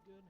good.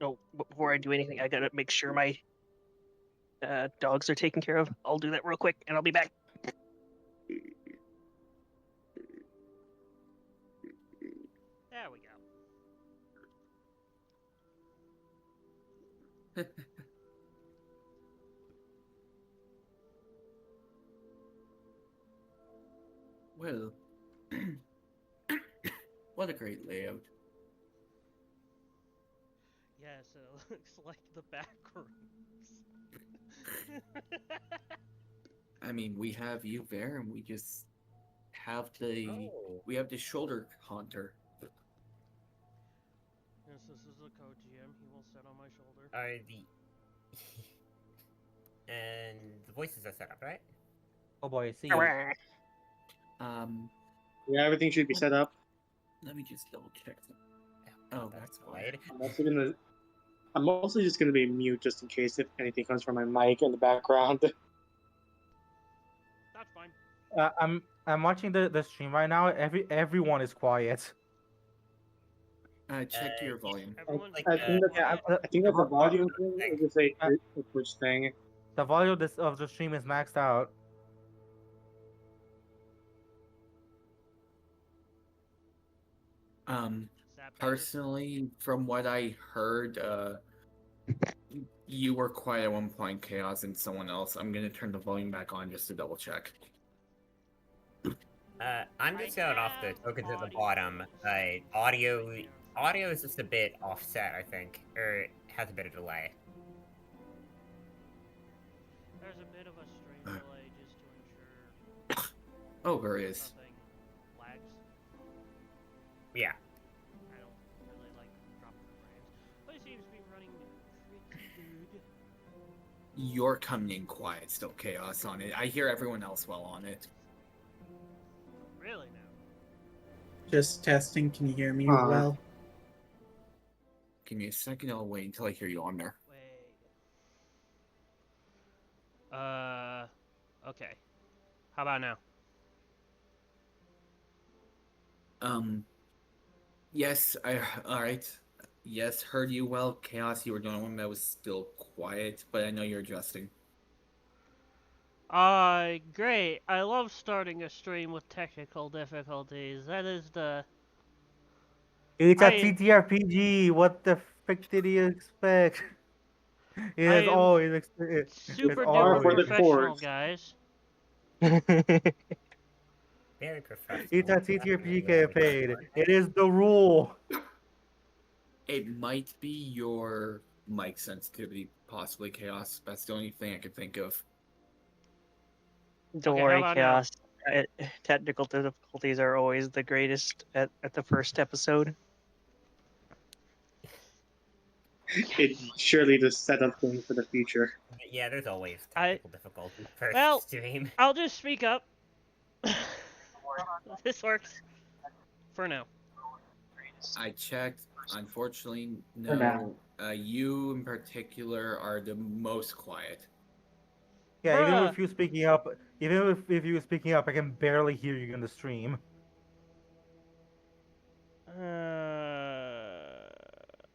Oh, before I do anything, I gotta make sure my dogs are taken care of. I'll do that real quick, and I'll be back. There we go. Well, what a great layout. Yes, it looks like the back rooms. I mean, we have you there, and we just have the Oh. we have the shoulder haunter. Yes, this is the co-GM. He will sit on my shoulder. And the voices are set up, right? Oh boy, I see you. Yeah, everything should be set up. Let me just double check. Oh, that's delayed. I'm also just gonna be mute just in case if anything comes from my mic in the background. That's fine. I'm watching the stream right now. Everyone is quiet. Check your volume. Everyone's I think that's a volume thing. Or just a Twitch thing. The volume of the stream is maxed out. Personally, from what I heard, you were quiet at one point, Chaos, and someone else. I'm gonna turn the volume back on just to double check. I'm just going off the tokens at the bottom. Audio is just a bit offset, I think, or it has a bit of delay. There's a bit of a stream delay just to ensure Oh, there is. nothing lags. Yeah. I don't really like dropping the frames, but it seems to be running pretty good. You're coming in quiet still, Chaos, on it. I hear everyone else well on it. Really now? Just testing. Can you hear me well? Give me a second. I'll wait until I hear you on there. Okay. How about now? Yes, alright. Yes, heard you well. Chaos, you were the only one that was still quiet, but I know you're adjusting. Great. I love starting a stream with technical difficulties. That is the... It's a TTRPG. What the frick did you expect? It is always super duper professional, guys. Very professional. It's a TTRPG campaign. It is the rule. It might be your mic sensitivity, possibly, Chaos. That's the only thing I could think of. Don't worry, Chaos. Technical difficulties are always the greatest at the first episode. It's surely the setup thing for the future. Yeah, there's always technical difficulties per stream. I'll just speak up. This works. For now. I checked. Unfortunately, no. You in particular are the most quiet. Yeah, even if you're speaking up, if you're speaking up, I can barely hear you in the stream.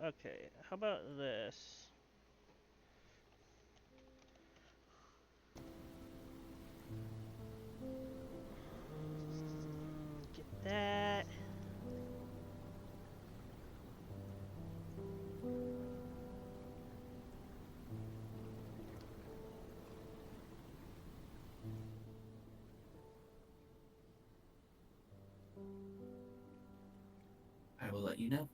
Okay. How about this? Get that. I will let you know.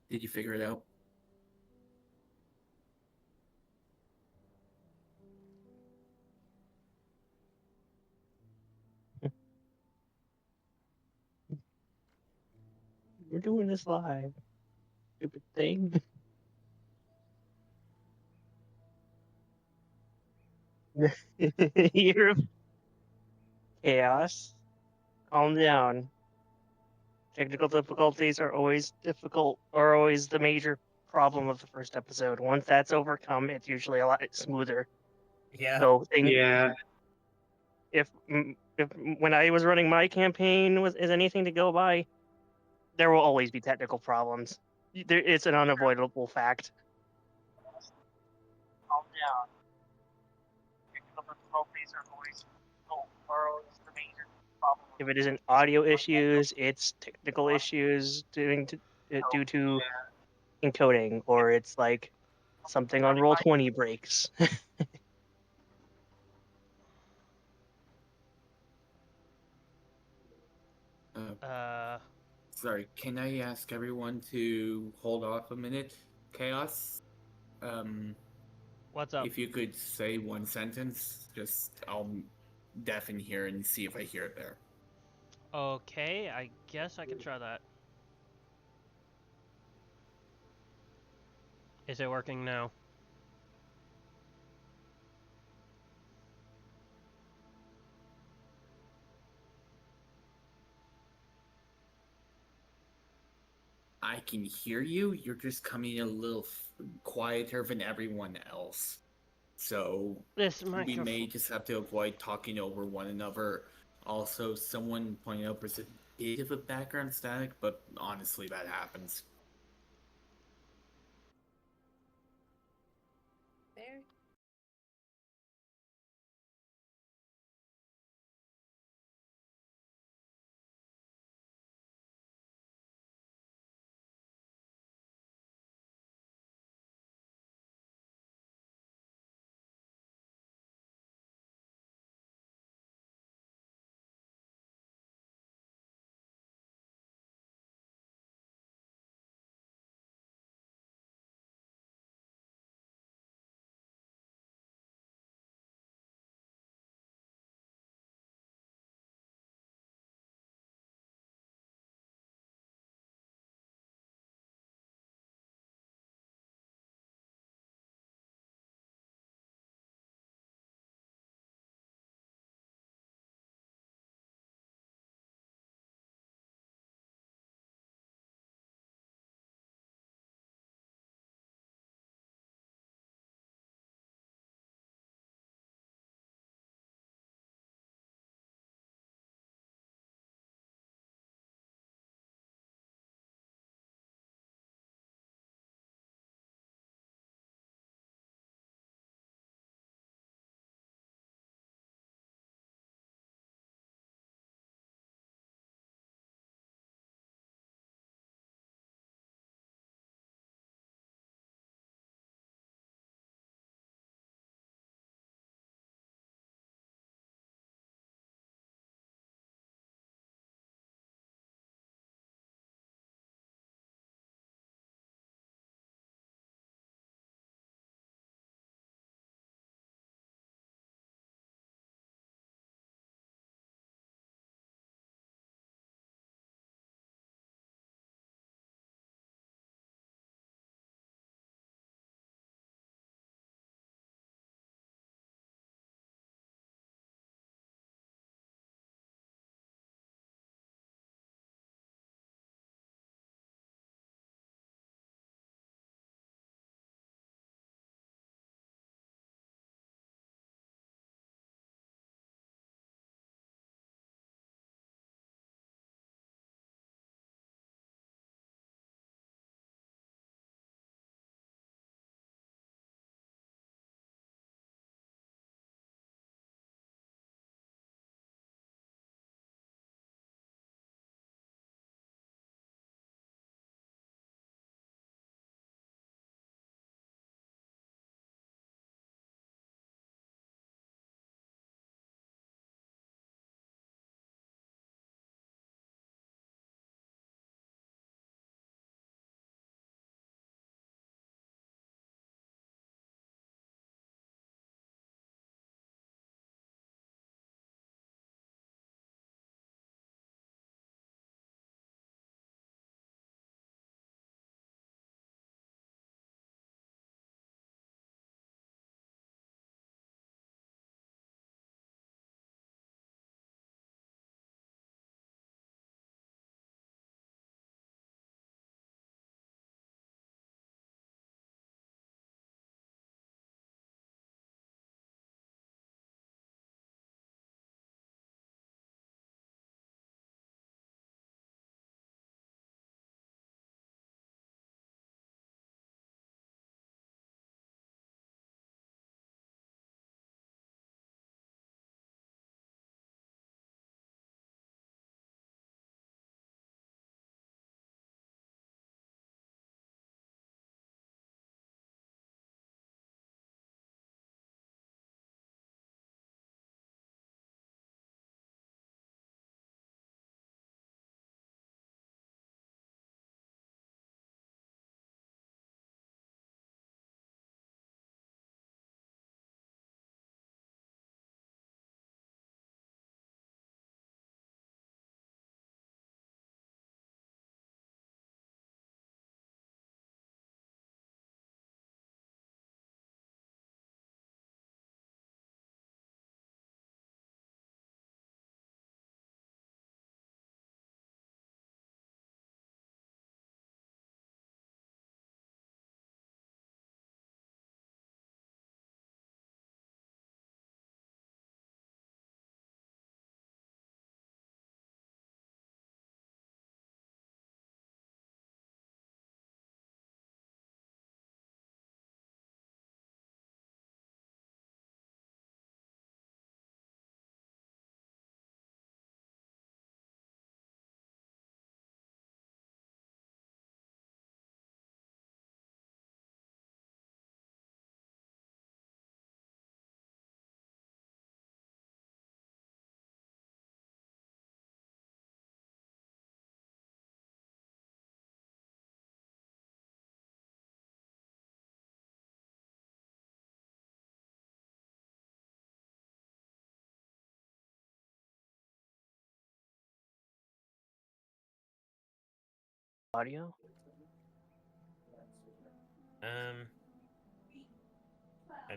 Did you figure it out? We're doing this live. Stupid thing. You're Chaos. Calm down. Technical difficulties are always the major problem of the first episode. Once that's overcome, it's usually a lot smoother. Yeah. So when I was running my campaign is anything to go by, there will always be technical problems. It's an unavoidable fact. Calm down. Technical difficulties are always the major problem. If it isn't audio issues, it's technical issues due to encoding, or it's like something on Roll20 breaks. Sorry, can I ask everyone to hold off a minute? Chaos? What's up? If you could say one sentence, I'll deafen here and see if I hear it there. Okay, I guess I can try that. Is it working now? I can hear you. You're just coming a little quieter than everyone else. So This we microphone. may just have to avoid talking over one another. Also, someone pointed out there's a bit of a background static, but honestly, that happens. There. Audio? I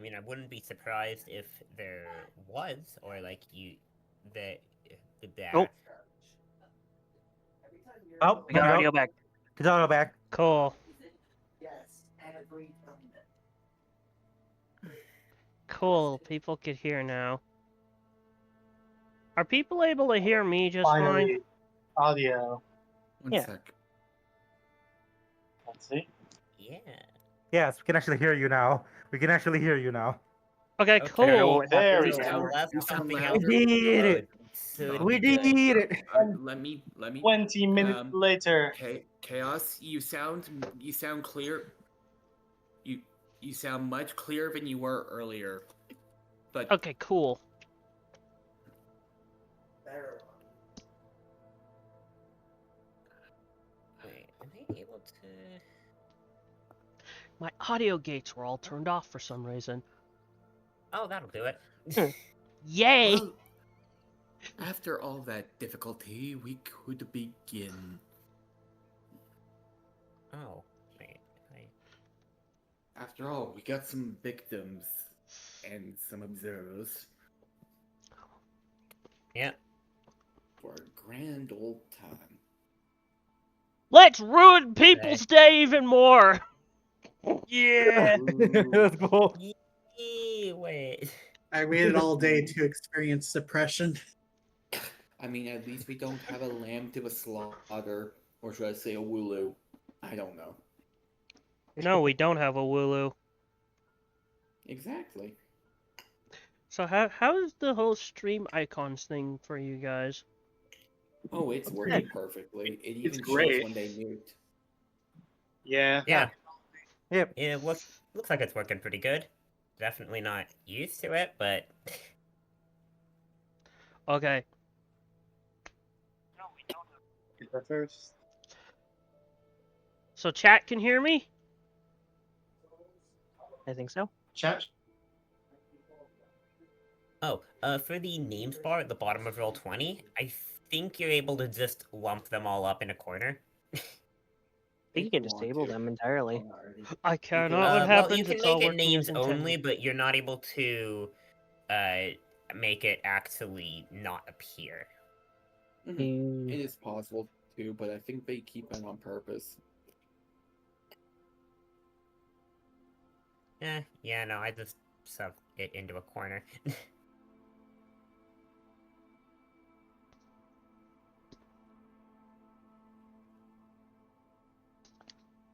mean, I wouldn't be surprised if there was, or like that, Oh. Oh, We got audio back. Get audio back. Cool. Cool. People could hear now. Are people able to hear me just Finally, audio. One Yeah. sec. Let's see. Yeah. Yes, we can actually hear you now. We can actually hear you now. fine? Okay, Okay. cool. There we You go. sound, Unless you sound something louder. else We did it. should We be good. did it. Let me. 20 minutes later. Chaos. You sound clear. You sound much clearer than you were earlier. But Okay, cool. Wait, am I able to? My audio gates were all turned off for some reason. Oh, that'll do it. Yay! well, after all that difficulty, we could begin. Oh, wait. After all, we got some victims and some observers Yeah. for a grand old time. Let's ruin people's day even more! Yeah. Let's go. Wait. I waited all day to experience suppression. I mean, at least we don't have a lamb to a slaughter, or should I say a wooloo? I don't know. No, we don't have a Wooloo. Exactly. So how is the whole stream icons thing for you guys? Oh, it's working perfectly. It even shows great. when they mute. Yeah. Yeah. Yep. It looks like it's working pretty good. Definitely not used to it, but Okay. Get that first. So chat can hear me? I think so. Chat. for the names bar at the bottom of roll 20, I think you're able to just lump them all up in a corner. I think you can disable them entirely. I cannot. can- What Well, happens? you can It's all make it working names as intended. only, but you're not able to make it actually not appear. Mhm. It is possible too, but I think they keep it on purpose. Yeah, no, I just shoved it into a corner.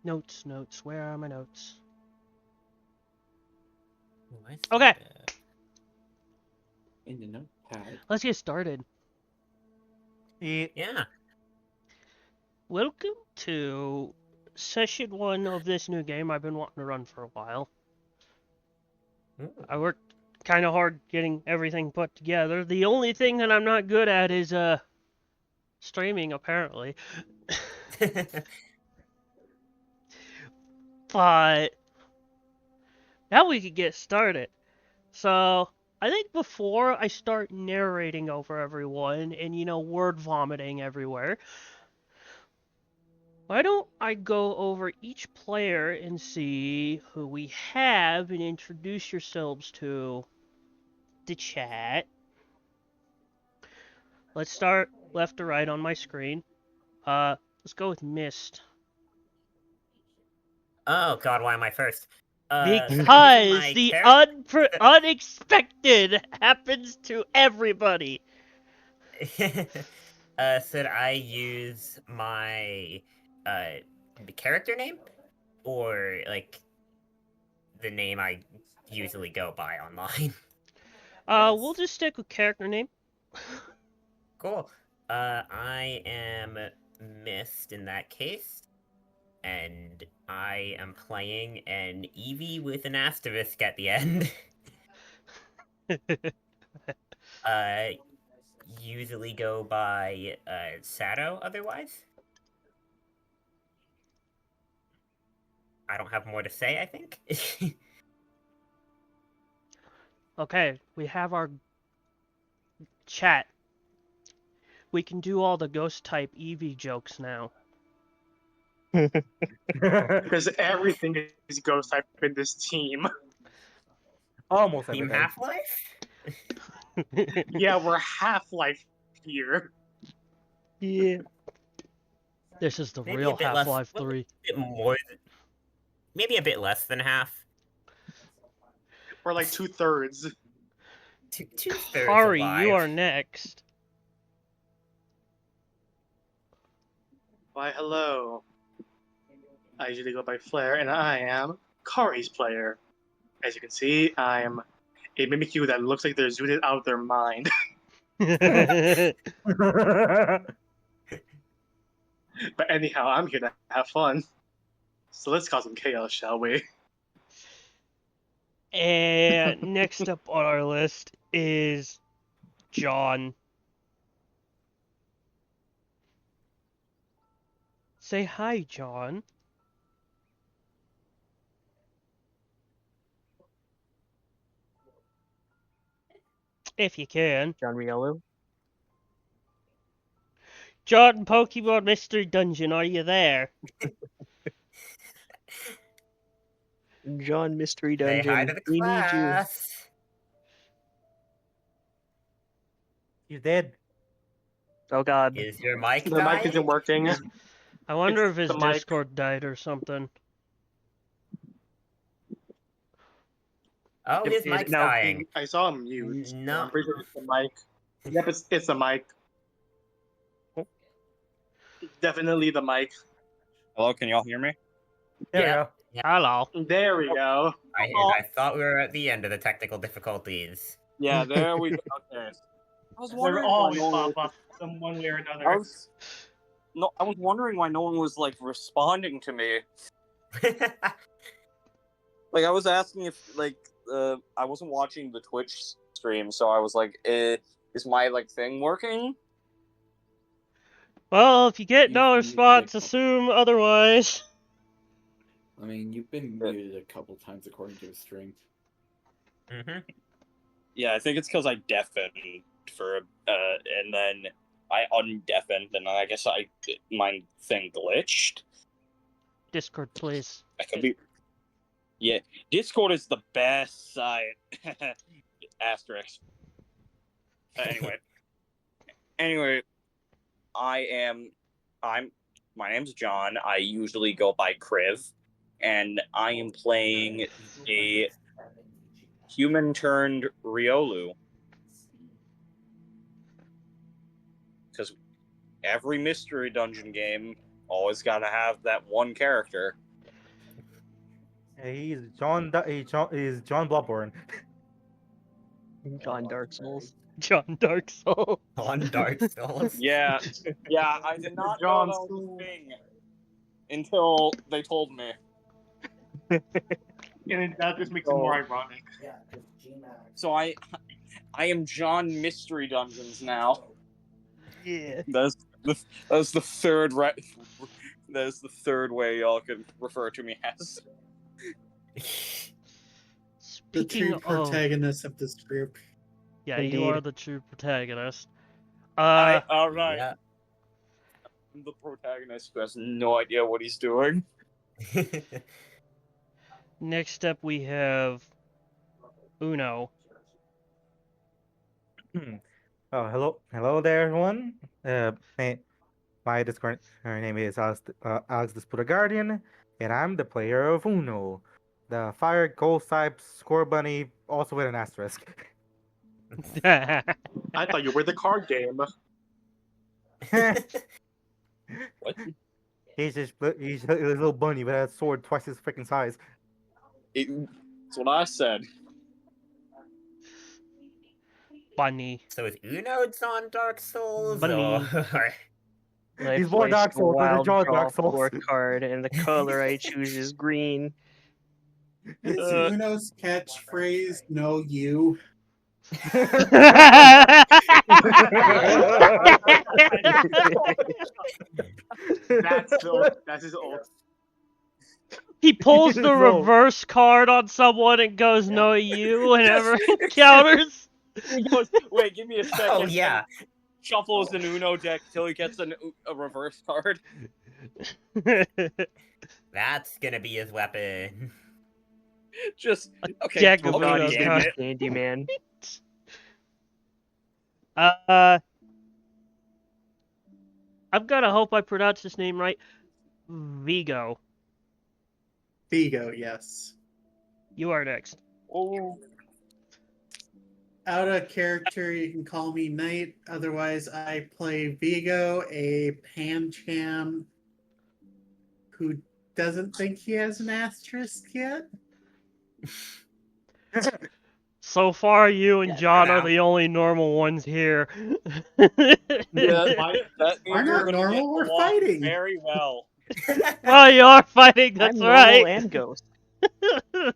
Notes. Where are my notes? What's Okay. In the notepad. Let's get started. Yeah. Welcome to session 1 of this new game I've been wanting to run for a while. Ooh. I worked kind of hard getting everything put together. The only thing that I'm not good at is streaming, apparently. But now we could get started. So I think before I start narrating over everyone and, word vomiting everywhere, why don't I go over each player and see who we have and introduce yourselves to the chat. Let's start left to right on my screen. Let's go with Mist. Oh god, why am I first? Because the unexpected happens to everybody. Should I use my the character name? Or like the name I usually go by online? We'll just stick with character name. Cool. I am Mist in that case. And I am playing an Eevee with an asterisk at the end. Usually go by Shadow otherwise. I don't have more to say, I think. Okay, we have our chat. We can do all the ghost type Eevee jokes now. Because everything is ghost type in this team. Almost Team everything. Half-Life? Yeah, we're Half-Life here. Yeah. This is the Maybe real a bit less. Half-Life well, 3. A bit more. Maybe a bit less than half. We're like 2/3. Two-thirds Kari, alive. you are next. Why, hello. I usually go by Flare, and I am Kari's player. As you can see, I am a Mimikyu that looks like they're zooted out of their mind. But anyhow, I'm here to have fun. So let's cause some chaos, shall we? And next up on our list is John. Say hi, John. If you can. John Riello. John, Pokemon Mystery Dungeon, are you there? John Mystery Say hi to Dungeon. the We need you. class. He's dead. Oh god. Is your mic The mic isn't dying? working. I wonder It's if his the mic. Discord died or something. Oh, his mic's dying. I saw him mute. No. I'm pretty sure it's the mic. Yep, it's the mic. Definitely the mic. Hello, can y'all hear me? There Yeah. we go. Hello. There we go. I thought we were at the end of the technical difficulties. Yeah, there we go. Okay. I was They're wondering why always no one pop up some one way or another. I was wondering why no one was like responding to me. Like I was asking if like I wasn't watching the Twitch stream, so I was like, is my like thing working? Well, if you get no You- response, assume otherwise. I mean, you've been muted a couple times according to a string. Mm-hmm. Yeah, I think it's because I deafened for and then I undeafened, and I guess my thing glitched. Discord, please. I could be. Yeah, Discord is the best site. Asterisk. Anyway, my name's John. I usually go by Kriv, and I am playing a human turned Riolu. Because every mystery dungeon game always gotta have that one character. He's John Bloodborne. John Dark Souls. John Dark Soul. On Dark Souls. Yeah, I did not know that was a thing until they told me. And that just makes it more ironic. So I am John Mystery Dungeons now. Yeah. That's the third That is the third way y'all can refer to me as. The Speaking true of... protagonist of this group. Yeah, you Indeed. are the true protagonist. All right. Yeah. I'm the protagonist who has no idea what he's doing. Next up we have Uno. Oh, hello there, everyone. My Discord name is Alex the Sputter Guardian, and I'm the player of Uno, the fire gold type score bunny, also with an asterisk. I thought you were the card game. What? He's a little bunny with a sword twice his freaking size. That's what I said. Bunny. So is Uno's on Dark Souls? Bunny. Or... Life He's more Voice Dark Souls, but Wild draw Draw Dark Souls. 4 card, and the color I choose is green. Is Uno's catchphrase "No you"? That's his old. He pulls the So- reverse card on someone and goes, "No, you," whenever he encounters. He goes, wait, give me a second. Oh yeah. Shuffles an Uno deck till he gets a reverse card. That's gonna be his weapon. Just A okay. deck Oh of god, Okay, he's shotgun. gonna damn be it. Candyman. I'm gonna hope I pronounce his name right. Vigo, Vigo, yes. you are next. Oh, Out of character, you can call me Knight. Otherwise, I play Vigo, a Pancham who doesn't think he has an asterisk yet. So far, you and Yeah, John that are the only normal ones here. yeah. Why- That We're means we're not gonna get normal, we're along fighting. very well. Well, you are fighting, I'm that's normal right. and ghost. That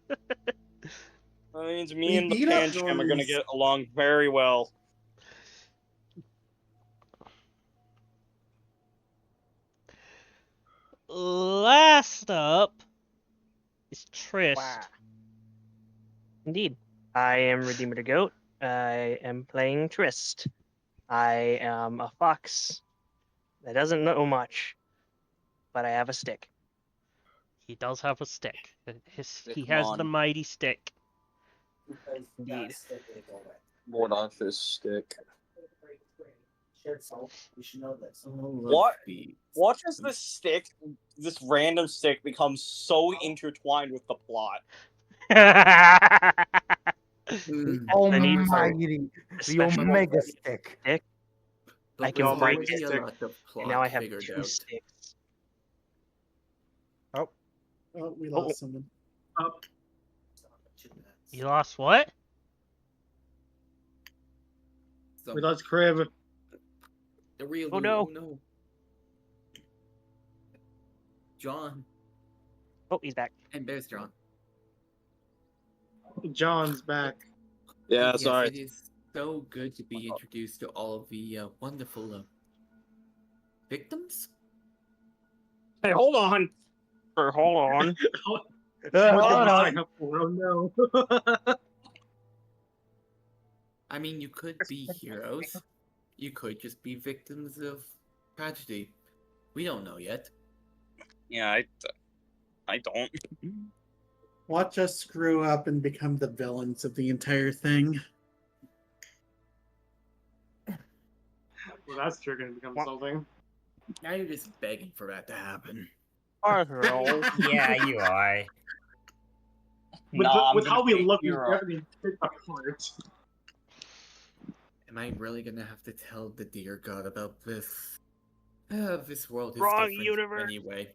means me We and the beat up Pancham are gonna normies. get along very well. Last up is Trist. Wow. Indeed. I am Redeemer the Goat. I am playing Trist. I am a fox that doesn't know much, but I have a stick. He does have a stick. He Come has the on. mighty stick. Indeed. More on this stick. What? Watch as this stick, this random stick, becomes so intertwined with the plot. The need for- almighty, the Especially Omega stick. stick, But I can there's break already it. a lot of plot and now I have figured 2 out. sticks. Oh, we lost someone. You lost what? So, We lost Crib. the real Oh, no. no. John, Oh, he's back. and there's John. John's back. Yeah, Yes, sorry. it is so good to be introduced to all of the wonderful victims. Hey, hold on. Or hold on. What did I sign up for? Oh no. I mean, you could be heroes. You could just be victims of tragedy. We don't know yet. Yeah, I don't. Watch us screw up and become the villains of the entire thing. Well, that's sure going to become something. Now you're just begging for that to happen. Arthur. Yeah, you are. With how we look, we hero. definitely fit the part. Am I really gonna have to tell the dear God about this? This world is Wrong different universe. anyway.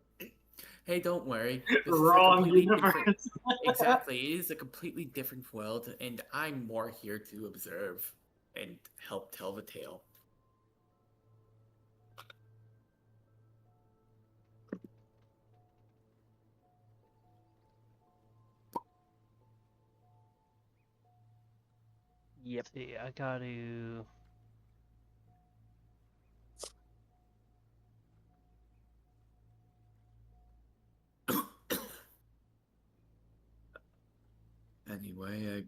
Hey, don't worry. This is a Wrong completely universe. different- Exactly, it is a completely different world, and I'm more here to observe and help tell the tale. Yep. See, I gotta. Anyway,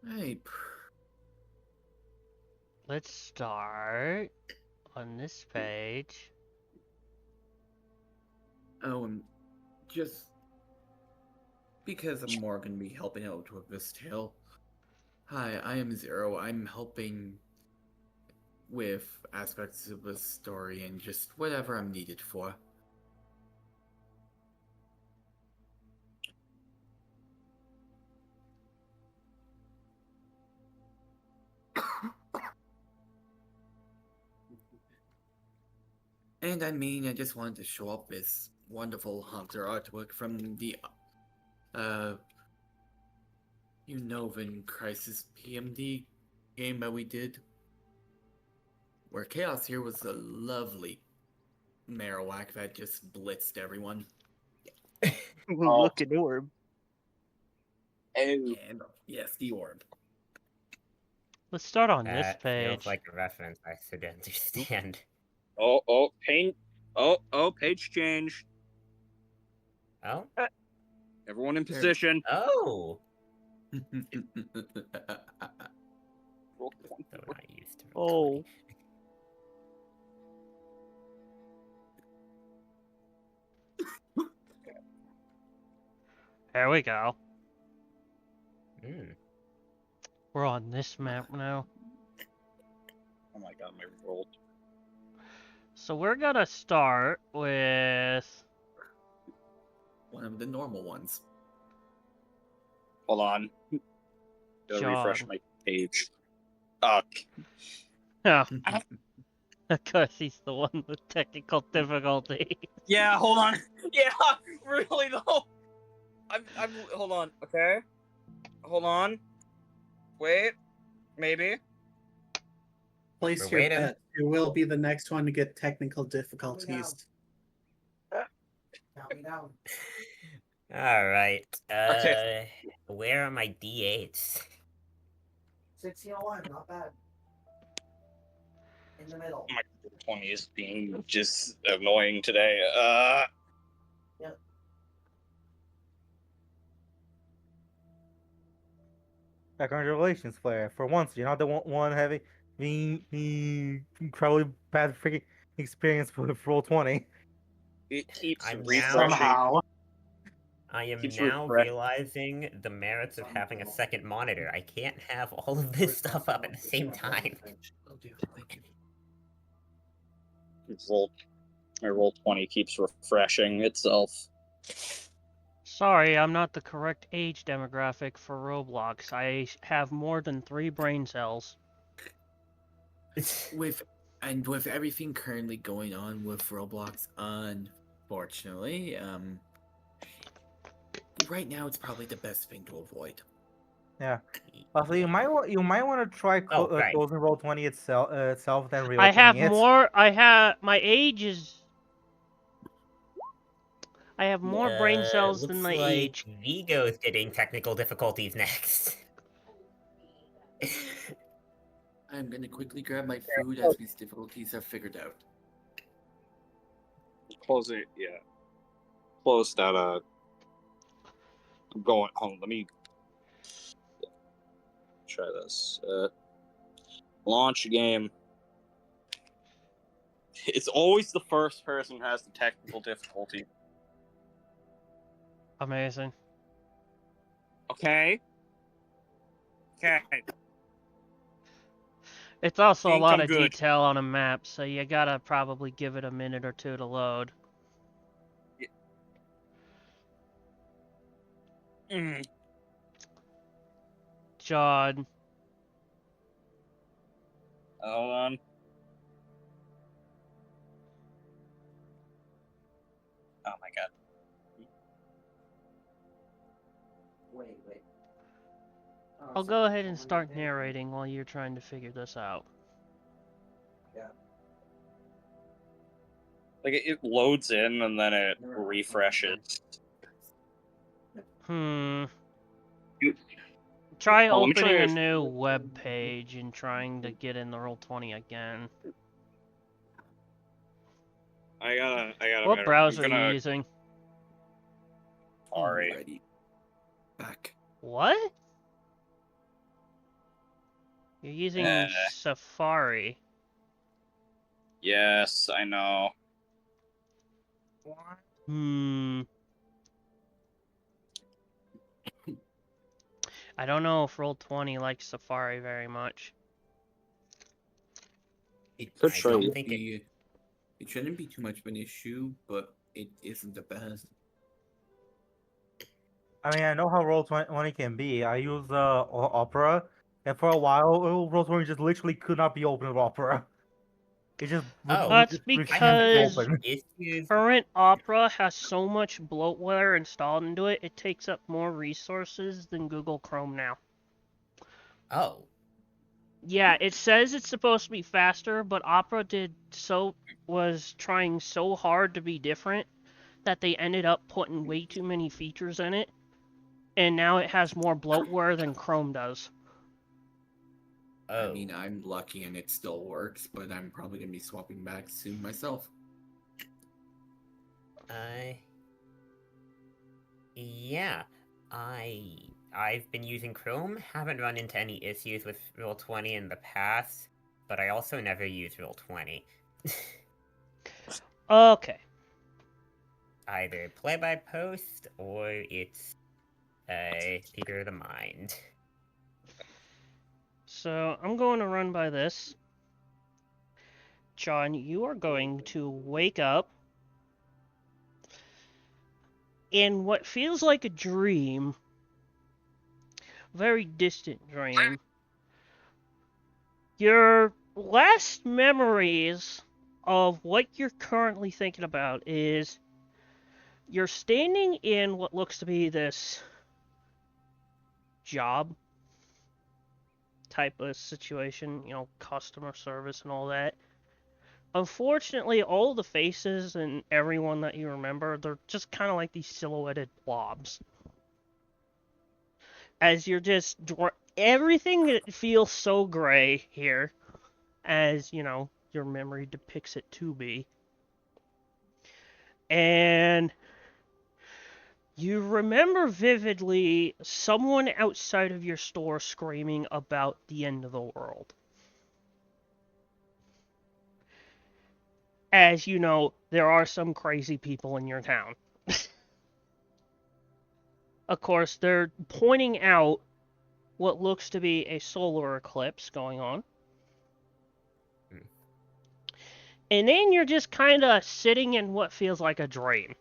Hey, Let's start on this page. oh, and just because I'm more gonna be helping out with this tale. Hi, I am Zero. I'm helping with aspects of the story and just whatever I'm needed for. And I mean, I just wanted to show up this wonderful Hunter artwork from the, Unovan Crisis PMD game that we did. Where Chaos here was a lovely Marowak that just blitzed everyone. Look at orb. Oh, And, yes, the orb. Let's start on this That page. feels like a reference I should understand. Page change. Oh? Everyone in position. Oh! Oh. So we're not used to Oh. recording. There we go. Hmm. We're on this map now. Oh my god, my roll. So we're gonna start with... One of the normal ones. Hold on. Gotta refresh John. my page. Oh, because he's the one with technical difficulty. Yeah, hold on. Yeah, really though. I'm hold on, okay? Hold on. Wait. Maybe. Place We're your waiting. bet. Who will be the next one to get technical difficulties? All right. Okay. Where are my D8s? 1601, not bad. In the middle. My 20 is being just annoying today. Congratulations, Flair. For once, you're not the one having the incredibly bad freaking experience with roll 20. It keeps I'm refreshing. Somehow. I am Keeps now refresh- realizing the merits of having a second monitor. I can't have all of this stuff up at the same time. My roll 20 keeps refreshing itself. Sorry, I'm not the correct age demographic for Roblox. I have more than 3 brain cells. With everything currently going on with Roblox, unfortunately, right now it's probably the best thing to avoid. Yeah. Also, you might want to try Right. closing roll 20 itself then reopening I have it. more. My age is. I have more brain cells than looks my like age. Vigo's getting technical difficulties next. I'm gonna quickly grab my food as these difficulties are figured out. Close it, yeah. Close that, I'm going home. Let me try this. Launch game. It's always the first person who has the technical difficulty. Amazing. Okay? Okay. It's also a Think lot I'm of good. detail on a map, so you gotta probably give it a minute or two to load. Mm. John. Hold on. Oh my god. Wait. I'll go ahead and start narrating while you're trying to figure this out. Like, it loads in and then it refreshes. Try Oh, let me try opening a it. new web page and trying to get in the Roll20 again. I gotta. What browser I'm are you gonna. using? Sorry. Alrighty. Back. What? You're using Safari. Yes, I know. I don't know if Roll20 likes Safari very much. It Could I show don't you. think it... It shouldn't be too much of an issue, but it isn't the best. I mean, I know how roll 20 can be. I use Opera, and for a while, roll 20 just literally could not be opened with Opera. It just Oh, That's just I haven't had because open. issues. current Opera has so much bloatware installed into it, it takes up more resources than Google Chrome now. Oh. Yeah, it says it's supposed to be faster, but Opera was trying so hard to be different that they ended up putting way too many features in it, and now it has more bloatware than Chrome does. Oh. I mean, I'm lucky and it still works, but I'm probably gonna be swapping back soon myself. Yeah. I've been using Chrome, haven't run into any issues with Roll20 in the past, but I also never use Roll20. Okay. Either play by post or it's Okay, theater of the mind. So I'm going to run by this. John, you are going to wake up in what feels like a dream, very distant dream. Your last memories of what you're currently thinking about is you're standing in what looks to be this job type of situation, you know, customer service and all that. Unfortunately, all the faces and everyone that you remember, they're just kind of like these silhouetted blobs. As you're just everything feels so gray here, as you know your memory depicts it to be, and you remember vividly someone outside of your store screaming about the end of the world. As you know, there are some crazy people in your town. Of course, they're pointing out what looks to be a solar eclipse going on. And then you're just kind of sitting in what feels like a dream.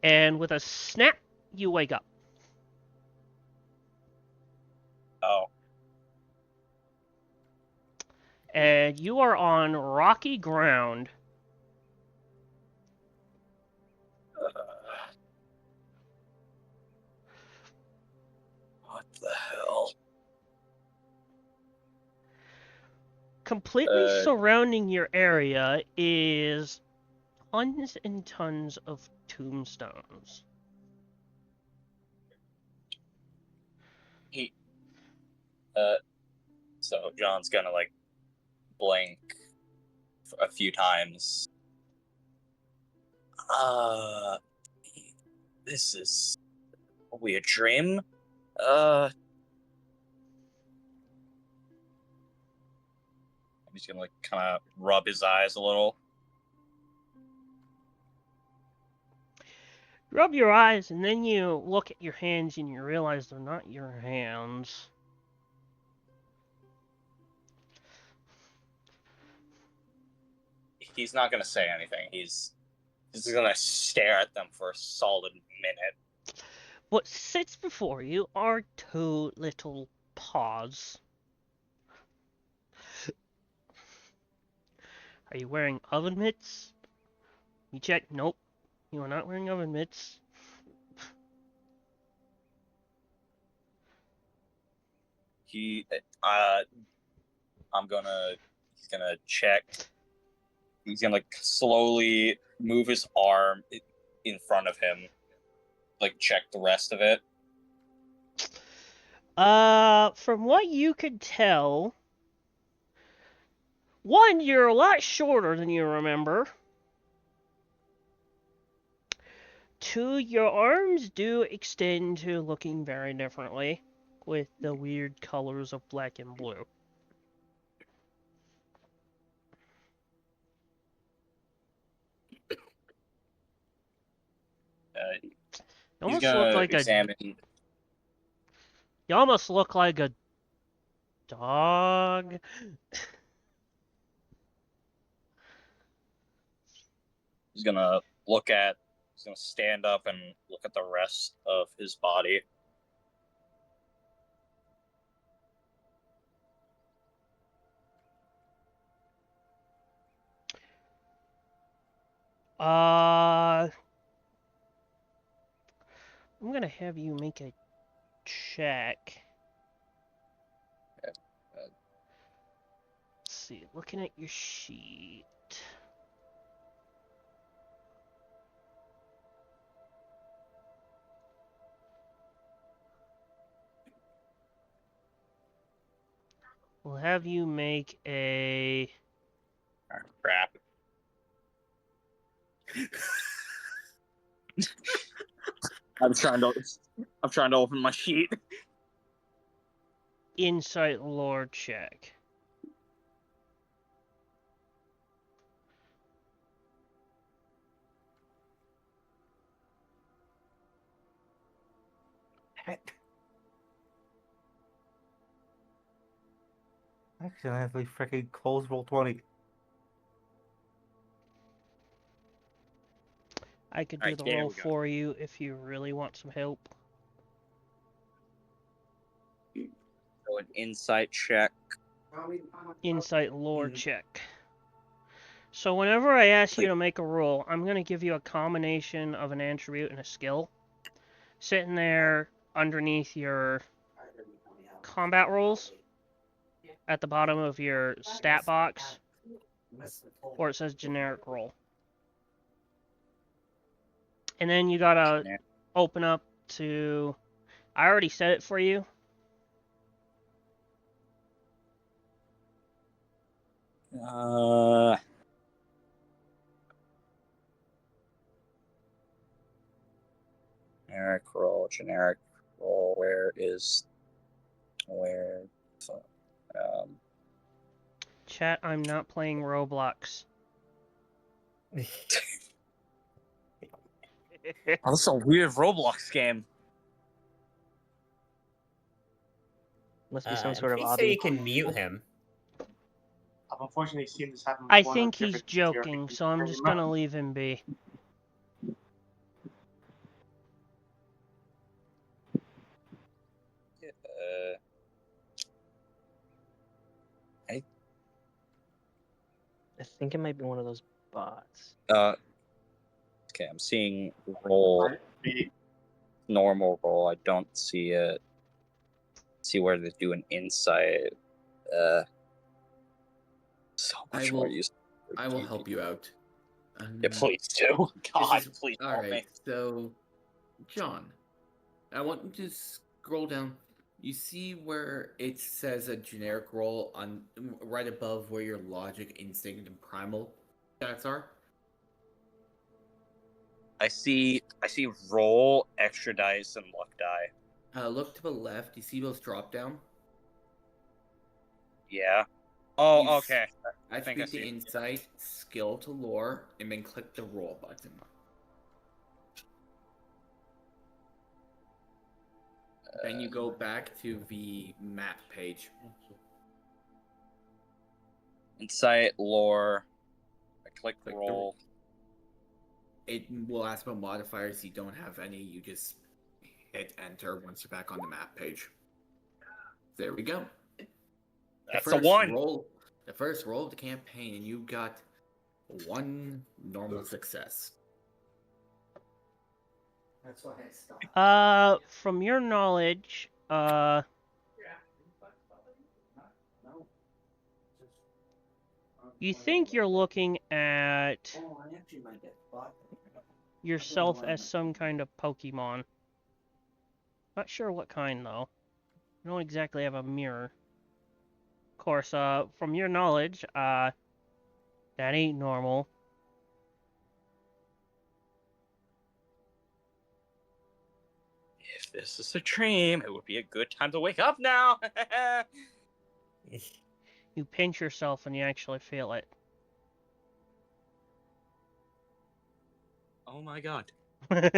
And with a snap, you wake up. Oh. And you are on rocky ground. What the hell? Completely surrounding your area is tons and tons of tombstones. So John's gonna like blink a few times. This is a weird dream. I'm just gonna like kind of rub his eyes a little. Rub your eyes, and then you look at your hands and you realize they're not your hands. He's not gonna say anything. He's just gonna stare at them for a solid minute. What sits before you are two little paws. Are you wearing oven mitts? You check. Nope. You are not wearing oven mitts. He's gonna check. He's gonna like slowly move his arm in front of him, like check the rest of it. From what you could tell, one, you're a lot shorter than you remember. Two, your arms do extend to looking very differently, with the weird colors of black and blue. You He's almost look gonna like examine. You almost look like a dog. He's gonna He's gonna stand up and look at the rest of his body. I'm gonna have you make a check. Let's see, looking at your sheet. We'll have you make a... Oh, crap. I'm trying to open my sheet. Insight lore check. it. Accidentally freaking close roll 20. I could do Alright, the there roll we go. for you if you really want some help. So an insight check. Insight lore check. So whenever I ask you Wait. to make a roll, I'm going to give you a combination of an attribute and a skill. Sitting there underneath your combat rolls at the bottom of your stat box, where it says generic roll. And then you gotta open up to... I already said it for you. Generic roll. Where? Chat, I'm not playing Roblox. Oh, this is a weird Roblox game. Must be some I'm sort of pretty sure obby. you can mute him. I've unfortunately seen this happen. I with one of think the he's different joking, TTRPGs so I'm I just remember. gonna leave him be. I think it might be one of those bots. Okay, I'm seeing roll. The- Normal roll. I don't see it. See where they do an insight. So much more useful. I will help you out. Yeah, please do. God, This is- please All help right, me. so John, I want you to scroll down. You see where it says a generic role on right above where your logic, instinct, and primal stats are. I see roll, extra dice, and luck die. Look to the left. You see those drop down. Yeah. You Oh, okay. I think I Attribute to see. insight, skill to lore, and then click the roll button. Then you go back to the map page. Insight, lore. I click Click the roll. It will ask about modifiers. You don't have any. You just hit enter once you're back on the map page. There we go. That's a 1. The first roll of the campaign, and you got 1 normal success. That's why I stopped. From your knowledge, you think you're looking at Oh, I actually might get bought. yourself as some kind of Pokemon. Not sure what kind, though. You don't exactly have a mirror. Of course, from your knowledge, that ain't normal. If this is a dream, it would be a good time to wake up now. You pinch yourself and you actually feel it. Oh my god. And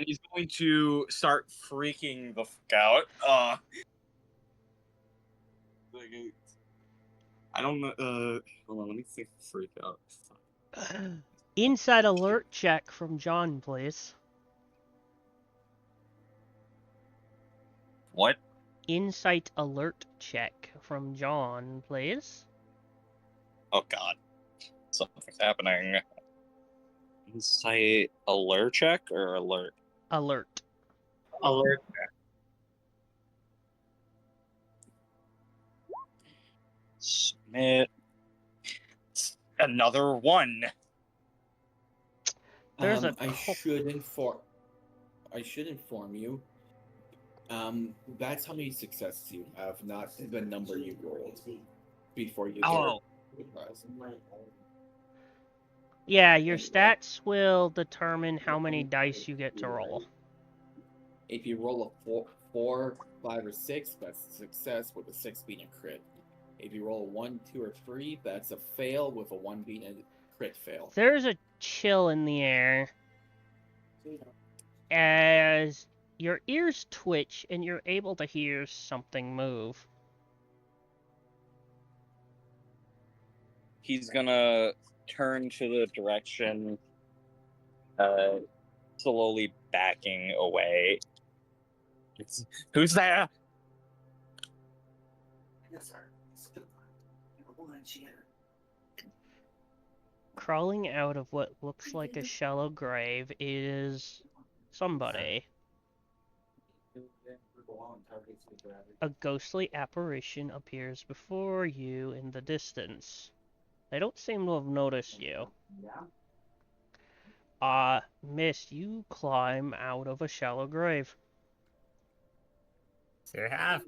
he's going to start freaking the fuck out. I don't know. Hold on, let me think. Freak out. Inside alert check from John, please. What? Insight alert check from John, please. Oh god. Something's happening. Insight alert check or alert? Alert. Alert. Submit. Another 1. There's a I should inform you. That's how many successes you have, not the number you rolled before you. Oh. Yeah, your stats will determine how many dice you get to roll. If you roll a 4, 5, or 6, that's a success with a 6 being a crit. If you roll a 1, 2, or 3, that's a fail with a 1 being a crit fail. There's a chill in the air. as your ears twitch and you're able to hear something move. He's gonna turn to the direction, slowly backing away. Who's there? Crawling out of what looks like a shallow grave is somebody. A ghostly apparition appears before you in the distance. They don't seem to have noticed you. Mist, you climb out of a shallow grave. Sure have.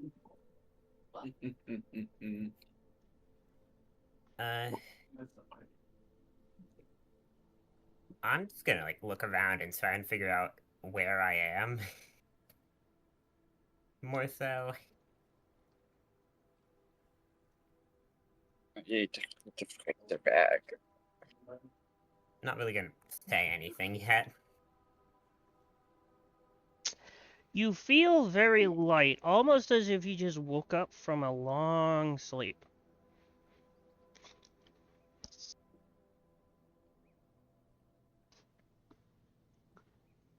I'm just gonna like look around and try and figure out where I am. More so. They're back. Not really gonna say anything yet. You feel very light, almost as if you just woke up from a long sleep.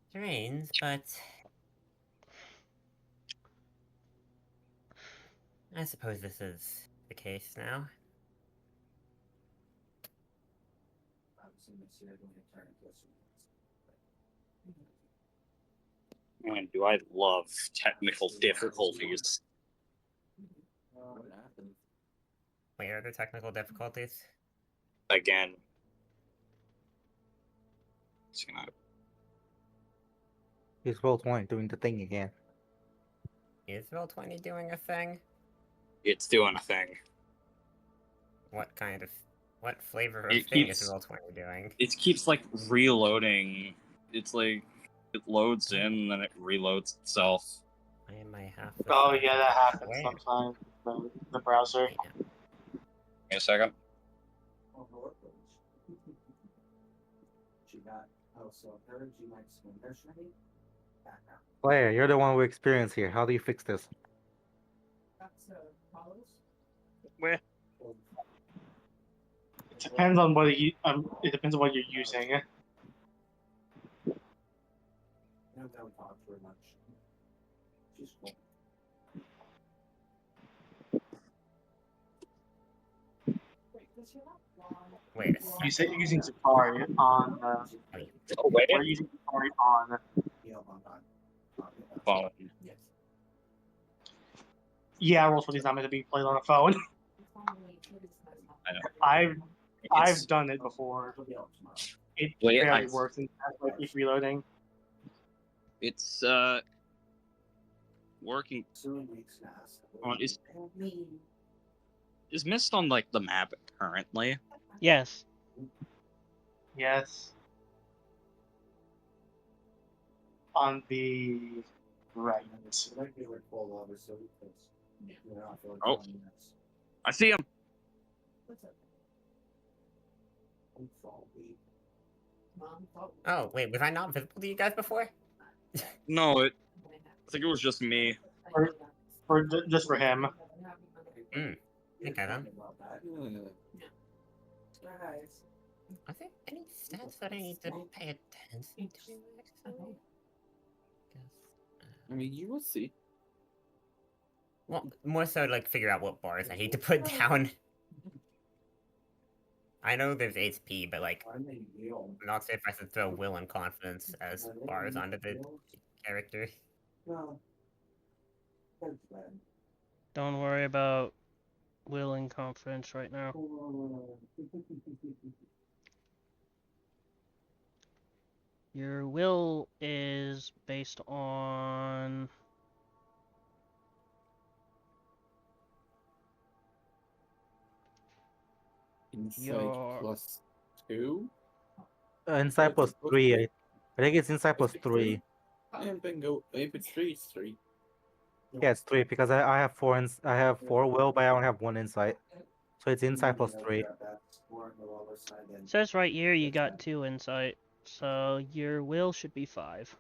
Strange, but I suppose this is the case now. Man, do I love technical difficulties. Wait, are there technical difficulties? Again. Just gonna... He's Roll20 doing the thing again. Is Roll20 doing a thing? It's doing a thing. What flavor of thing is Roll20 doing? It keeps like reloading. It's like it loads in and then it reloads itself. Why am I half? Oh yeah, that happens sometimes. The browser. Wait, Give me a second. Claire, you're the one who experienced here. How do you fix this? Where? It depends on what you. It depends on what you're using. Wait. You said you're using Safari on. Oh wait. We're using Safari on. Phone. Yeah, Roll20 is not meant to be played on a phone. I know. I've done it before. It Wait, barely works and like keep reloading. It's working. Oh, is Mist on like the map currently? Yes. Yes. On the right. Oh, I see him. Oh, wait, was I not visible to you guys before? No, I think it was just me. Or just for him. Okay then. Are there any stats that I need to pay attention to, actually? I mean, you will see. Well, more so to like figure out what bars I need to put down. I know there's HP, but like, I'm not sure if I should throw will and confidence as bars onto the character. Don't worry about will and confidence right now. Your will is based on... Insight +2? Insight +3. I think it's Insight +3. And bingo. If it's 3, it's 3. Yeah, it's 3 because I have 4 I have 4 will, but I only have 1 insight. So it's Insight +3. It says right here you got 2 insight, so your will should be 5.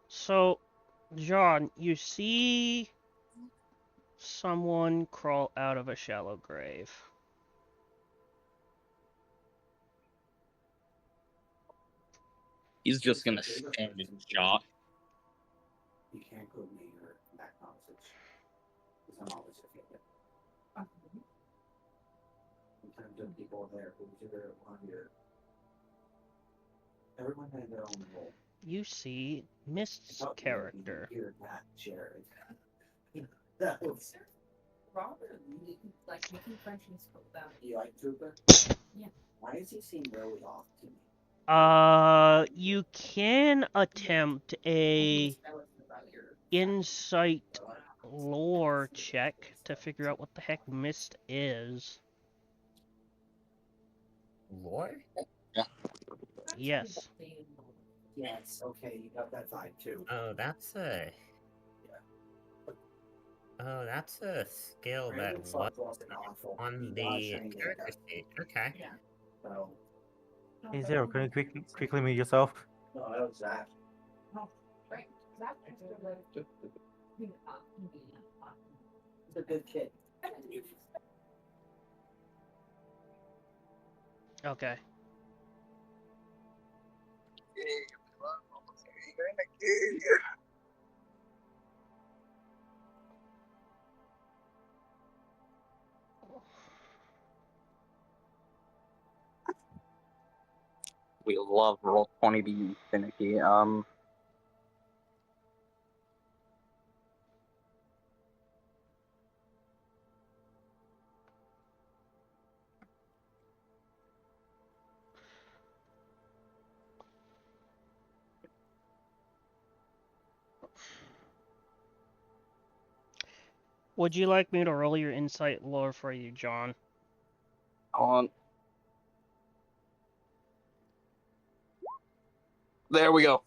So, John, you see someone crawl out of a shallow grave. He's just gonna stand in shock. You can't go near that conversation. Because I'm always offended. Sometimes there are people there who's either on your. Everyone has their own role. You see Mist's character. Hear that, Jared. That was. Robert, like making friendships about. You like Trooper? Yeah. Why does he seem really off to me? You can attempt a insight lore check to figure out what the heck Mist is. Lore? Yes. Yes, okay, you got that vibe too. Oh, that's a skill that was on the character sheet. Okay. Yeah. So. Hey Zero, can you quickly mute yourself? No, that was that. Oh, right. He's a good kid. Okay. We love Roll20 being finicky. Would you like me to roll your insight lore for you, John? There we go.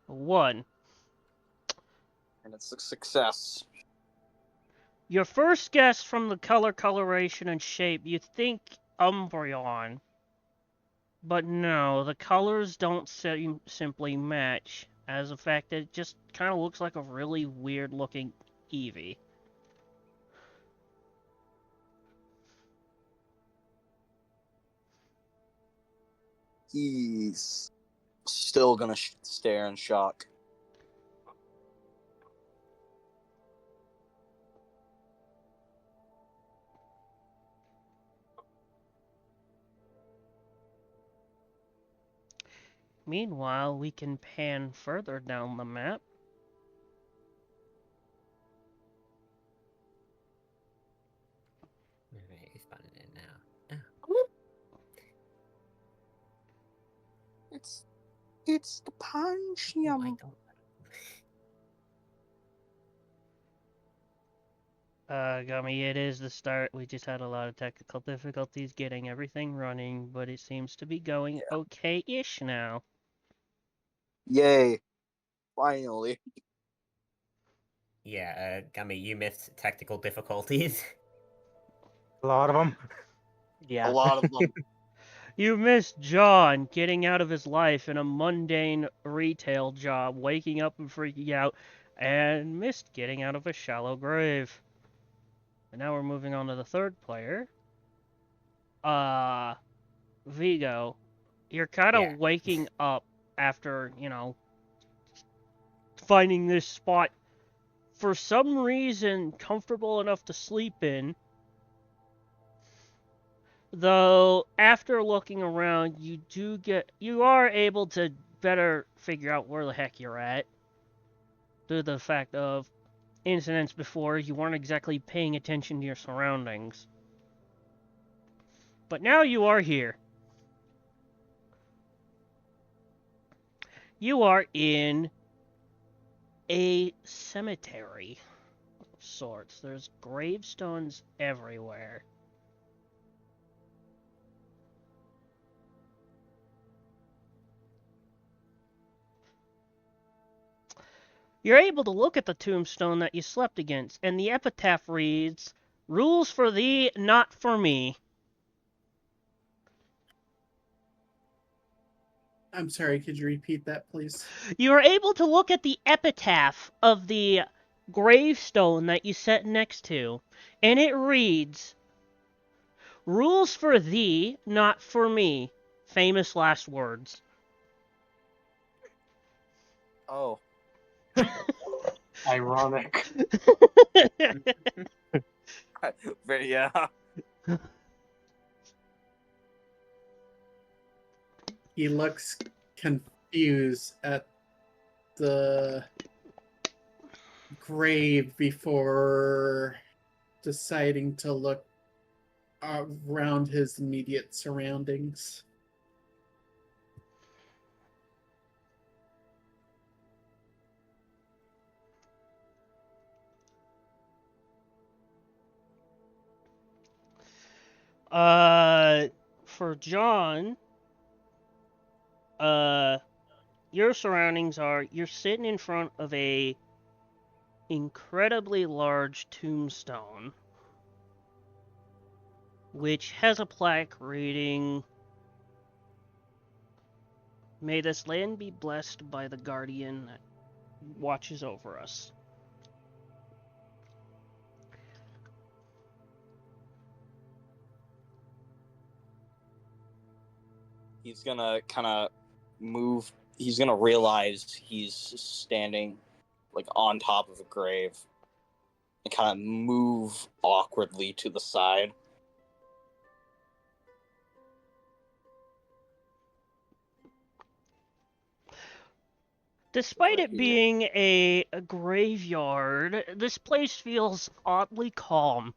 1. And it's a success. Your first guess from the color, coloration, and shape, you think Umbreon. But no, the colors don't simply match. As a fact, it just kind of looks like a really weird looking Eevee. He's still gonna stare in shock. Meanwhile, we can pan further down the map. Alright, he's finding it now. It's the punch. Oh, I don't. Gummy, it is the start. We just had a lot of technical difficulties getting everything running, but it seems to be going okay-ish now. Yay. Finally. Yeah, Gummy, you missed technical difficulties. A lot of them. Yeah. A lot of them. You missed John getting out of his life in a mundane retail job, waking up and freaking out, and missed getting out of a shallow grave. And now we're moving on to the third player. Vigo, you're kind of waking up after, finding this spot for some reason comfortable enough to sleep in. Though after looking around, you are able to better figure out where the heck you're at. Due to the fact of incidents before, you weren't exactly paying attention to your surroundings. But now you are here. You are in a cemetery of sorts. There's gravestones everywhere. You're able to look at the tombstone that you slept against, and the epitaph reads, "Rules for thee, not for me." I'm sorry, could you repeat that, please? You are able to look at the epitaph of the gravestone that you sat next to, and it reads, "Rules for thee, not for me." Famous last words. Oh. Ironic. Very, yeah. He looks confused at the grave before deciding to look around his immediate surroundings. For John, your surroundings are, you're sitting in front of a incredibly large tombstone, which has a plaque reading, "May this land be blessed by the guardian that watches over us." He's gonna kind of move. He's gonna realize he's standing like on top of a grave and kind of move awkwardly to the side. Despite Right it here. being a graveyard, this place feels oddly calm.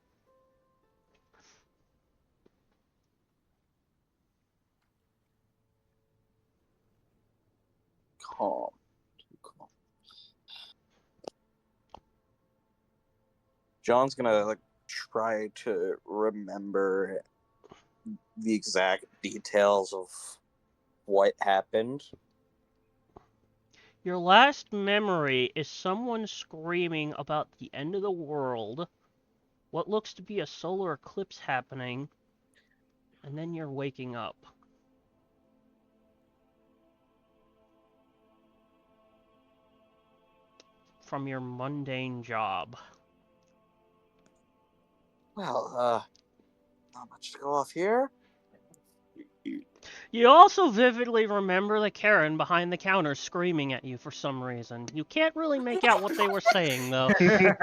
Calm. Too calm. John's gonna like try to remember the exact details of what happened. Your last memory is someone screaming about the end of the world, what looks to be a solar eclipse happening, and then you're waking up. From your mundane job. Well, not much to go off here. You also vividly remember the Karen behind the counter screaming at you for some reason. You can't really make out what they were saying, though. Oh my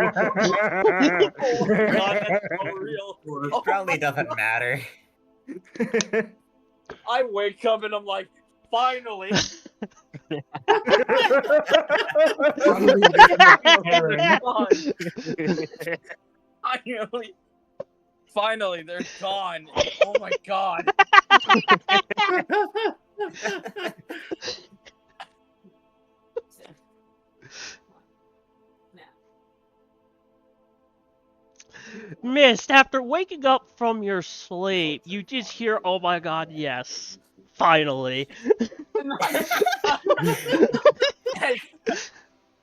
god, that's so real. Oh Probably my doesn't God. matter. I wake up and I'm like, finally. Finally, they're gone. Oh my god. Mist, after waking up from your sleep, you just hear, "Oh my god, yes. Finally."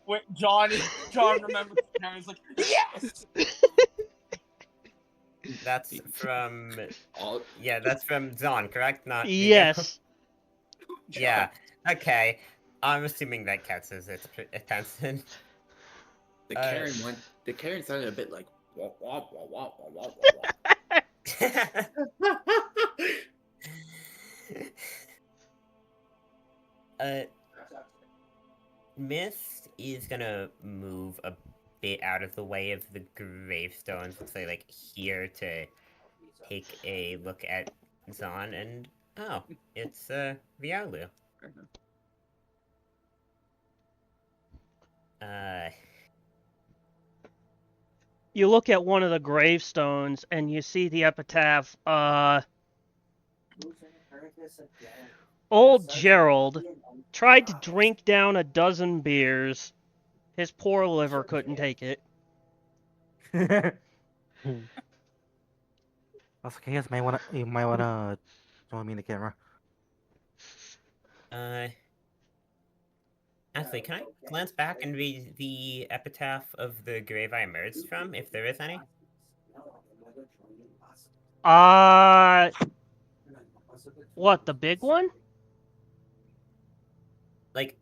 Wait, John remembers the camera. He's like, yes. That's from All that's from Zon, correct? Not Vigo? Yes. Yeah. Okay. I'm assuming that counts as its attention. the Karen one. The Karen sounded a bit like wah wah wah wah wah wah wah. Mist is gonna move a bit out of the way of the gravestones, let's say like here, to take a look at Zon, and oh, it's Vialu. You look at one of the gravestones and you see the epitaph, "Old Gerald tried to drink down a dozen beers. His poor liver couldn't take it." Also, you guys you might wanna join me in the camera. As briefly, can I glance back and read the epitaph of the grave I emerged from, if there is any? What, the big one? Like,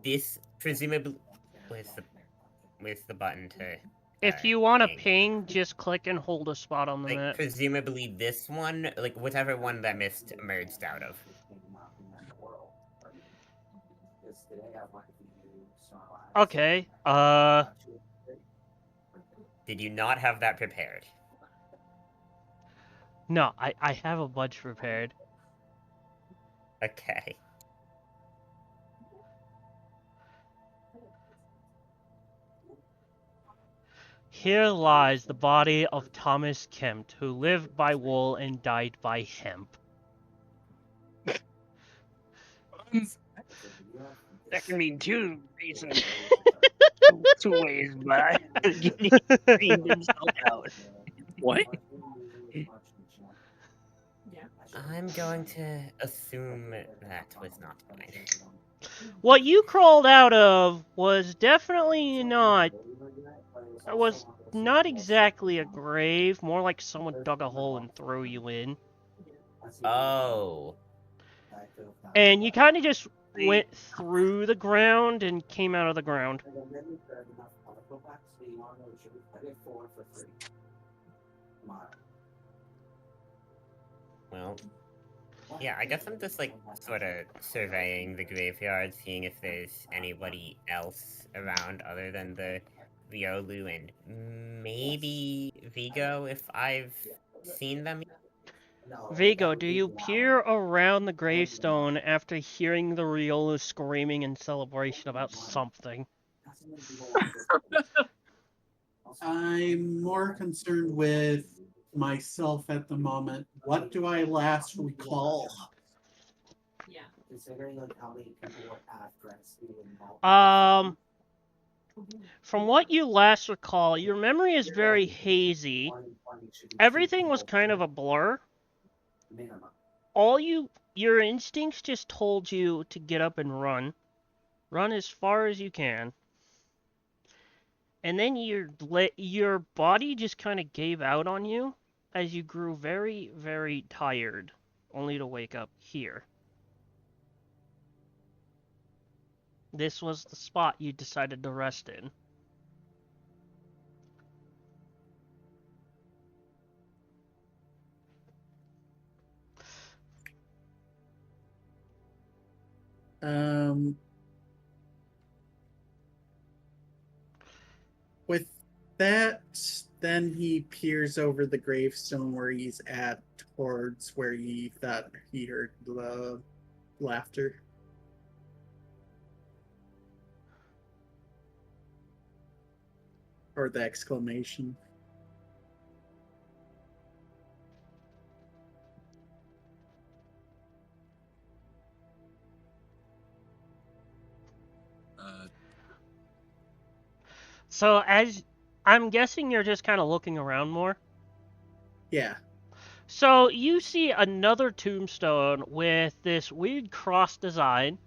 this presumably... Where's the button to... If you want to ping? ping, just click and hold a spot on the Like, map. presumably this one, like, whatever one that Mist emerged out of. Okay, Did you not have that prepared? no, I have a bunch prepared. Okay. Here lies the body of Thomas Kempt, who lived by wool and died by hemp. That can mean two reasons, two ways, but he cleaned himself out. What? I'm going to assume that was not mine. What you crawled out of was definitely not... It was not exactly a grave, more like someone dug a hole and threw you in. Oh. And you kind of just went through the ground and came out of the ground. Well, yeah, I guess I'm just, like, sort of surveying the graveyard, seeing if there's anybody else around other than the Riolu and maybe Vigo, if I've seen them. Vigo, do you peer around the gravestone after hearing the Riolu screaming in celebration about something? I'm more concerned with myself at the moment. What do I last recall? From what you last recall, your memory is very hazy. Everything was kind of a blur. Your instincts just told you to get up and run. Run as far as you can. And then your body just kind of gave out on you as you grew very, very tired, only to wake up here. This was the spot you decided to rest in. With that, then he peers over the gravestone where he's at towards where he thought he heard the laughter. Or the exclamation. So as I'm guessing you're just kind of looking around more? Yeah. So you see another tombstone with this weird cross design.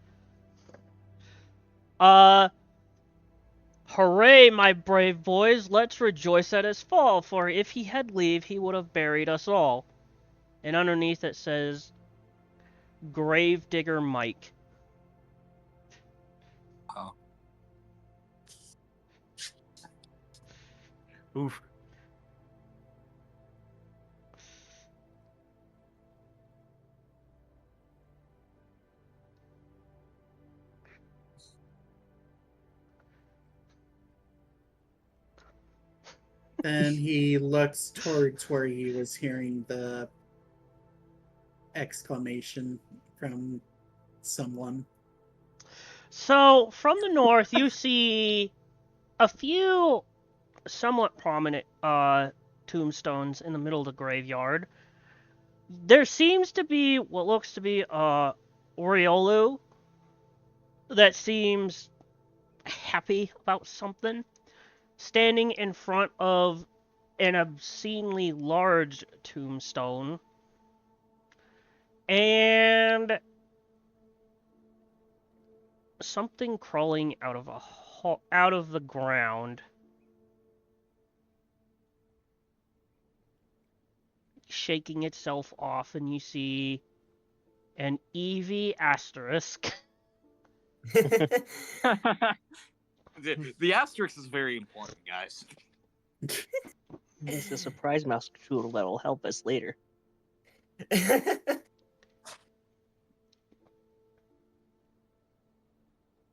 Hooray, my brave boys, let's rejoice at his fall, for if he had leave, he would have buried us all. And underneath it says, Gravedigger Mike. Oh. Oof. Then he looks towards where he was hearing the exclamation from someone. So, from the north, you see a few somewhat prominent tombstones in the middle of the graveyard. There seems to be what looks to be a Oriolu that seems happy about something, standing in front of an obscenely large tombstone. And something crawling out of out of the ground. Shaking itself off, and you see an Eevee asterisk. The asterisk is very important, guys. It's a surprise mouse tool that will help us later.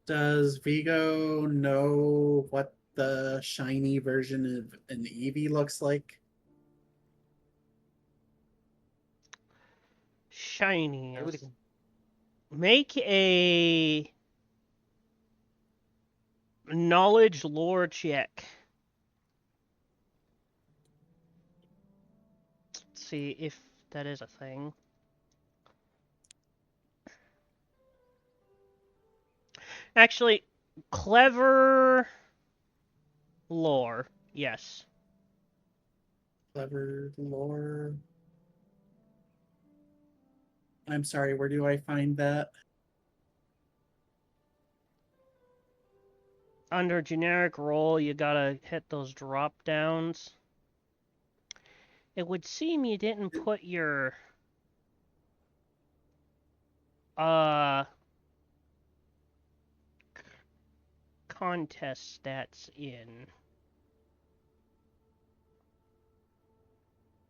Does Vigo know what the shiny version of an Eevee looks like? Shiny. Make a knowledge lore check. Let's see if that is a thing. Actually, clever lore. Yes. Clever lore. I'm sorry, where do I find that? Under generic role, you gotta hit those drop downs. It would seem you didn't put your contest stats in.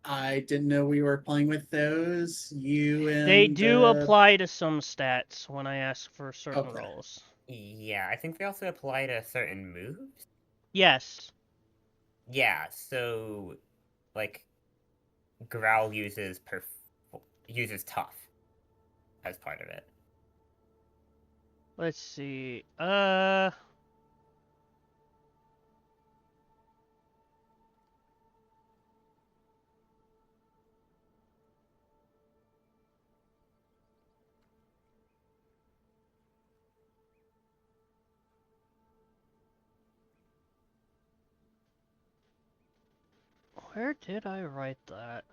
I didn't know we were playing with those. You and They do apply to some stats when I ask for certain Okay. roles. Yeah, I think they also apply to certain moves. Yes. Yeah, so like Growl uses tough as part of it. Let's see. Where did I write that?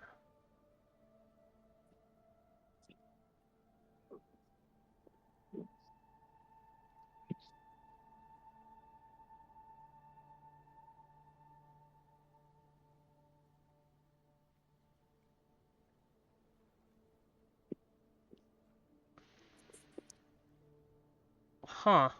Huh.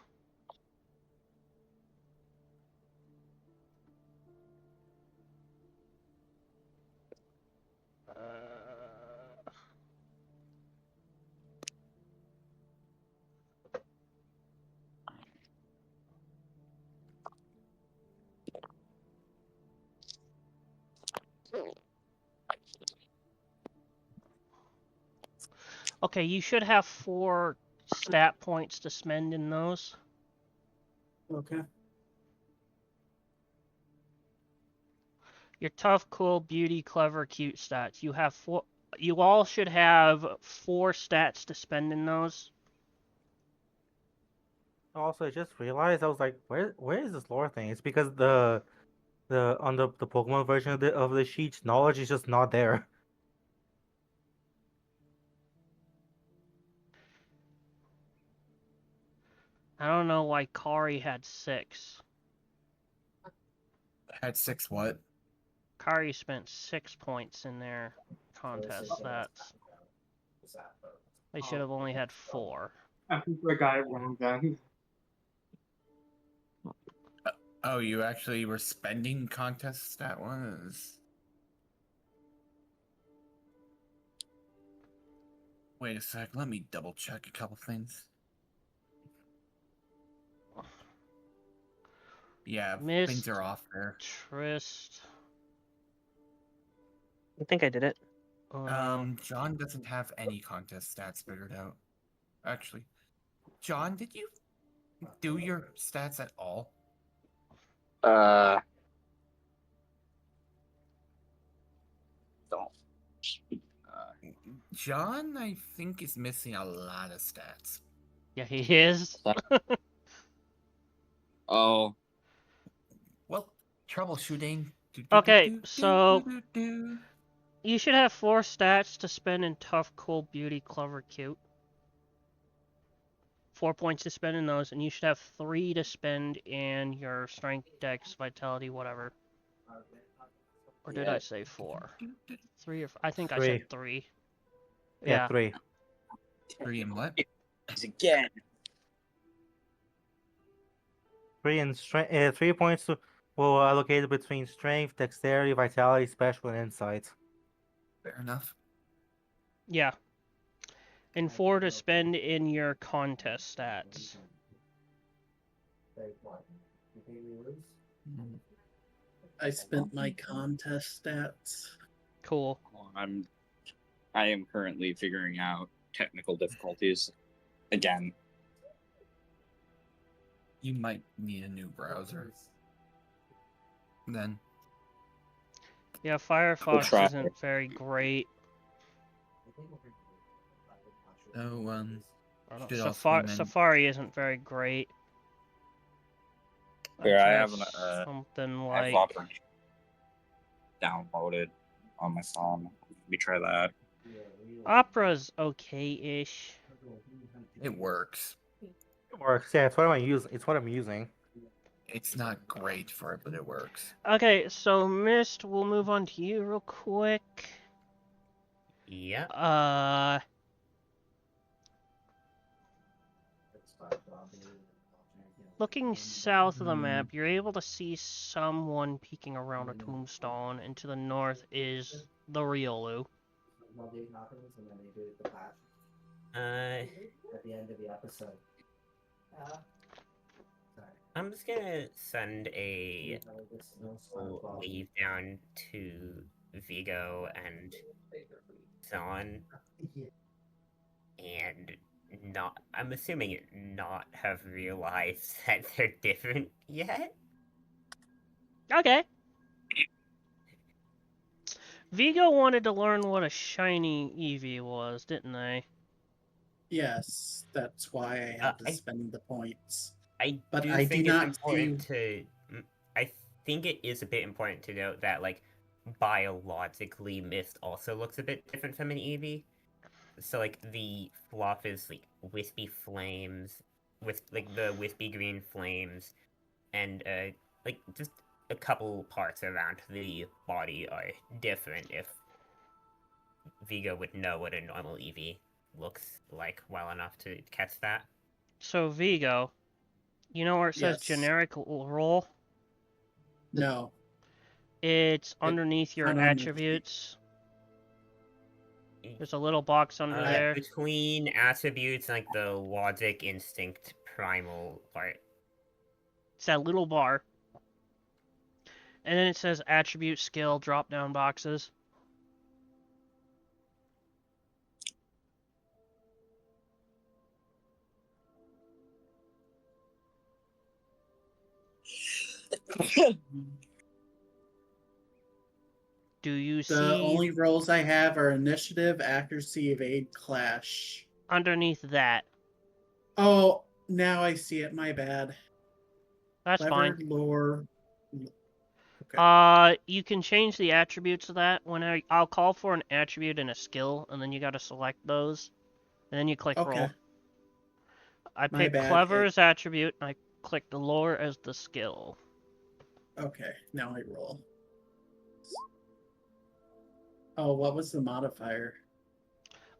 Okay, you should have 4 stat points to spend in those. Okay. Your tough, cool, beauty, clever, cute stats. You have 4. You all should have 4 stats to spend in those. Also, I just realized I was like, where is this lore thing? It's because on the Pokemon version of the sheet, knowledge is just not there. I don't know why Kari had 6. Had 6 what? Kari spent 6 points in their contest stats. They should have only had 4. I think I got it wrong then. Oh, you actually were spending contest stat ones? Wait a sec, let me double check a couple things. Yeah, Missed. things are off there. Trist. I think I did it. John doesn't have any contest stats figured out. Actually, John, did you do your stats at all? Don't. John, I think, is missing a lot of stats. Yeah, he is. Oh. Well, troubleshooting. Okay, so you should have 4 stats to spend in tough, cool, beauty, clever, cute. 4 points to spend in those, and you should have 3 to spend in your strength, dex, vitality, whatever. Or did I say 4? 3 or I think I Three. said 3. Yeah, 3. 3 and what? Again. 3 and strength. 3 points will allocate between strength, dexterity, vitality, special, and insight. Fair enough. Yeah. And 4 to spend in your contest stats. I spent my contest stats. Cool. I am currently figuring out technical difficulties again. You might need a new browser. Then. Yeah, Firefox try. isn't very great. Oh, should also Safari, amend- Safari isn't very great. Here, I have guess something I have like Opera downloaded on my phone. Let me try that. Opera's okay-ish. It works. It works. Yeah, it's what I'm using. It's what I'm using. It's not great for it, but it works. Okay, so Mist, we'll move on to you real quick. Yeah. Looking south of the map, you're able to see someone peeking around a tombstone, and to the north is the Riolu. At the end of the episode. I'm just gonna send a wave down to Vigo and Zon, and I'm assuming not have realized that they're different yet. Okay. Vigo wanted to learn what a shiny Eevee was, didn't they? Yes, that's why I had to spend the points. I But do I think do it's not important to. I think it is a bit important to note that, like, biologically, Mist also looks a bit different from an Eevee. So, like, the fluff is like wispy flames, with like the wispy green flames, and like just a couple parts around the body are different. If Vigo would know what a normal Eevee looks like well enough to catch that. So Vigo, you know where it says Yes. generic role? No. It's underneath your underneath. attributes. There's a little box under there. Between attributes, like the logic, instinct, primal part. It's that little bar. And then it says attribute, skill, drop down boxes. Do you see... The only roles I have are initiative, accuracy, evade, clash. Underneath that. Oh, now I see it. My bad. That's Clever, fine. lore. Okay. You can change the attributes of that. When I'll call for an attribute and a skill, and then you gotta select those. And then you click Okay. roll. I My picked bad. clever as attribute, and I clicked the lore as the skill. Okay, now I roll. Oh, what was the modifier?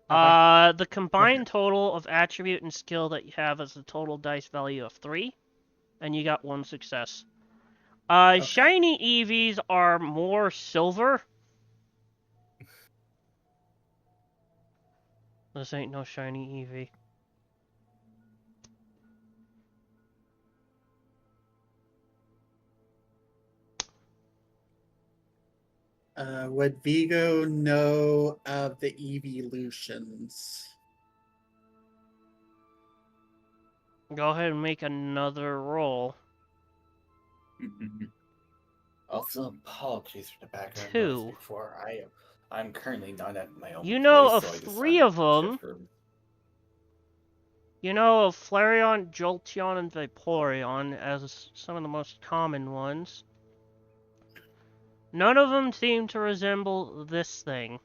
The combined total of attribute and skill that you have is a total dice value of 3, and you got 1 success. Shiny EVs are more silver. This ain't no shiny EV. Would Vigo know of the evolutions? Go ahead and make another roll. Also, apologies for the background 2. noise before. I'm currently not at my own You know place, of so I 3 of decided to them. shift room. You know of Flareon, Jolteon, and Vaporeon as some of the most common ones. None of them seem to resemble this thing.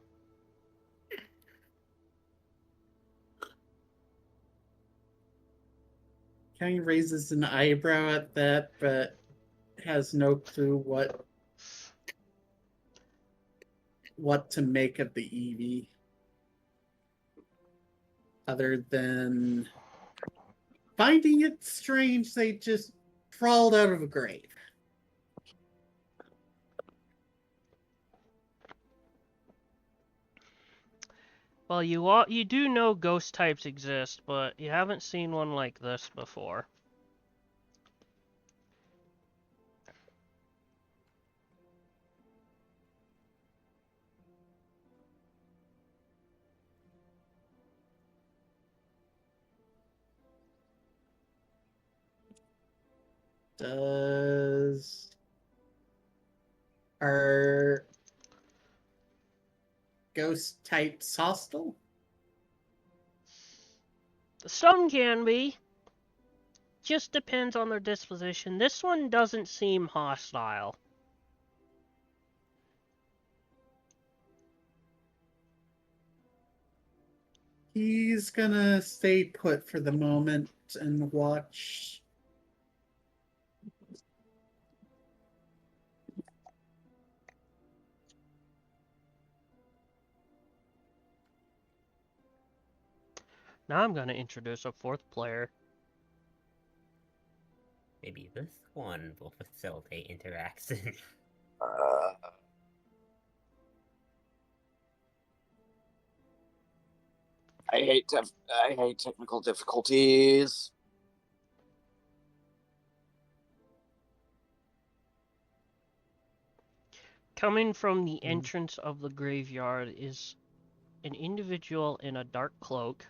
kind of raises an eyebrow at that, but has no clue what to make of the Eevee. Other than finding it strange they just crawled out of a grave. Well, you do know ghost types exist, but you haven't seen one like this before. Are ghost types hostile? Some can be. Just depends on their disposition. This one doesn't seem hostile. He's gonna stay put for the moment and watch. Now I'm gonna introduce a fourth player. Maybe this one will facilitate interaction. I hate technical difficulties. Coming from the entrance of the graveyard is an individual in a dark cloak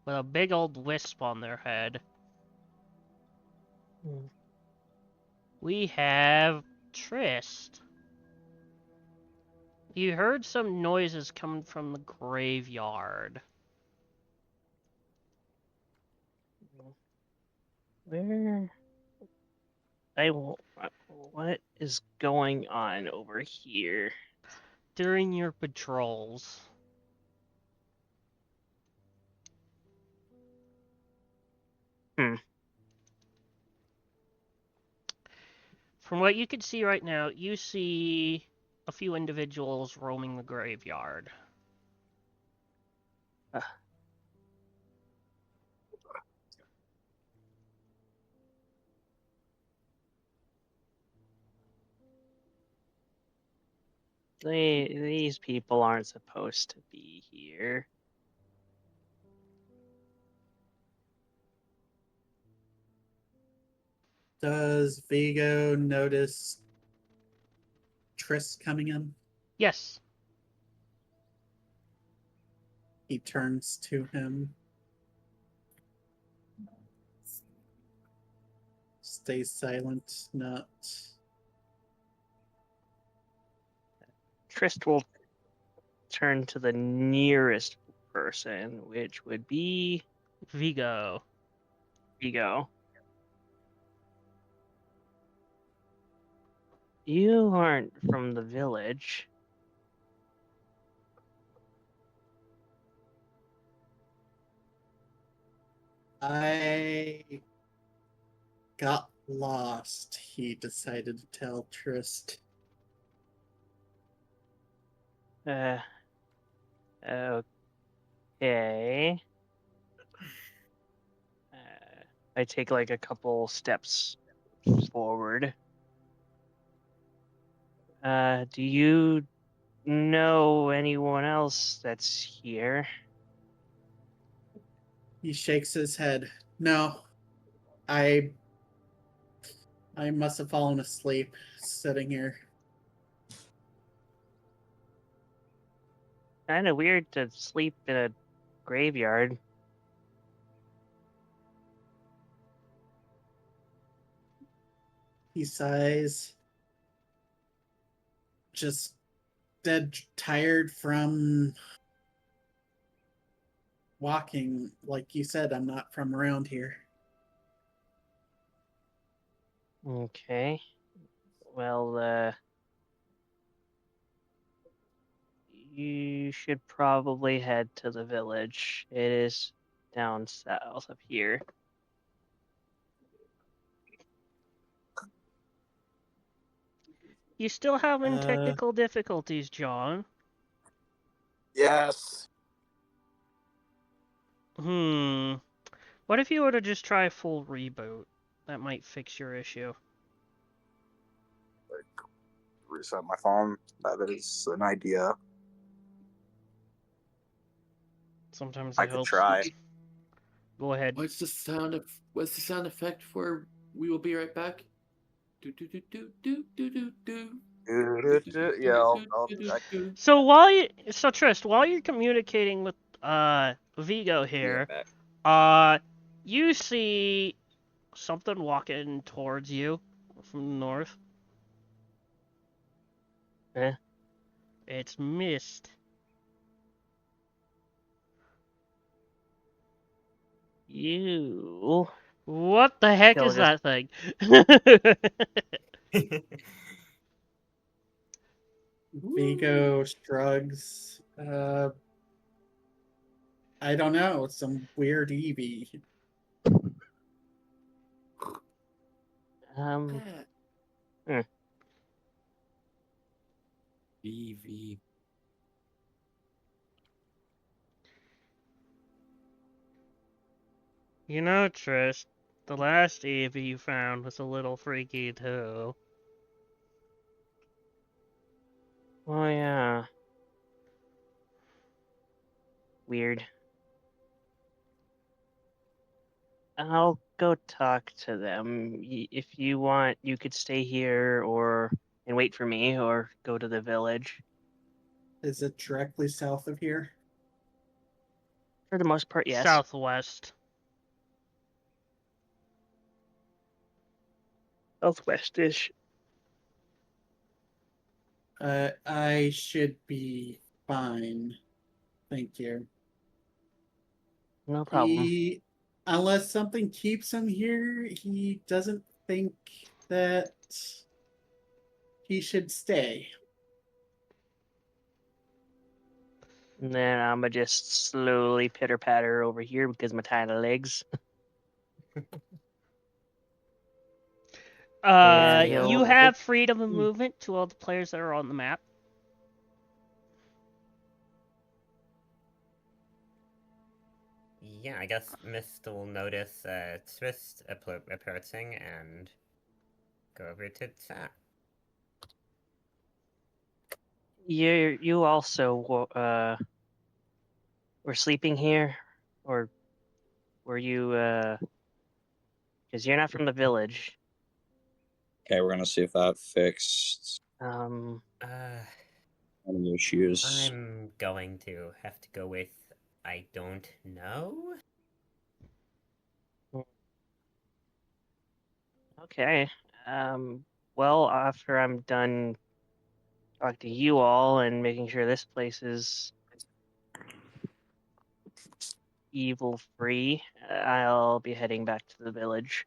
with a big old wisp on their head. We have Trist. You heard some noises coming from the graveyard. Where? What is going on over here? During your patrols. From what you can see right now, you see a few individuals roaming the graveyard. These people aren't supposed to be here. Does Vigo notice Triss coming in? Yes. He turns to him. Stays silent, not. Trist will turn to the nearest person, which would be Vigo. Vigo. You aren't from the village. I got lost, he decided to tell Trist. Okay. I take like a couple steps forward. Do you know anyone else that's here? He shakes his head. No, I must have fallen asleep sitting here. Kind of weird to sleep in a graveyard. He sighs. Just dead tired from walking. Like you said, I'm not from around here. Okay. Well, you should probably head to the village. It is down south up here. You still having Uh. technical difficulties, John? Yes. What if you were to just try a full reboot? That might fix your issue. Reset my phone. That is an idea. Sometimes I it could helps. try. Go ahead. What's the sound effect for "We will be right back"? Do do do do do do do do. Yeah, I'll check. So Trist, while you're communicating with Vigo here, you see something walking towards you from the north. Eh? It's mist. You. What the heck He'll is just- that thing? Vigo shrugs. I don't know. Some weird Eevee. Eevee. You know, Trist, the last Eevee you found was a little freaky too. Oh yeah. Weird. I'll go talk to them. If you want, you could stay here and wait for me, or go to the village. Is it directly south of here? For the most part, yes. Southwest. Southwest-ish. I should be fine. Thank you. No problem. Unless something keeps him here, he doesn't think that he should stay. And then I'ma just slowly pitter patter over here because of my tiny legs. You have freedom of movement to all the players that are on the map. Yeah, I guess Mist will notice Twist approaching and go over to chat. You also were sleeping here, or were you? Because you're not from the village. Okay, we're gonna see if that fixed any issues. I'm going to have to go with I don't know. Okay. Well, after I'm done talking to you all and making sure this place is evil free, I'll be heading back to the village.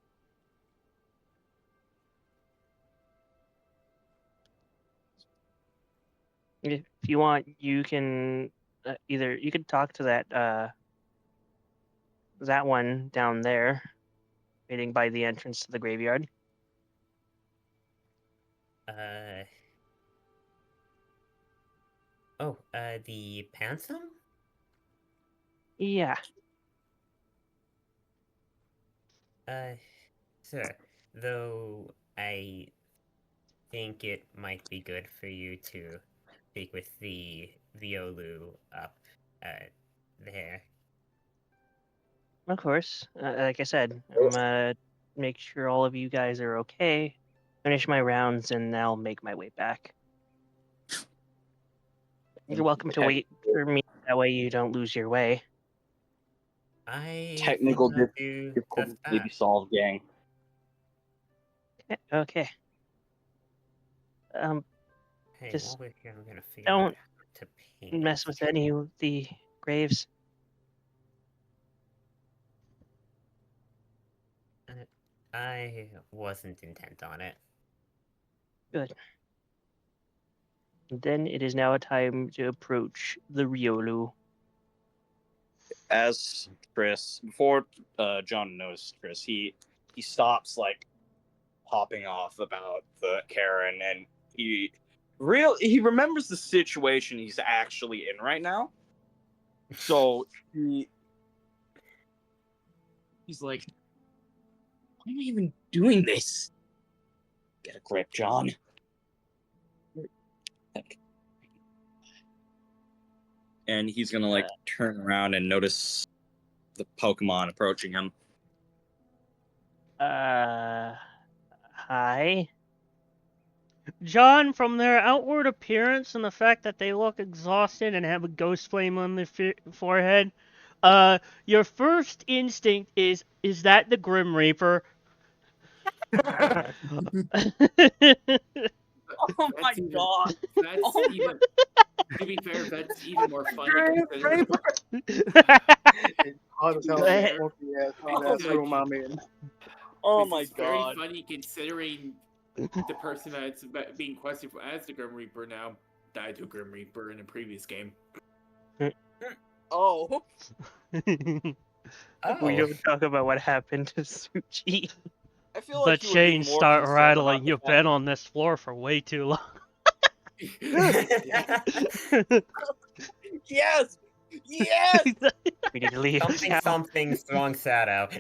If you want, you can either you could talk to that one down there, waiting by the entrance to the graveyard. The Pansum? Yeah. Sure. Though I think it might be good for you to speak with the Violu up there. Of course. Like I said, I'm gonna make sure all of you guys are okay, finish my rounds, and I'll make my way back. You're welcome to wait for me. That way you don't lose your way. Technical think I'll do difficulties just may be solved, gang. Okay. Hey, just while we're here, I'm gonna figure out don't how to paint. mess with any of the graves. I wasn't intent on it. Good. Then it is now a time to approach the Riolu. as Chris, before John knows Chris, he stops like popping off about the Karen, and he remembers the situation he's actually in right now. So he's like, why am I even doing this? Get a grip, John. And he's gonna like turn around and notice the Pokemon approaching him. Hi. John, from their outward appearance and the fact that they look exhausted and have a ghost flame on their forehead, your first instinct is that the Grim Reaper? Oh my god! That's even. To be fair, that's even more funny. Hot as hell in that smoky ass hot ass room I'm in. Oh This my is very god! funny considering the person that's being questioned for as the Grim Reaper now died to a Grim Reaper in a previous game. Oh. We don't talk about what happened to Suchi. I feel like The you would be chains more start concerned rattling. about the You've fact- been on this floor for way too long. Yes! Yes! We need to leave. Something's wrong, Shadow.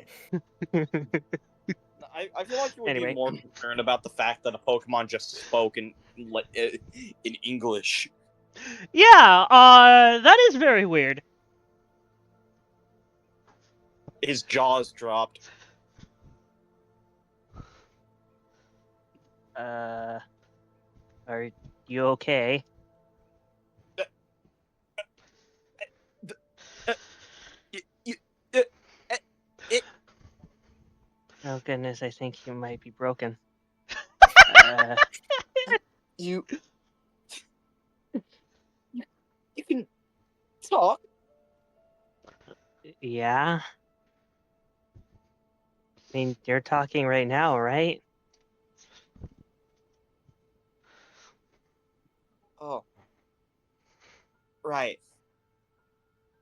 I feel like you would Anyway. be more concerned about the fact that a Pokemon just spoke in English. Yeah, that is very weird. His jaws dropped. Are you okay? Oh goodness, I think you might be broken. You can talk. Yeah? I mean, you're talking right now, right? Oh. Right.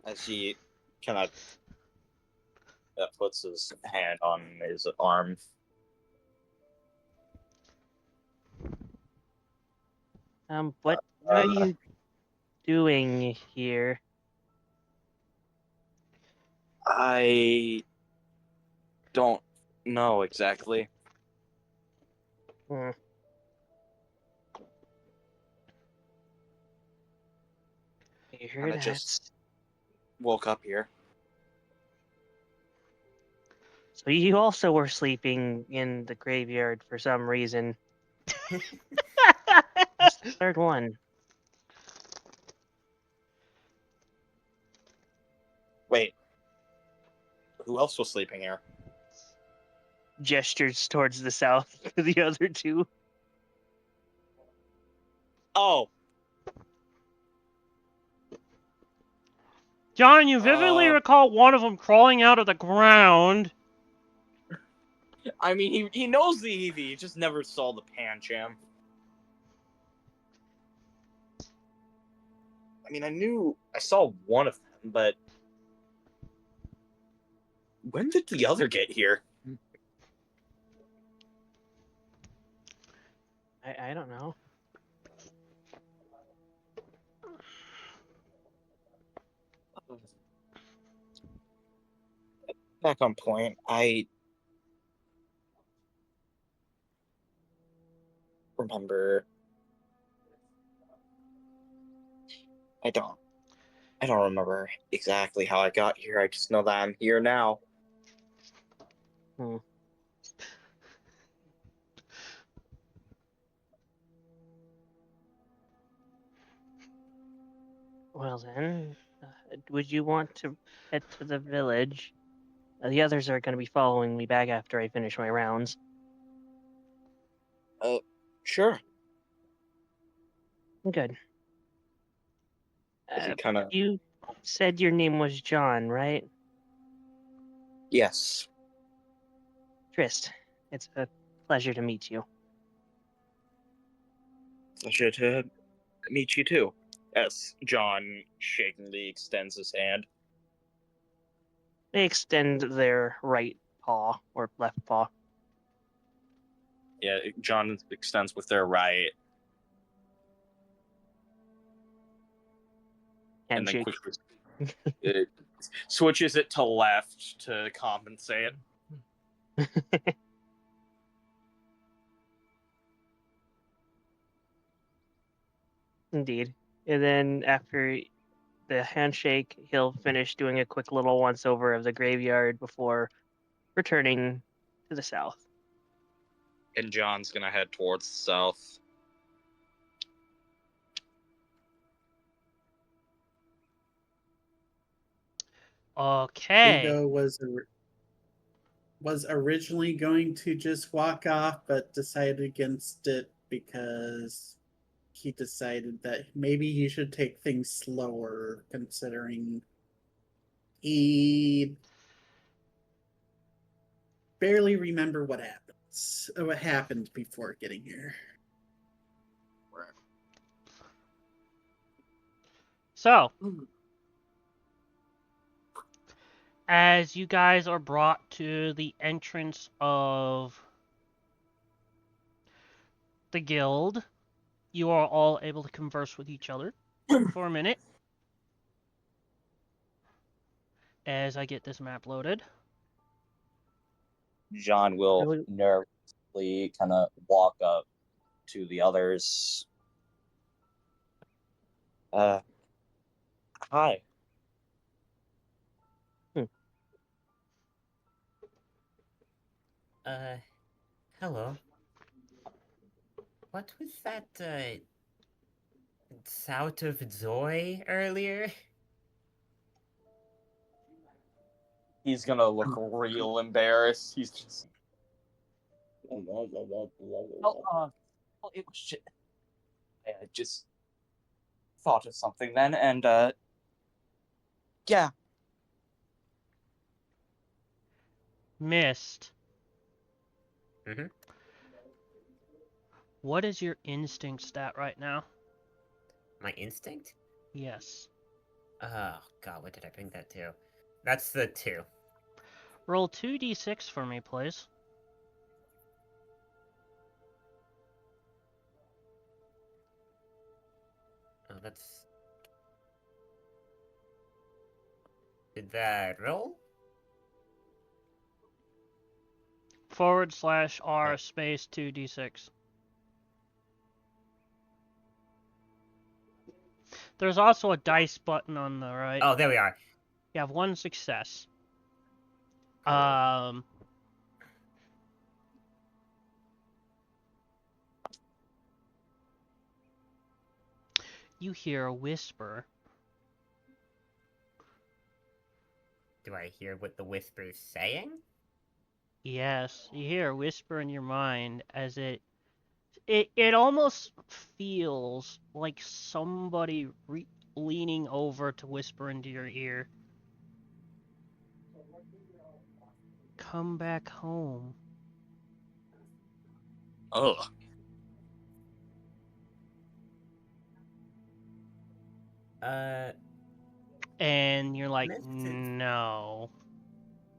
As he kind of puts his hand on his arm. What are you doing here? I don't know exactly. Hmm. You hear Kinda that? just woke up here. So you also were sleeping in the graveyard for some reason. What's the third one? Wait. Who else was sleeping here? Gestures towards the south to the other two. Oh. John, you vividly recall one of them crawling out of the ground. I mean, he knows the Eevee, he just never saw the Pancham. I mean, I saw one of them, but when did the other get here? I don't know. Back on point, I remember. I don't remember exactly how I got here. I just know that I'm here now. Hmm. Well then, would you want to head to the village? The others are going to be following me back after I finish my rounds. Sure. Good. He kind of. You said your name was John, right? Yes. Trist, it's a pleasure to meet you. Pleasure to meet you too. As John shakingly extends his hand. They extend their right paw or left paw. Yeah, John extends with their right, and then Handshake. quickly it switches it to left to compensate. Indeed. And then after the handshake, he'll finish doing a quick little once over of the graveyard before returning to the south. And John's gonna head towards the south. Okay. Vigo was originally going to just walk off, but decided against it because he decided that maybe he should take things slower, considering he barely remember what happened before getting here. So, as you guys are brought to the entrance of the guild, you are all able to converse with each other for a minute. As I get this map loaded. John will nervously kind of walk up to the others. Hi. Hello. What was that, Sout of Joy earlier? He's gonna look real embarrassed. He's just. It was shit. I just thought of something then, and yeah. Mist. Mhm. What is your instinct stat right now? My instinct? Yes. Oh god, what did I bring that to? That's the 2. Roll 2d6 for me, please. Oh, that's... Did that roll? /R space 2d6. There's also a dice button on the right. Oh, there we are. You have 1 success. Cool. You hear a whisper. Do I hear what the whisper's saying? Yes, you hear a whisper in your mind as it almost feels like somebody leaning over to whisper into your ear. Come back home. Ugh. And you're like, Mist is- no.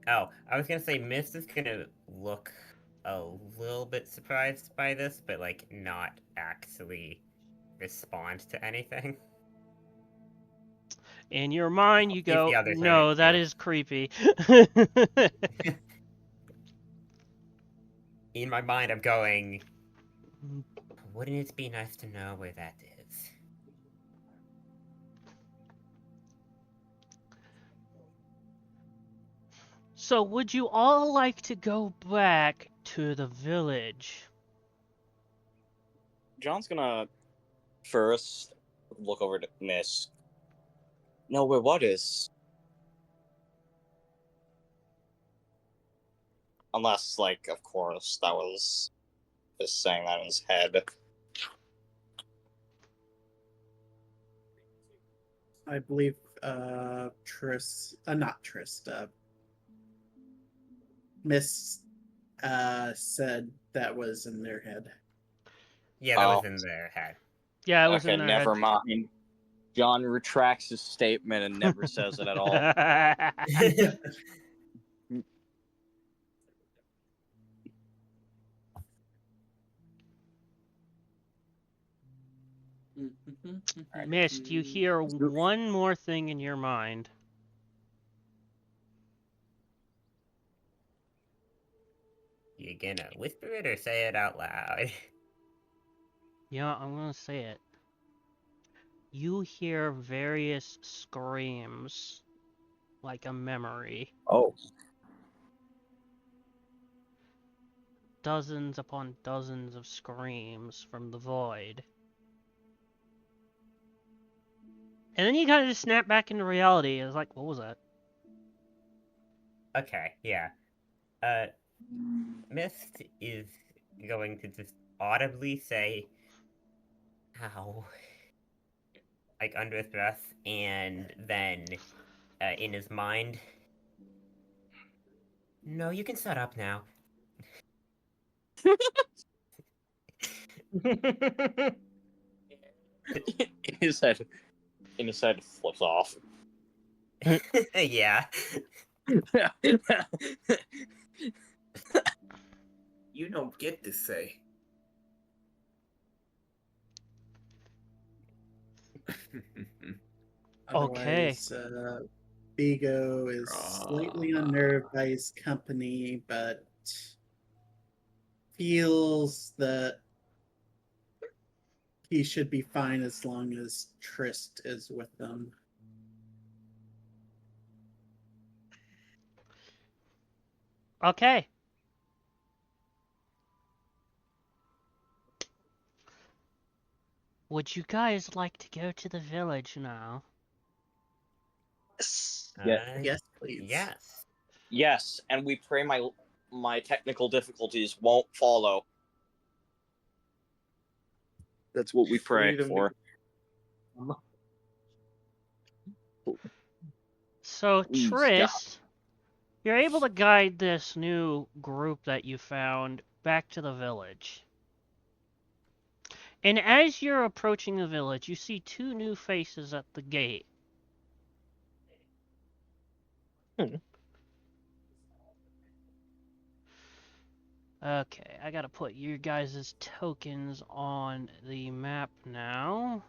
Oh, I was gonna say Mist is gonna look a little bit surprised by this, but like not actually respond to anything. In your mind, you See if go, the others no, are that too. is creepy. In my mind, I'm going, wouldn't it be nice to know where that is? So, would you all like to go back to the village? John's gonna first look over to Miss. No, wait, what is? Unless, like, of course, that was just saying that in his head. I believe Miss said that was in their head. Yeah, that was in their head. Yeah, it was Okay, in their never head. mind. John retracts his statement and never says it at all. Mist, you hear one more thing in your mind. You gonna whisper it or say it out loud? Yeah, I'm gonna say it. You hear various screams, like a memory. Oh. Dozens upon dozens of screams from the void. And then you kind of just snap back into reality. It's like, what was that? Okay, yeah. Mist is going to just audibly say, ow, like under his breath, and then in his mind, no, you can shut up now. in his head flips off. Yeah. You don't get to say. Okay. Otherwise, Vigo is slightly unnerved by his company, but feels that he should be fine as long as Trist is with them. Okay. Would you guys like to go to the village now? Yeah. Yes, please. Yes. Yes, and we pray my technical difficulties won't follow. That's what we pray Freedom for. So, Please, Trist, you're able to guide this new group that you found back to the village. And as you're approaching the village, you see two new faces at the gate. Okay, I gotta put your guys' tokens on the map now.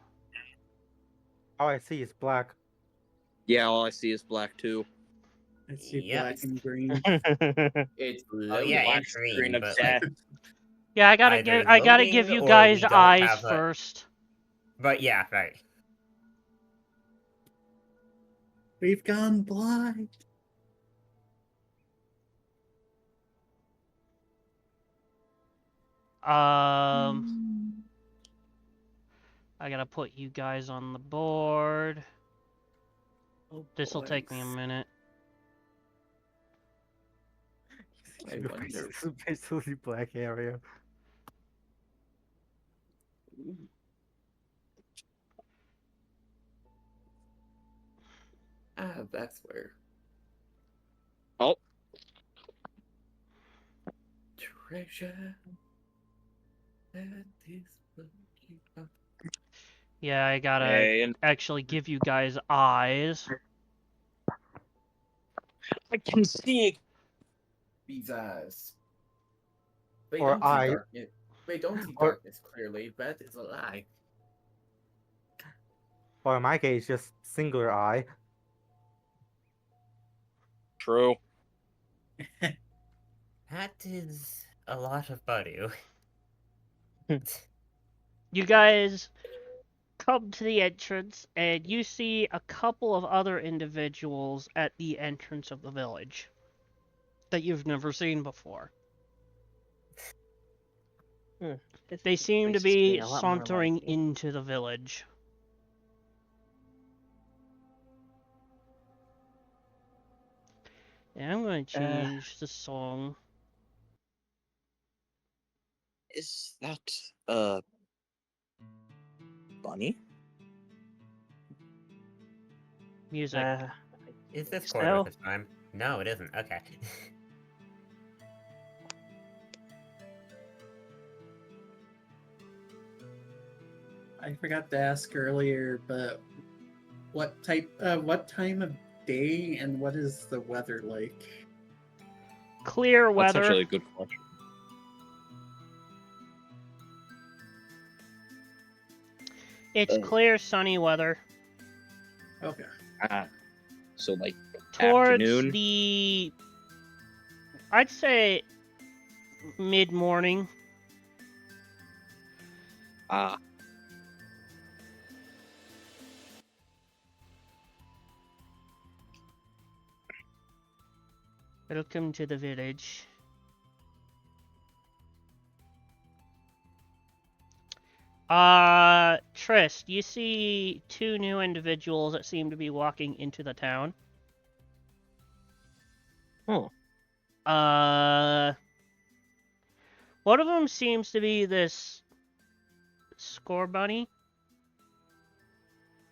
All I see is black. Yeah, all I see is black too. I see Yep. black and green. It's Oh yeah, Black and screen green, of but death. like Yeah, I gotta either give voting you or guys we don't eyes have a- first. But yeah, right. We've gone blind. I gotta put you guys on the board. Oh, This'll take me a boys. minute. I wonder. Basically black area. Ah, that's where. Oh, Treasure. That is what you are. Yeah, I gotta hey, and actually give you guys eyes. I can see. These eyes. They Or don't see I- darkness. They don't see or- darkness clearly. That is a lie. Or in my case, just singular eye. True. That is a lot of Badu. You guys come to the entrance, and you see a couple of other individuals at the entrance of the village that you've never seen before. They seem to be sauntering into the village. And I'm going to change the song. Is that bunny? Music. Is this quarter this time? No, it isn't. Okay. I forgot to ask earlier, but what time of day and what is the weather like? Clear That's weather. actually a good question. It's clear, sunny weather. Okay. So like Towards afternoon. the, I'd say mid-morning. Welcome to the village. Trist, you see two new individuals that seem to be walking into the town. Oh. One of them seems to be this score bunny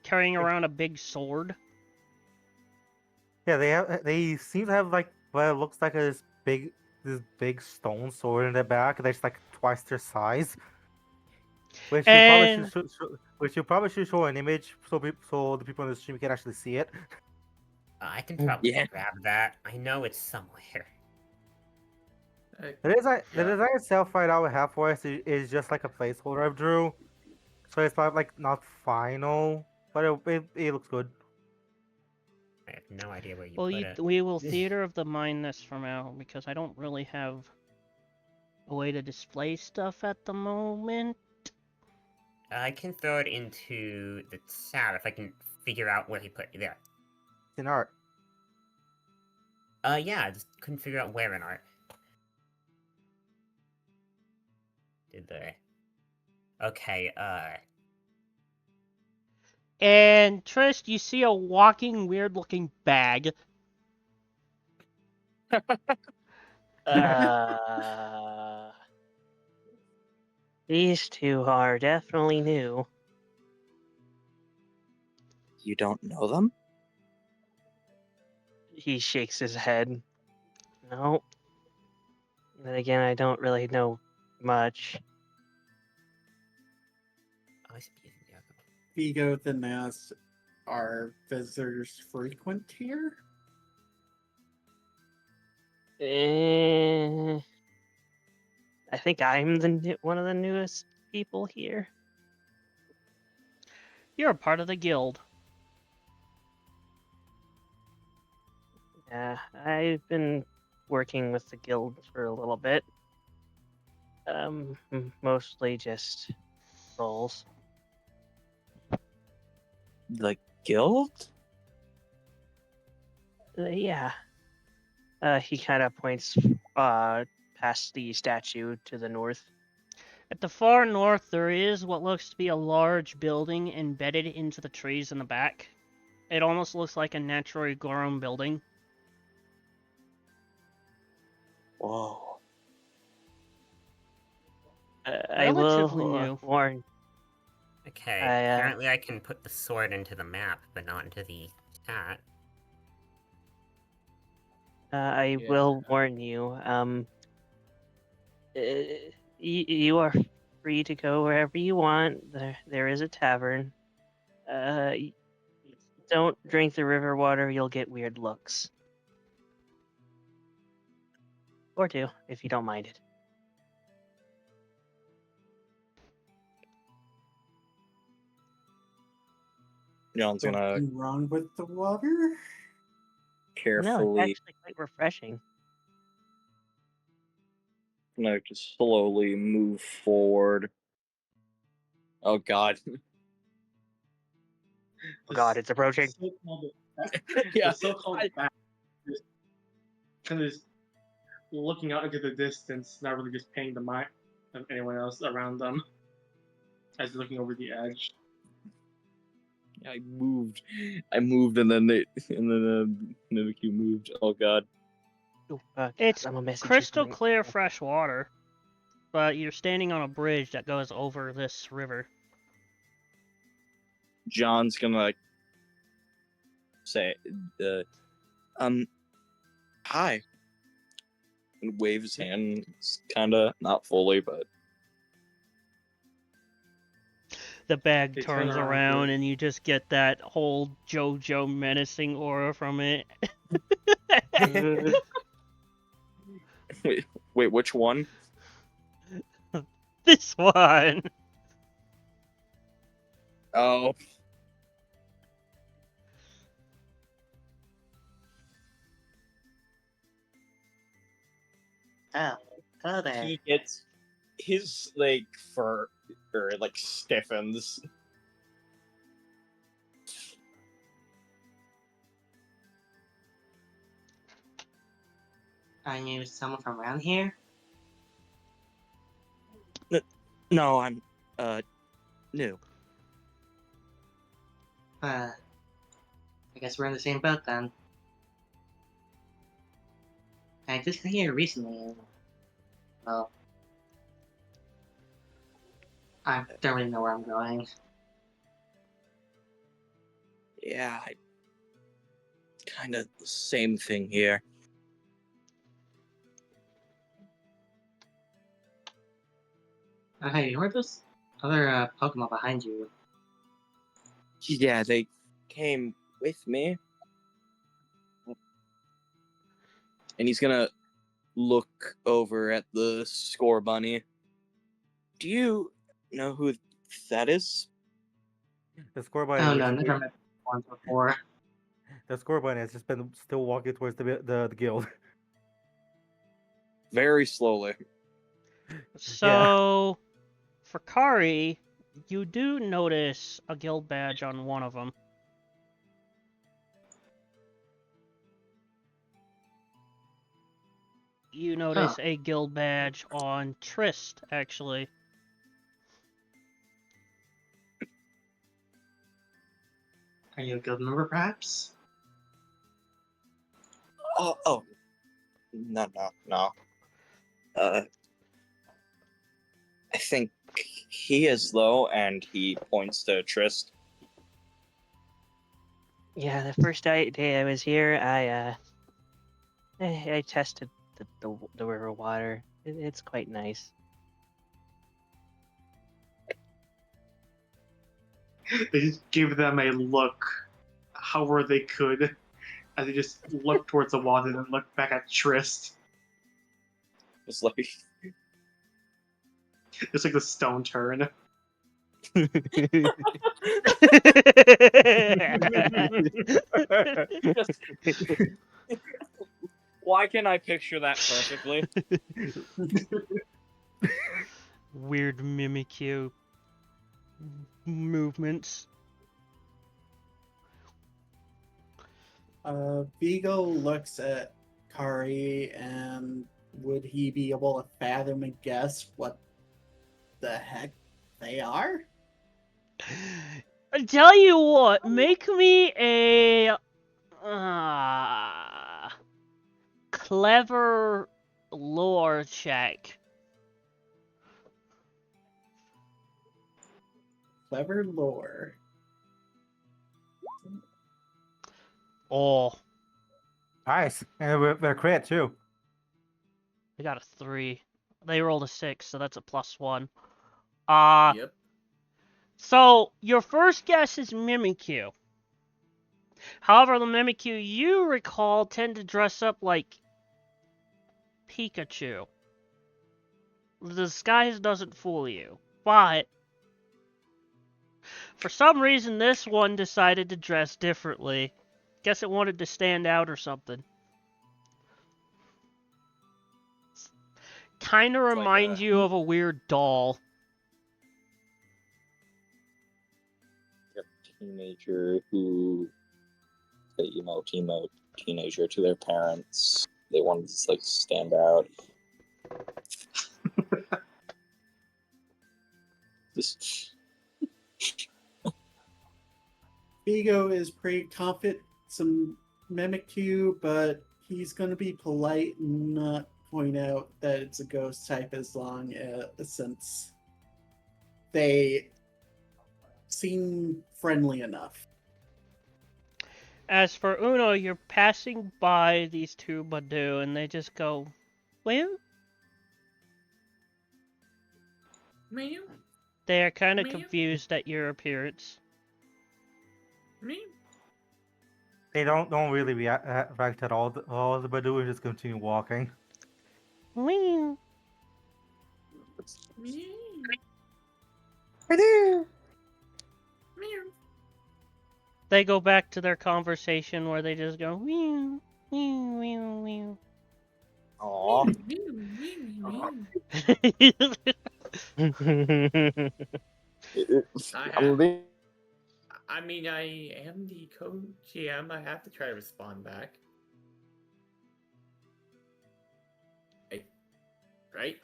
carrying around a big sword. Yeah, they seem to have like what looks like this big stone sword in their back. That's like twice their size. Which you probably And should show an image so so the people on the stream can actually see it. I can probably Yeah. grab that. I know it's somewhere. The design itself right now with half voice is just like a placeholder I drew, so it's probably like not final, but it looks good. I have no idea where you well, put it. we will theater of the mind this from out because I don't really have a way to display stuff at the moment. I can throw it into the chat if I can figure out where he put it. There. It's in art. Yeah, I just couldn't figure out where in art. Did they? Okay, And Trist, you see a walking, weird-looking bag. These two are definitely new. You don't know them? He shakes his head. No. Then again, I don't really know much. I should be using the other one. Vigo then asks, are visitors frequent here? I think I'm one of the newest people here. You're a part of the guild. Yeah, I've been working with the guild for a little bit. Mostly just roles. The guild? Yeah. He kind of points past the statue to the north. At the far north, there is what looks to be a large building embedded into the trees in the back. It almost looks like a naturally grown building. Whoa. I will Relatively new. warn. Okay, I, apparently I can put the sword into the map, but not into the chat. I Yeah. will warn you. You are free to go wherever you want. There is a tavern. Don't drink the river water. You'll get weird looks. Or two, if you don't mind it. John's gonna Something wrong with the water? No, it's carefully, actually quite refreshing. gonna just slowly move forward. Oh God. Oh God, it's approaching. Yeah, The so-called back, just kind of just looking out into the distance, not really just paying the mind of anyone else around them, as they're looking over the edge. I moved, and then Mimikyu moved. Oh God. Ooh, It's I'm a message crystal coming. clear fresh water, but you're standing on a bridge that goes over this river. John's gonna like say, hi, and wave his hand, kinda, not fully, but The bag They turn turns around, around and you just get that whole JoJo menacing aura from it. wait, which one? This one. Oh, Oh, hello there. he gets his like fur or like stiffens. Are you someone from around here? No, I'm new. I guess we're in the same boat then. I just got here recently, and well, I don't really know where I'm going. Yeah, kind of the same thing here. Hey, where are those other Pokemon behind you? Yeah, they came with me. And he's gonna look over at the score bunny. Do you know who that is? The score bunny. Oh no, Basically, never met one before. the score bunny has just been still walking towards the guild. Very slowly. So, for Kari, you do notice a guild badge on one of them. You notice a guild badge on Trist, actually. Are you a guild member, perhaps? Oh, no. I think he is though, and he points to Trist. Yeah, the first day I was here, I tested the river water. It's quite nice. They just give them a look, however they could, as they just look towards the water and then look back at Trist. It's like It's like the stone turn. why can't I picture that perfectly? Weird Mimikyu movements. Vigo looks at Kari, and would he be able to fathom and guess what the heck they are? I tell you what, make me a clever lore check. Clever lore. Oh, Nice, and they're crit too. they got a 3. They rolled a 6, so that's a +1. Yep. So your first guess is Mimikyu. However, the Mimikyu you recall tend to dress up like Pikachu. The disguise doesn't fool you, but for some reason this one decided to dress differently. Guess it wanted to stand out or something. Kinda like reminds you of a weird doll. A teenager who, teenager to their parents. They wanted to like stand out. This Vigo is pretty confident some Mimikyu, but he's going to be polite and not point out that it's a ghost type as long as since they seem friendly enough. As for Uno, you're passing by these two Badu and they just go, well? Me? They are kind of Ma'am? confused at your appearance. Me? They don't really react at all. All the Badu just continue walking. Wing. Me? Badu! They go back to their conversation where they just go meow, meow, meow, meow. Aw. I'm being I mean, I am the co-GM. I have to try to respond back. Right?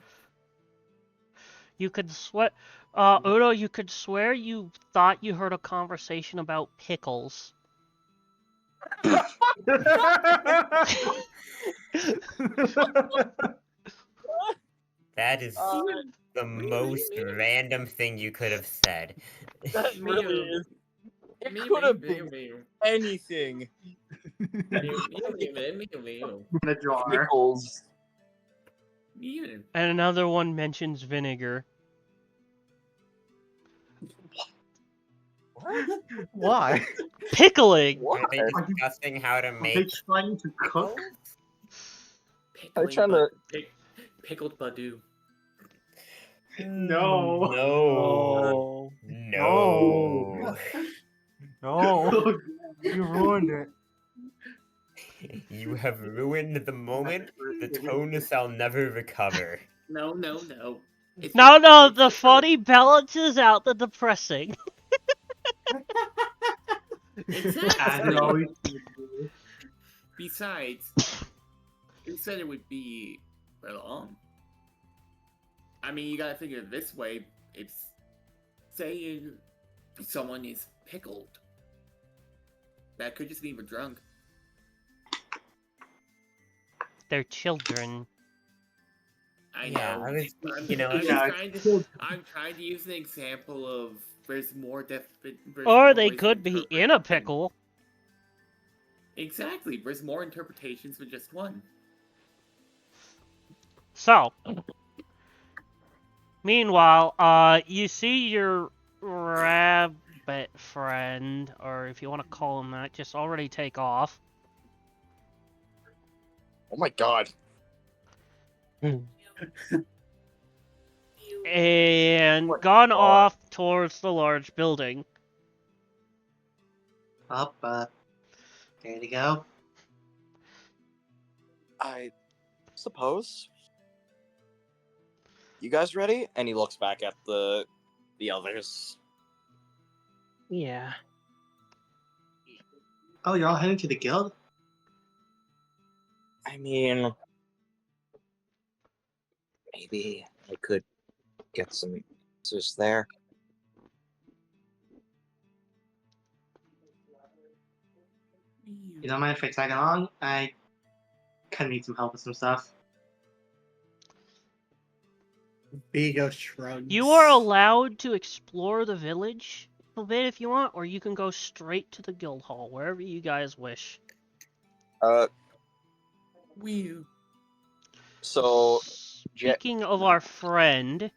You could swear, Udo, you could swear you thought you heard a conversation about pickles. That is the most random thing you could have said. That really is. It could have been anything. In a jar. Pickles. And another one mentions vinegar. Why? Pickling! Are they discussing how to Are they make trying to cook? pickles? I'm trying to. Pickled Badoo. No. No. No. No, you ruined it. You have ruined the moment. The tone shall never recover. No. It's No, it's the just funny balances out the depressing. As it Exactly. always Besides, who said it would be for long? I mean, you gotta figure it this way. It's saying someone is pickled. That could just mean we're drunk. They're children. I Yeah, know. I was- I'm, you know, I'm, yeah, trying to, I'm trying to use an example of there's more Or they could be in a pickle. Exactly. There's more interpretations than just one. So, meanwhile, you see your rabbit friend, or if you want to call him that, just already take off. Oh my god. And gone off towards the large building. up, there you go. I suppose. You guys ready? And he looks back at the others. Yeah. Oh, you're all heading to the guild? I mean, maybe I could get some answers there. You don't mind if I tag along? I kind of need some help with some stuff. Vigo shrugs. You are allowed to explore the village a bit if you want, or you can go straight to the guild hall, wherever you guys wish. So, Speaking of our friend,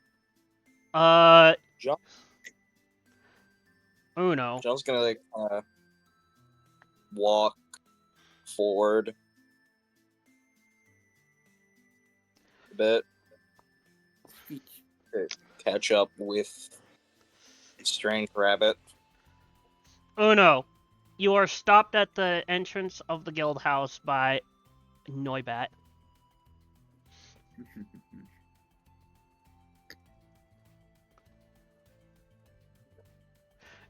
John, Uno. John's gonna like walk forward a bit to catch up with Strange Rabbit. Uno, you are stopped at the entrance of the guild house by Noibat.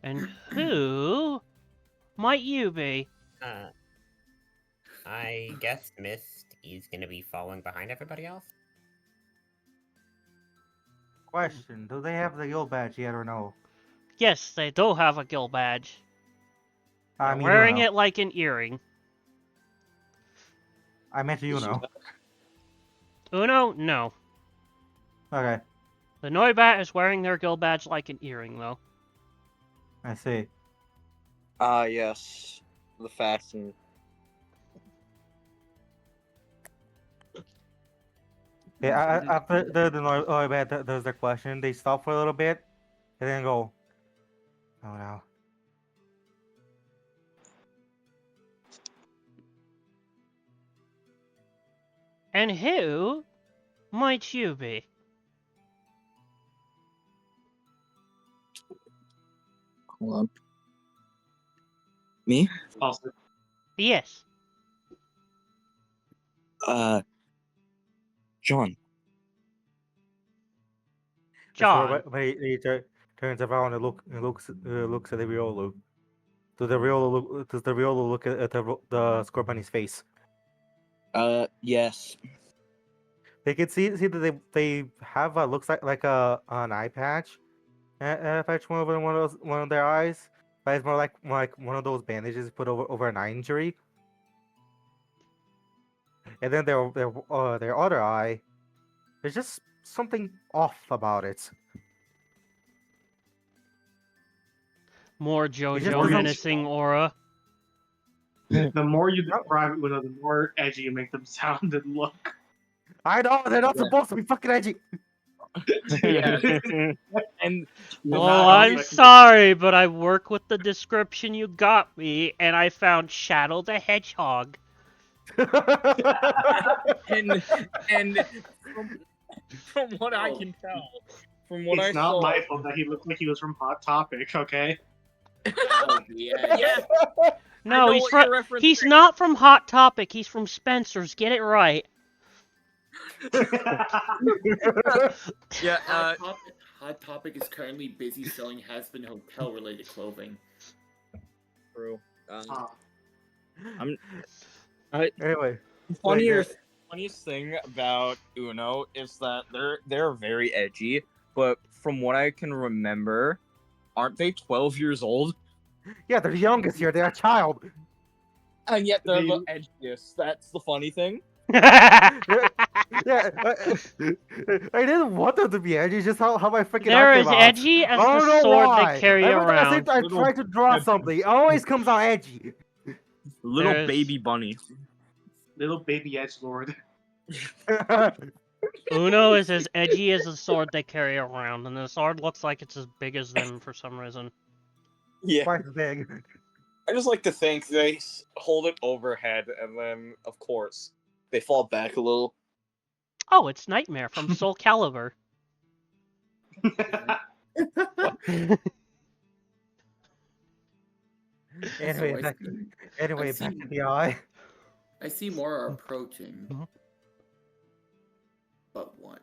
And who might you be? I guess Mist is gonna be following behind everybody else. Question: do they have the guild badge yet or no? Yes, they do have a guild badge. I They're mean, wearing Uno. it like an earring. I meant you know. Uno? No. Okay, The Noibat is wearing their guild badge like an earring, though. I see. Yes. The fasten. Yeah, after the Noibat does their question, they stop for a little bit, and then go, oh no. And who might you be? Hold on. Me? Also, Yes. John. John. But he turns around and looks at the Riolu. Does the Riolu look at the Scorbunny's face? Yes. They can see that they have looks like an eye patch attached over one of their eyes, but it's more like one of those bandages put over an eye injury. And then their other eye, there's just something off about it. More just JoJo doesn't- menacing aura. the more you No. describe it, the more edgy you make them sound and look. I know they're not Yeah. supposed to be fucking edgy. Yeah. And You're Well, not I'm expecting- sorry, but I work with the description you got me, and I found Shadow the Hedgehog. and from what I can tell, from what I It's not saw, my fault that he looked like he was from Hot Topic, okay? Oh, yeah. yeah, No, know he's what from. you're referencing. He's not from Hot Topic. He's from Spencer's. Get it right. yeah, Hot Topic is currently busy selling has-been hotel-related clothing. true. Ah. Anyway, Funniest thing about Uno is that they're very edgy, but from what I can remember, aren't they 12 years old? yeah, they're the youngest here. They're a child. And yet they're They- the edgiest. That's the funny thing. Yeah, I didn't want them to be edgy. Just how my freaking They're art as came out. edgy as I don't the know sword why. they carry Every time around. I try to draw something, it always comes out edgy. Little There's- baby bunny. Little baby edgelord. Uno is as edgy as the sword they carry around, and the sword looks like it's as big as them for some reason. Yeah. Twice as big. I just like to think they hold it overhead, and then, of course, they fall back a little. Oh, it's Nightmare from Soul Calibur. Anyway, I back, see- anyway, I've back seen- to the eye. I see more are approaching. Mhm. But one.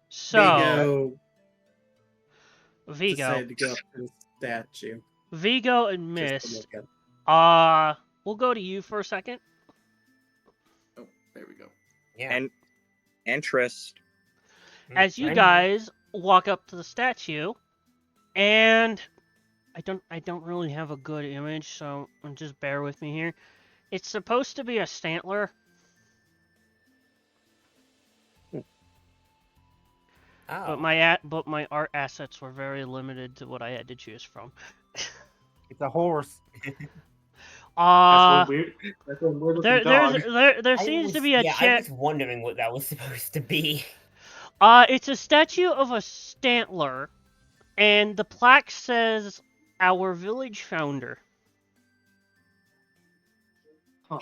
So, Vigo Vigo, decided to go up to the statue. Vigo and just to Mist. look at it. We'll go to you for a second. Oh, there we go. Yeah. And Trist. As you I'm- guys walk up to the statue, and I don't really have a good image, so just bear with me here. It's supposed to be a Stantler. Oh. But my art assets were very limited to what I had to choose from. It's a horse. That's one weird looking dog. There seems to be a I was wondering what that was supposed to be. It's a statue of a Stantler, and the plaque says "Our village founder." Huh.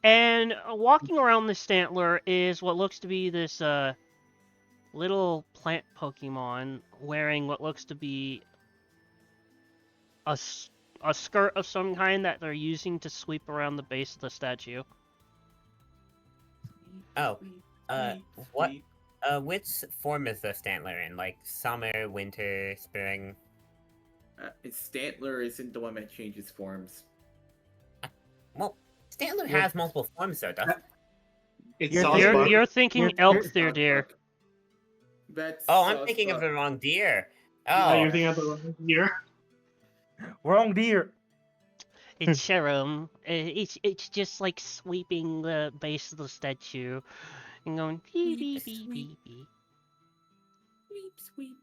And walking around the Stantler is what looks to be this little plant Pokemon wearing what looks to be a skirt of some kind that they're using to sweep around the base of the statue. Oh, what? Which form is the Stantler in? Like summer, winter, spring? Stantler isn't the one that changes forms. Well, Stantler Yeah. has multiple forms, though, doesn't it? It's You're- Sawsbuck. You're thinking You're- elk there, dear. That's Oh, I'm thinking of the wrong deer. No, Oh, you're thinking of the wrong year. Wrong deer. It's serum. It's just like sweeping the base of the statue and going beep beep beep beep beep. Sweep, sweep.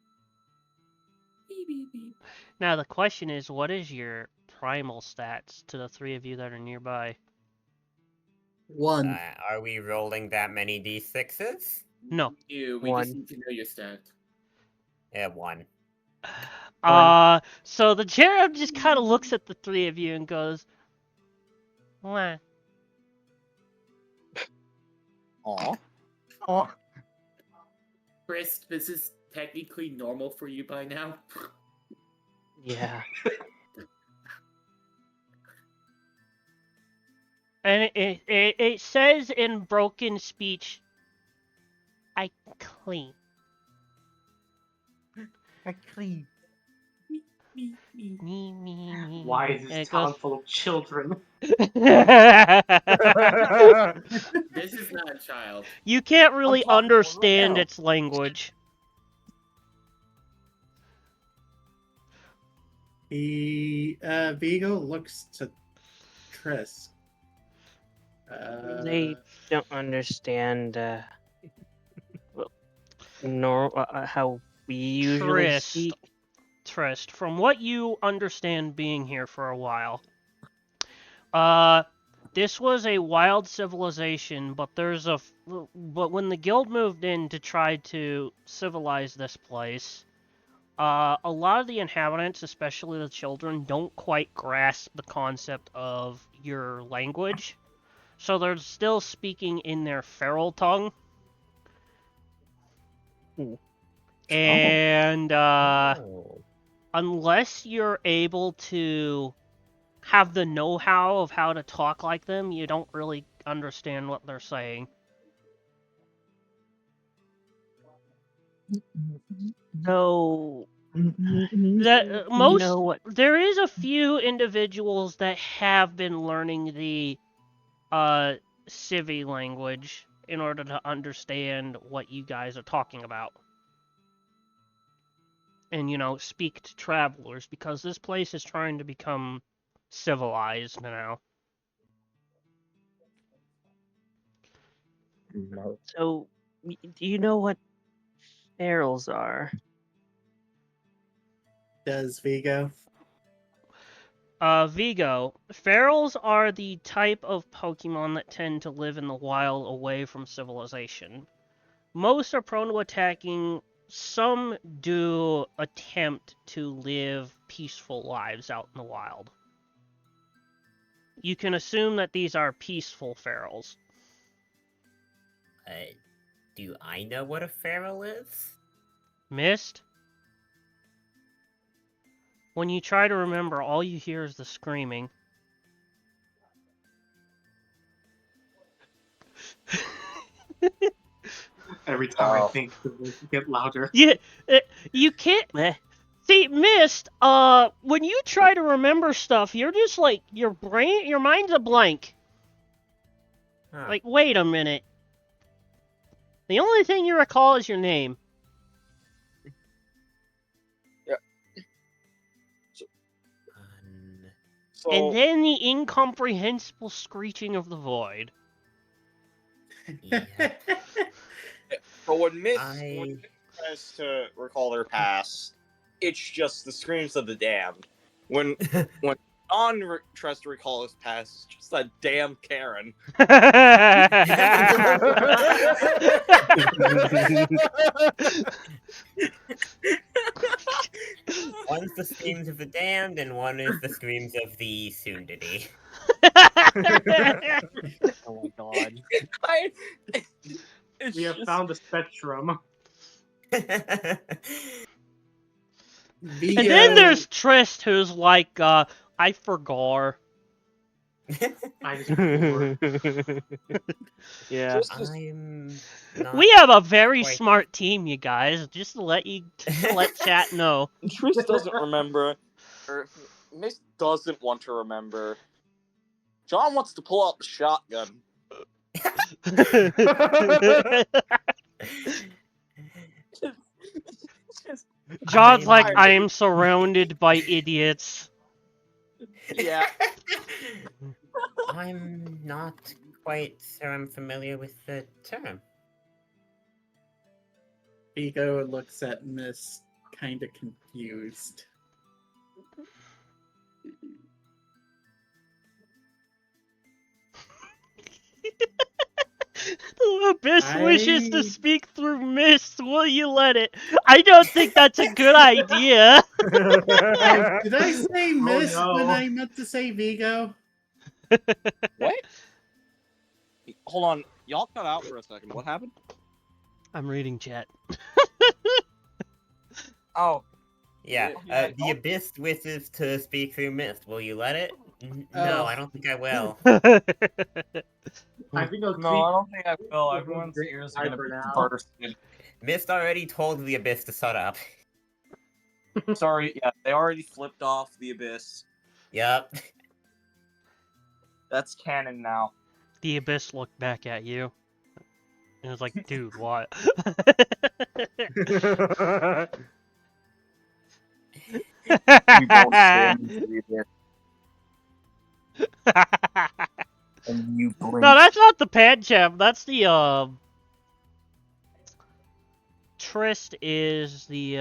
Beep, beep, beep. Now the question is, what is your primal stats to the three of you that are nearby? One. are we rolling that many d6s? No. Ew, we One. just need to know your stat. Yeah, one. So the cherub just kind of looks at the three of you and goes, "Wah." Aw. Oh, Chris, this is technically normal for you by now. Yeah. And it says in broken speech, I clean. Actually, Me. Why is And this it town goes. full of children? This is not a child. You can't really talking to one right understand now. its language. Vigo looks to Trisk. They don't understand well, how we usually Trist. speak. Trist, from what you understand being here for a while, this was a wild civilization, but but when the guild moved in to try to civilize this place, a lot of the inhabitants, especially the children, don't quite grasp the concept of your language, so they're still speaking in their feral tongue. Ooh. And Oh. unless you're able to have the know-how of how to talk like them, you don't really understand what they're saying. So, That you know what? there is a few individuals that have been learning the Civi language in order to understand what you guys are talking about. And, speak to travelers, because this place is trying to become civilized now. So, do you know what ferals are? Does Vigo? Vigo, ferals are the type of Pokemon that tend to live in the wild away from civilization. Most are prone to attacking. Some do attempt to live peaceful lives out in the wild. You can assume that these are peaceful ferals. Do I know what a feral is? Mist? When you try to remember, all you hear is the screaming. Every time I Oh. think, the voice get louder. Yeah, you can't. Eh, See, Mist, when you try to remember stuff, you're just like, your mind's a blank. Huh. Like, wait a minute. The only thing you recall is your name. So, And then the incomprehensible screeching of the void. Yeah. but when Miss I- tries to recall her past, it's just the screams of the damned. When Don tries to recall his past, it's just that damn Karen. One's the screams of the damned, and one is the screams of the soon-to-be. oh my god. It's We have just- found the spectrum. Vigo. And then there's Trist, who's like, I forgot. I just bored. Yeah. Just I'm not We have a very quite- smart team, you guys. Just to let chat know. Tris doesn't remember, or Miss doesn't want to remember. John wants to pull out the shotgun. John's like, I'm- I am surrounded by idiots. Yeah. I'm not quite sure I'm familiar with the term. Vigo looks at Miss, kind of confused. The abyss wishes to I- speak through mist. Will you let it? I don't think that's a good idea. Oh, did I say Miss no. when I meant to say Vigo? What? Hold on. Y'all cut out for a second. What happened? I'm reading chat. Oh, Yeah, Yeah, the Abyss wishes to speak through Mist. Will you let it? Oh. No, I don't think I will. I think I'll no, I don't think I will. Everyone's great ears guy are gonna for be now. bursted. Mist already told the Abyss to shut up. Sorry, yeah, they already flipped off the Abyss. Yup. That's canon now. The Abyss looked back at you. And was like, dude, what? We both stand into the Abyss, and you blink. No, that's not the Pancham. That's the Trist is the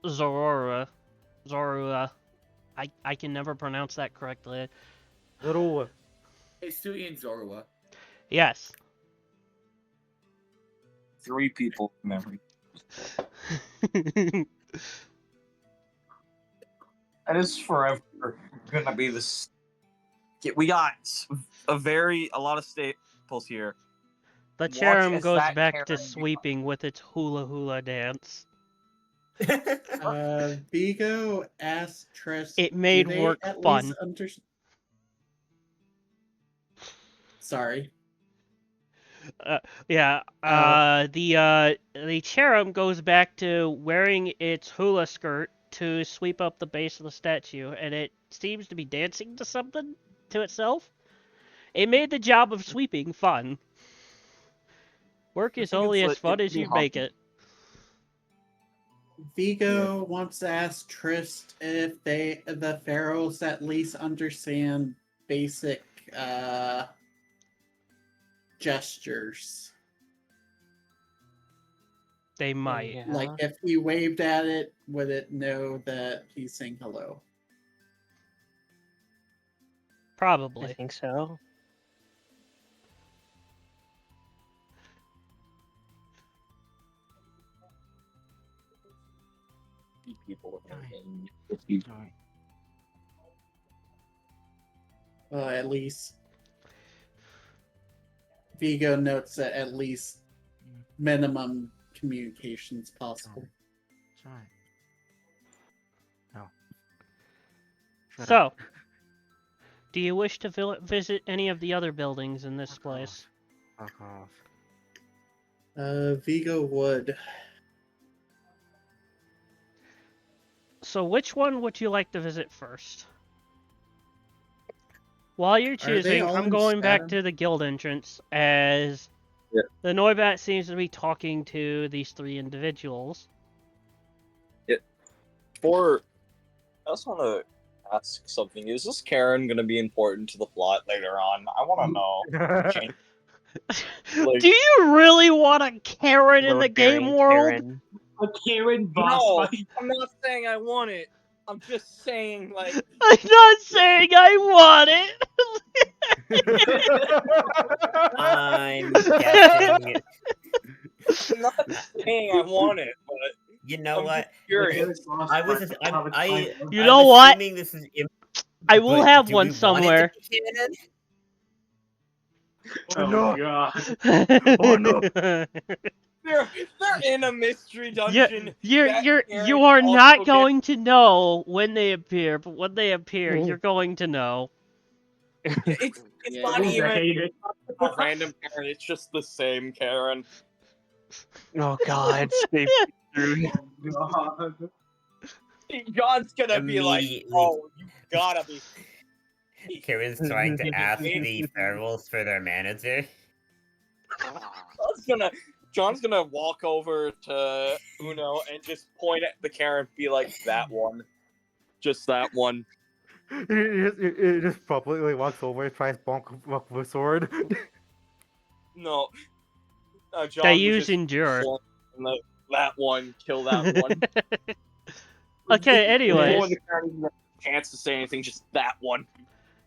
Zorora. Zorua. I can never pronounce that correctly. Little. Hey, Stewie and Zorua. Yes. 3 people memory. That is forever gonna be this. We got a lot of staples here. The Watch Cherem as goes that back Karen to sweeping with its hula hula dance. Vigo asked Triss. It made do they work at fun. least Sorry. Yeah. The Cherem goes back to wearing its hula skirt to sweep up the base of the statue, and it seems to be dancing to something to itself. It made the job of sweeping fun. Work is only as fun as you make it. Vigo wants to ask Trist if the pharaohs at least understand basic gestures. They might. Yeah. Like if he waved at it, would it know that he's saying hello? I Probably. think so. People. Well, at least Vigo notes that at least minimum communication's possible. That's right. No. Shut So, up. do you wish to visit any of the other buildings in this Fuck place? Fuck off. Vigo would. So, which one would you like to visit first? While you're Are they choosing, all I'm in going back Saturn? to the guild entrance as Yeah. the Noibat seems to be talking to these 3 individuals. I also want to ask something. Is this Karen gonna be important to the plot later on? I want to know. Like- Do you really want a Karen in the game Load-bearing world? Karen. A Karen boss No, fight. I'm not saying I want it. I'm just saying, like, I'm not saying I want it. I'm guessing. I'm not saying I want it, but You know I'm what? just curious. Karen's boss I was. fight. You know what? Assuming this is. I will but have do one we want it to somewhere. be canon? Oh no. god. Oh, no. They're in a mystery dungeon. You Karen are also not gets- going to know when they appear, but when they appear, you're going to know. It's Yeah, not I'm gonna even hate it. a random Karen. It's just the same Karen. Oh God, stay through. God. John's gonna be like, Immediately. "Oh, you gotta be." Karen's trying to ask the ferals for their manager. John's gonna walk over to Uno and just point at the Karen, be like, "That one, just that one." He just publicly walks over, tries bonk with a sword. No, John They was use just endure. like, that one, kill that one. Okay, Before anyways, the Karen even has a chance to say anything, just that one.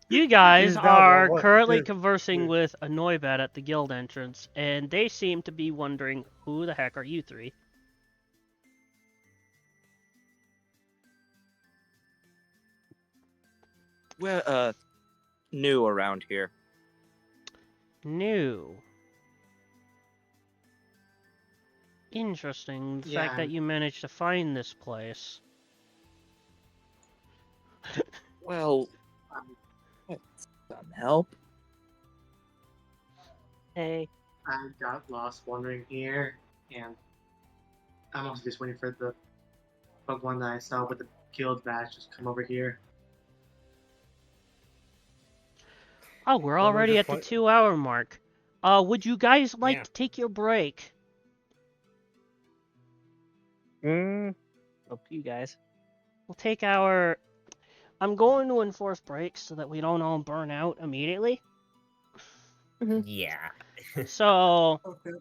you guys He's down are one. currently Yeah. conversing with a Noibat at the guild entrance, and they seem to be wondering, who the heck are you 3? We're new around here. New. Interesting. The Yeah, fact that you managed to find this place. Well, um, some help. Hey. I got lost wandering here, and I'm also just waiting for the Pokemon that I saw with the guild badge just come over here. Oh, we're Well, no, already just at the point- 2-hour mark. Would you guys like Yeah. to take your break? Up to you guys. We'll take our... I'm going to enforce breaks so that we don't all burn out immediately. Yeah. So, Okay.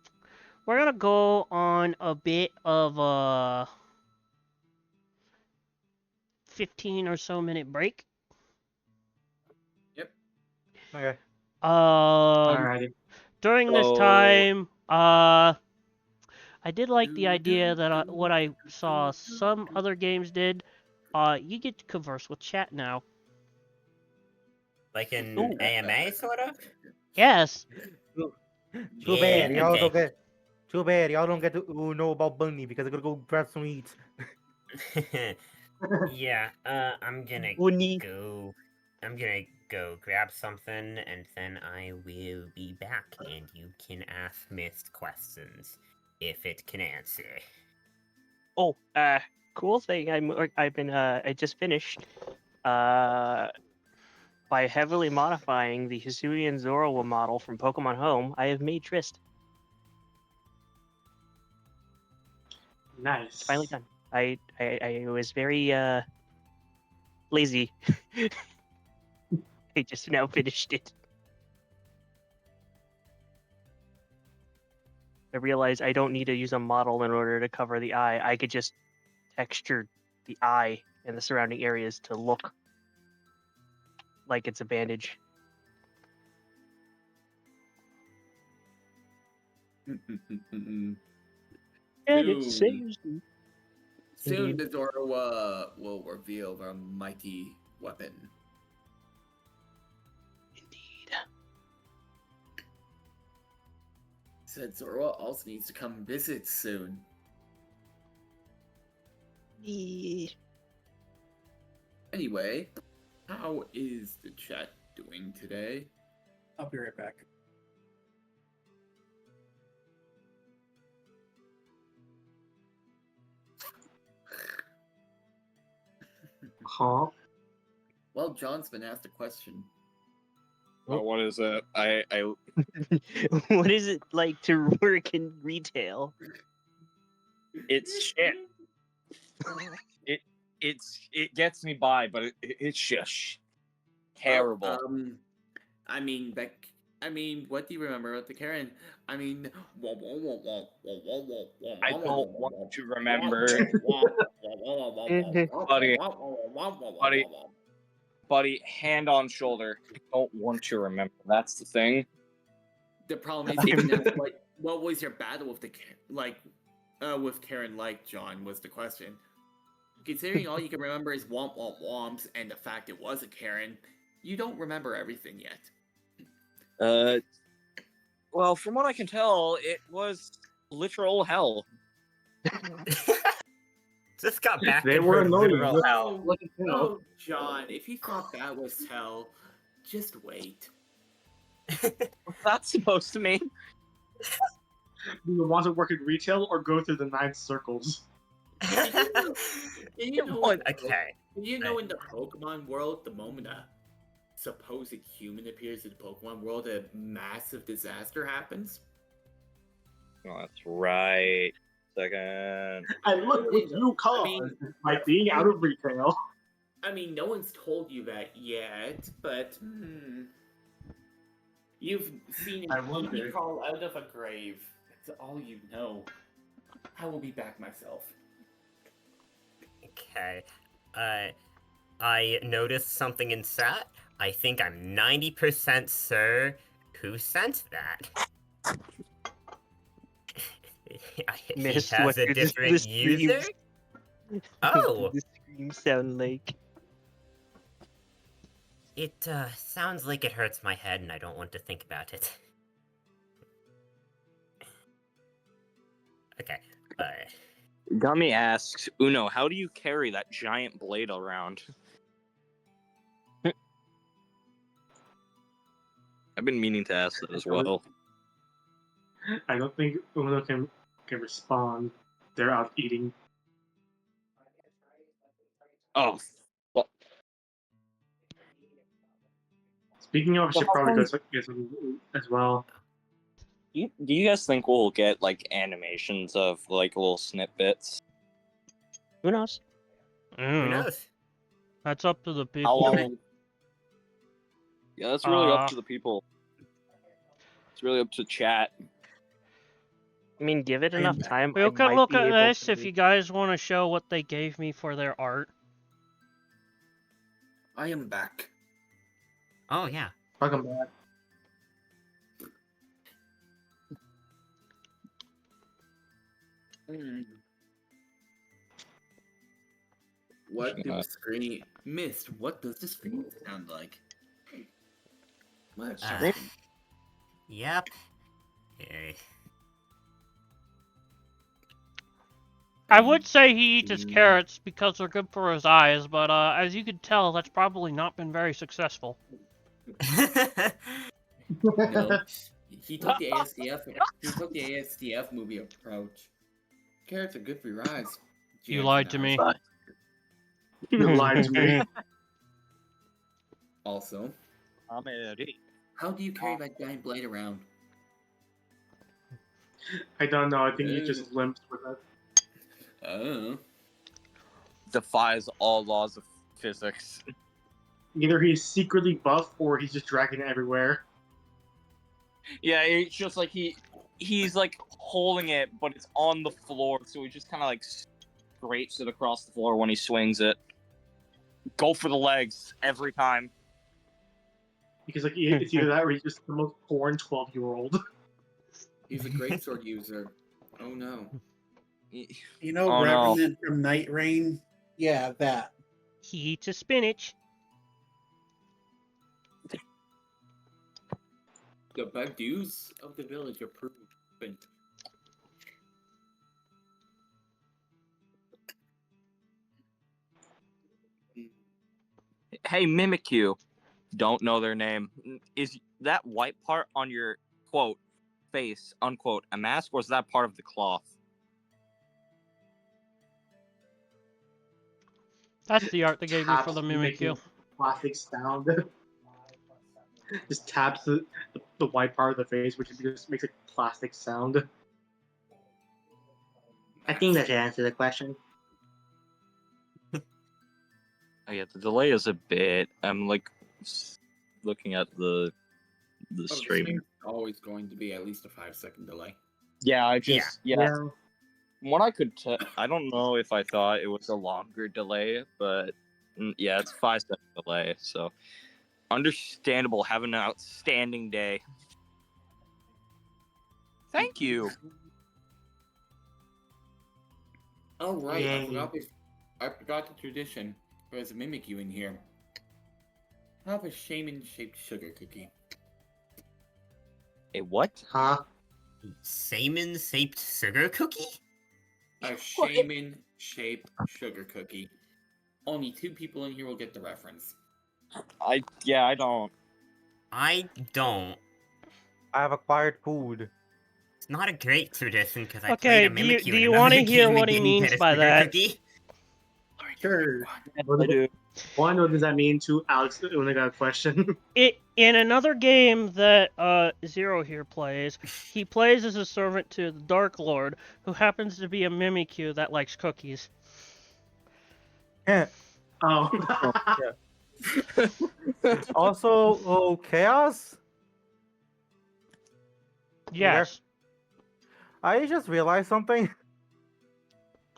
we're gonna go on a bit of a 15 or so minute break. Okay. Alrighty. During this So- time, I did like the idea that what I saw some other games did. You get to converse with chat now. Like an Ooh. AMA, sort of? Yes. Too Yeah, bad y'all okay. don't get. Too bad y'all don't get to know about Bunny because I gotta go grab some eats. Yeah, I'm gonna Bunny. go. I'm gonna go grab something, and then I will be back, and you can ask missed questions if it can answer. Oh, cool thing. I just finished. By heavily modifying the Hisuian Zoroark model from Pokemon Home, I have made Trist. Nice. It's finally done. I was very lazy. I just now finished it. I realized I don't need to use a model in order to cover the eye. I could just texture the eye and the surrounding areas to look like it's a bandage. And it Soon. saves me. Soon, Indeed. the Zoro will reveal their mighty weapon. Indeed. Said Zoro also needs to come visit soon. Anyway, how is the chat doing today? I'll be right back. Huh? Well, John's been asked a question. Well, what is it? I What is it like to work in retail? it's shit. It gets me by, but it's just terrible. Well, what do you remember about the Karen? I I don't want to remember. Buddy, hand on shoulder. I don't want to remember. That's the thing. The problem is, even that's what was your battle with with Karen like, John, was the question. Considering all you can remember is womp womp womps and the fact it was a Karen, you don't remember everything yet. Well, from what I can tell, it was literal hell. Just got back They in were her annoying. literal hell. Look at hell. Oh, John, if you thought that was hell, just wait. What's that supposed to mean? Do you want to work in retail or go through the 9 circles? You know, Okay. you know, in the Pokemon world, the moment a supposed human appears in the Pokemon world, a massive disaster happens. Oh, that's right. Second. And look what you caused by being out of retail. I mean, no one's told you that yet, but you've seen I an wonder. Eevee crawl out of a grave. That's all you know. I will be back myself. Okay. I noticed something in chat. I think I'm 90% sure who sent that. He Missed has what a the different screams- user? Oh! What did the screams sound like? It sounds like it hurts my head and I don't want to think about it. Okay. Gummy asks, Uno, how do you carry that giant blade around? I've been meaning to ask that as well. I don't think Uno can respond. They're out eating. Oh, well, Speaking of, I should Well, how probably come- get some as well. do you guys think we'll get like animations of like little snippets? Who knows? I don't Who know. knows? That's up to the How people. long? Yeah, that's really up Uh, to the people. It's really up to chat. I mean, give it enough time. We I can might look be at able this to... if you guys want to show what they gave me for their art. I am back. Oh yeah. Welcome back. What do the screen missed? What does the screen sound like? Let's Uh, Yep. Here. I would say he eats his Mm. carrots because they're good for his eyes, but as you can tell, that's probably not been very successful. No, he took the ASDF. He took the ASDF movie approach. Carrots are good for your eyes. You lied to me. You lied to me. Also, how do you carry that giant blade around? I don't know. I think he just limps with it. Oh, Defies all laws of physics. Either he's secretly buff or he's just dragging it everywhere. Yeah, it's just like he's like holding it, but it's on the floor, so he just kind of like scrapes it across the floor when he swings it. Go for the legs every time. Because like it's either that or he's just the most porn 12-year-old. he's a great sword user. Oh no. You know, Oh, no. Revenant from Night Rain? Yeah, that. He eats his spinach. The Badus of the village approved. Hey, Mimikyu. Don't know their name. Is that white part on your quote face unquote a mask, or is that part of the cloth? That's the art they gave me for the Making Mimikyu. plastic sound. Just taps the white part of the face, which just makes a plastic sound. I think that should answer the question. Oh yeah, the delay is a bit. I'm like looking at the streaming. There's always going to be at least a 5-second delay. Yeah, I just yeah. Yeah. From what I could tell, I don't know if I thought it was a longer delay, but yeah, it's 5-second delay. So understandable. Have an outstanding day. Thank you. Oh right, Yay. I forgot the tradition. There's a Mimikyu in here. Have a shaman-shaped sugar cookie. A what? Huh? Salmon-shaped sugar cookie? A shaman-shaped sugar cookie. Only 2 people in here will get the reference. I don't. I don't. I have acquired food. It's not a great tradition because I Okay, played a do you- Mimikyu do in you another wanna game hear and what he didn't means get a by sugar that? cookie. Sure. I do. One, what does that mean to Alex when I got a question? In another game that Zero here plays, he plays as a servant to the Dark Lord, who happens to be a Mimikyu that likes cookies. Yeah. Oh. Also, chaos. Yes. I just realized something.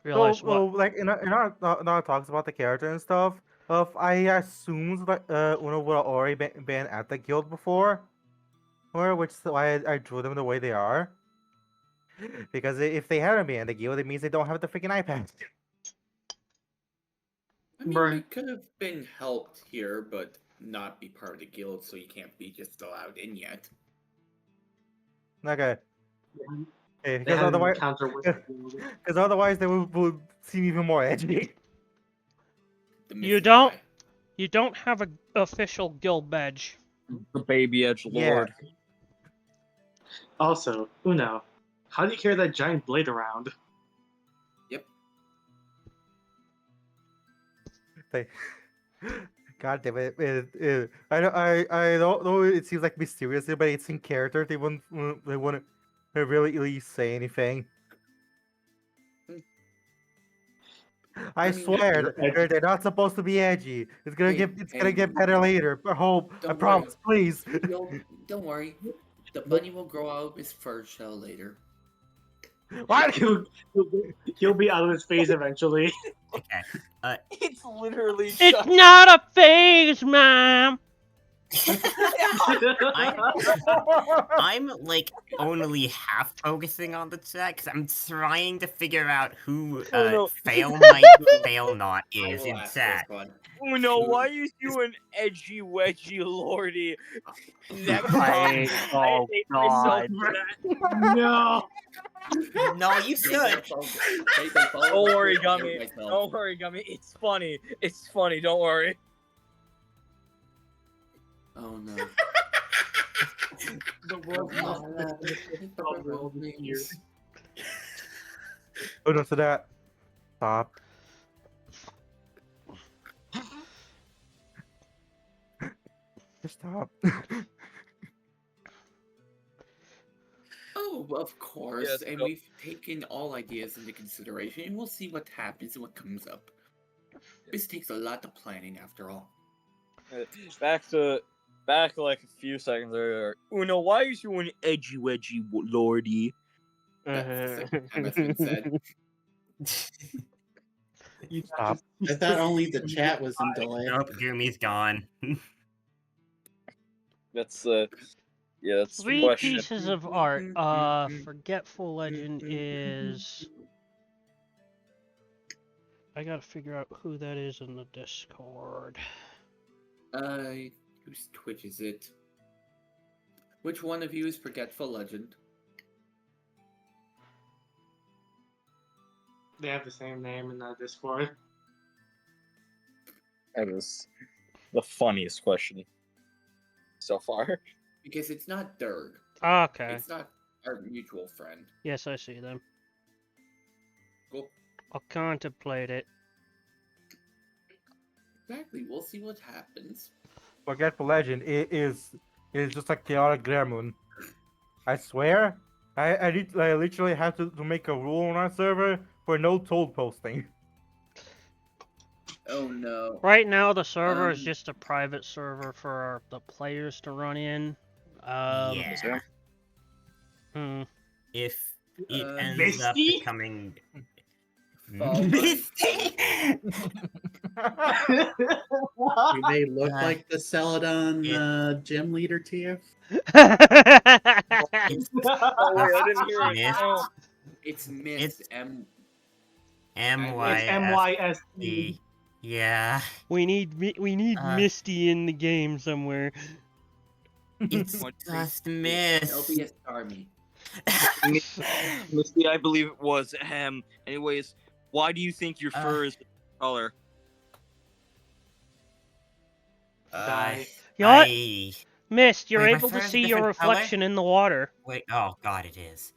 Realize what? Like in our talks about the character and stuff, I assumed that Uno would have already been at the guild before, or which is why I drew them the way they are. Because if they haven't been at the guild, it means they don't have the freaking iPads. I mean, Bruh. they could have been helped here, but not be part of the guild, so you can't be just allowed in yet. Okay. Hey, They because had an otherwise, encounter with because otherwise they would seem even more edgy. The You missing don't- eye. You don't have an official guild badge. The baby edge Yeah. lord. Also, Uno, how do you carry that giant blade around? They, God damn it! I don't know. It seems like mysterious, but it's in character. They wouldn't really say anything. I mean, swear you're edgy. they're not supposed to be edgy. It's gonna Hey, gonna get better later. I hope. I Don't promise, please. Don't worry. The bunny will grow out of his fur shell later. What? He'll be out of his phase eventually. Okay. It's literally It's just. not a phase, Mom! I'm like only half focusing on the chat because I'm trying to figure out who Oh, no. fail might fail not I is will in ask chat. this one. Oh no, why is you an edgy wedgy lordy? Next I- time, oh, hate myself God. for that. No. No, you should. Don't worry, Gummy. Don't worry, Gummy. It's funny. It's funny. Don't worry. Oh no. The world must Oh no! So that. Stop. Just stop. Oh, of course. Yes, and go. we've taken all ideas into consideration, and we'll see what happens and what comes up. This takes a lot of planning, after all. Back like a few seconds earlier. Uno, why is you an edgy wedgy lordy? That's the second time that's been said. Stop. I thought only the chat was in delay. Nope, Gumi's gone. That's yeah, that's the 3 question. pieces of art. Forgetful Legend is... I gotta figure out who that is in the Discord. Whose Twitch is it? Which one of you is Forgetful Legend? They have the same name in the Discord. That is the funniest question so far. Because it's not Dirk. Okay. It's not our mutual friend. Yes, I see them. Cool. I'll contemplate it. Exactly. We'll see what happens. Forgetful Legend is just like chaotic Glamoon. I swear, I literally have to make a rule on our server for no told posting. Oh no. Right now, the server is Um, just a private server for the players to run in. Yeah. Hmm. If it Uh, ends up Misty? becoming Fall Misty. Do they look Uh, like the Celadon gym leader to you? It's Oh wait, I didn't hear it. Mist. Oh. It's Mist. It's M. It's MYSD. MYSD. Yeah. we need Uh, Misty in the game somewhere. It's just Mist. LBS Army. Misty, I believe it was. Anyways, why do you think your fur is color? Die. You know what? I... Mist, you're Wait, my able to fur is a see your different color? reflection in the water. Wait, oh god, it is.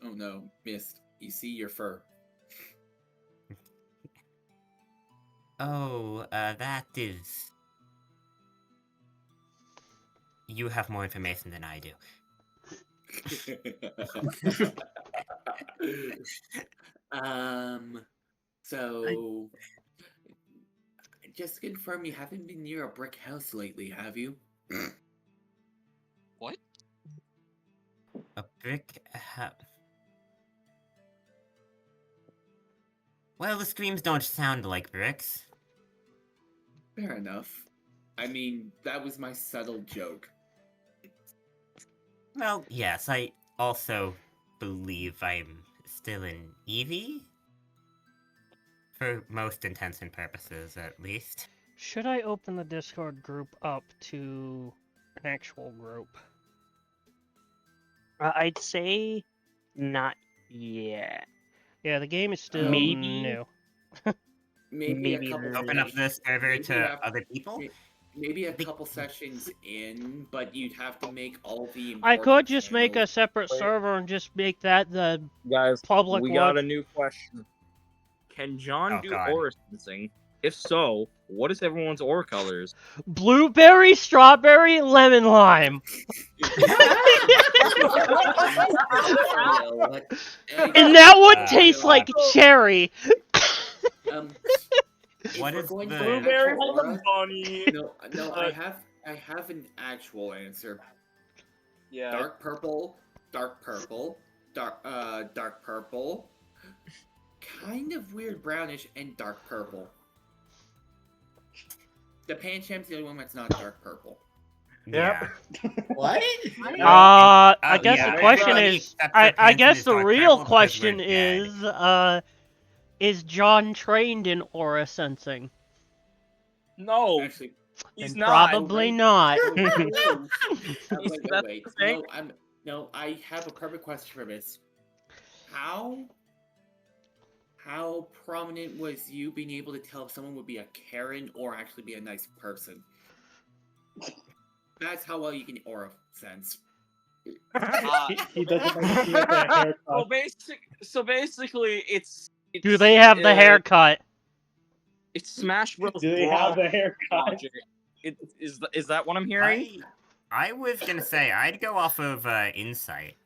Oh no, Mist. You see your fur. Oh, that is... You have more information than I do. So... Just to confirm, you haven't been near a brick house lately, have you? What? A brick Well, the screams don't sound like bricks. Fair enough. I mean, that was my subtle joke. Well, yes, I also believe I'm still in Eevee? For most intents and purposes, at least. Should I open the Discord group up to an actual group? I'd say not yet. Yeah, the game is still Maybe. new. Maybe a Maybe couple. Open up the server maybe to after- other people. Maybe a couple sessions in, but you'd have to make all the. I could important just make a channels. separate Wait. server and just make that the Guys, public we one. got a new question. Can John Oh, do God. aura sensing? If so, what is everyone's aura colors? blueberry, strawberry, lemon, lime. And that would taste like cherry. What is going the- for Blueberry actual lemon aura- bunny. No, I have an actual answer. Yeah. Dark purple, dark purple, dark purple, kind of weird brownish, and dark purple. The Pancham's the only one that's not dark purple. Yeah. What? I guess yeah, the question everybody is, except for I Pants guess is the dark real purple because question we're dead. is John trained in aura sensing? No, Actually, he's Then not. probably not. wait. That's the thing. No, I have a perfect question for this. How prominent was you being able to tell if someone would be a Karen or actually be a nice person? That's how well you can aura sense. He doesn't like to see with that haircut. So basically, it's Do they have the haircut? It's Smash Bros. Do they have Brawl the haircut? logic. Is that what I'm hearing? I was gonna say I'd go off of insight.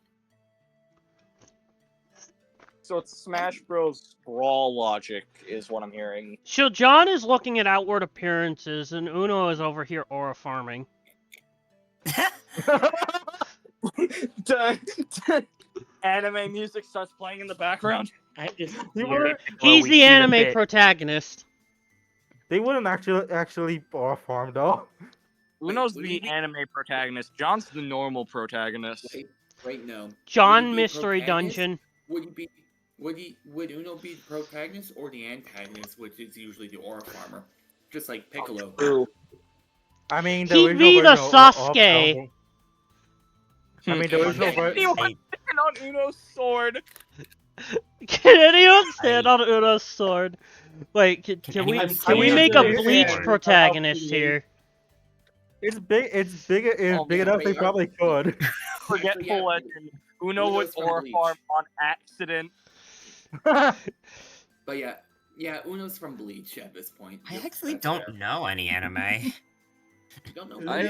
So it's Smash Bros. Brawl logic is what I'm hearing. So John is looking at outward appearances, and Uno is over here aura farming. Anime music starts playing in the background. He's the anime protagonist. They wouldn't actually farm though. Uno's what do the you mean? anime protagonist. John's the normal protagonist. Wait, no. John Would he be Mystery protagonist? Dungeon. Would Uno be the protagonist or the antagonist, which is usually the aura farmer? Just like Piccolo. Ooh. I mean, He'd original be the version Sasuke. I mean, the original version. Anyone stand on Uno's sword? Can anyone stand on Uno's sword? Wait, can we anyone can we stand make on a Uno's Bleach sword? protagonist here? It's big. It's bigger. It's Oh, big man, enough. They wait, probably could. Forgetful Yeah. legend. Uno would Uno's from aura Bleach. farm on accident. But yeah, Uno's from Bleach at this point. I Yep, actually that's don't fair. know any anime. You don't know. I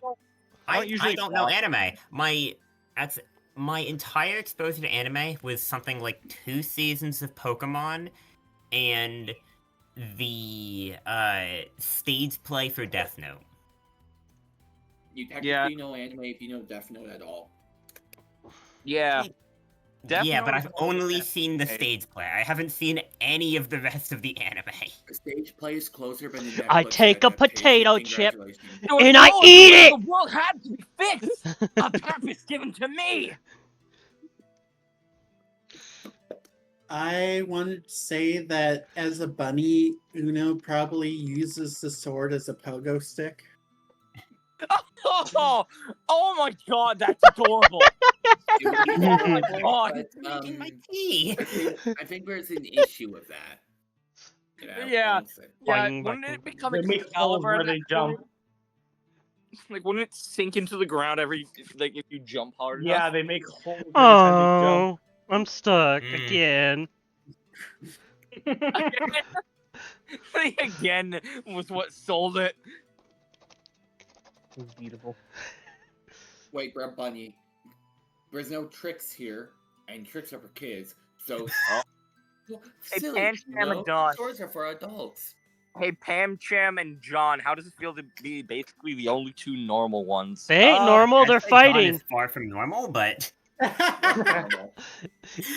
don't. I usually don't know watch anime. My entire exposure to anime was something like 2 seasons of Pokemon and the stage play for Death Note. You technically Yeah. know anime if you know Death Note at all. Yeah. Death Yeah, but Note I've is one of the only best seen the anime. stage play. I haven't seen any of the rest of the anime. The stage play is closer than the I Netflix take a adaptation. potato chip Congratulations. There was and I no eat way it! The world had to be fixed. A purpose given to me. I wanted to say that as a bunny, Uno probably uses the sword as a pogo stick. Oh my god, that's adorable. It would be Oh my fun, god. but, Drinking my tea. I think there's an issue with that. Yeah. honestly. Yeah, Boing, wouldn't boing. it become They make holes Excalibur where at they that jump. point? Like, wouldn't it sink into the ground if you jump hard Yeah, enough? they make holes every time they jump. Oh, I'm stuck Mm. again. Again was what sold it. It's beautiful. Wait, Brett Bunny. There's no tricks here, and tricks are for kids. So, Oh. Well, Hey, silly, Pan, Cham, and Don. Swords are for adults. Hey, Pam, Cham, and John, how does it feel to be basically the only 2 normal ones? They ain't normal, they're I'd say John fighting. is far from normal, but Normal.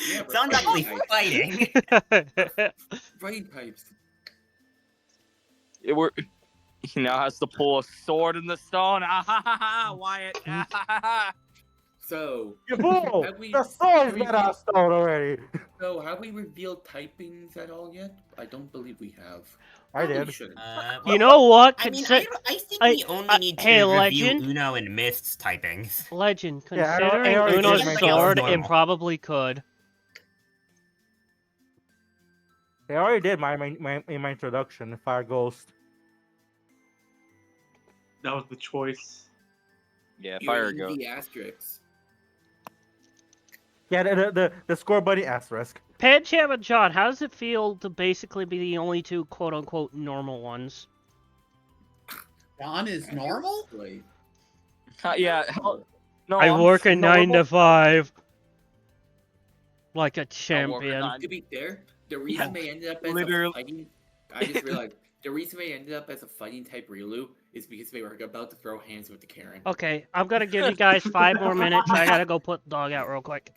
Yeah, but John's actually fighting fighting. brain pipes. He now has to pull a sword in the stone. Ah ha ha ha, Wyatt. Ah, ha, ha, ha. So, You fool! Have we- The sword's have we- made out of stone already. have we revealed typings at all yet? I don't believe we have. I Probably did. shouldn't. You know what? I mean, Consi- I think I- we only need to hey, review Legend? Uno and Mist's typings. Legend, Yeah, I considering already did Uno's my sword, it normal. probably could. I already did my introduction, Fire Ghost. That was the choice. Yeah, You're fire in goat. the asterisks. Yeah, the score buddy asterisk. Pancham and John, how does it feel to basically be the only two quote-unquote normal ones? John is normal? Like, Yeah. No, I I'm work a 9 normal. to 5. Like a I work a champion. 9 to be fair, the reason they ended up as Literally. a fighting, I just realized the reason they ended up as a fighting type Riolu is because they were about to throw hands with the Karen. Okay, I'm gonna give you guys 5 more minutes. I gotta go put the dog out real quick.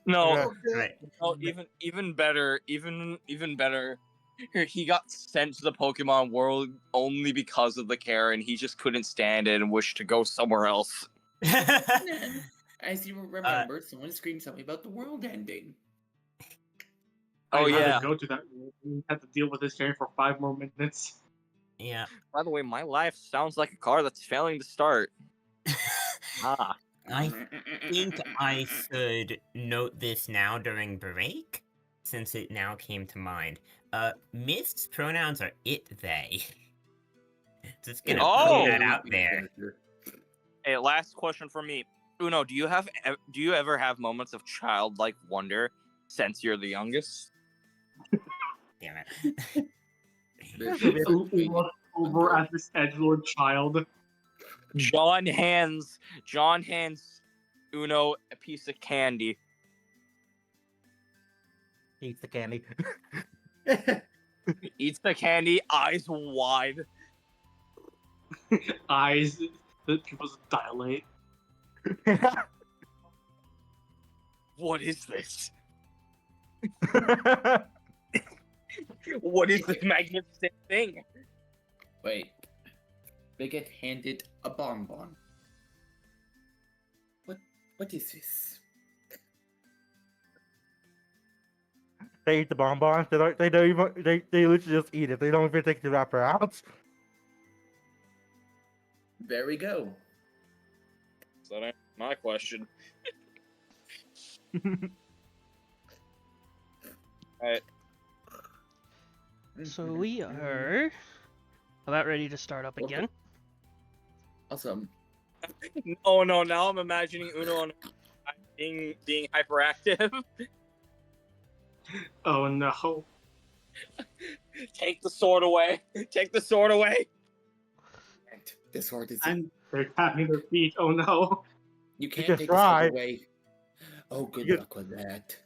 No, Right. no, even better, even better. He got sent to the Pokemon world only because of the Karen. He just couldn't stand it and wished to go somewhere else. As you remember, someone screamed something about the world ending. Oh I had yeah. to go to that. We had to deal with this game for 5 more minutes. Yeah. By the way, my life sounds like a car that's failing to start. Ah. I think I should note this now during break, since it now came to mind. Mist's pronouns are it, they. Just gonna Oh! put that out there. Hey, last question for me. Uno, do you ever have moments of childlike wonder since you're the youngest? Damn it. Look over at this edgelord child. John hands Uno a piece of candy. Eats the candy. Eats the candy, eyes wide. Eyes, the pupils dilate. What is this? What is this magnificent thing? Wait. They get handed a bonbon. What is this? They eat the bonbons. They don't even. They literally just eat it. They don't even take the wrapper out. There we go. So that ain't my question. Alright. So we are about ready to start up again. Awesome. Oh no, now I'm imagining Uno and being hyperactive. Oh no. Take the sword away. Take the sword away. And the sword is. They're tapping their feet. Oh no. You can't can take try. the sword away. Oh, good You- luck with that.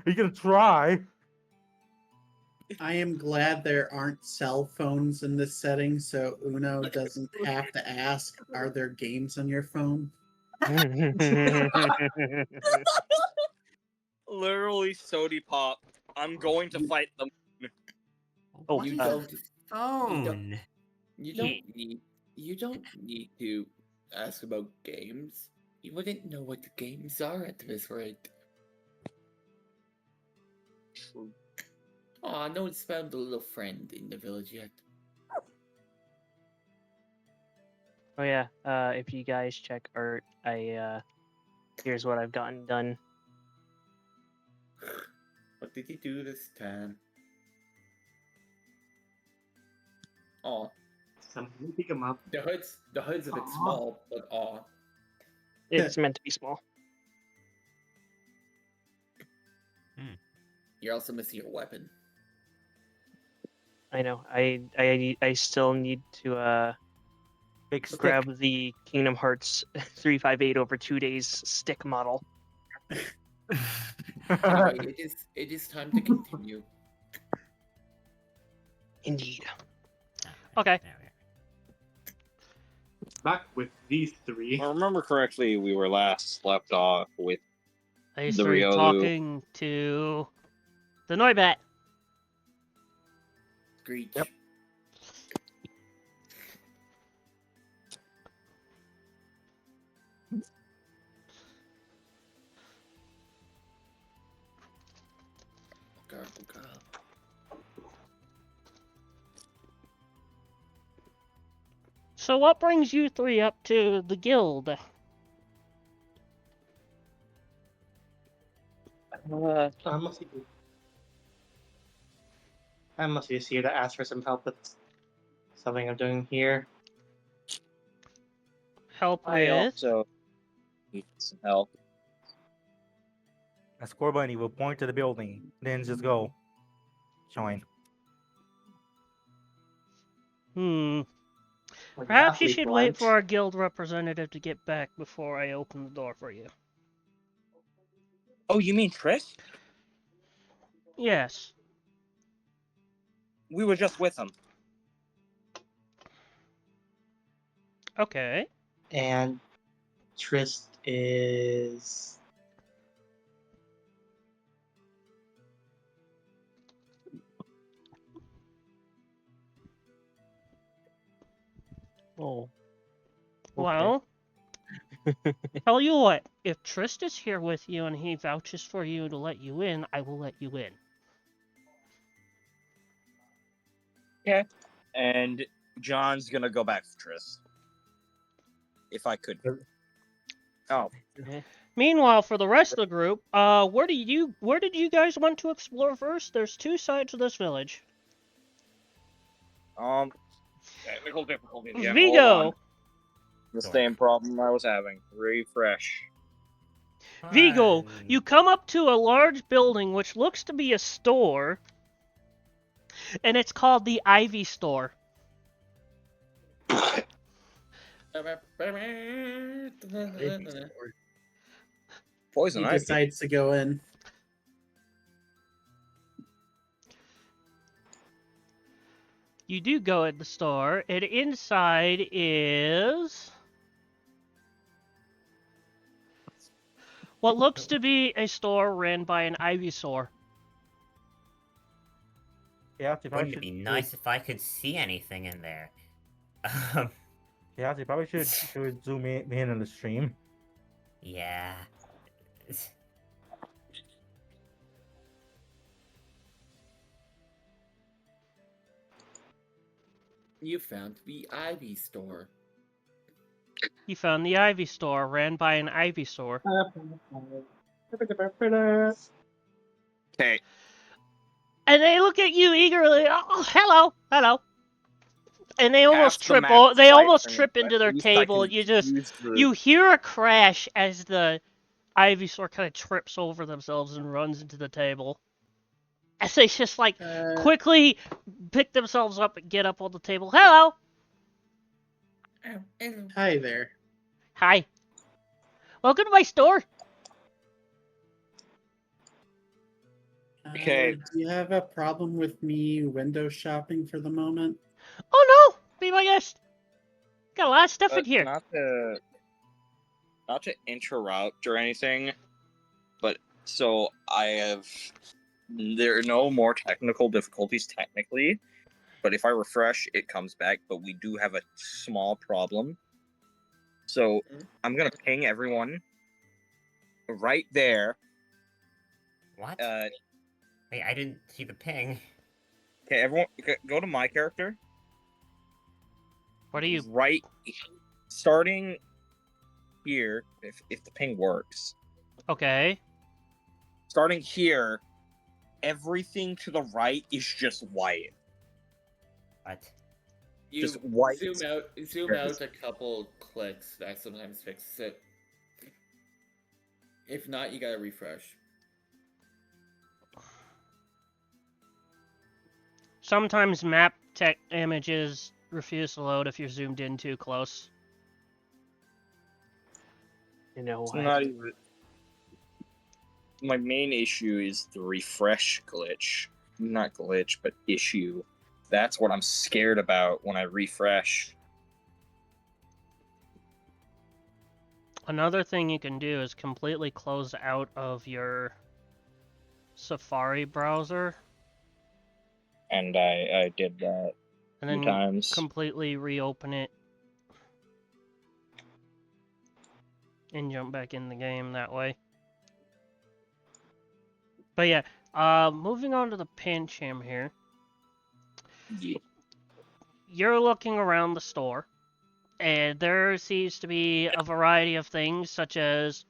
You can try. I am glad there aren't cell phones in this setting, so Uno doesn't have to ask, are there games on your phone? Literally Sody Pop. I'm going to fight them. Oh, You What don't. is phone? You don't need to ask about games. You wouldn't know what the games are at this rate. Aw, no one's found a little friend in the village yet. Oh yeah. If you guys check art, here's what I've gotten done. What did he do this time? Aw, Something pick them up. the hood's a bit Aw. small, but aw. It's meant to be small. You're also missing your weapon. I know. I still need to Big stick. grab the Kingdom Hearts 358 over 2 days stick model. Anyway, it is time to continue. Indeed. Okay. There we are. Back with these If three. I remember correctly, we were last left off with I The started Riolu. talking to the Noibat. Screech. Yep. Oh god. So what brings you three up to the guild? I must be here to ask for some help with something I'm doing here. Help I with? also need some help. A score bunny will point to the building, then just go. Join. Like Perhaps you awfully should blunt. wait for our guild representative to get back before I open the door for you. Oh, you mean Trish? Yes. We were just with him. Okay. And Trist is... Oh. Well, tell you what, if Trist is here with you and he vouches for you to let you in, I will let you in. Okay. And John's gonna go back to Triss. If I could. Oh. Meanwhile, for the rest of the group, where did you guys want to explore first? There's two sides to this village. Technical difficulties. Yeah, hold Vigo! on. The same problem I was having. Refresh. Vigo, you come up to a large building which looks to be a store, and it's called the Ivy Store. Poison He ivy. decides to go in. You do go in the store, and inside is what looks to be a store ran by an Ivysaur. Yeah, you probably Wouldn't it should. be nice if I could see anything in there? Yeah, you probably should zoom in on the stream. Yeah. You found the Ivy store. You found the Ivy Store ran by an Ivysaur. Okay. And they look at you eagerly. Oh, hello, hello. And they almost Half the trip. map's They right almost for me, trip but into at their least I table. can And you just use the- you hear a crash as the Ivysaur kind of trips over themselves and runs into the table. As they just like quickly pick themselves up and get up on the table. Hello. Hi there. Hi. Welcome to my store. Okay. Do you have a problem with me window shopping for the moment? Oh no, be my guest. Got a lot of stuff in here. Not to interrupt or anything, but so there are no more technical difficulties technically, but if I refresh, it comes back, but we do have a small problem. So I'm gonna ping everyone right there. What? Wait, I didn't see the ping. Okay, everyone, go to my character. What are you? Right, starting here, if the ping works. Okay. Starting here, everything to the right is just white. What? You Just white. Zoom out a couple clicks. That sometimes fixes it. If not, you gotta refresh. Sometimes map tech images refuse to load if you're zoomed in too close. You know It's what? not even. My main issue is the refresh glitch. Not glitch, but issue. That's what I'm scared about when I refresh. Another thing you can do is completely close out of your Safari browser. And I did that and a few then times. completely reopen it and jump back in the game that way. But yeah, moving on to the Pancham here. Yeah. You're looking around the store. and there seems to be a variety of things, such as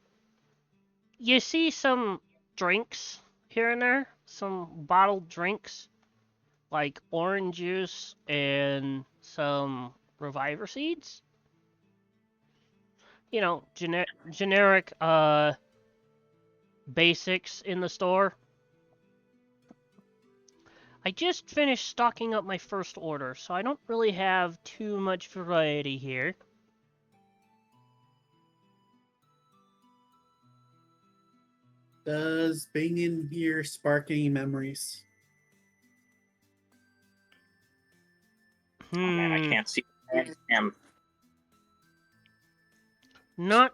you see some drinks here and there, some bottled drinks, like orange juice and some reviver seeds. You know, generic basics in the store. I just finished stocking up my first order, so I don't really have too much variety here. Does being in here spark any memories? Oh, man, I can't see him. Not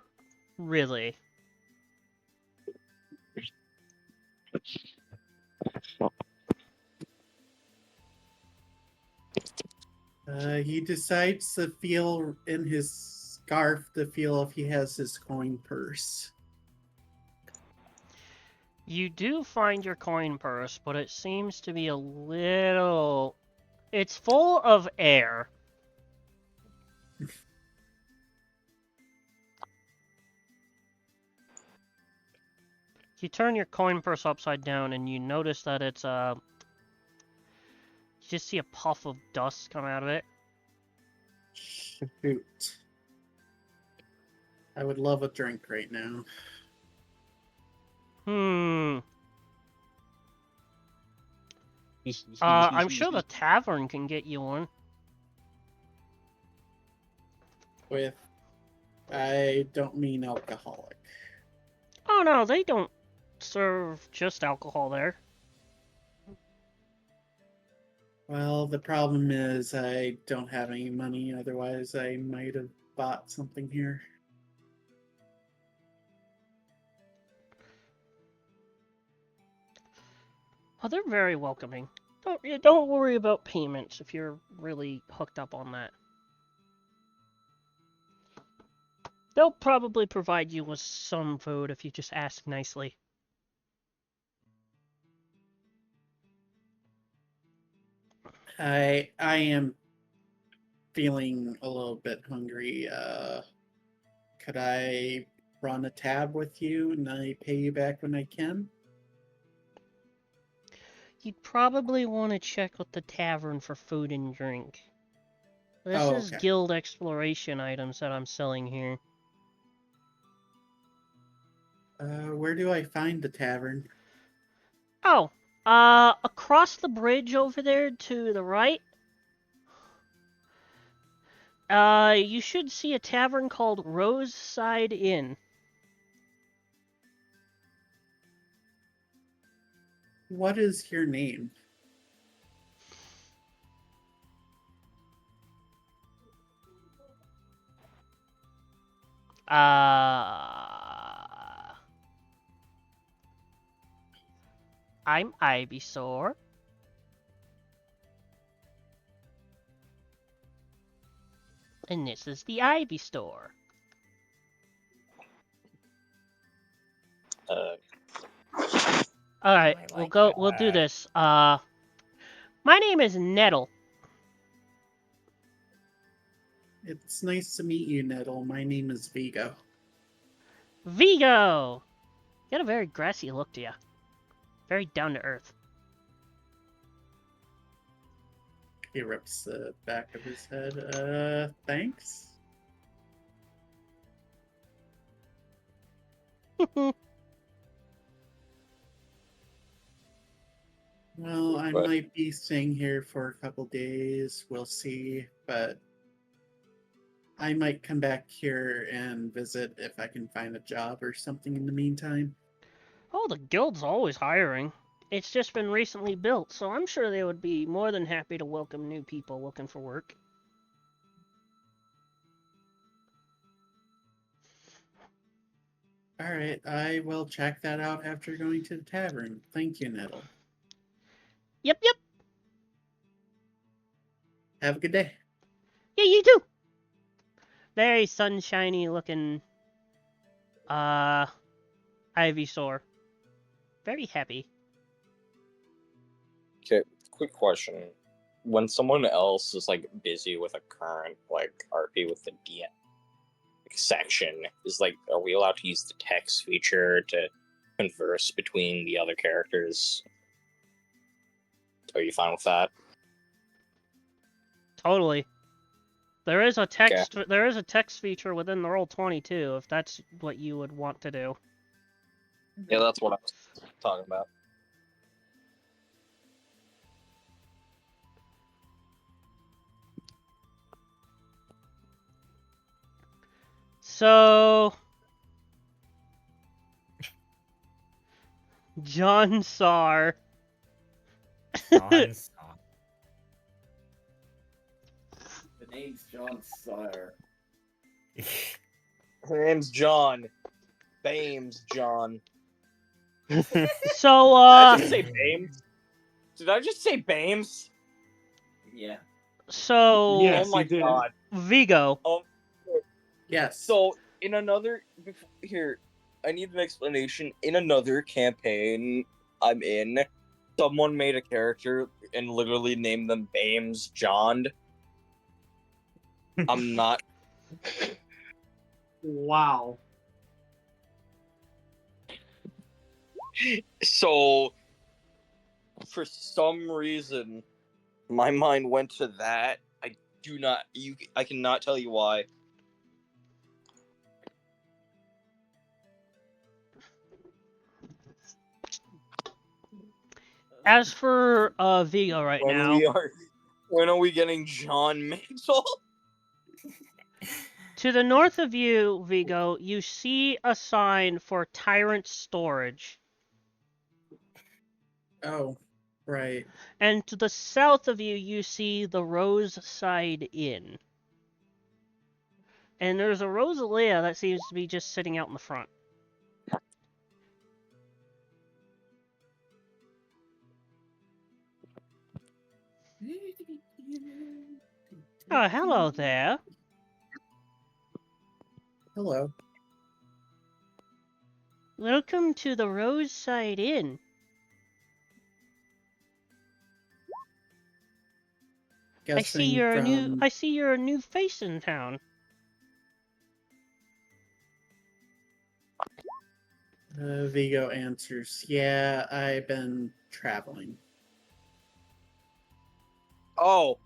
really. He decides to feel in his scarf to feel if he has his coin purse. You do find your coin purse, but it seems to be a little... It's full of air. You turn your coin purse upside down and you notice that it's you just see a puff of dust come out of it. Shoot. I would love a drink right now. I'm sure the tavern can get you one. With, I don't mean alcoholic. Oh no, they don't serve just alcohol there. Well, the problem is I don't have any money, otherwise I might have bought something here. Oh, they're very welcoming. Don't worry about payments if you're really hooked up on that. They'll probably provide you with some food if you just ask nicely. I am feeling a little bit hungry. Could I run a tab with you and I pay you back when I can? You'd probably want to check with the tavern for food and drink. This is okay. guild exploration items that I'm selling here. Where do I find the tavern? Oh, across the bridge over there to the right. You should see a tavern called Roseside Inn. What is your name? I'm Ivysaur. And this is the Ivy Store. Alright, we'll do this. My name is Nettle. It's nice to meet you, Nettle. My name is Vigo. Vigo! You got a very grassy look to you. Very down to earth. He rips the back of his head. Thanks? Well, I might be staying here for a couple days. We'll see. But I might come back here and visit if I can find a job or something in the meantime. Oh, the guild's always hiring. It's just been recently built, so I'm sure they would be more than happy to welcome new people looking for work. Alright, I will check that out after going to the tavern. Thank you, Nettle. Yep. Have a good day. Yeah, you too. Very sunshiny looking, Ivysaur. Very happy. Okay, quick question. when someone else is like busy with a current like RP with the DM section, is like, are we allowed to use the text feature to converse between the other characters? Are you fine with that? Totally. There is a text. There is a text feature within the Roll20 too, if that's what you would want to do. Yeah, that's what I was talking about. So, John Sar. John Sar. The name's John Sawyer. His name's John. Bames John. So, Did I just say Bames? Did I just say Bames? Yeah. So, Yes, oh my you did. god. Vigo. Yes. So, in another... Here, I need an explanation. In another campaign I'm in, someone made a character and literally named them Bames John. I'm not... Wow. So, for some reason, my mind went to that. I cannot tell you why. As for Vigo right now, When are we getting John Mantle? to the north of you, Vigo, you see a sign for Tyrant Storage. Oh, right. And to the south of you, you see the Roseside Inn. And there's a Rosalia that seems to be just sitting out in the front. Oh, hello there. Hello. Welcome to the Roseside Inn. I see you're a new face in town. Vigo answers, yeah, I've been traveling. Oh.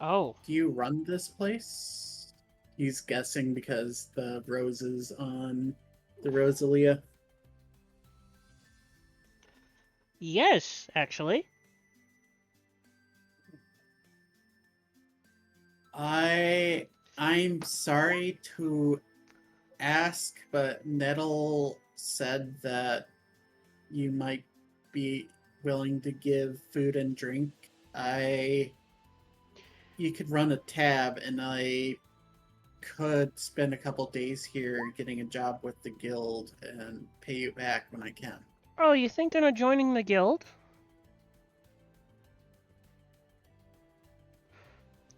Oh. Do you run this place? He's guessing because the roses on the Rosalia. Yes, actually. I'm sorry to ask, but Nettle said that you might be willing to give food and drink. You could run a tab, and I could spend a couple days here getting a job with the guild and pay you back when I can. Oh, you thinking of joining the guild?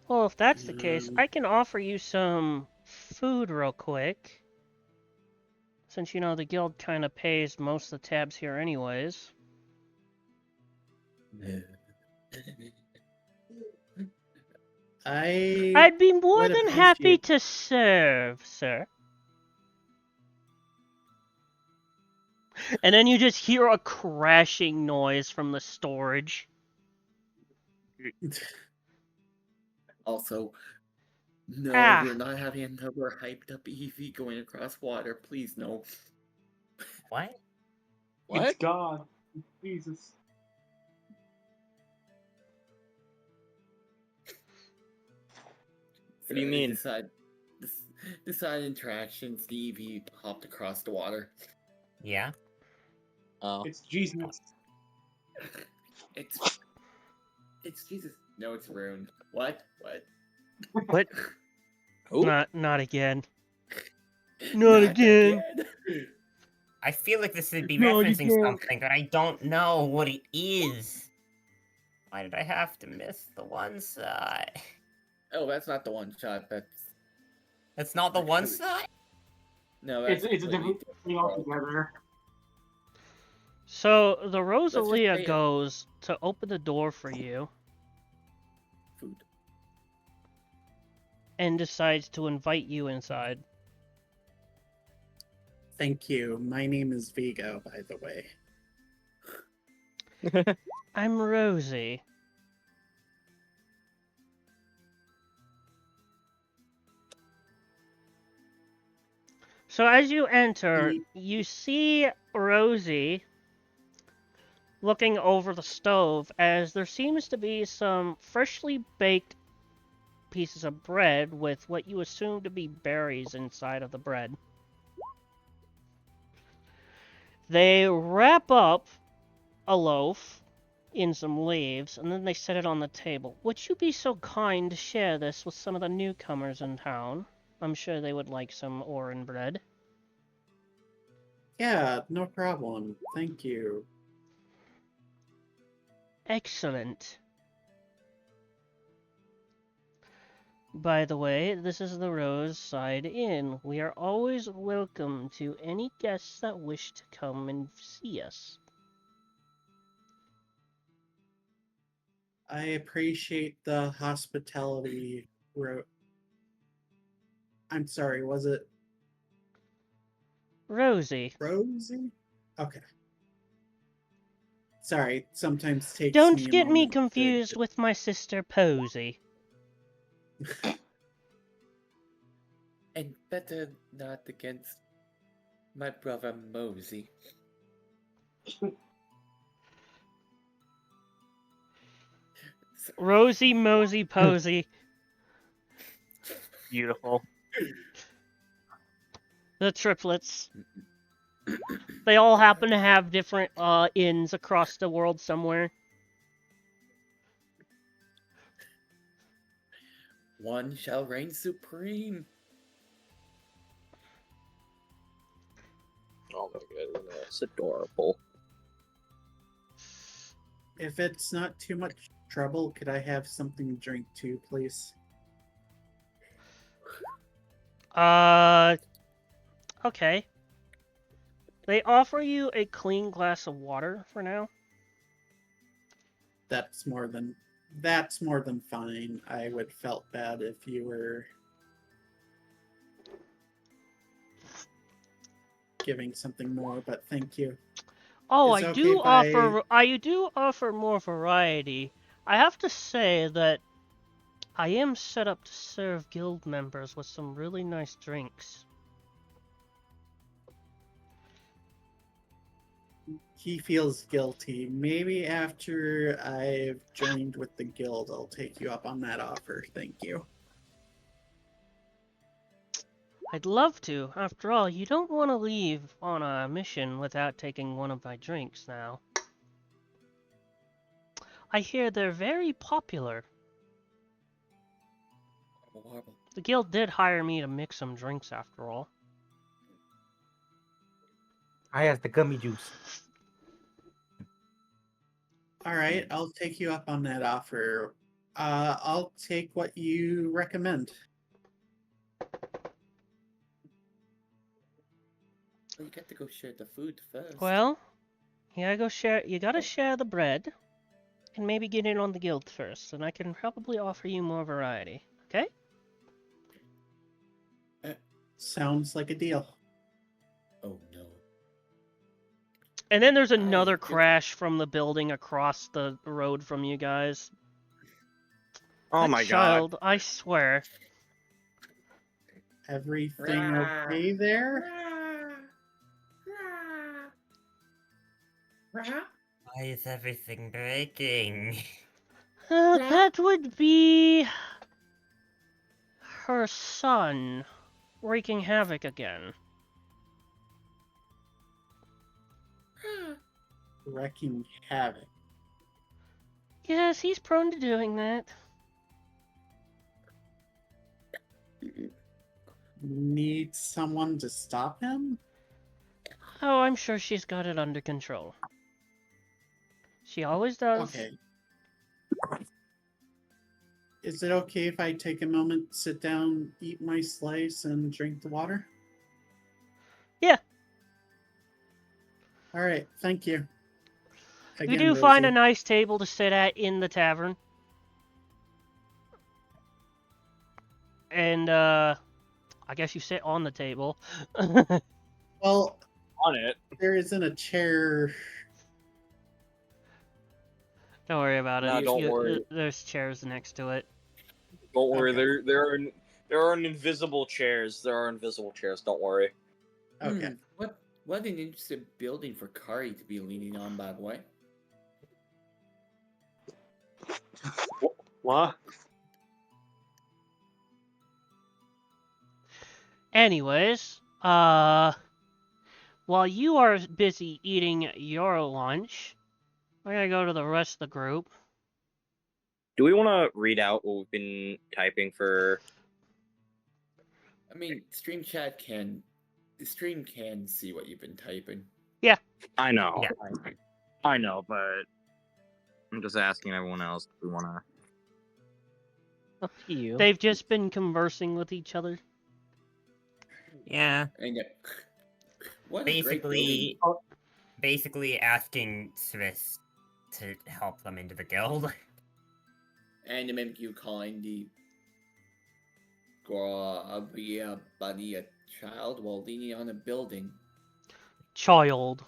Well, if that's the case, I can offer you some food real quick. Since, you know, the guild kind of pays most of the tabs here anyways. I'd be more than happy to serve, sir. And then you just hear a crashing noise from the storage. Also, no, we're not having another hyped up EV going across water. Please, no. What? It's God. Jesus. What do you mean? Decide interactions, the EV hopped across the water. Yeah. Oh. It's Jesus. It's Jesus. No, it's ruined. What? What? Who? Not again. Not again. I feel like this would be referencing something, but I don't know what it is. Why did I have to miss the one shot? Oh, that's not the one shot. That's not the one shot? No, It's that's a different thing altogether. So the just Rosalia say it. goes to open the door for you Food. and decides to invite you inside. Thank you. My name is Vigo, by the way. I'm Rosie. So as you enter, you see Rosie looking over the stove as there seems to be some freshly baked pieces of bread with what you assume to be berries inside of the bread. They wrap up a loaf in some leaves, and then they set it on the table. Would you be so kind to share this with some of the newcomers in town? I'm sure they would like some Orin bread. Yeah, no problem. Thank you. Excellent. By the way, this is the Rose Side Inn. We are always welcome to any guests that wish to come and see us. I appreciate the hospitality. I'm sorry, was it Rosie. Rosie? Okay. Sorry, sometimes takes Don't me a get me moment to confused with my sister Posy. And better not against my brother Mosey. Rosie, Mosey, Posy. Beautiful. The triplets. They all happen to have different inns across the world somewhere. One shall reign supreme. Oh my goodness, that's adorable. If it's not too much trouble, could I have something to drink too, please? Okay. They offer you a clean glass of water for now. That's more than fine. I would felt bad if you were giving something more, but thank you. Oh, Is it okay if I do offer more variety. I have to say that I am set up to serve guild members with some really nice drinks. He feels guilty. Maybe after I've joined with the guild, I'll take you up on that offer. Thank you. I'd love to. After all, you don't want to leave on a mission without taking one of my drinks now. I hear they're very popular. The guild did hire me to mix some drinks after all. I has the gummy juice. All right, I'll take you up on that offer. I'll take what you recommend. Well, you got to go share the food first. Well, you gotta share the bread, and maybe get in on the guild first, and I can probably offer you more variety. Okay? Sounds like a deal. Oh no. And then there's another crash from the building across the road from you guys. Oh That my child, god. I swear. Everything okay there? Why is everything breaking? That would be her son wreaking havoc again. Wrecking havoc. Yes, he's prone to doing that. Need someone to stop him? Oh, I'm sure she's got it under control. She always does. Okay. Is it okay if I take a moment, sit down, eat my slice, and drink the water? All right, thank you. You Again, do find a Rosie. nice table to sit at in the tavern. And, I guess you sit on the table. Well, On it. there isn't a chair. Don't worry about it. Nah, don't worry. There's chairs next to it. Don't worry. Okay. There are invisible chairs. There are invisible chairs. Don't worry. Okay. What an interesting building for Kari to be leaning on, by the way. What? Anyways, while you are busy eating your lunch, we're gonna go to the rest of the group. Do we want to read out what we've been typing for? I mean, the stream can see what you've been typing. I know. Yeah. I know, but I'm just asking everyone else if we want to. Up to you. They've just been conversing with each other. Yeah. And yet, what a great building. Basically asking Swiss to help them into the guild. And to make you calling the buddy a child while leaning on a building. Child.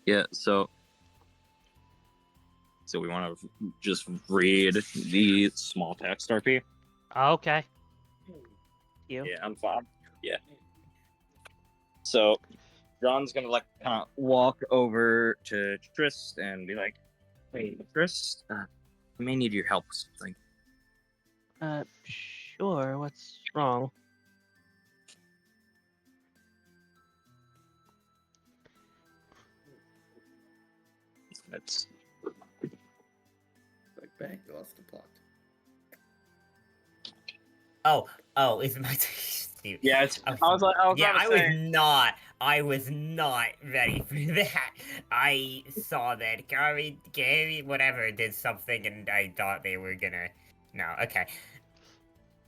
Yeah. So we want to just read the small text, RP. Okay. You. Yeah, I'm fine. Yeah. So John's gonna like kind of walk over to Trist and be like, "Hey, Trist, I may need your help with something." Sure. What's wrong? That's Like back off the plot. Oh, is it my yeah. It's, Oh, I was I was not ready for that. I saw that Gary, whatever, did something, and I thought they were gonna. No, okay.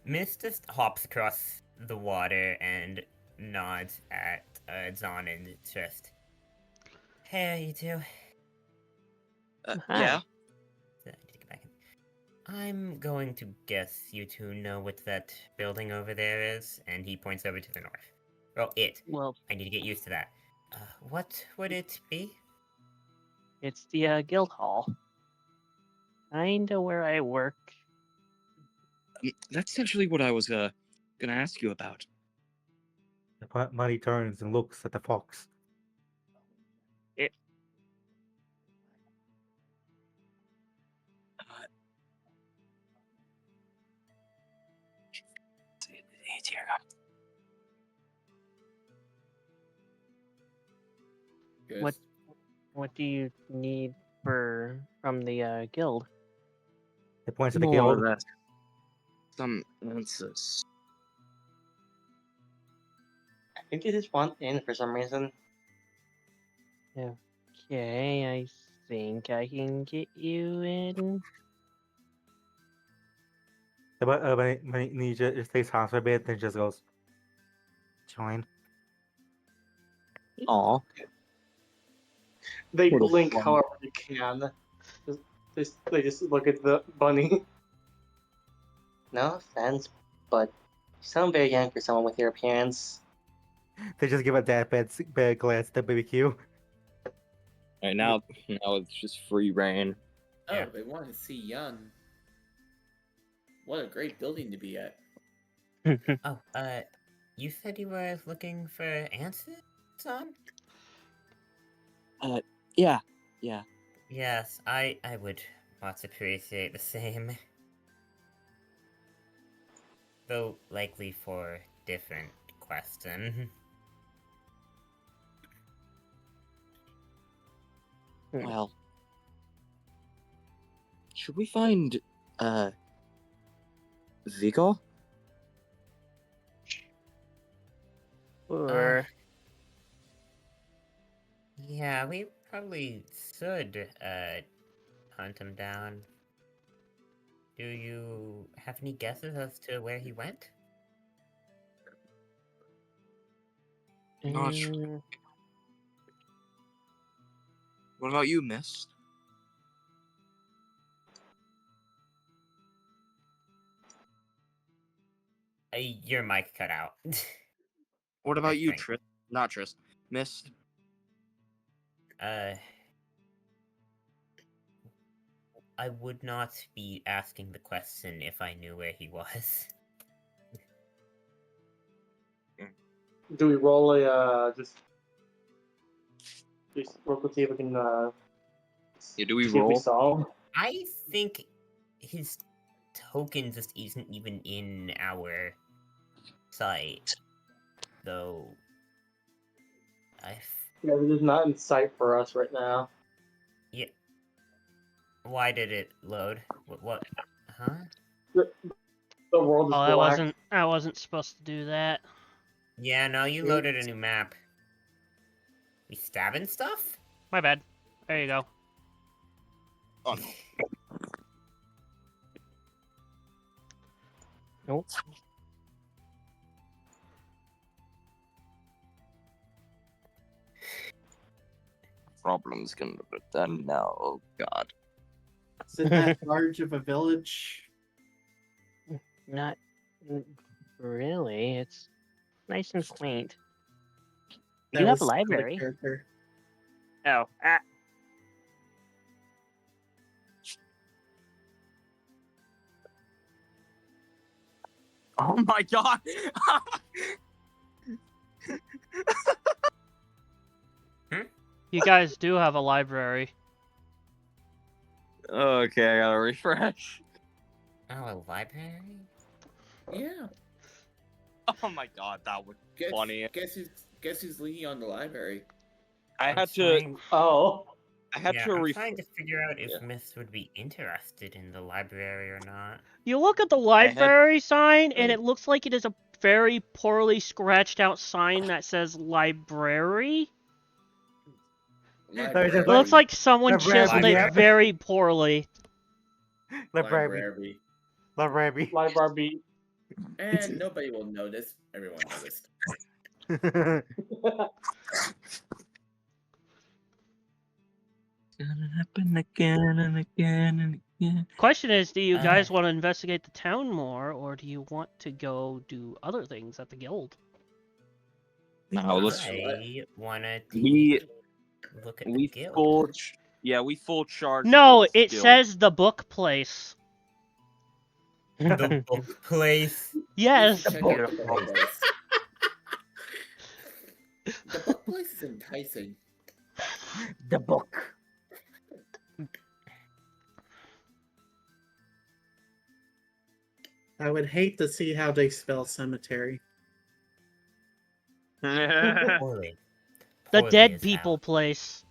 Mister hops across the water and nods at Zahn and Trist. Hey, how you two? Hi. yeah. I need to get back in. I'm going to guess you two know what that building over there is, and he points over to the north. Well, Well, I need to get used to that. What would it be? it's the guild hall. Kinda where I work. That's actually what I was gonna ask you about. The money turns and looks at the fox. It's here. Good. What do you need from the guild? It points to the More or guild. less. Some answers. I think you just want in for some reason. Okay, I think I can get you in. But when he just takes hands for a bit and just goes, join. Aw. They What a blink fun- however they can. They just look at the bunny. No offense, but you sound very young for someone with your appearance. They just give a bad glance to BBQ. Alright, now it's just free reign. Oh, Yeah. they want to see young. What a great building to be at. Oh, you said you were looking for answers, Zahn? Yeah. Yes, I would much appreciate the same. Though likely for different question. Well, should we find Vigo? Or Yeah, we probably should hunt him down. Do you have any guesses as to where he went? Not sure. What about you, Mist? Your mic cut out. What about you, Right. Tris? Not Tris. Mist? I would not be asking the question if I knew where he was. Do we roll a just roll to see if we can Yeah, do we see if we roll? saw him? I think his token just isn't even in our sight, though. Yeah, it is not in sight for us right now. Yeah. Why did it load? What? Huh? The world is Oh, black. I wasn't supposed to do that. Yeah, no, you loaded a new map. We stabbing stuff? My bad. There you go. Oh no. Nope. Problem's gonna be done now. Oh god. Is it that large of a village? Not really. It's nice and quaint. That You have a was quite library. character. Oh, Oh my god. You guys do have a library. Okay, I gotta refresh. Oh, a library? Yeah. Oh my god, that was Guess, funny. Guess who's leaning on the library? I I'm had to. trying- Oh. I had yeah, to I'm trying to figure out if Yeah. Myths would be interested in the library or not. You look at the library sign, and it looks like it is a very poorly scratched out sign that says library. Sorry, It looks like someone chiseled it Library. very poorly. Library. Library. Library. And nobody will notice. Everyone noticed. Gonna happen again and again and again. Question is, do you guys want to investigate the town more, or do you want to go do other things at the guild? No, let's. I wanna We look at the we guild. we full charge. No, this it guild. says the book place. The book place. Yes. Check out the book place. The book place is enticing. The book. I would hate to see how they spell cemetery. Poorly. The Poorly dead as people hell. place.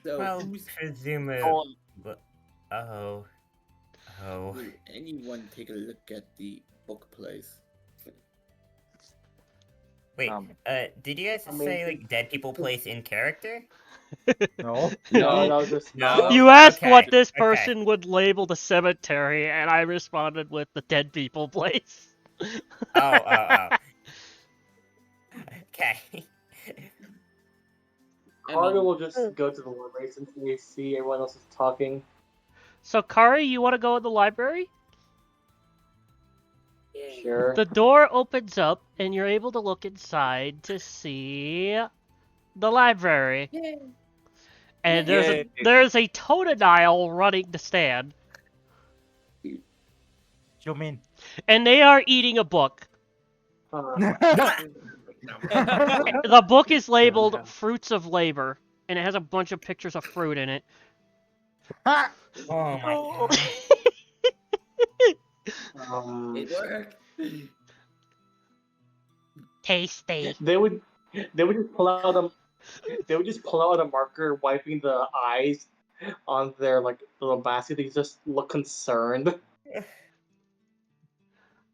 So, Well, who's, presumably. Oh. will anyone take a look at the book place? Wait, did you guys say like dead people place in character? No. No, just No. You asked Okay, what this okay. person would label the cemetery, and I responded with the dead people place. Oh. Okay. Carter will just go to the library since we see everyone else is talking. So, Kari, you want to go in the library? Sure. The door opens up, and you're able to look inside to see the library. And there's a Totodile running the stand. Zoom in. And they are eating a book. The book is labeled Fruits of Labor, and it has a bunch of pictures of fruit in it. Oh my god. It worked. Tasty. They would just pull out a marker, wiping the eyes on their like little basket. They just look concerned.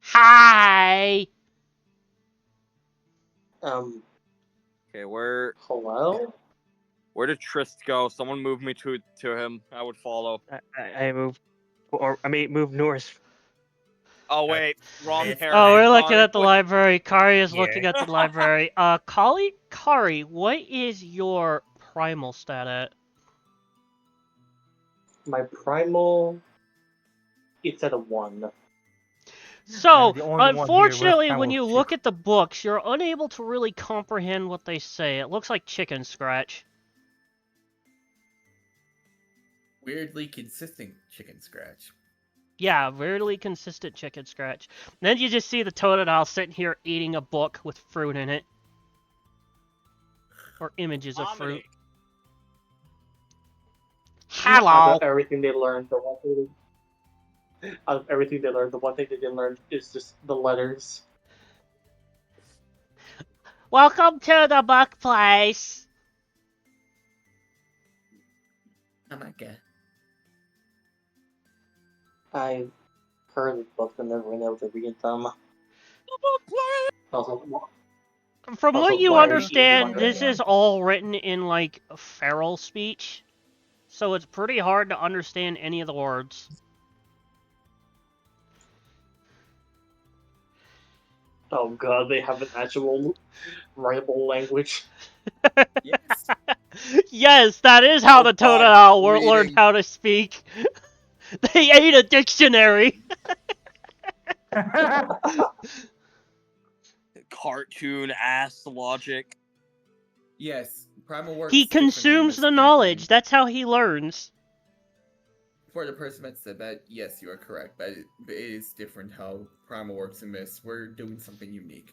Hi. Okay, where? Hello. Where did Trist go? Someone move me to him. I would follow. I move, or I may move north. Oh wait, wrong This- hair. Oh, we're Sorry. looking at the library. Kari is Here. looking at the library. Kari, what is your primal stat at? My primal, it's at a 1. So, the only one here with unfortunately, when primal you shit. look at the books, you're unable to really comprehend what they say. It looks like chicken scratch. Weirdly consistent chicken scratch. Yeah, weirdly consistent chicken scratch. Then you just see the Totodile sitting here eating a book with fruit in it. Or images of fruit. Hello! Out of everything they learned, the one thing they didn't learn is just the letters. Welcome to the book place! Oh my god. I've heard of books and never been able to read them. Also, From Also, what you why are you understand, wondering this that? is all written in, like, feral speech. So it's pretty hard to understand any of the words. oh god, they have an actual writable language. Yes. Yes, that is how Oh, the God, Totodile learned reading. how to speak. They ate a dictionary. Cartoon ass logic. Yes. Primal works. He differently in consumes this the campaign. knowledge. That's how he learns. For the person that said that, yes, you are correct. But it is different how Primal works in this. We're doing something unique.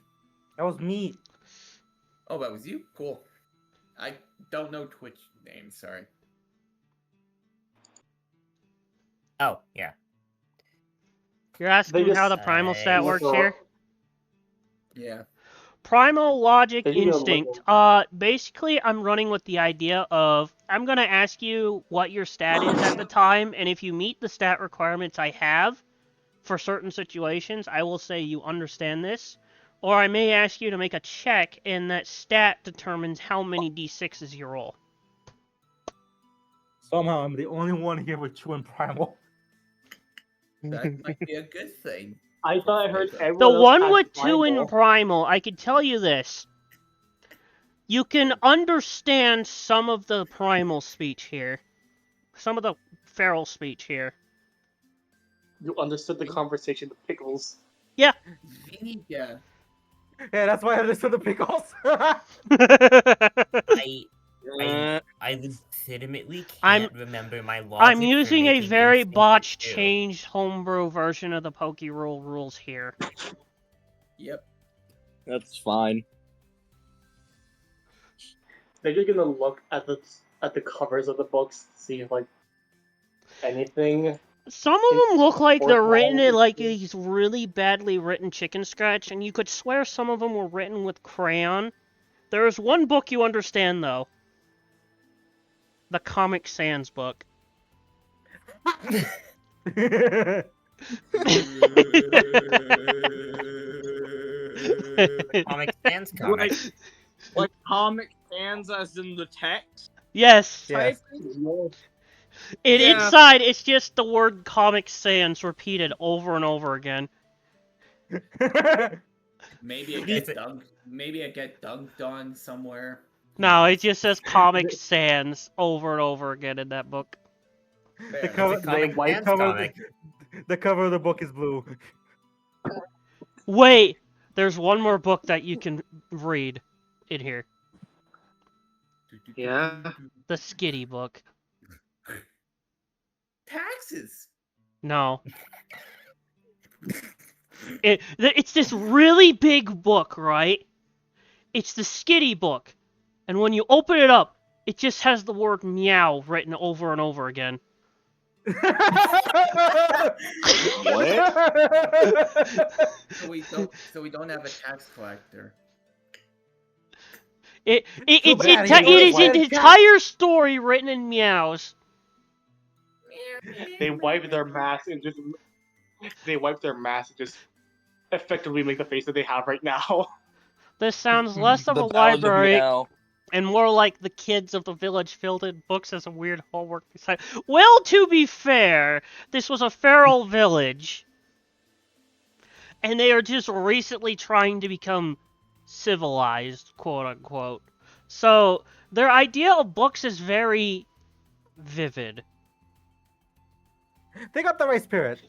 That was me. Oh, that was you? Cool. I don't know Twitch names, sorry. Oh, yeah. You're asking just- how the primal stat Uh, works here? Yeah. Primal logic They do have a instinct. little- Basically, I'm running with the idea of I'm gonna ask you what your stat is at the time, and if you meet the stat requirements I have for certain situations, I will say you understand this. Or I may ask you to make a check, and that stat determines how many d6s you roll. Somehow I'm the only one here with True and Primal. That might be a good thing. I thought I heard The everyone The else one had with 2 in primal. primal, I can tell you this. You can understand some of the primal speech here. Some of the feral speech here. You understood the conversation with Pickles. Yeah. Yeah, that's why I understood the pickles. I legitimately I'm- can't remember my logic. I'm for using a making very instinct botched, 2. changed homebrew version of the Pokérule rules here. Yep. That's fine. They're just gonna look at the covers of the books to see if like anything. Some of them look like they're written in like Worthwhile. these really badly written chicken scratch, and you could swear some of them were written with crayon. There is one book you understand, though. The Comic Sans book. Comic Sans comic. Like Comic Sans as in the text? Yes. Yes. Yeah. Inside, it's just the word Comic Sans repeated over and over again. Maybe it gets dunked. Maybe it get dunked on somewhere. No, it just says Comic Sans over and over again in that book. Fair The enough. cover, It's a Comic the Sans cover, comic. the cover of the book is blue. Wait, there's one more book that you can read in here. Yeah. The Skitty book. Taxes. No. It's this really big book, right? It's the Skitty book. And when you open it up, it just has the word meow written over and over again. So we don't have a tax collector. It Too bad he is was an like that. entire story written in meows. They wipe their mask and just effectively make the face that they have right now. This sounds less of The a Ballad of library. Meow. And more like the kids of the village filled in books as a weird homework assignment. Well, to be fair, this was a feral village. And they are just recently trying to become civilized, quote unquote. So, their idea of books is very vivid. They got the right spirit.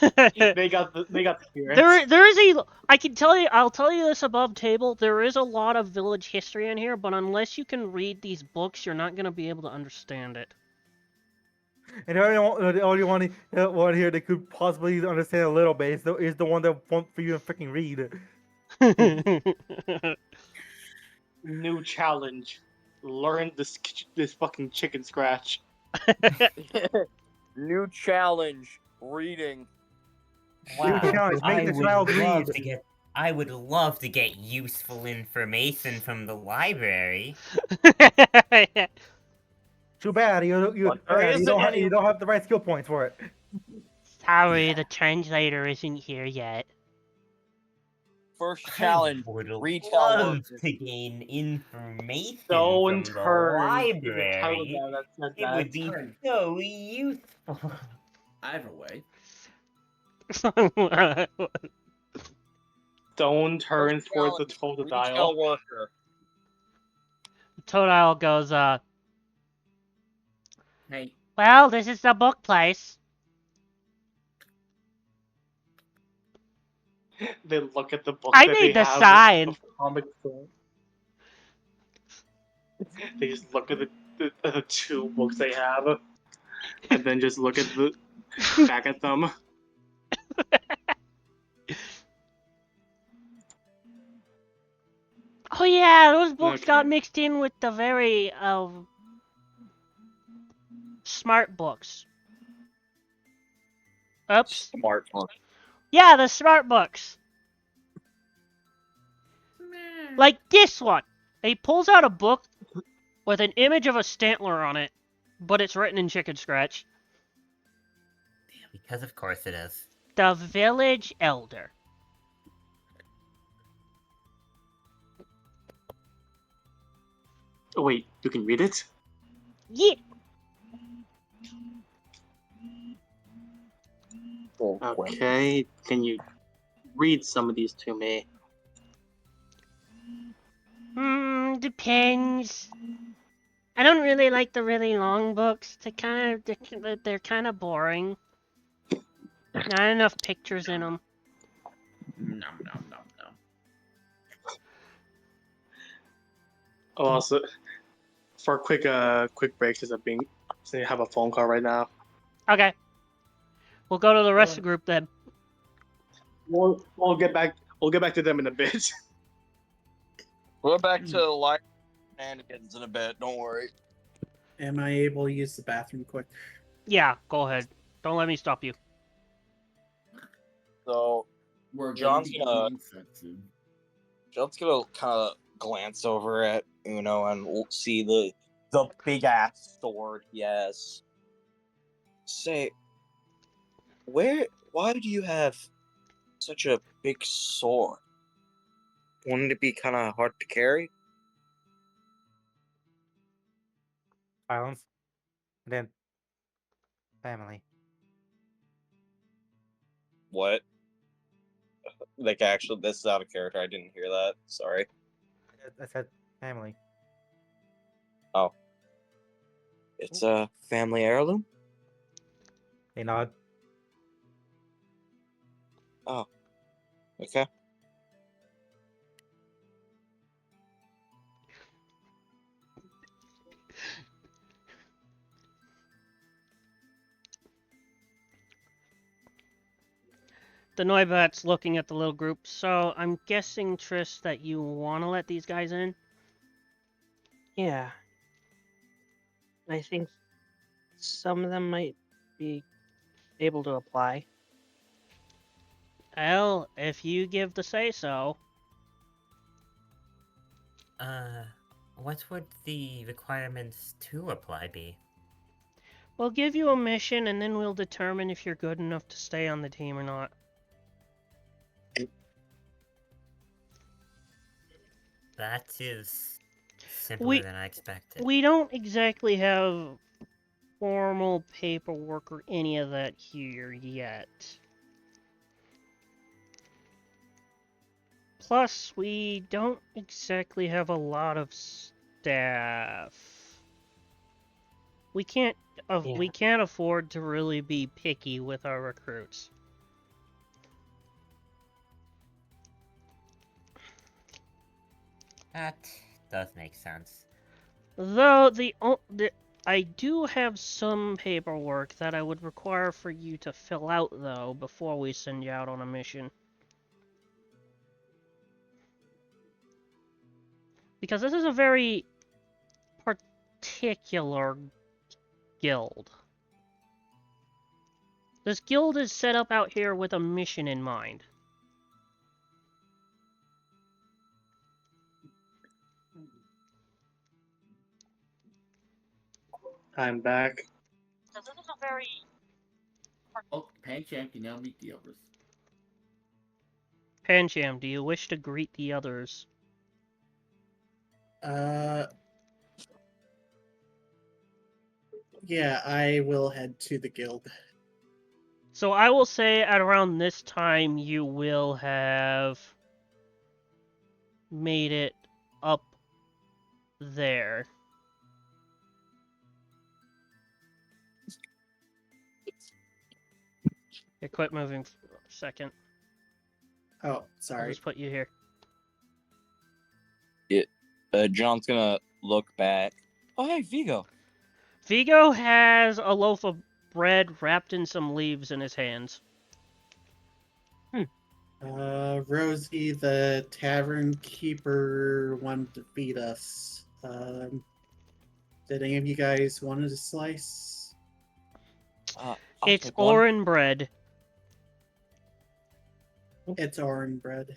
They got the spirit. There is a I can tell you I'll tell you this above table. There is a lot of village history in here, but unless you can read these books, you're not gonna be able to understand it. And the only one here that could possibly understand a little bit is the one that won't for you to freaking read. New challenge. Learn this fucking chicken scratch. New challenge. Reading. Wow. challenge, make the child read. I would love to get useful information from the library. Too bad you don't have the right skill points for it. Sorry, the translator isn't here yet. First challenge. I would Retail love workers. to gain information Don't from turn. the library. It would be so useful. I have a way. Stone turns First towards the challenge, totodile. Retail worker. Totodile goes, Hey, well, this is the book place. They look at the book I that made they the have sign. of comic book. They just look at the two books they have, and then just look at back at them. Oh yeah, those books got Okay. mixed in with the very, smart books. Oops. Smart. Yeah, the smart books. Like this one. He pulls out a book with an image of a Stantler on it, but it's written in chicken scratch. Because of course it is. The Village Elder. Oh wait, you can read it? Yeah. Okay, can you read some of these to me? Depends. I don't really like the really long books. They're kind of boring. Not enough pictures in them. nom nom nom nom. Oh, also, for a quick break, since I have a phone call right now. Okay. We'll go to the rest of the group then. We'll get back to them in a bit. We're back to light shenanigans in a bit. Don't worry. Am I able to use the bathroom quick? Yeah, go ahead. Don't let me stop you. So We're John's going to gonna- be sensitive. John's gonna kind of glance over at Uno and see the big ass sword he has. Say, why do you have such a big sword? Wouldn't it be kind of hard to carry? Silence. And then family. What? Like, actually, this is out of character. I didn't hear that. Sorry. I said family. It's a family heirloom? They nod. Okay. The Noibat's looking at the little group. So I'm guessing, Triss, that you want to let these guys in? Yeah. I think some of them might be able to apply. Well, if you give the say-so. What would the requirements to apply be? We'll give you a mission, and then we'll determine if you're good enough to stay on the team or not. That is Simpler We- than I expected. We don't exactly have formal paperwork or any of that here yet. Plus, we don't exactly have a lot of staff. We can't afford to really be picky with our recruits. That does make sense. Though I do have some paperwork that I would require for you to fill out, though, before we send you out on a mission. Because this is a very particular guild. This guild is set up out here with a mission in mind. I'm back. So this is a very Oh, Pancham can now meet the others. Pancham, do you wish to greet the others? Yeah, I will head to the guild. So I will say at around this time you will have made it up there. Okay, quit moving for a second. Oh, I'll sorry. just put you here. John's gonna look back. Oh, hey, Vigo. Vigo has a loaf of bread wrapped in some leaves in his hands. Rosie, the tavern keeper, wanted to feed us. Did any of you guys want a slice? I'll It's take one. Orin bread. It's orange bread.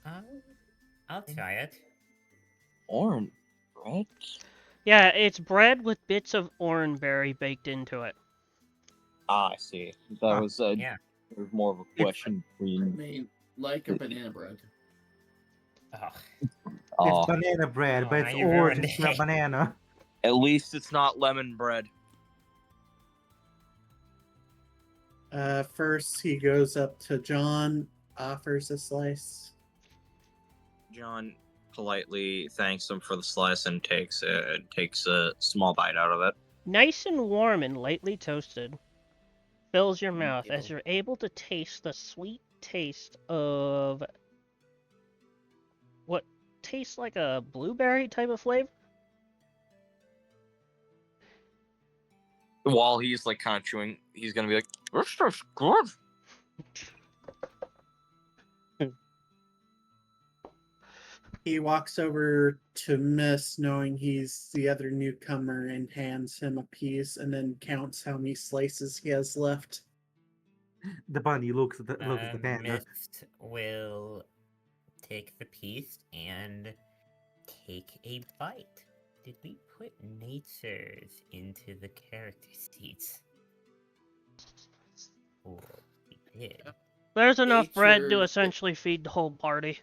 I'll try it. Orange bread? Yeah, it's bread with bits of oranberry baked into it. Ah, I see. That was Yeah. more of a question for I you. mean, like a banana bread. Oh, It's banana bread, Oh, but now it's you orange. ruined It's not it. banana. At least it's not lemon bread. First, he goes up to John, offers a slice. John politely thanks him for the slice and takes a small bite out of it. Nice and warm and lightly toasted. Fills your mouth as Ew. you're able to taste the sweet taste of what tastes like a blueberry type of flavor. While he's like kind of chewing, he's gonna be like, "This tastes good." He walks over to Miss, knowing he's the other newcomer, and hands him a piece, and then counts how many slices he has left. The bunny looks at the panda. Mist will take the piece and take a bite. Did we put natures into the character sheets? Oh, we did. There's enough bread to Nature- essentially feed the whole party.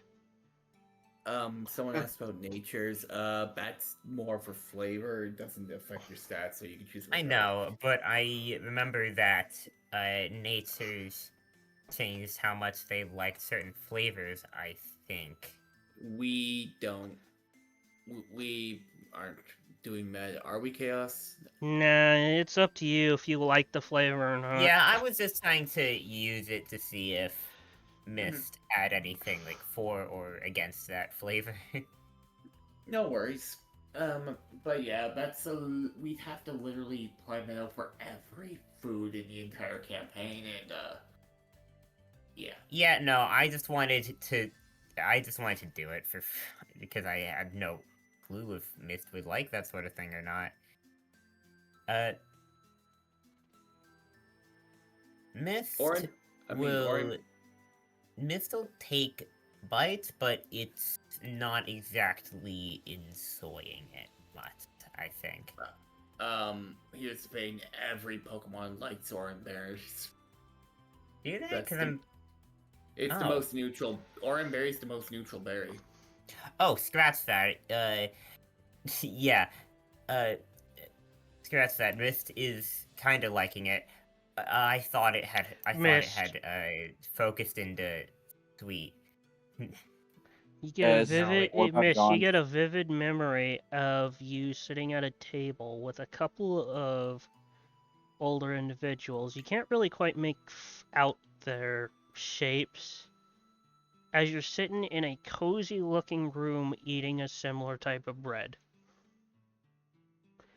Someone asked about natures. That's more for flavor. It doesn't affect your stats, so you can choose. I know, but I remember that natures changed how much they liked certain flavors, I think. We don't. We aren't doing that, are we, Chaos? Nah, it's up to you if you like the flavor or not. Yeah, I was just trying to use it to see if Mist had anything like for or against that flavor. No worries. But yeah, we'd have to literally plan it out for every food in the entire campaign, and yeah. Yeah, no, I just wanted to do it for because I had no clue if Mist would like that sort of thing or not. Mist Mist will take bites, but it's not exactly enjoying it much, I think. Here's the thing: every Pokemon likes orange berries. Do that? That's Because It's the most neutral. Orange berry's the most neutral berry. Oh, scratch that. Yeah. Uh, scratch that. Mist is kind of liking it. I thought it had. Mist. Focused into Sweet. You get a As- vivid what about Miss, you John? get a vivid memory of you sitting at a table with a couple of older individuals. You can't really quite make out their shapes. As you're sitting in a cozy looking room eating a similar type of bread.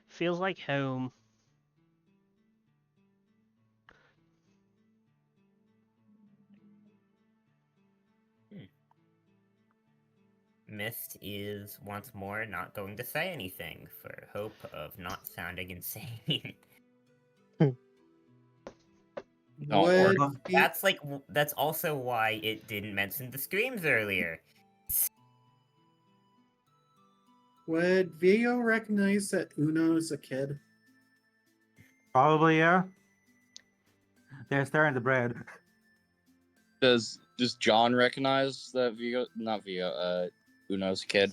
Feels like home. Mist is once more not going to say anything for hope of not sounding insane. Would That's also why it didn't mention the screams earlier. would Vigo recognize that Uno's a kid? Probably, yeah. They're staring at the bread. Does John recognize that not Uno's kid?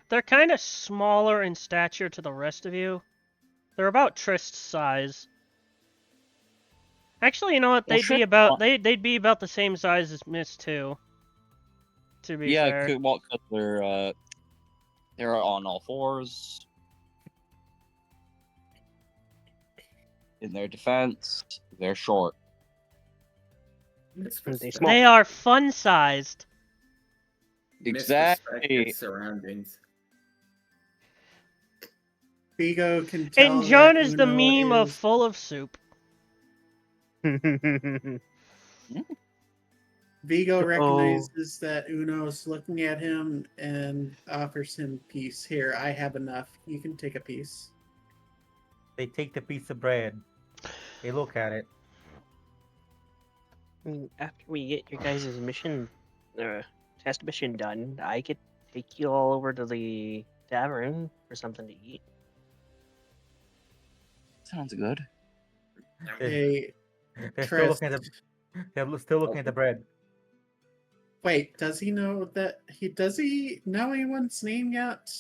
They're kind of smaller in stature to the rest of you. They're about Trist's size. Actually, you know what? They'd be about the same size as Miss too. To be fair. Yeah, well, cause they're on all fours. In their defense, they're short. They are fun sized. Exactly. Surroundings. Vigo can tell And John that is the Uno meme of is... full of soup. Vigo recognizes that Uno's looking at him and offers him peace. Here, I have enough. You can take a piece. They take the piece of bread. They look at it. After we get your guys' mission, test mission done, I could take you all over to the tavern for something to eat. Sounds good. Hey, They're still looking at the bread. Wait, does he know that does he know anyone's name yet?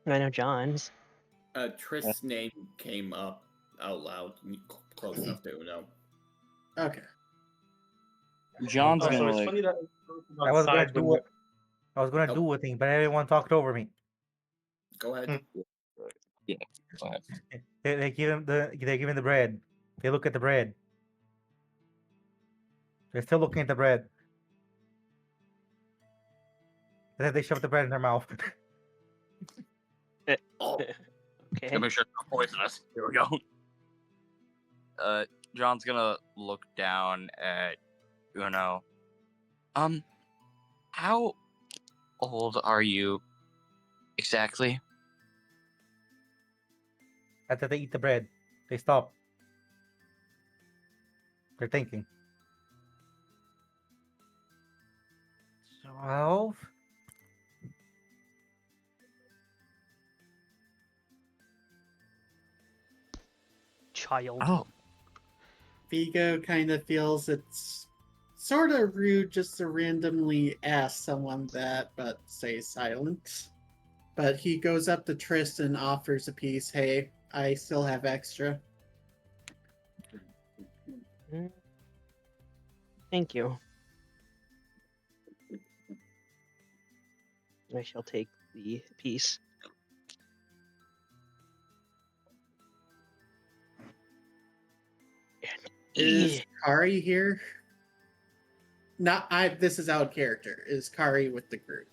I know John's. Trist's name came up out loud, close enough to Uno. Okay. John's Oh, gonna so it's like. funny that I was gonna outside do when it. I was gonna do a thing, but everyone talked over me. Go ahead. Yeah. Go ahead. They give him the bread. They look at the bread. They're still looking at the bread. And then they shove the bread in their mouth. Oh, Okay. Let me sure it's not poisonous. Here we go. John's gonna look down at Uno. How old are you exactly? After they eat the bread, they stop. They're thinking. 12? Child. Oh. Vigo kind of feels it's sort of rude just to randomly ask someone that, but stay silent. But he goes up to Trist and offers a piece. Hey, I still have extra. Thank you. I shall take the piece. Is Kari here? Not I. This is out of character. Is Kari with the group?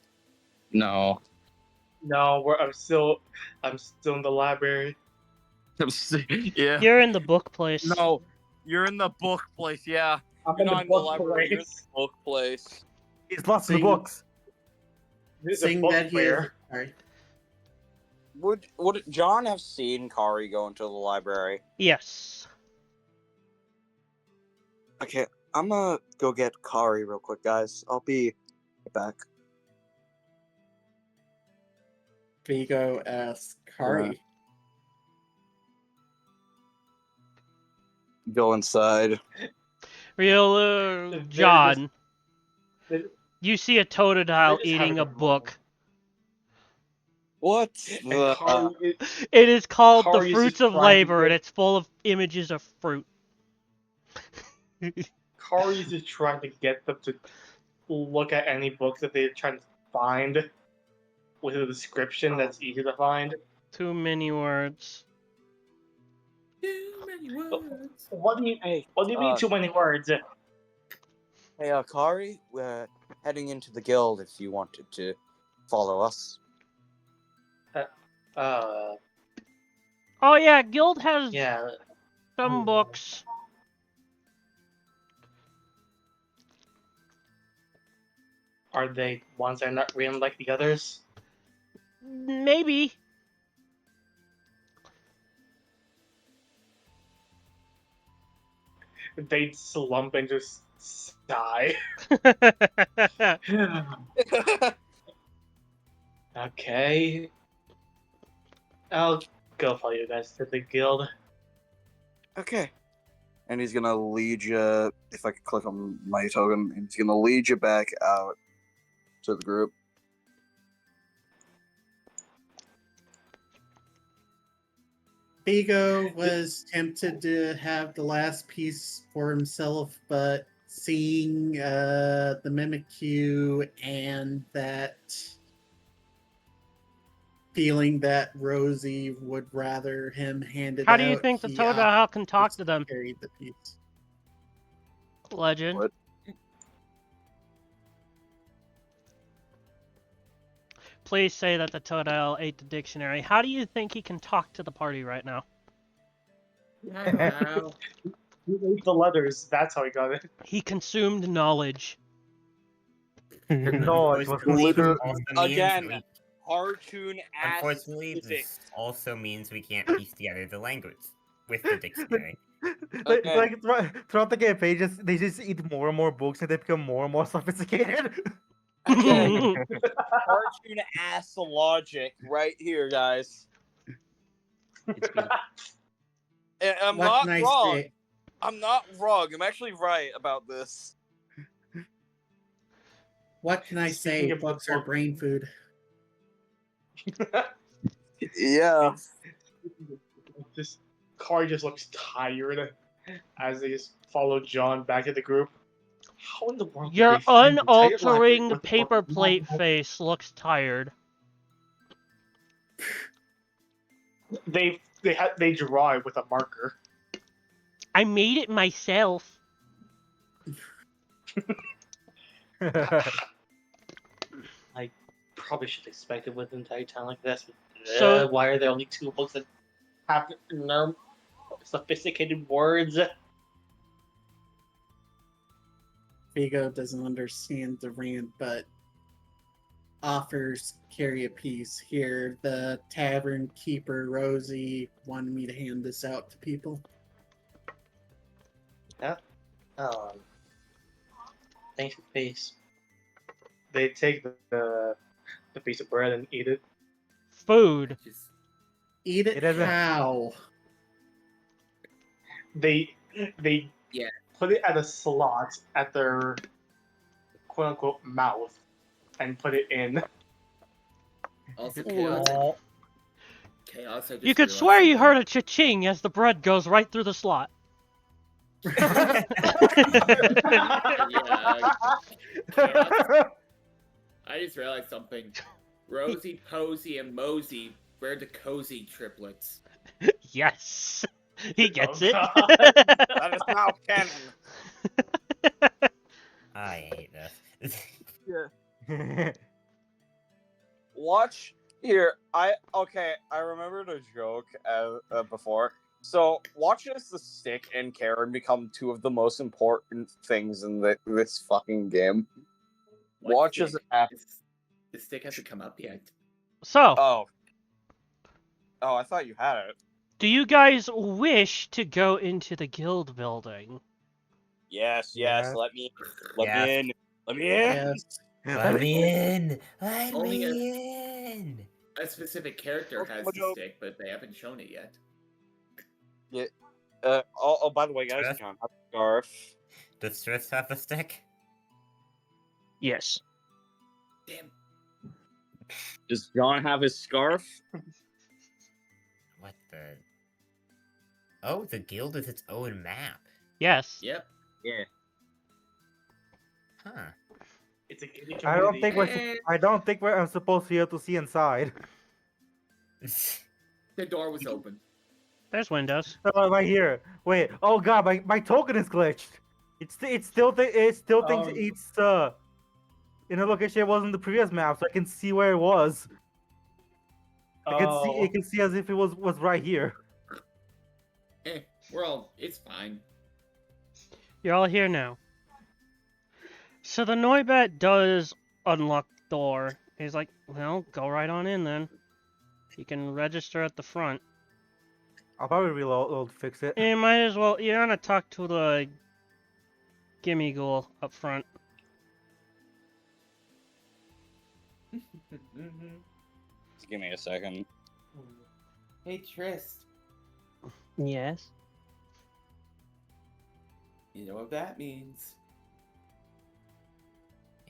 No. No, I'm still in the library. Yeah. You're in the book place. No, you're in the book place. Yeah. I'm You're in not the in the book library. You're in place. the book place. He's lost in the books. The Seeing book that he fair. is. Sorry. Would John have seen Kari go into the library? Yes. Okay, I'm gonna go get Kari real quick, guys. I'll be right back. Vigo asks Kari. Go inside. Real They're John. You see a totodile They just eating a have a good moment. book. What? And Kari, It is called The Kari is Fruits just of trying to Labor, and get- it's full of images of fruit. Kari's just trying to get them to look at any books that they're trying to find with a description that's easy to find. Too many words. Too many words. What do you Hey, mean too many words? hey, Kari, we're heading into the guild if you wanted to follow us. Uh, Oh yeah, Guild has yeah. some books. Are they ones that are not written like the others? Maybe. They'd slump and just sigh. Okay. I'll go follow you guys to the guild. Okay. And he's gonna lead you, if I could click on my token, he's gonna lead you back out to the group. Vigo was tempted to have the last piece for himself, but seeing the Mimikyu and that feeling that Rosie would rather him hand it out. How do you think the he totodile can talk opted to them? carry the piece. Legend. What? Please say that the totodile ate the dictionary. How do you think he can talk to the party right now? Wow. He ate the letters, that's how he got it. He consumed knowledge. No, it was Unfortunately, literally- also means Again, we- cartoon ass Unfortunately, physics. this also means we can't piece together the language with the dictionary. Okay. Like throughout the game, they just eat more and more books and they become more and more sophisticated. Again, cartoon ass logic right here, guys. It's beautiful. And I'm What not can I wrong. say? I'm not wrong. I'm actually right about this. What can I Speaking say? of the Books are book- brain food. Yeah. Just Kari just looks tired as they just follow John back to the group. How in the world? did Your they find the tight library unaltering with paper books? plate face looks tired. They draw it with a marker. I made it myself. I probably should expect it with an entire town like this. So- Why are there only two books that have sophisticated words? Vigo doesn't understand the rant, but offers carry a piece here. The tavern keeper, Rosie, wanted me to hand this out to people. Thanks for the piece. They take the piece of bread and eat it. Food. Just Eat it, It doesn't- how? They Yeah. put it at a slot at their quote unquote mouth and put it in. also Oh. chaos. I just You could realized swear you something. heard a cha-ching as the bread goes right through the slot. Yeah. Chaos. I just realized something. Rosie, Posey, and Mosey were the cozy triplets. Yes. He gets Oh, it. God. That is now canon. I hate this. Watch here. I remembered a joke before. So watch as the stick and Karen become two of the most important things in this fucking game. What Watch as stick? it happens. The stick hasn't come up yet. So, Oh, I thought you had it. do you guys wish to go into the guild building? Yes. Yes. Let me Yes. in. Let me in. Yes. Let me in! Let Only me in! A specific character has the stick, but they haven't shown it yet. By the way, guys, John, have a scarf. Does Striss have a stick? Yes. Damn. Does John have his scarf? What the? Oh, the guild is its own map. Yes. Yep. Yeah. Huh. It's a gated I don't community. think I'm supposed to be able to see inside. The door was open. There's windows. Oh, right here. Wait. Oh god, my token is glitched. It still thinks Oh. it's in a location it was in the previous map, so I can see where it was. Oh. It can see as if it was right here. It's fine. You're all here now. So the Noibat does unlock the door. He's like, well, go right on in then. You can register at the front. I'll probably reload to fix it. And you might as well, you're gonna talk to the gimme ghoul up front. Just give me a second. Hey, Trist. Yes. You know what that means.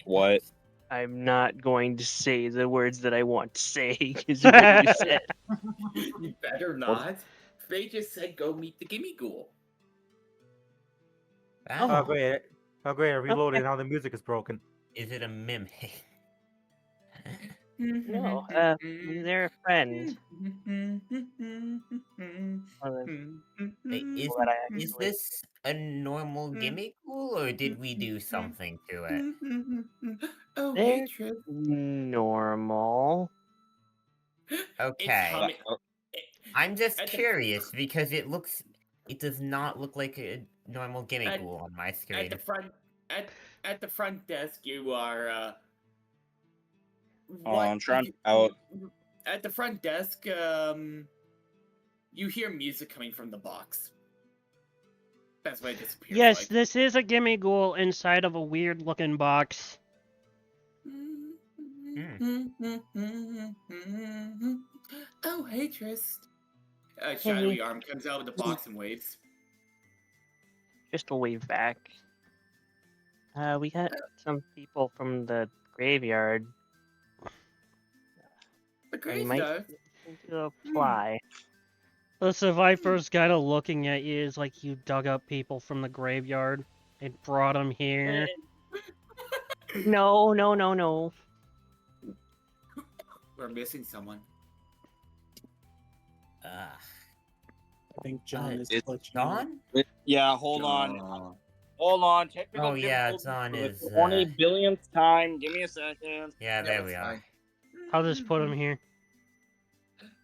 What? I'm not going to say the words that I want to say because of what you said. You better not. Faye just said go meet the gimme ghoul. Oh great! I reloaded. Now the music is broken. Is it a mimic? No, they're a friend. Wait, is this a normal gimmick ghoul, or did we do something to it? Oh, They're hey, Trist. normal. Okay. I'm just at the- curious because it does not look like a normal gimmick ghoul on my screen. At the front desk, you are. I'm trying out. At the front desk, you hear music coming from the box. That's why it disappears. Yes, this is a gimme ghoul inside of a weird looking box. Oh, hey, Trist. A shadowy arm comes out of the box and waves. Just a wave back. We got some people from the graveyard. The They might graveyard? need to apply. The survivor's kind of looking at you as like you dug up people from the graveyard and brought them here. No. We're missing someone. I think John is It's glitching. John? Yeah, hold on. Hold on. Technical Oh yeah, difficulties John for the is. 20 billionth time. Give me a second. Yeah, there we are. I'll just put him here.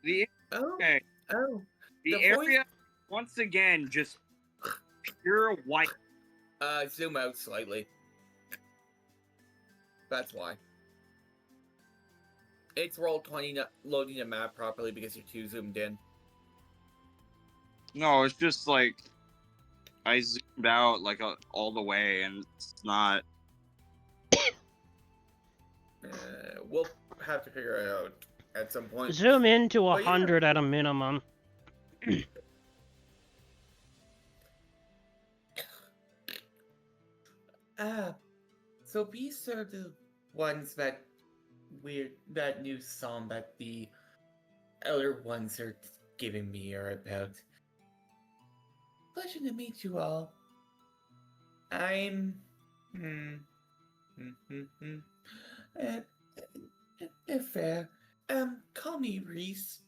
The The area once again just pure white. Zoom out slightly. That's why. It's Roll20 not loading the map properly because you're too zoomed in. No, it's just like I zoomed out like all the way, and it's not. We'll have to figure it out at some point. Zoom in to But yeah. 100 at a minimum. So these are the ones that new song that the other ones are giving me are about. Pleasure to meet you all. I'm fair. Call me Reese.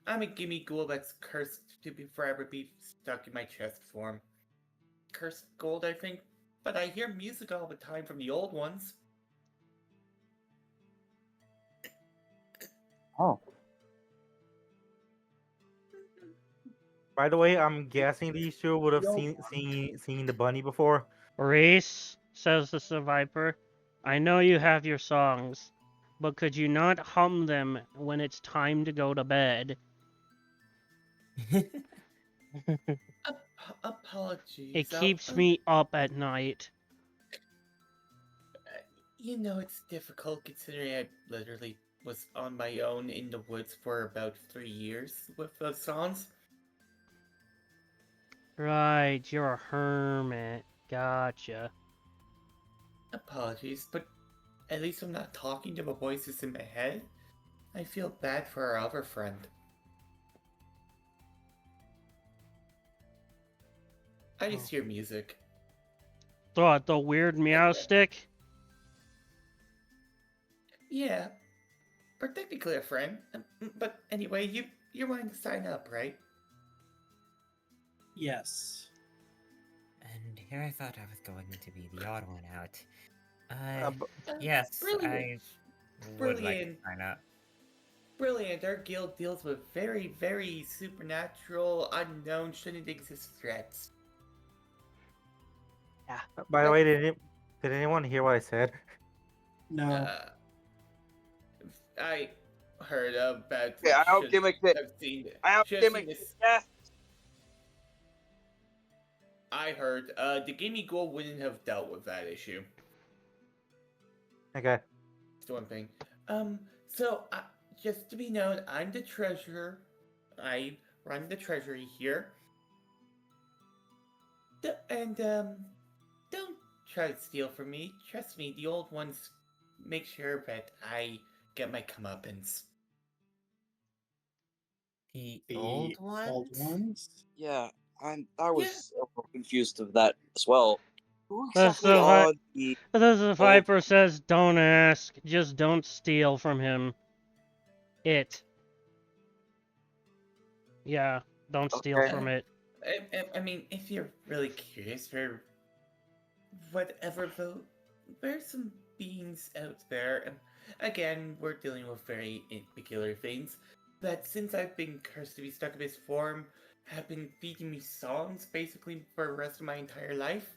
I'm a gimme ghoul that's cursed to forever be stuck in my chest form. Cursed gold, I think, but I hear music all the time from the old ones. Oh. By the way, I'm guessing these two would have seen the bunny before. Reese, says the survivor, I know you have your songs, but could you not hum them when it's time to go to bed? Apologies. It keeps me up at night. You know, it's difficult considering I literally was on my own in the woods for about 3 years with those songs. Right, you're a hermit. Gotcha. Apologies, but At least I'm not talking to the voices in my head. I feel bad for our other friend. I just hear music. The weird meow stick. Yeah, we're technically a friend. But anyway, you're wanting to sign up, right? Yes. And here I thought I was going to be the odd one out. B- Yes, Brilliant. I would like to Brilliant. sign up. Brilliant. Our guild deals with very, very supernatural, unknown, shouldn't exist threats. By the way, did anyone hear what I said? No. I heard about. Yeah, I should gimmicked it. have seen it. I Should have seen outgimmicked this. it. Yes. I heard. The Gamey Ghoul wouldn't have dealt with that issue. Okay. That's one thing. So just to be known, I'm the treasurer. I run the treasury here. And don't try to steal from me. Trust me, the old ones make sure that I get my comeuppance. The The old old ones? ones? Yeah, I was confused of that as well. Who That's exactly the are the the Viper says, "Don't ask, just don't steal from him." Yeah, don't steal Okay. from it. I mean, if you're really curious for whatever, though, there's some beings out there. Again, we're dealing with very peculiar things. That since I've been cursed to be stuck in this form, have been feeding me songs basically for the rest of my entire life.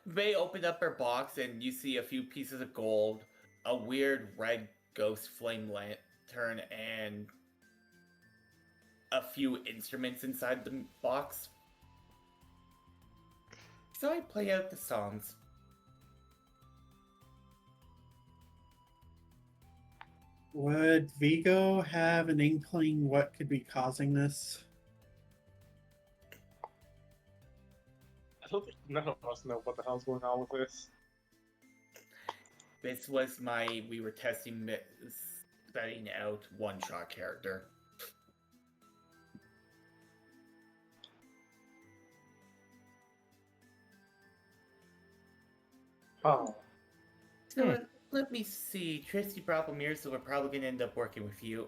They open up their box and you see a few pieces of gold, a weird red ghost flame lantern, and a few instruments inside the box. So I play out the songs. Would Vigo have an inkling what could be causing this? I don't think none of us know what the hell's going on with this. This was we were testing setting out one-shot character. Oh. So let me see. Tristy problem here, so we're probably gonna end up working with you.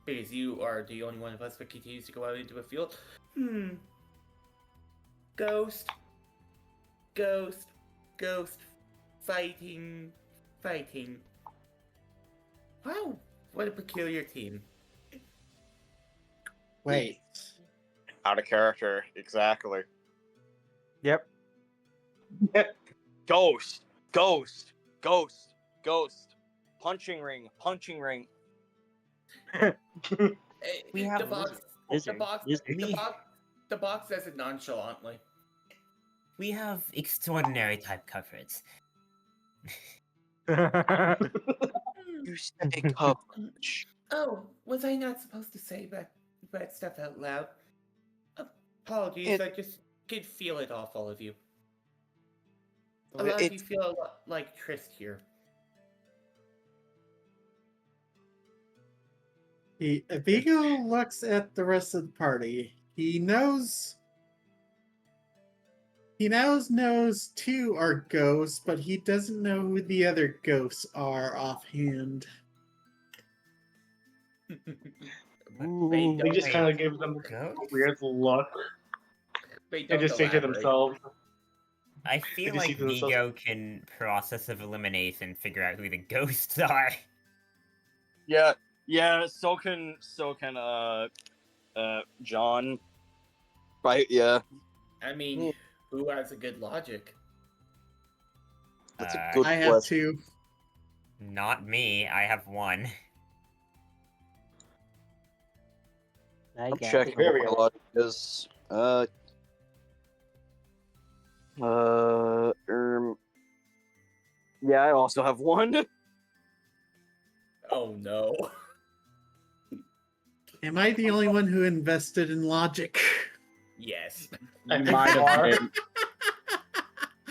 Because you are the only one of us that continues to go out into a field. Ghost. Fighting. Wow, what a peculiar team. Wait. out of character? Exactly. Yep. Ghost. Punching ring. We have the box. Lizard, lizard. The box says it nonchalantly. We have extraordinary type coverage. You say coverage. Oh, was I not supposed to say that stuff out loud? Apologies, I just could feel it off all of you. A lot of you feel a lot like Trist here. Vigo looks at the rest of the party. He now knows two are ghosts, but he doesn't know who the other ghosts are offhand. They just kind of give them a weird look. And just say to themselves. I feel like Vigo can process of elimination figure out who the ghosts are. Yeah, so can John. Right, yeah. I mean, who has a good logic? That's a good I have question. two. Not me, I have one. I I'm got checking it. what my logic is. Yeah, I also have one. Oh no. Am I the only one who invested in logic? Yes. I might have been.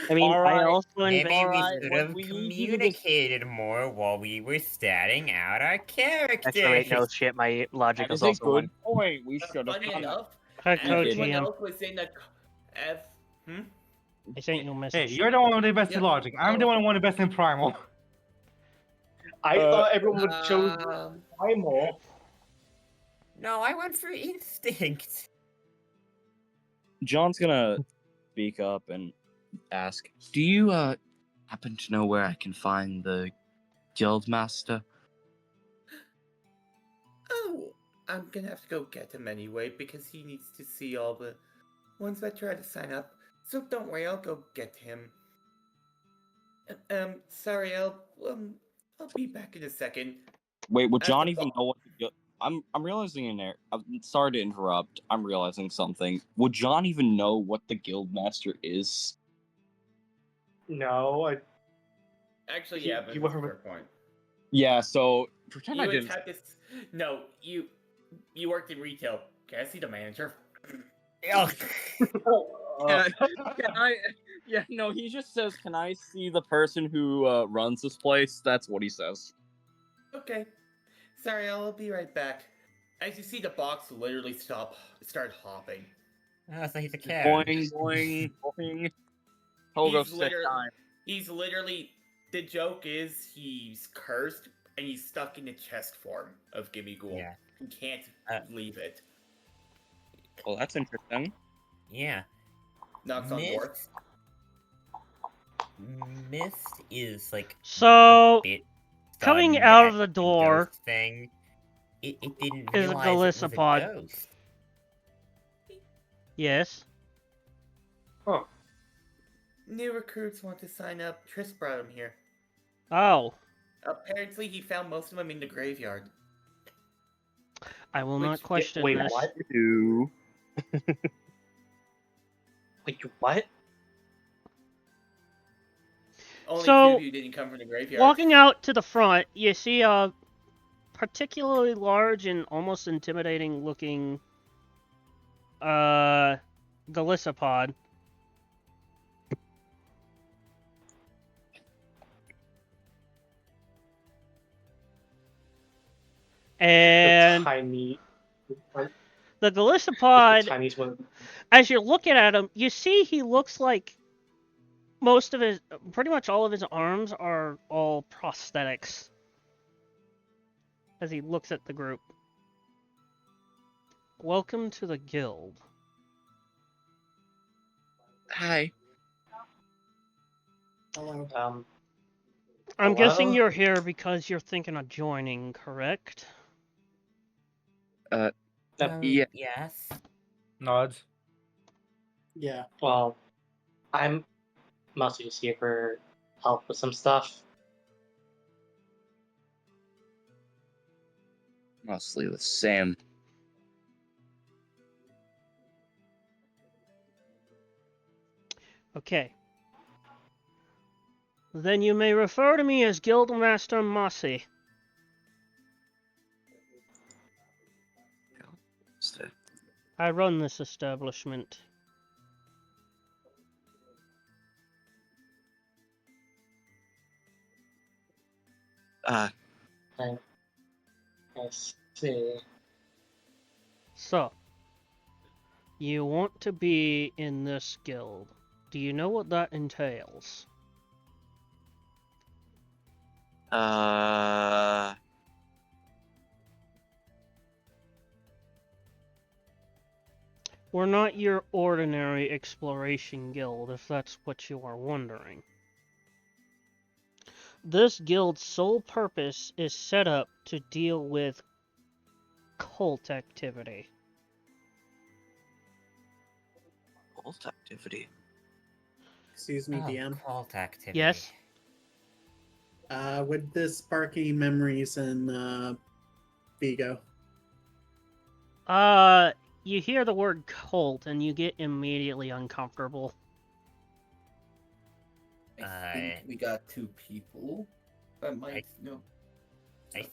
I mean, I Alright, also Maybe we Alright, should what have we need you to just- communicated more while we were statting out our characters. Actually, wait, no shit. My logic That is is a also one. good point. We should have Funny done that. enough, Hi, Coach everyone GM. else was saying that. I sent you a Hey, message. you're the one with the best in Yep. logic. I'm the one with the best in primal. I thought everyone would choose Um, primal. No, I went for instinct. John's gonna speak up and ask, "Do you happen to know where I can find the guild master?" Oh, I'm gonna have to go get him anyway because he needs to see all the ones that try to sign up. So don't worry, I'll go get him. Sorry, I'll be back in a second. Wait, would As John the even bo- know what the guild? I'm realizing in there. I'm sorry to interrupt. I'm realizing something. Would John even know what the guild master is? No, Actually, He- yeah, but he that's a were- fair point. Yeah. So pretend I You didn't. attack this. No, you worked in retail. Can I see the manager? Ugh. Yeah, yeah, no, he just says, "Can I see the person who runs this place?" That's what he says. Okay. Sorry, I'll be right back. As you see, the box literally start hopping. Oh, so he's a Karen. Boing, boing, boing. Togo He's set literally, time. he's literally. The joke is he's cursed and he's stuck in the chest form of Gimme Ghoul. Yeah. He can't leave it. Well, that's interesting. Yeah. Knocks on door. Mist is like So, a bit coming stunned out at of the the door ghost thing. It didn't is a realize it was a Galissapod. ghost. yes. New recruits want to sign up. Tris brought him here. Oh, Apparently, he found most of them in the graveyard. I will Which- not question wait, this. what? Do Wait, what? Only So, two of you didn't come from the graveyard. Walking out to the front, you see a particularly large and almost intimidating looking Galissapod. And Tiny. the The Galissapod, tiniest one. as you're looking at him, you see he looks like pretty much all of his arms are all prosthetics. As he looks at the group. Welcome to the guild. Hi. Hello. I'm Hello? guessing you're here because you're thinking of joining, correct? Yeah. Yes. Nods. Yeah. Well, I'm mostly just here for help with some stuff. Mostly the same. Okay. Then you may refer to me as Guildmaster Mossy. I run this establishment. I see. So, you want to be in this guild. Do you know what that entails? We're not your ordinary exploration guild, if that's what you are wondering. This guild's sole purpose is set up to deal with cult activity. Cult activity. Excuse me, DM. Cult activity. Yes? Would this spark any memories in Vigo? You hear the word cult and you get immediately uncomfortable. I think we got two people. That might no. I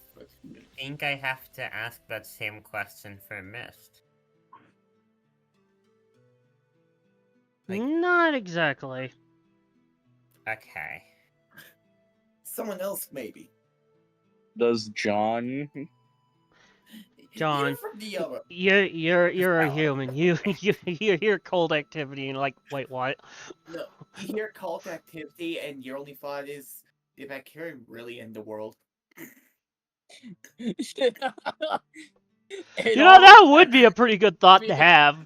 think I have to ask that same question for Mist. Like- Not exactly. Okay. Someone else, maybe. Does John? John, You're from the other. you're a Spell. human. You hear cold activity and like, wait, what? No, you hear cult activity, and your only thought is, did that carry really end the world? You know, that would be a pretty good thought to have.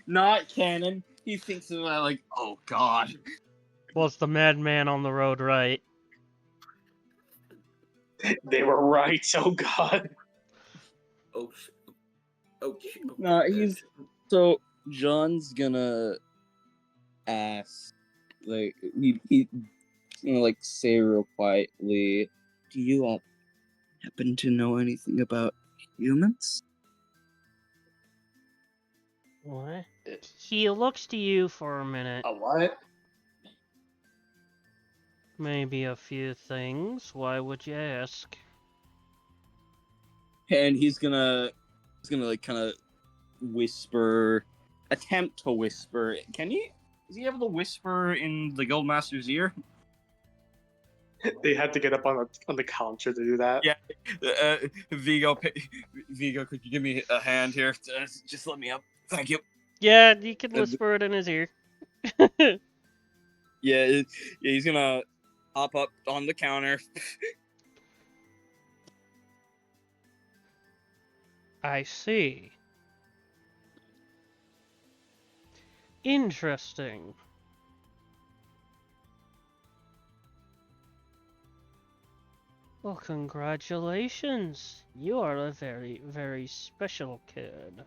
Not canon. He thinks about like, oh god. Was the madman on the road right? They were right. Oh god. Oh, oh, No, he's so John's gonna ask, like he's gonna like say real quietly, do you all happen to know anything about humans? What? He looks to you for a minute. A what? Maybe a few things. Why would you ask? And he's gonna like kind of attempt to whisper. Can he? Is he able to whisper in the Guildmaster's ear? They had to get up on the counter to do that. Yeah. Vigo, could you give me a hand here? Just let me up. Thank you. Yeah, you can whisper it in his ear. Yeah, he's gonna hop up on the counter. I see. Interesting. Well, congratulations. You are a very, very special kid.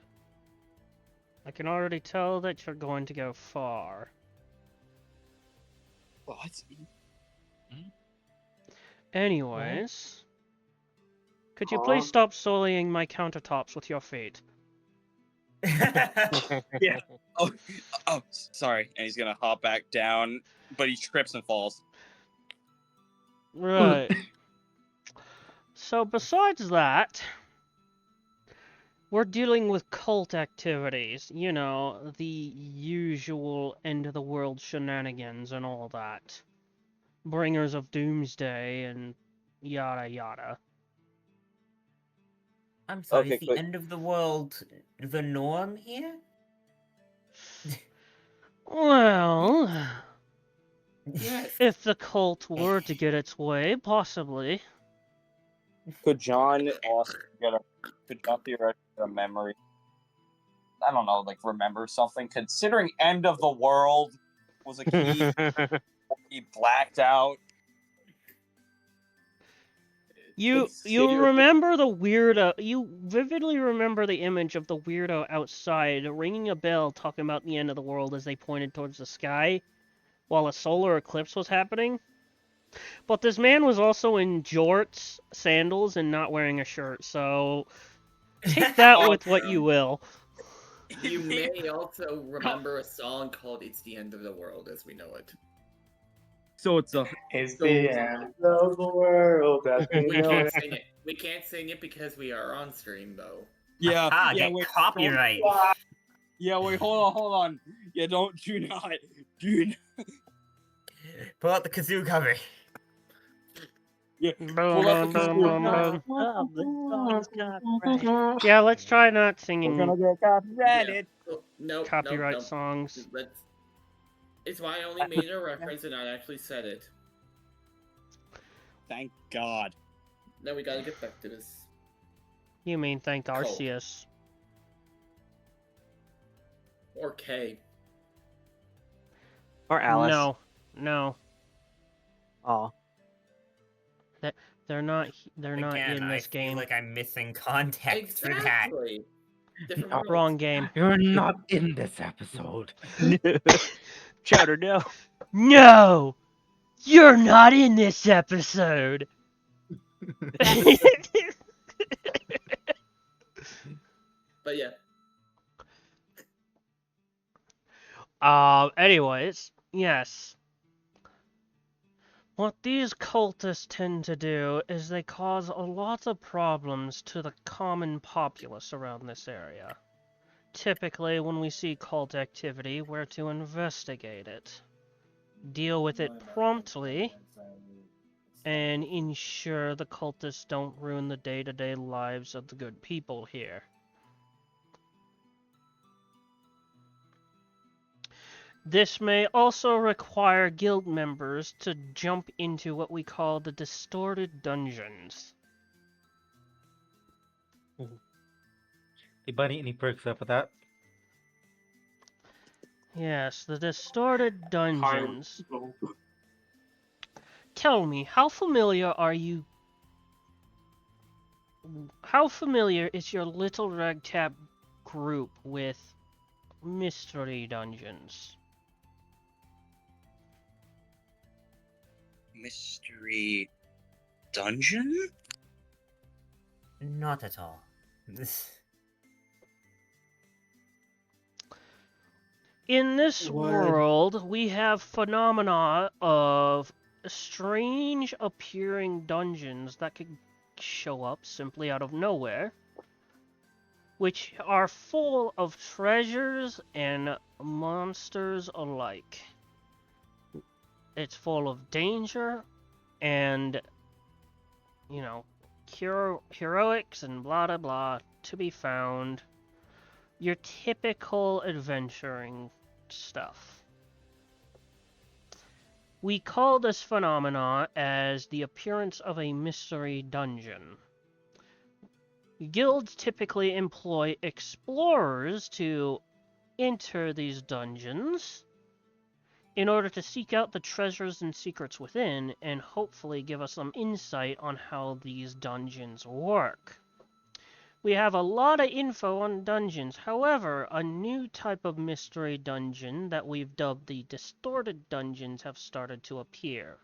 I can already tell that you're going to go far. What? Anyways, could you please stop sullying my countertops with your feet? Yeah. Oh, sorry. And he's gonna hop back down, but he trips and falls. Right. So besides that, we're dealing with cult activities. You know, the usual end of the world shenanigans and all that. Bringers of doomsday and yada yada. I'm sorry, Okay, is the but- end of the world the norm here? Well, yes. if the cult were to get its way, possibly. Could John also could John theoretically get a memory? I don't know, like remember something. Considering end of the world was a key, he blacked out. You remember the weirdo? You vividly remember the image of the weirdo outside ringing a bell, talking about the end of the world as they pointed towards the sky, while a solar eclipse was happening. But this man was also in jorts, sandals, and not wearing a shirt. So take that with what you will. You may also remember a song called "It's the End of the World" as we know it. So it's a It's the end of the world. As we We know can't it. sing it. We can't sing it because we are on stream, though. yeah. Ah, yeah, get wait, copyright. Yeah, wait, hold on. Yeah, do not. Pull out the kazoo cover. Yeah, Boom, pull up boom, the boom, kazoo. boom. Yeah, let's try not We're singing gonna get copyrighted. No, copyright no. songs. It's why I only made a reference and not actually said it. Thank God. Now we gotta get back to this. You mean thank Cult. Arceus? Or K. Or Alice. No. Oh. They're not. They're not Again, in this I feel game. like I'm missing context for that. Exactly. Different worlds. Wrong game. You're not in this episode. Chowder, no. No, you're not in this episode. But yeah. Anyways, yes. What these cultists tend to do is they cause a lot of problems to the common populace around this area. typically, when we see cult activity, we're to investigate it, deal with it promptly, and ensure the cultists don't ruin the day-to-day lives of the good people here. This may also require guild members to jump into what we call the distorted dungeons. The bunny any perks up with that? Yes, the distorted dungeons. High- Tell me, how familiar are you? How familiar is your little ragtag group with mystery dungeons? Mystery dungeon? Not at all. This. In this Would- world, we have phenomena of strange appearing dungeons that could show up simply out of nowhere, which are full of treasures and monsters alike. It's full of danger and, heroics and blah blah blah to be found. Your typical adventuring stuff. We call this phenomena as the appearance of a mystery dungeon. Guilds typically employ explorers to enter these dungeons in order to seek out the treasures and secrets within and hopefully give us some insight on how these dungeons work. We have a lot of info on dungeons. However, a new type of mystery dungeon that we've dubbed the distorted dungeons have started to appear.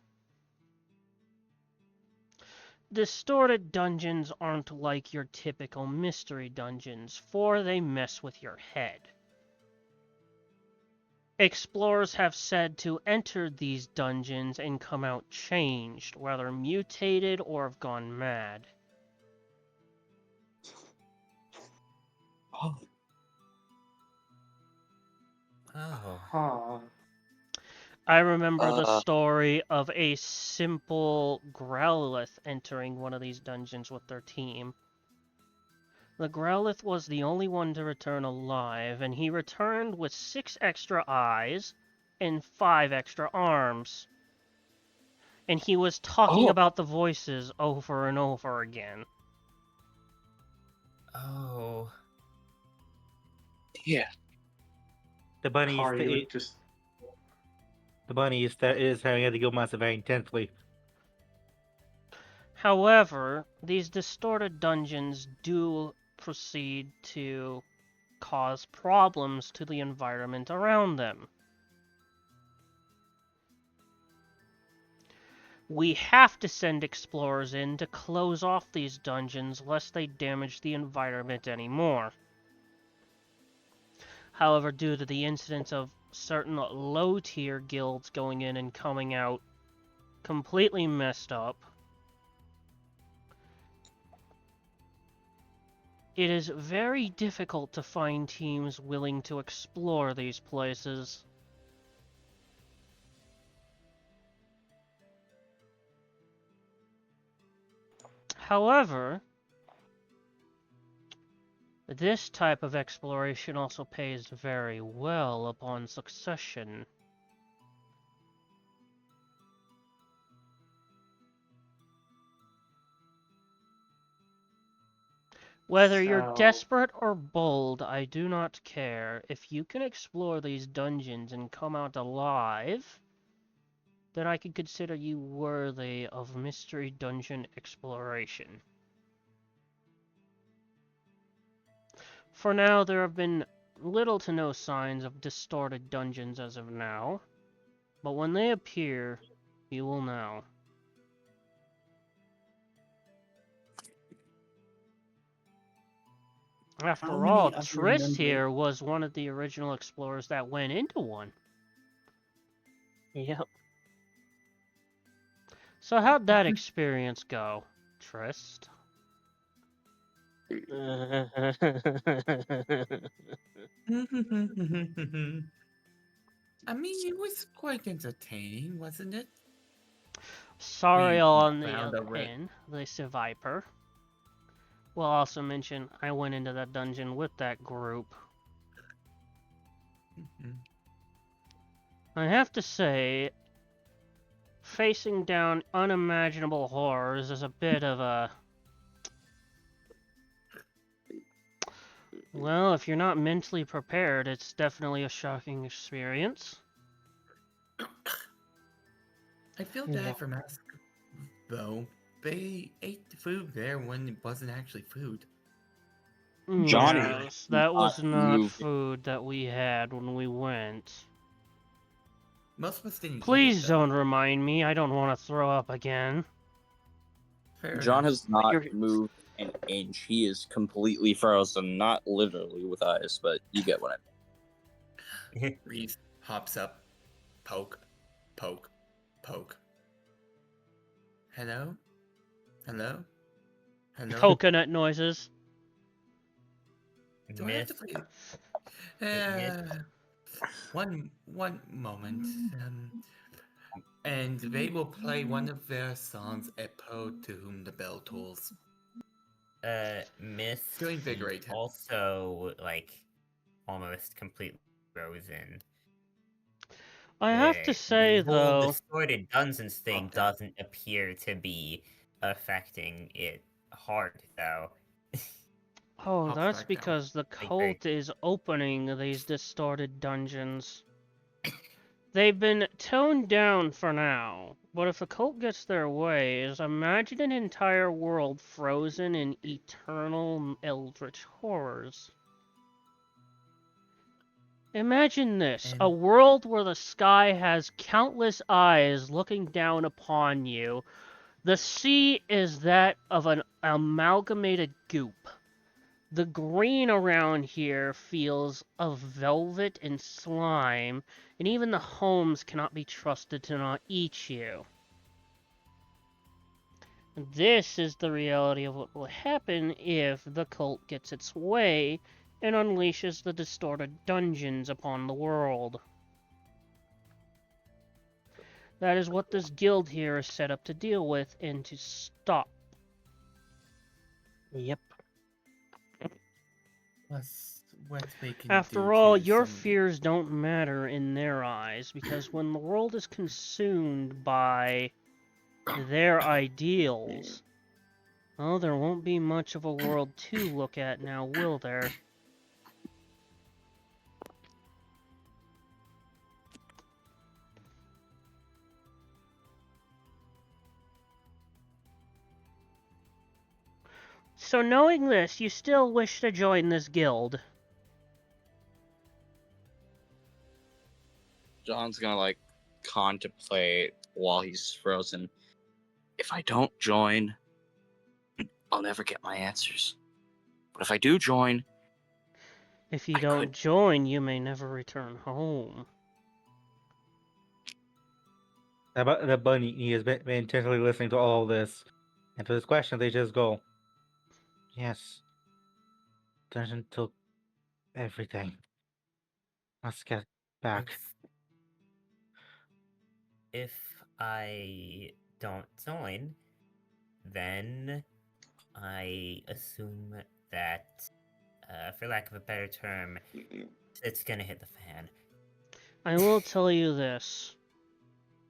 Distorted dungeons aren't like your typical mystery dungeons, for they mess with your head. Explorers have said to enter these dungeons and come out changed, whether mutated or have gone mad. Oh. Oh. Huh. I remember the story of a simple Growlithe entering one of these dungeons with their team. The Growlithe was the only one to return alive, and he returned with 6 extra eyes and 5 extra arms. And he was talking about the voices over and over again. Oh. Yeah. The bunny Kari is would just the bunny is having at the guild master very intensely. However, these distorted dungeons do proceed to cause problems to the environment around them. We have to send explorers in to close off these dungeons lest they damage the environment anymore. However, due to the incidence of certain low-tier guilds going in and coming out completely messed up, it is very difficult to find teams willing to explore these places. However, this type of exploration also pays very well upon succession. Whether you're So- desperate or bold, I do not care. If you can explore these dungeons and come out alive, then I can consider you worthy of mystery dungeon exploration. For now, there have been little to no signs of distorted dungeons as of now, but when they appear, you will know. After many all, other Triss members- here was one of the original explorers that went into one. Yep. So how'd that experience go, Trist? I mean, it was quite entertaining, wasn't it? Sorry, We on the found other a red. hand, this Viper will also mention I went into that dungeon with that group. I have to say, facing down unimaginable horrors is a bit of a... Well, if you're not mentally prepared, it's definitely a shocking experience. I feel Yeah. bad for Mask, though. They ate the food there when it wasn't actually food. Johnny Yes, did that was not move. food that we had when we went. Most of us didn't eat it, Please though. don't remind me, I don't want to throw up again. Fair John enough. has not You're- moved an inch. He is completely frozen. Not literally with eyes, but you get what I mean. Reese hops up. Poke. Poke. Poke. Hello? Hello? Hello? Coconut noises. Do I have to Miss, play? One moment. And they will play one of their songs, Echo to Whom the Bell Tolls. Miss, To invigorate he's him. also, like, almost completely frozen. I have to say, The whole though, distorted dungeons thing Okay. doesn't appear to be affecting it hard, though. oh, Hops that's back down. because the cult is opening these distorted dungeons. They've been toned down for now, but if the cult gets their ways, imagine an entire world frozen in eternal eldritch horrors. Imagine this, a And world where the sky has countless eyes looking down upon you. The sea is that of an amalgamated goop. The green around here feels of velvet and slime, and even the homes cannot be trusted to not eat you. This is the reality of what will happen if the cult gets its way and unleashes the distorted dungeons upon the world. That is what this guild here is set up to deal with and to stop. Yep. plus what they can After do all, to your some of the- fears don't matter in their eyes, because when the world is consumed by their ideals, well, there won't be much of a world to look at now, will there? So knowing this, you still wish to join this guild? John's gonna like contemplate while he's frozen. If I don't join, I'll never get my answers. But if I do join, If you I don't could- join, you may never return home. The bunny has been intently listening to all this, and to this question, they just go, "Yes, dungeon took everything. Let's get back." If I don't join, then I assume that, for lack of a better term, it's gonna hit the fan. I will tell you this.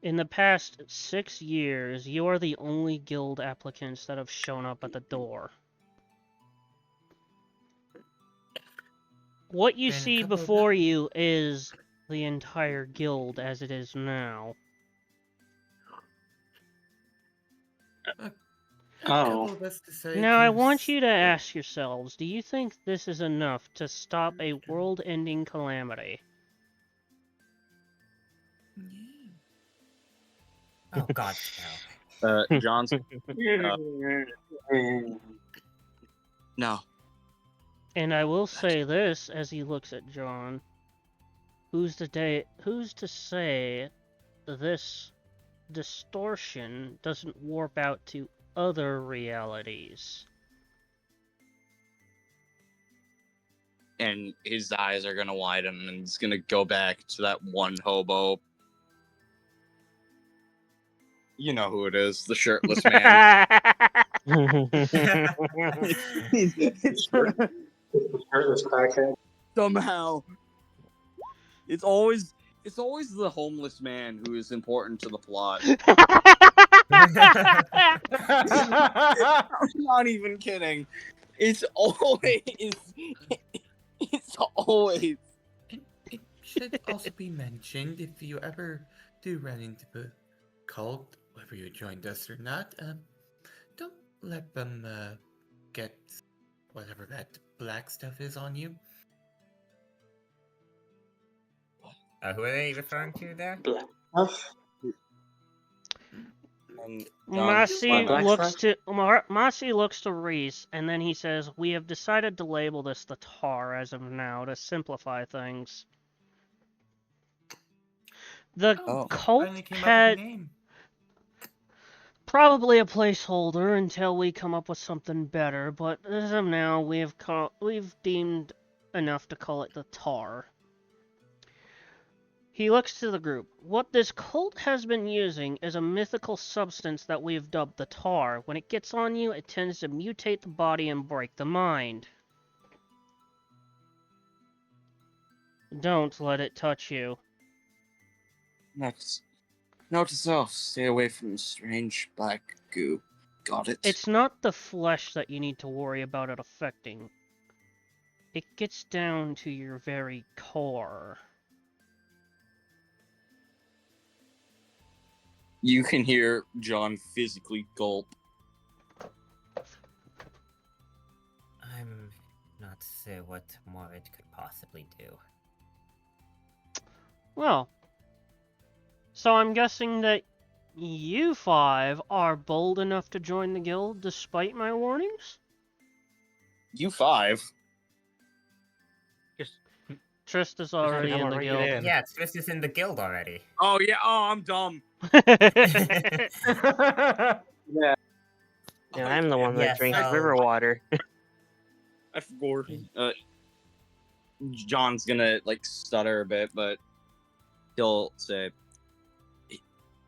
In the past 6 years, you are the only guild applicants that have shown up at the door. What you And a see couple of before you is the entire guild as it is now. A Oh. couple of us decided Now, I to want you to ask yourselves, do you think this is enough to stop a world-ending calamity? Oh God, no. John's no. And I will say this as he looks at John. Who's to say this distortion doesn't warp out to other realities? and his eyes are gonna widen, and he's gonna go back to that one hobo. You know who it is, the shirtless man. Shirtless crackhead. Somehow, it's always the homeless man who is important to the plot. I'm not even kidding. It's always. It should also be mentioned if you ever do run into the cult, whether you joined us or not, don't let them get whatever that black stuff is on you. Who are they referring to there? Black stuff. And Massey Black looks stuff? to Massey looks to Reese, and then he says, "We have decided to label this the tar as of now to simplify things." The cult Finally came up with had a name. probably a placeholder until we come up with something better, but as of now, we've deemed enough to call it the tar. He looks to the group. What this cult has been using is a mythical substance that we have dubbed the tar. When it gets on you, it tends to mutate the body and break the mind. Don't let it touch you. Note to self: stay away from the strange black goo. Got it. It's not the flesh that you need to worry about it affecting. It gets down to your very core. You can hear John physically gulp. I'm not sure what more it could possibly do. Well, so I'm guessing that you five are bold enough to join the guild despite my warnings? You five? Trista's already in the guild. Yeah, Triss is in the guild already. Oh yeah. Oh, I'm dumb. Yeah. Yeah, I'm the one that Yeah, drinks so- river water. I forgot. John's gonna like stutter a bit, but he'll say,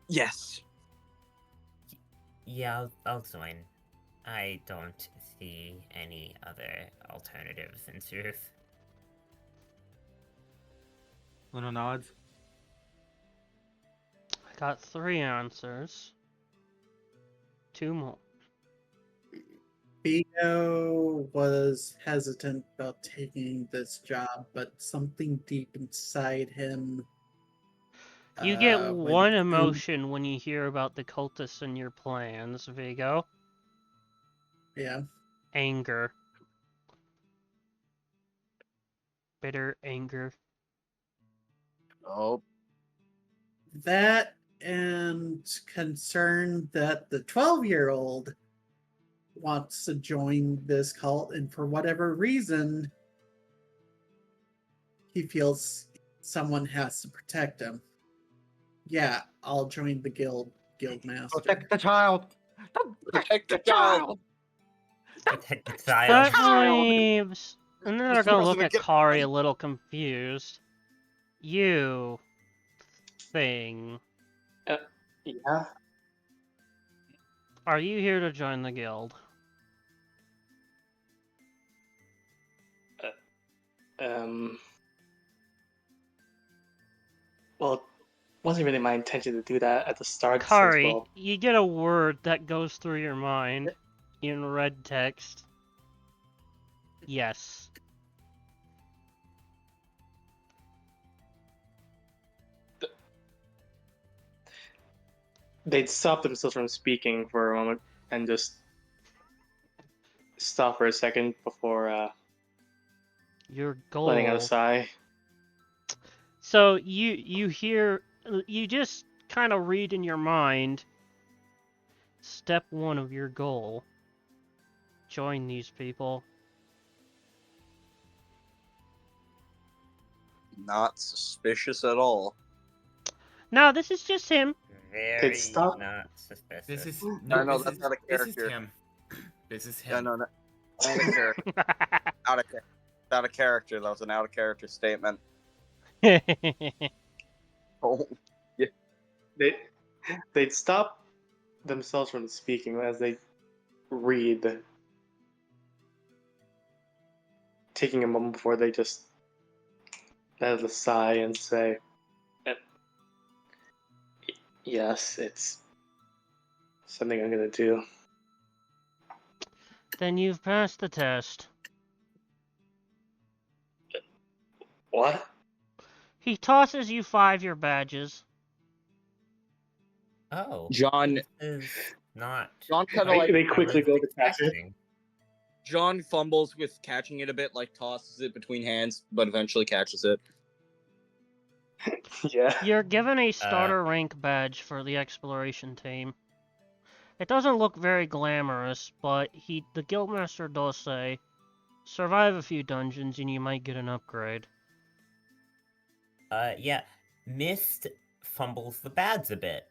"Yes." Yeah, I'll join. I don't see any other alternatives in truth. Uno nods. I got 3 answers. 2 more. Vigo was hesitant about taking this job, but something deep inside him. You get when one you- emotion when you hear about the cultists and your plans, Vigo. Yeah. Anger. Bitter anger. Oh. That and concern that the 12-year-old wants to join this cult, and for whatever reason, he feels someone has to protect him. Yeah, I'll join the guild master. Protect the child. Protect the child. Protect the child. That leaves... And then they're Mr. gonna look President, at get Kari ready. a little confused. You... thing. Yeah. Are you here to join the guild? Well, it wasn't really my intention to do that at the start. Kari, Since, well, you get a word that goes through your mind in red text. Yes. they'd stop themselves from speaking for a moment and just stop for a second before Your goal. letting out a sigh. So you hear, you just kind of read in your mind. Step 1 of your goal. Join these people. Not suspicious at all. No, this is just him. Very stop. not suspicious. This is No, this that's is, not a This is character. him. This is him. Yeah, no, not a character. Out of character. Out of character. That was an out of character statement. Oh, They'd stop themselves from speaking as they read, taking a moment before they just let a sigh and say, "Yes, it's something I'm gonna do." Then you've passed the test. What? He tosses you 5 your badges. Oh, John. this is not. John kind of like They quickly go to catch it. expecting. John fumbles with catching it a bit, like tosses it between hands, but eventually catches it. Yeah. You're given a starter rank badge for the exploration team. It doesn't look very glamorous, but the guildmaster does say, survive a few dungeons and you might get an upgrade. Yeah, Mist fumbles the bads a bit.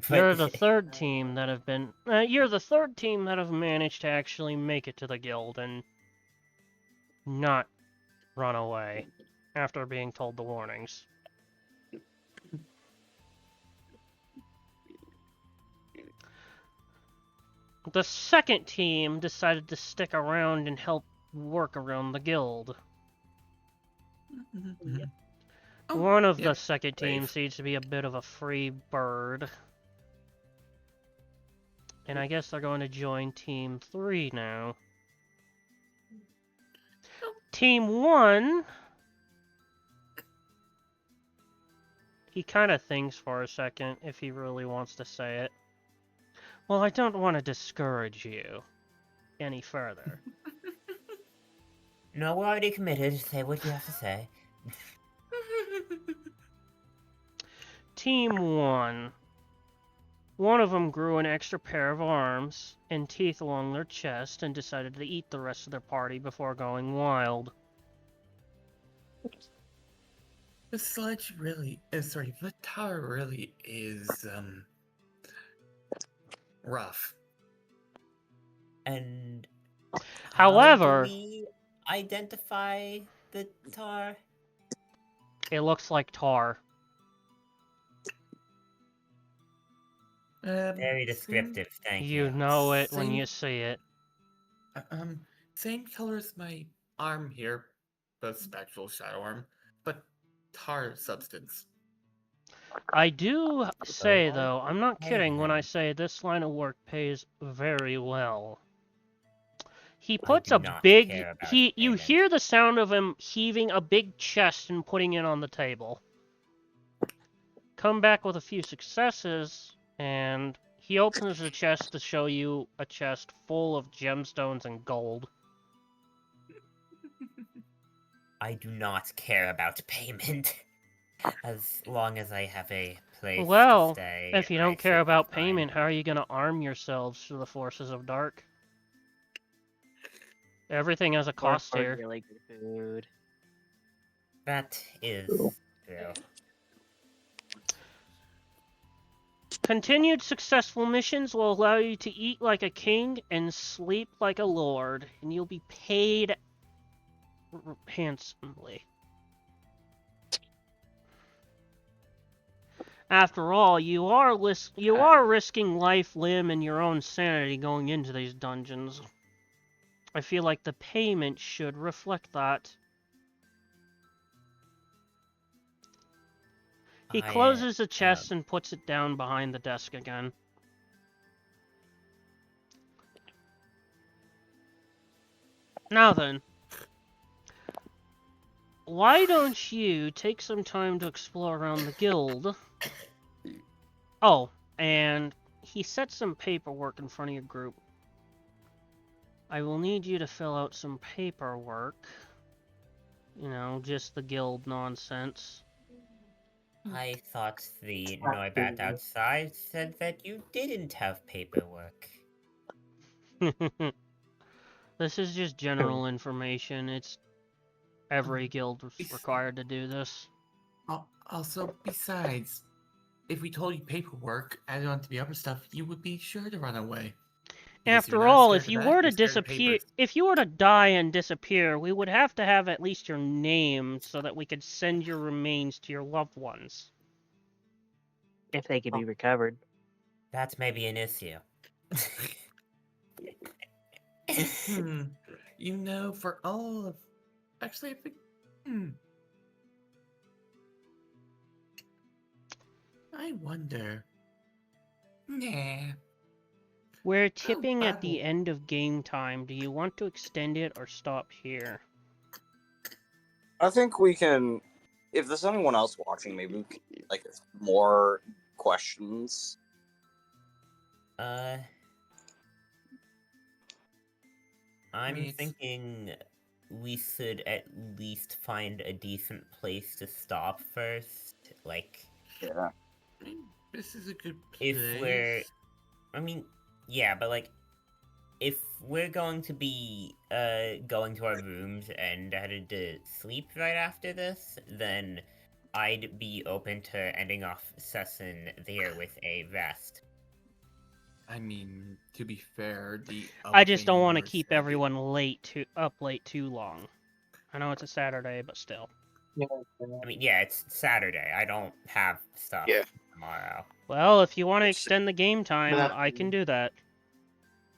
You're the third team that have been. You're the third team that have managed to actually make it to the guild and not run away after being told the warnings. The second team decided to stick around and help work around the guild. One of the second team seems to be a bit of a free bird. And I guess they're going to join Team 3 now. Team 1... He kind of thinks for a second if he really wants to say it. Well, I don't want to discourage you any further. No, we're already committed. Say what you have to say. Team 1. One of them grew an extra pair of arms and teeth along their chest and decided to eat the rest of their party before going wild. The sledge really, the tower really is, rough. And However, how do we identify the tar? It looks like tar. Very descriptive, thank you. You know it when you see it. Same color as my arm here, the spectral shadow arm, but tar substance. I do say, though, I'm not kidding when I say this line of work pays very well. He puts a big... You hear the sound of him heaving a big chest and putting it on the table. Come back with a few successes, and he opens the chest to show you a chest full of gemstones and gold. I do not care about payment. As long as I have a place Well, to stay. if you don't care about payment, how are you going to arm yourselves to the forces of dark? Everything has a cost here. Really good food. That is true. Continued successful missions will allow you to eat like a king and sleep like a lord, and you'll be paid handsomely. After all, you are risking life, limb, and your own sanity going into these dungeons. I feel like the payment should reflect that. He closes the chest and puts it down behind the desk again. Now then, why don't you take some time to explore around the guild? Oh, and he sets some paperwork in front of your group. I will need you to fill out some paperwork. You know, just the guild nonsense. I thought the Noibat outside said that you didn't have paperwork. This is just general information. It's every guild is required to do this. Also, besides, if we told you paperwork added on to the other stuff, you would be sure to run away. Because you're After not all, scared if of you that, were to you're scared of disappear, papers. if you were to die and disappear, we would have to have at least your name so that we could send your remains to your loved ones. If they can be recovered. That's maybe an issue. You know, for all of... Actually, I think... I wonder... Nah. We're tipping at the Bible. end of game time. Do you want to extend it or stop here? I think we can. If there's anyone else watching, maybe we can like more questions. I'm mean, it's- thinking we should at least find a decent place to stop first. Like, Yeah. I mean, this is a good place. if we're, I mean, yeah, but like, if we're going to be going to our rooms and headed to sleep right after this, then I'd be open to ending off session there with a rest. I mean, to be fair, the I just don't thing want to we're keep saying- everyone up late too long. I know it's a Saturday, but still. I mean, yeah, it's Saturday. I don't have stuff Yeah. tomorrow. Well, if you want to extend the game time, But I can do that.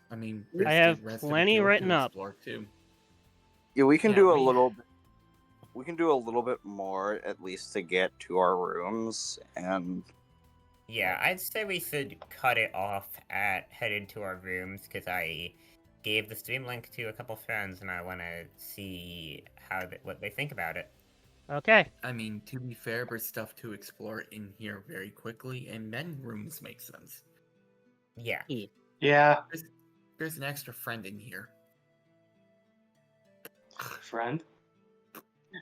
I mean, I have plenty written up. Too. Yeah, we can Yeah, do a we- little bit. We can do a little bit more at least to get to our rooms, and Yeah, I'd say we should cut it off at headed to our rooms because I gave the stream link to a couple friends and I want to see what they think about it. Okay. I mean, to be fair, there's stuff to explore in here very quickly, and then rooms make sense. Yeah. Yeah, There's an extra friend in here. friend.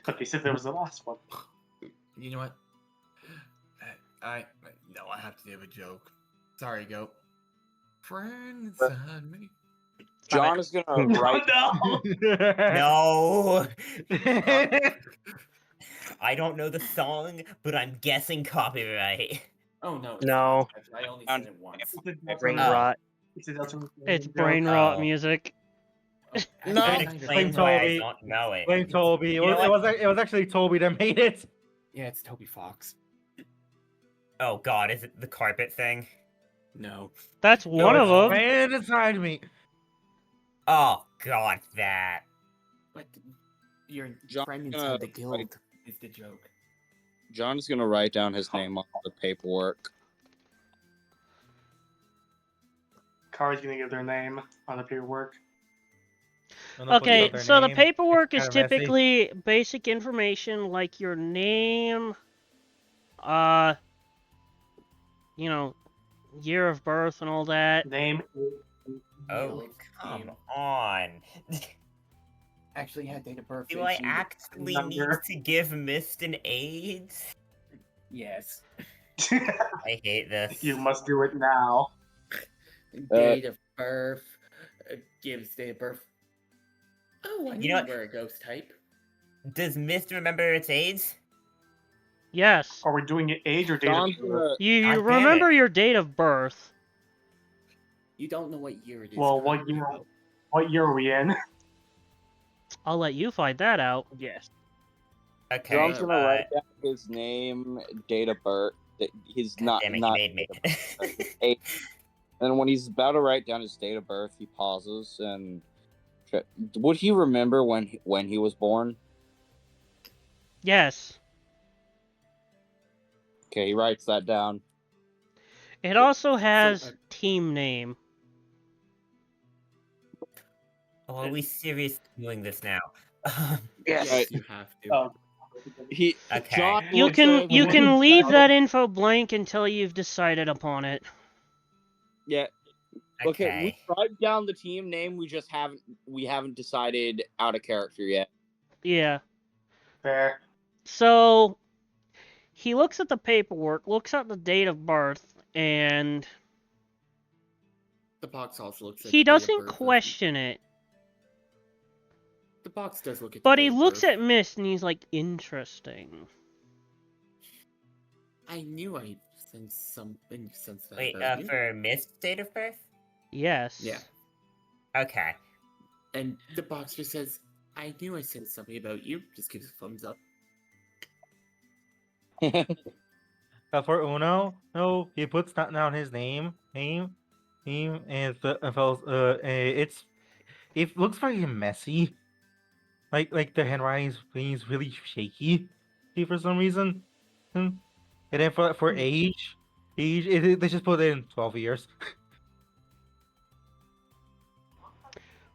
But they said there was the last one. You know what? I have to do a joke. Sorry, Goat. Friends on me. John is gonna write. No! I don't know the song, but I'm guessing copyright. Oh no. No. I only said it once. Brain Oh. rot. It's brain rot Oh. music. No. That explains why I don't know it. Blame Toby. You know It was actually Toby that made it. Yeah, it's Toby Fox. Oh god, is it the carpet thing? No. That's one of them. Man inside me. Oh god, that. But your John, friend gonna inside the write- guild is the joke. John's gonna write down his name on the paperwork. Kara's gonna give their name on the paperwork. Okay, so the paperwork is It's kinda messy. typically basic information like your name, you know, year of birth and all that. Name. Oh, Guild come name. on. Actually had date of birth. Do I issued. actually need Number. to give Mist an AIDS? Yes. I hate this. You must do it now. Date of birth gives date of birth. Oh, I You knew know what? we're a ghost type. Does Mist remember its AIDS? Yes. Are we doing it age or date of John's birth? gonna. You God damn remember your date of birth. You don't know what year it is. Well, Kyle. what year are we in? I'll let you find that out. Yes. Okay. John's gonna write down his name, date of birth. He's not Damn it, not. you made me. his age. And when he's about to write down his date of birth, he pauses and. Would he remember when he was born? Yes. Okay, he writes that down. It also has team name. Oh, are we seriously doing this now? Yes, you have to. Oh. He. Okay. John You looks at can it you and- can leave that info blank until you've decided upon it. Yeah. Okay, Okay. we write down the team name. We just haven't decided out of character yet. Yeah. Fair. So he looks at the paperwork, looks at the date of birth, and The box also looks at he date of doesn't birth of- question it. The box does look at. But the he date of looks birth. at Mist and he's like, interesting. I knew I sensed something since that. Wait, about you. for Mist date of birth? Yes. Yeah. Okay. And the boxer says, I knew I said something about you. Just gives a thumbs up. For Uno, no, he puts down his name, and it looks very messy. Like the handwriting is really shaky for some reason. And then for age, they just put it in 12 years.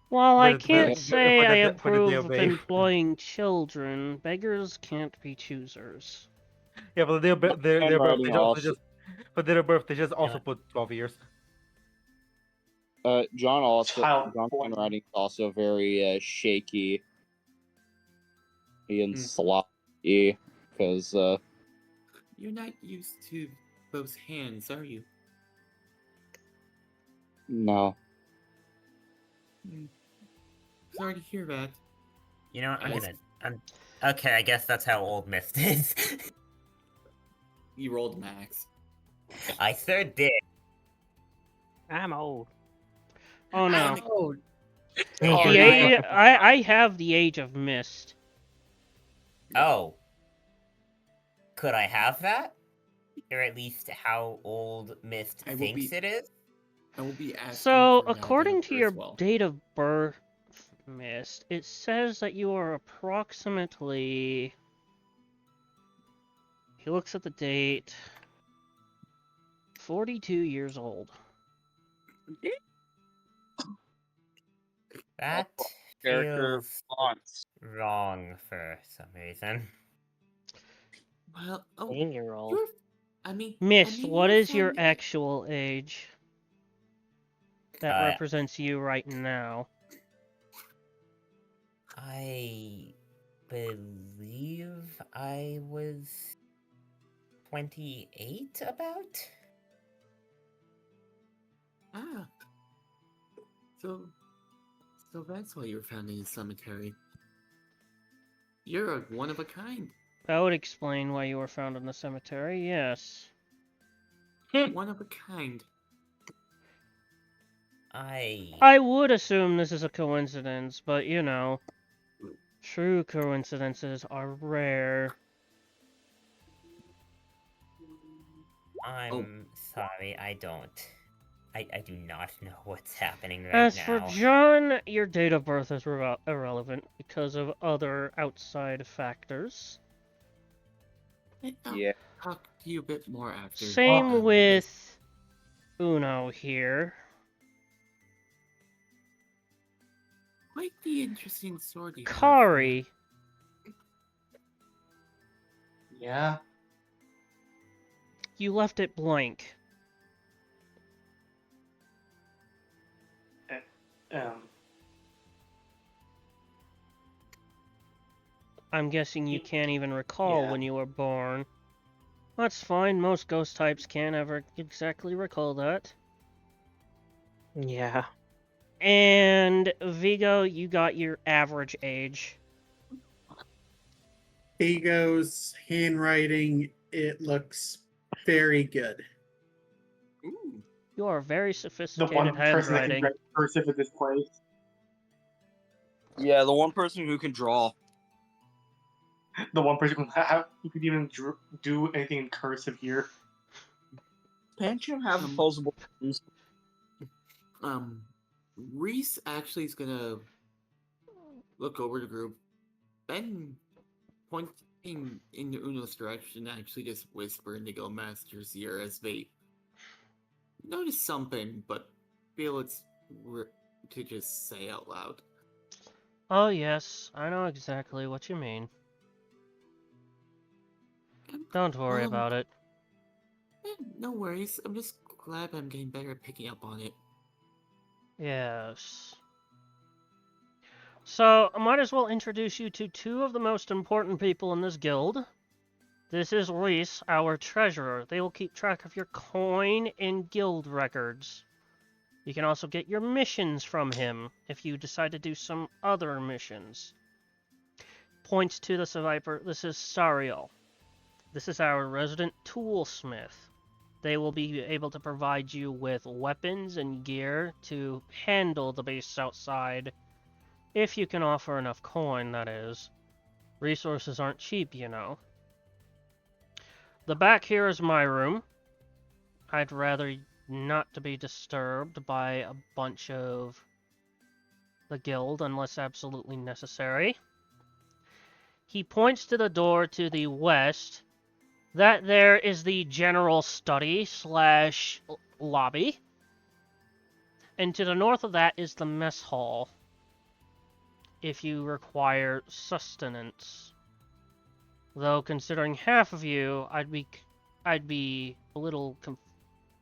While I But can't say I for the day approve of of birth. employing children, beggars can't be choosers. Yeah, but their birthday Handwriting also. but their birthday just Yeah. also put 12 years. John's Child. handwriting is also very shaky and sloppy because You're not used to those hands, are you? no. Sorry to hear that. You know, Yes. Okay, I guess that's how old Mist is. You rolled max. I sure did. I'm old. Oh no. I'm old. The Oh, age, I have the age of Mist. Oh. Could I have that? Or at least how old Mist I will thinks be- it is? I will be asking So, for that according answer to as your well. date of birth, Mist, it says that you are approximately. He looks at the date. 42 years old. That Character feels fonts. wrong for some reason. Well, 10-year-old. you're. I mean, Mist, what you're is your family- actual age that Uh, represents you right now? I believe I was 28 about? Ah. So that's why you were found in the cemetery. You're one of a kind. That would explain why you were found in the cemetery, yes. One of a kind. I would assume this is a coincidence, but you know, true coincidences are rare. I'm sorry, I don't. I do not know what's happening right As now. for John, your date of birth is irrelevant because of other outside factors. I'll Yeah. talk to you a bit more after. Same with Uno here. Quite the interesting story. Kari, Yeah. you left it blank. I'm guessing you can't even recall Yeah. when you were born. That's fine, most ghost types can't ever exactly recall that. Yeah. And Vigo, you got your average age. Vigo's handwriting, it looks very good. Ooh. You are very The sophisticated one person that can handwriting. write cursive at this place. Yeah, the one person who can draw. The one person who could even do anything in cursive here. Can't you have opposable thumbs? Reese actually is gonna look over the group, then pointing in Uno's direction, actually just whisper in the Guild Master's ear as they notice something, but feel it's to just say out loud. Oh yes, I know exactly what you mean. Don't worry about it. No worries. I'm just glad I'm getting better at picking up on it. Yes. So, I might as well introduce you to two of the most important people in this guild. This is Reese, our treasurer. They will keep track of your coin and guild records. You can also get your missions from him if you decide to do some other missions. Points to the survivor. This is Sariel. This is our resident toolsmith. they will be able to provide you with weapons and gear to handle the base outside, if you can offer enough coin, that is. Resources aren't cheap, you know. The back here is my room. I'd rather not to be disturbed by a bunch of the guild unless absolutely necessary. He points to the door to the west. That there is the general study slash lobby. And to the north of that is the mess hall, if you require sustenance. Though considering half of you, I'd be a little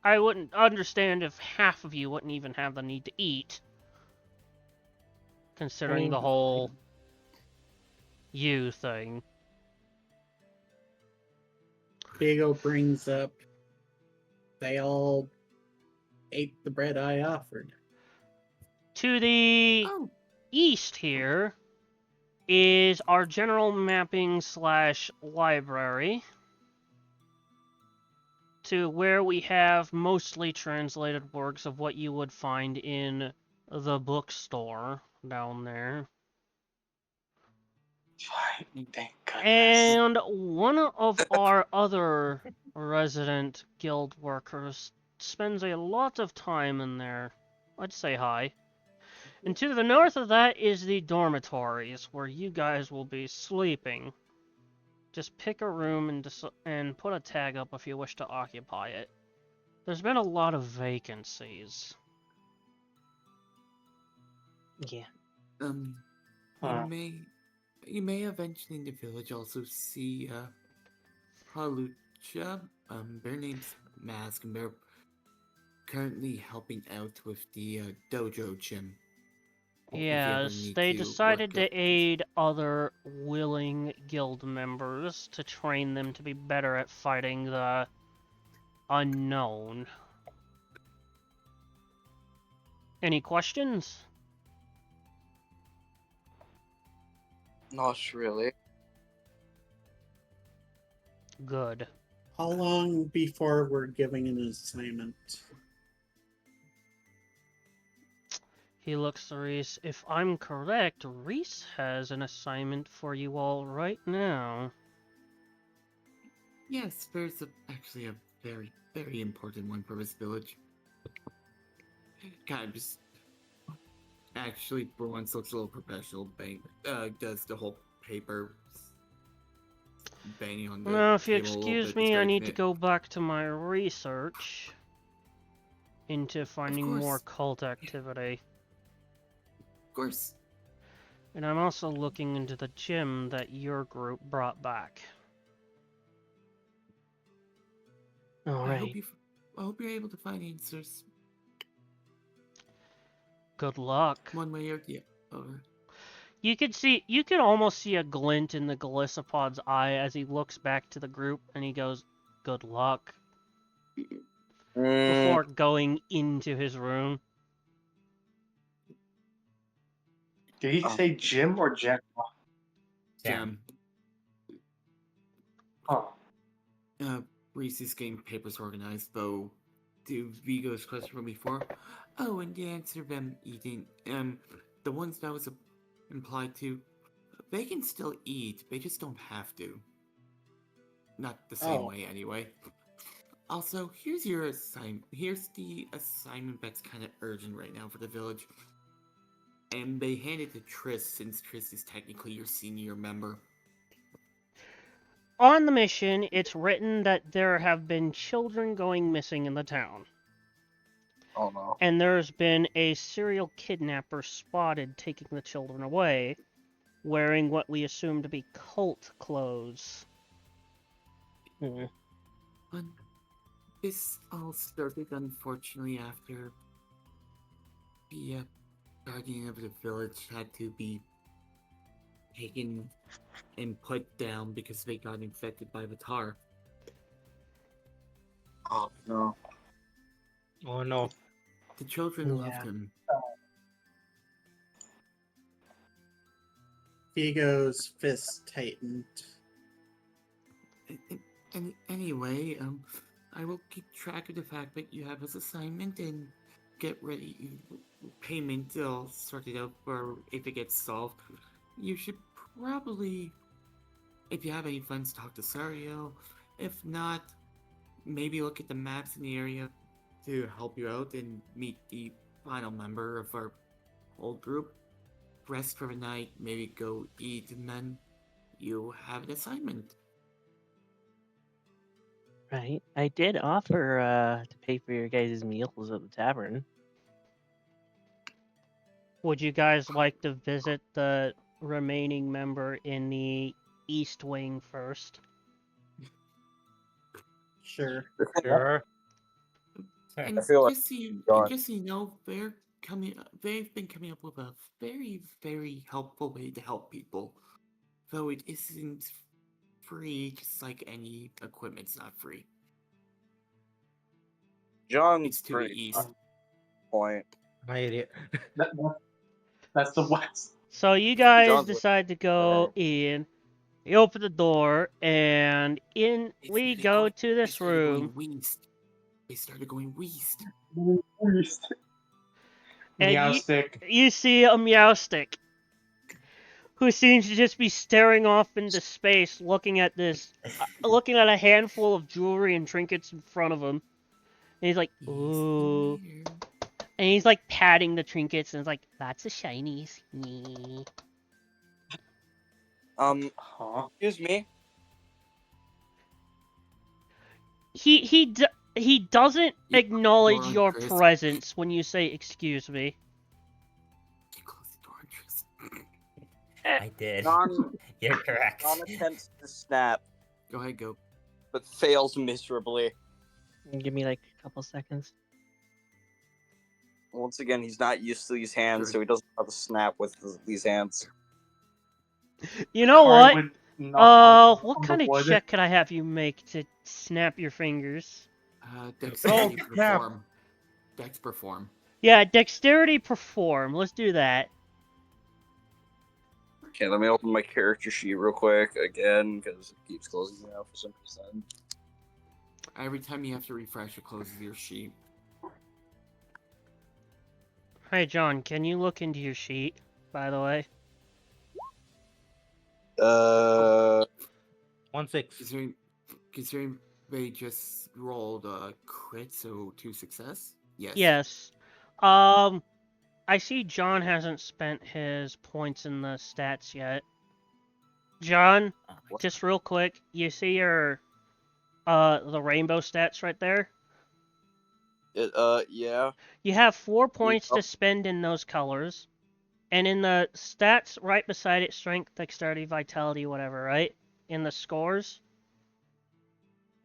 I wouldn't understand if half of you wouldn't even have the need to eat, considering the whole you thing. Diego brings up, they all ate the bread I offered. To the east here is our general mapping slash library, to where we have mostly translated works of what you would find in the bookstore down there. Thank goodness. And one of our other resident guild workers spends a lot of time in there. I'd say hi. And to the north of that is the dormitories, where you guys will be sleeping. Just pick a room and put a tag up if you wish to occupy it. There's been a lot of vacancies. Yeah. You may eventually in the village also see Halucha. Their name's Mask, and they're currently helping out with the dojo gym. Yes, they decided to aid other willing guild members to train them to be better at fighting the unknown. Any questions? Not really. Good. How long before we're giving an assignment? He looks to Reese. If I'm correct, Reese has an assignment for you all right now. Yes, there's actually a very, very important one for this village. Kind of just actually for once looks a little professional. Does the whole paper banging on the Now, if you table a little excuse bit, me, I distracting need to it. go back to my research into finding more cult activity. Of course. And I'm also looking into the gym that your group brought back. Alright. I hope you're able to find answers. Good luck. One way or the other. You could almost see a glint in the Galissapod's eye as he looks back to the group and he goes, "Good luck," before going into his room. Did he say Jim or Jack? Jam. Huh. Reese's getting papers organized, though. To Vigo's question from before. Oh, and the answer of them eating. The ones that was implied to. They can still eat, they just don't have to. Not the same way, anyway. Also, here's your assignment. Here's the assignment that's kind of urgent right now for the village. And they hand it to Triss, since Triss is technically your senior member. On the mission, it's written that there have been children going missing in the town. Oh no. And there's been a serial kidnapper spotted taking the children away, wearing what we assume to be cult clothes. This all started, unfortunately, after the guardian of the village had to be taken and put down because they got infected by the tar. Oh no. Oh no. The children loved him. Vigo's fist tightened. Anyway, I will keep track of the fact that you have this assignment and get ready. Payment all sorted out for if it gets solved. You should probably, if you have any friends, talk to Sario. If not, maybe look at the maps in the area to help you out and meet the final member of our old group. Rest for the night, maybe go eat, and then you have an assignment. Right. I did offer to pay for your guys' meals at the tavern. Would you guys like to visit the remaining member in the East Wing first? Sure. Sure. And feel like just so you, going- just so you know, they've been coming up with a very, very helpful way to help people. Though it isn't free, just like any equipment's not free. John's It's to the pretty east. point. My idiot. That's the west. So you guys John's with- decide to go in. You open the door, and in They we started go going- to they this started going room. west. They started going west. And Meow you- stick. You see a Meowstick who seems to just be staring off into space, looking at a handful of jewelry and trinkets in front of him. And he's like, ooh. And he's like patting the trinkets and it's like, lots of shinies. Yeah. Huh? Excuse me. He doesn't You- acknowledge Lauren, your Chris. presence when you say excuse me. You close the door, Tris. I did. John, You're correct. John attempts to snap, Go ahead, go. but fails miserably. Give me like a couple seconds. Once again, he's not used to these hands, Good. so he doesn't know how to snap with these hands. You know Hard what? would knock on What the kind of wood. check could I have you make to snap your fingers? Dexterity Oh, snap. perform. Dex perform. Yeah, dexterity perform. Let's do that. Okay, let me open my character sheet real quick again, because it keeps closing out for some reason. Every time you have to refresh, it closes your sheet. Hey, John, can you look into your sheet, by the way? 1-6. Considering they just rolled a crit, so 2 success? Yes. Yes. I see John hasn't spent his points in the stats yet. John, What? just real quick, you see your the rainbow stats right there? Yeah. You have 4 points Oh. to spend in those colors. And in the stats right beside it, strength, dexterity, vitality, whatever, right? In the scores,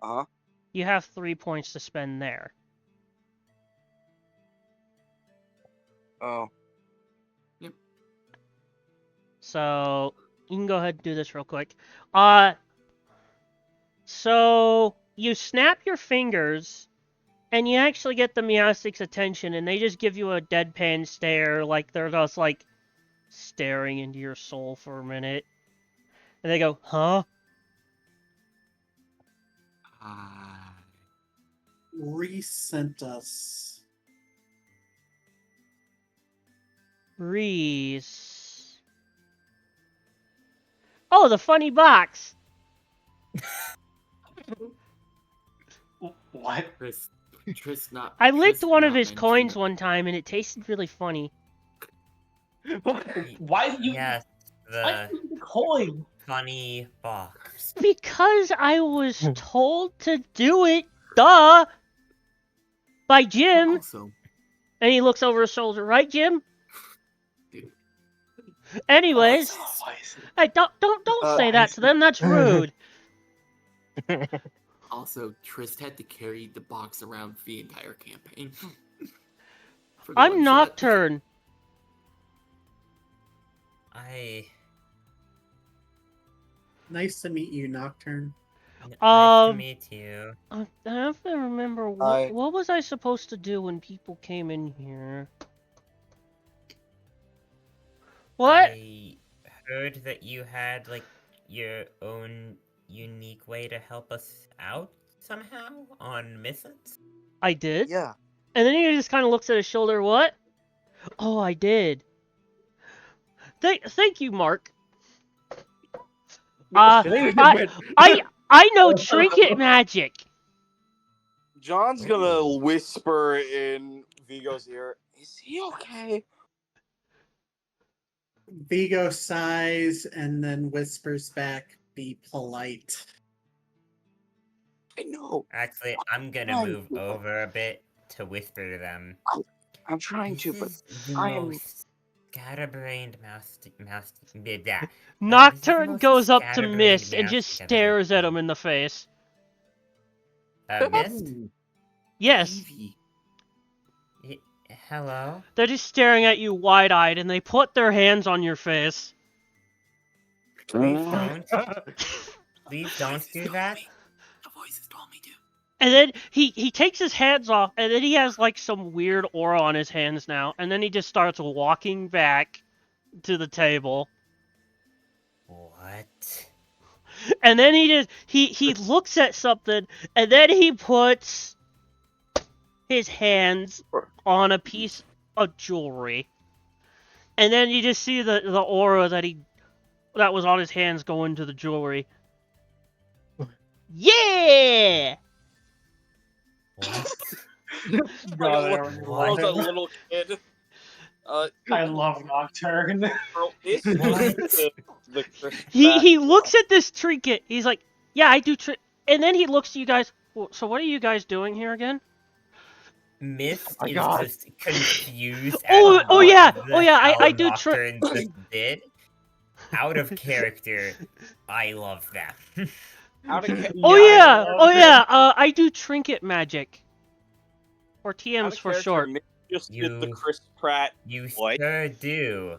Uh-huh. you have 3 points to spend there. Oh. So you can go ahead and do this real quick. So you snap your fingers, and you actually get the Meowstic's attention, and they just give you a deadpan stare, like they're just like staring into your soul for a minute, and they go, "Huh?" Reese sent us. Reese. Oh, the funny box. What? Tris not. I licked Tris one of not his mentioned coins it. one time, and it tasted really funny. Why did you? Yes, Why the did you coin? funny box. Because I was told to do it, duh, by Jim. Also, And he looks over his shoulder, right, Jim? Dude. Anyways, Why is it- hey, don't say that to them. That's rude. Tris had to carry the box around the entire campaign. For the I'm one shot. Nocturne. Nice to meet you, Nocturne. Nice to Um, meet you. I have to remember Hi. what was I supposed to do when people came in here. What? I heard that you had like your own unique way to help us out. somehow on missions? I did. Yeah. And then he just kind of looks at his shoulder. What? Oh, I did. Thank you, Mark. I know trinket magic. John's gonna whisper in Vigo's ear, "Is he okay?" Vigo sighs and then whispers back, "Be polite." I know. Actually, I'm gonna move over a bit to whisper to them. I'm trying to, but This is the I am. most scatterbrained mouse. Nocturne goes up to scatterbrained Mist and mouse just I've ever stares at seen. him in the face. Mist? Yes. Hello? They're just staring at you wide-eyed, and they put their hands on your face. Please don't. Please don't do that. The voices told me to. And then he takes his hands off, and then he has like some weird aura on his hands now, and then he just starts walking back to the table. What? And then he looks at something, and then he puts his hands on a piece of jewelry. And then you just see the aura that was on his hands go into the jewelry. Yeah! What? Like a little kid. I love Nocturne. This is the Chris He looks at this trinket. He's like, yeah, I do and then he looks at you guys. So what are you guys doing here again? Mist Oh my is God. just confused. Oh at yeah, what oh yeah. the I hell do Nocturne just did. Out of character, I love that. Oh yeah. I do trinket magic, or TMs for short. Just did the Chris Pratt. You What? sure do.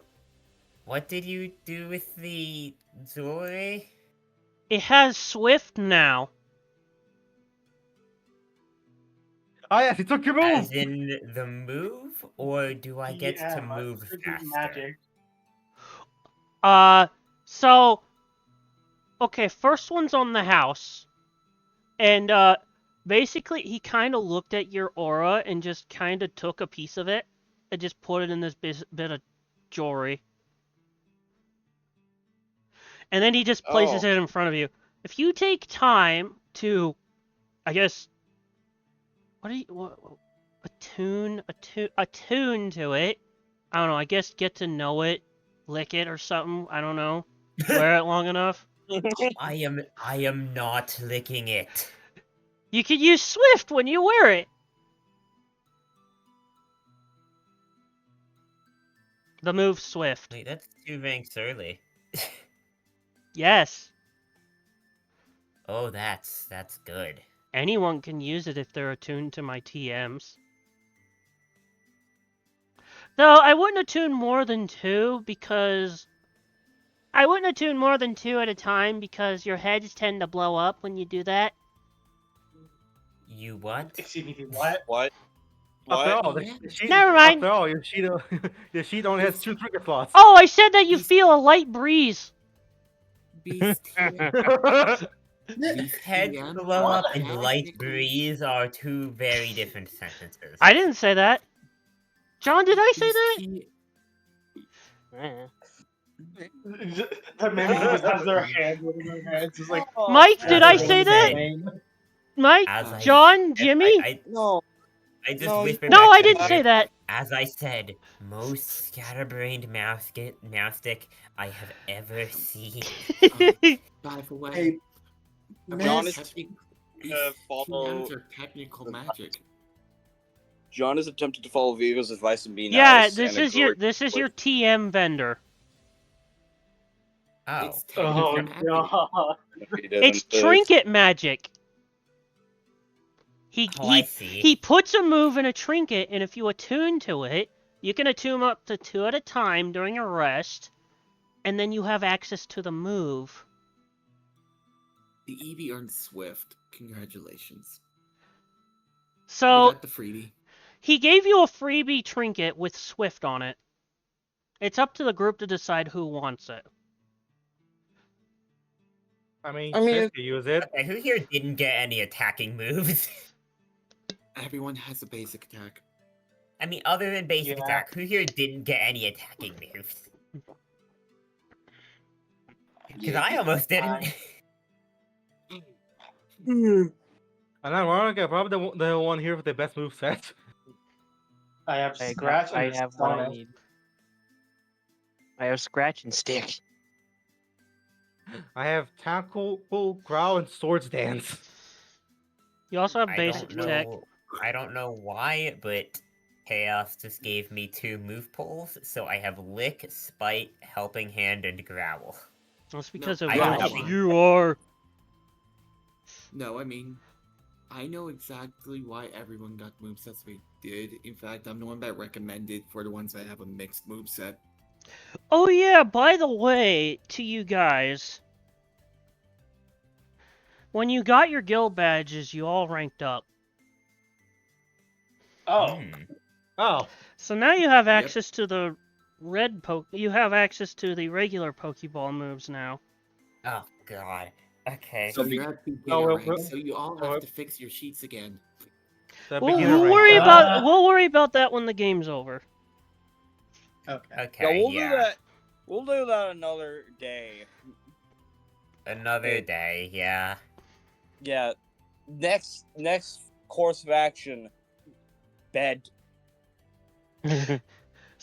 What did you do with the jewelry? It has Swift now. Oh yes, he took your move. As in the move, or do I get to move faster? Magic. So, okay, first one's on the house, and basically he kind of looked at your aura and just kind of took a piece of it and just put it in this bit of jewelry. And then he just places it in front of you. If you take time to, I guess, attune to it. I don't know. I guess get to know it, lick it or something. I don't know. Wear it long enough. I am not licking it. You can use Swift when you wear it. The move Swift. Wait, that's 2 ranks early. Yes. Oh, that's good. Anyone can use it if they're attuned to my TMs. Though I wouldn't attune more than 2 because... I wouldn't attune more than 2 at a time because your heads tend to blow up when you do that. You what? Excuse me, what? What? After all, Never mind. After all, your sheet only has 2 trinket slots. Oh, I said that you feel a light breeze. Beast Head blow up and light breeze are 2 very different sentences. I didn't say that. John, did I say that? The mimic just has their hand over their heads. It's like, Mike, did I say that? Mike, John, Jimmy? No. I just No, whispered No, back I to didn't the say kid, that. As I said, most scatterbrained mousestick I have ever seen. By the way, Hey, John Miss, is follow technical magic. John has attempted to follow Vigo's advice and be Yeah, nice. this and is your ignore- TM vendor. Oh. It's oh technical magic. god. He doesn't, It's trinket magic. Oh, I see. He puts a move in a trinket, and if you attune to it, you can attune up to 2 at a time during a rest, and then you have access to the move. The Eevee earned Swift. Congratulations. So You got the freebie. he gave you a freebie trinket with Swift on it. It's up to the group to decide who wants it. I mean, I mean, Chris could use it. Okay, who here didn't get any attacking moves? Everyone has a basic attack. I mean, other than basic Yeah. attack, who here didn't get any attacking moves? Because I almost didn't. And ironically, I'm probably the one here with the best move set. I have I scratch and have what I sonic. need. I have scratch and stick. I have tackle, growl, and swords dance. You also have I basic don't attack. know. I don't know why, but Chaos just gave me 2 move pulls, so I have Lick, Spite, Helping Hand, and Growl. That's because of I how don't much think- you are. No, I mean, I know exactly why everyone got movesets we did. In fact, I'm the one that recommended for the ones that have a mixed moveset. Oh yeah, by the way, to you guys. When you got your guild badges, you all ranked up. Oh, Hmm. Oh, So now you have Yep. access to the you have access to the regular Pokeball moves now. Oh god. Okay. So you're at beginner Oh, rank, so you all have to fix your sheets again. the We'll, beginner we'll rank. worry Ah. about we'll worry about that when the game's over. Okay. Okay, Yeah, we'll yeah. do that. We'll do that another day. Another Okay. day, yeah. Yeah. Next course of action. Bed.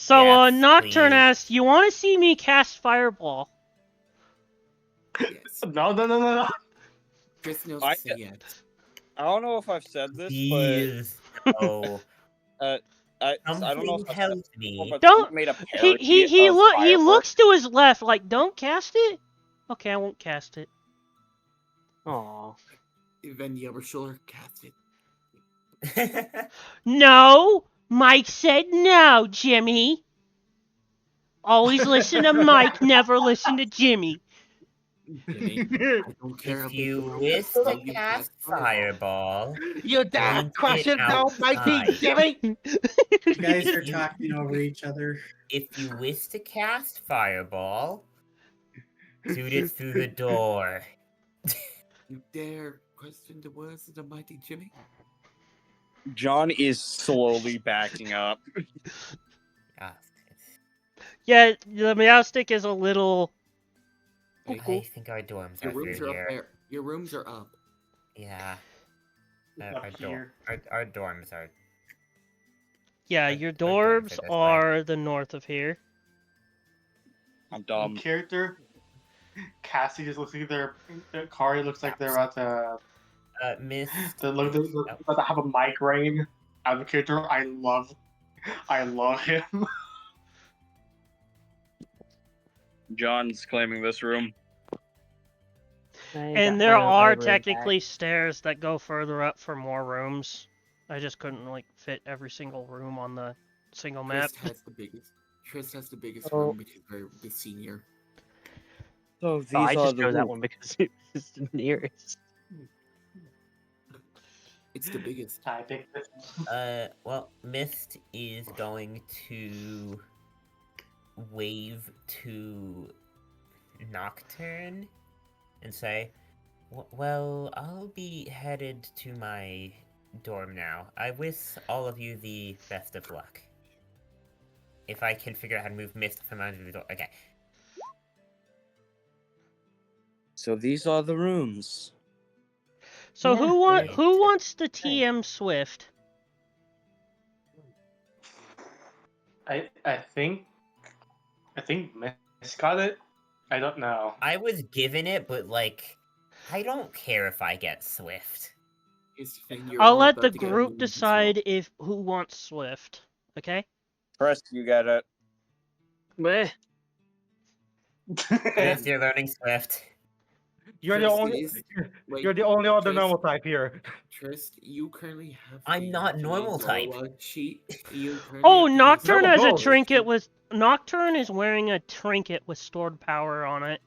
So Yes, Nocturne please. asked, "You want to see me cast Fireball?" Yes. no. Chris knows I- to say yes. I don't know if I've said this, Jeez. Oh. but I don't know Something if I've said tells this before, me. but Don't- someone made a He parody he of look he Fireball. looks to his left like, "Don't cast it." Okay, I won't cast it. Aw. Then the other shoulder cast it. No, Mike said no, Jimmy. Always listen to Mike, never listen to Jimmy. Jimmy, I don't care how If big the you room wish is, so to you cast Fireball, You dare Link question it down my team, outside. Jimmy! You guys are talking over each other. If you wish to cast Fireball, shoot it through the door. You dare question the words of the mighty Jimmy? John is slowly backing up. Ah, Yeah, the Meowstic is a little. I think our dorms Your are rooms through are up here. there. Your rooms are up. Yeah. Up here. Our dorms are. Yeah, Our- your our dorms dorms are this way. are the north of here. I'm One dumb. character. Cassie just looks like they're. Kari looks like they're about to. Miss. They look about to have a migraine. I have a character I love him. John's claiming this room. And there are technically stairs that go further up for more rooms. I just couldn't like fit every single room on the single map. Tris has the biggest Oh. room because they're the senior. So these Oh, I are just the chose that rooms. one because it was the nearest. It's the biggest. I picked this. Well, Mist is going to wave to Nocturne and say, well, I'll be headed to my dorm now. I wish all of you the best of luck. If I can figure out how to move Mist from under the door. Okay. So these are the rooms. So Yeah, who great. wants the TM Swift? I think Miss got it. I don't know. I was given it, but like, I don't care if I get Swift. Here's the thing, you're I'll all let about the to get group moved as well. decide if who wants Swift. Okay? Chris, you get it. Meh. Chris, you're learning Swift. You're the Tris, only. it is- wait, You're the only other Tris- normal type here. Trist, you currently have. I'm the not Jimmy normal type. Zoa Sheet. You currently Oh, have the Nocturne Double has a gold. trinket with Nocturne is wearing a trinket with stored power on it.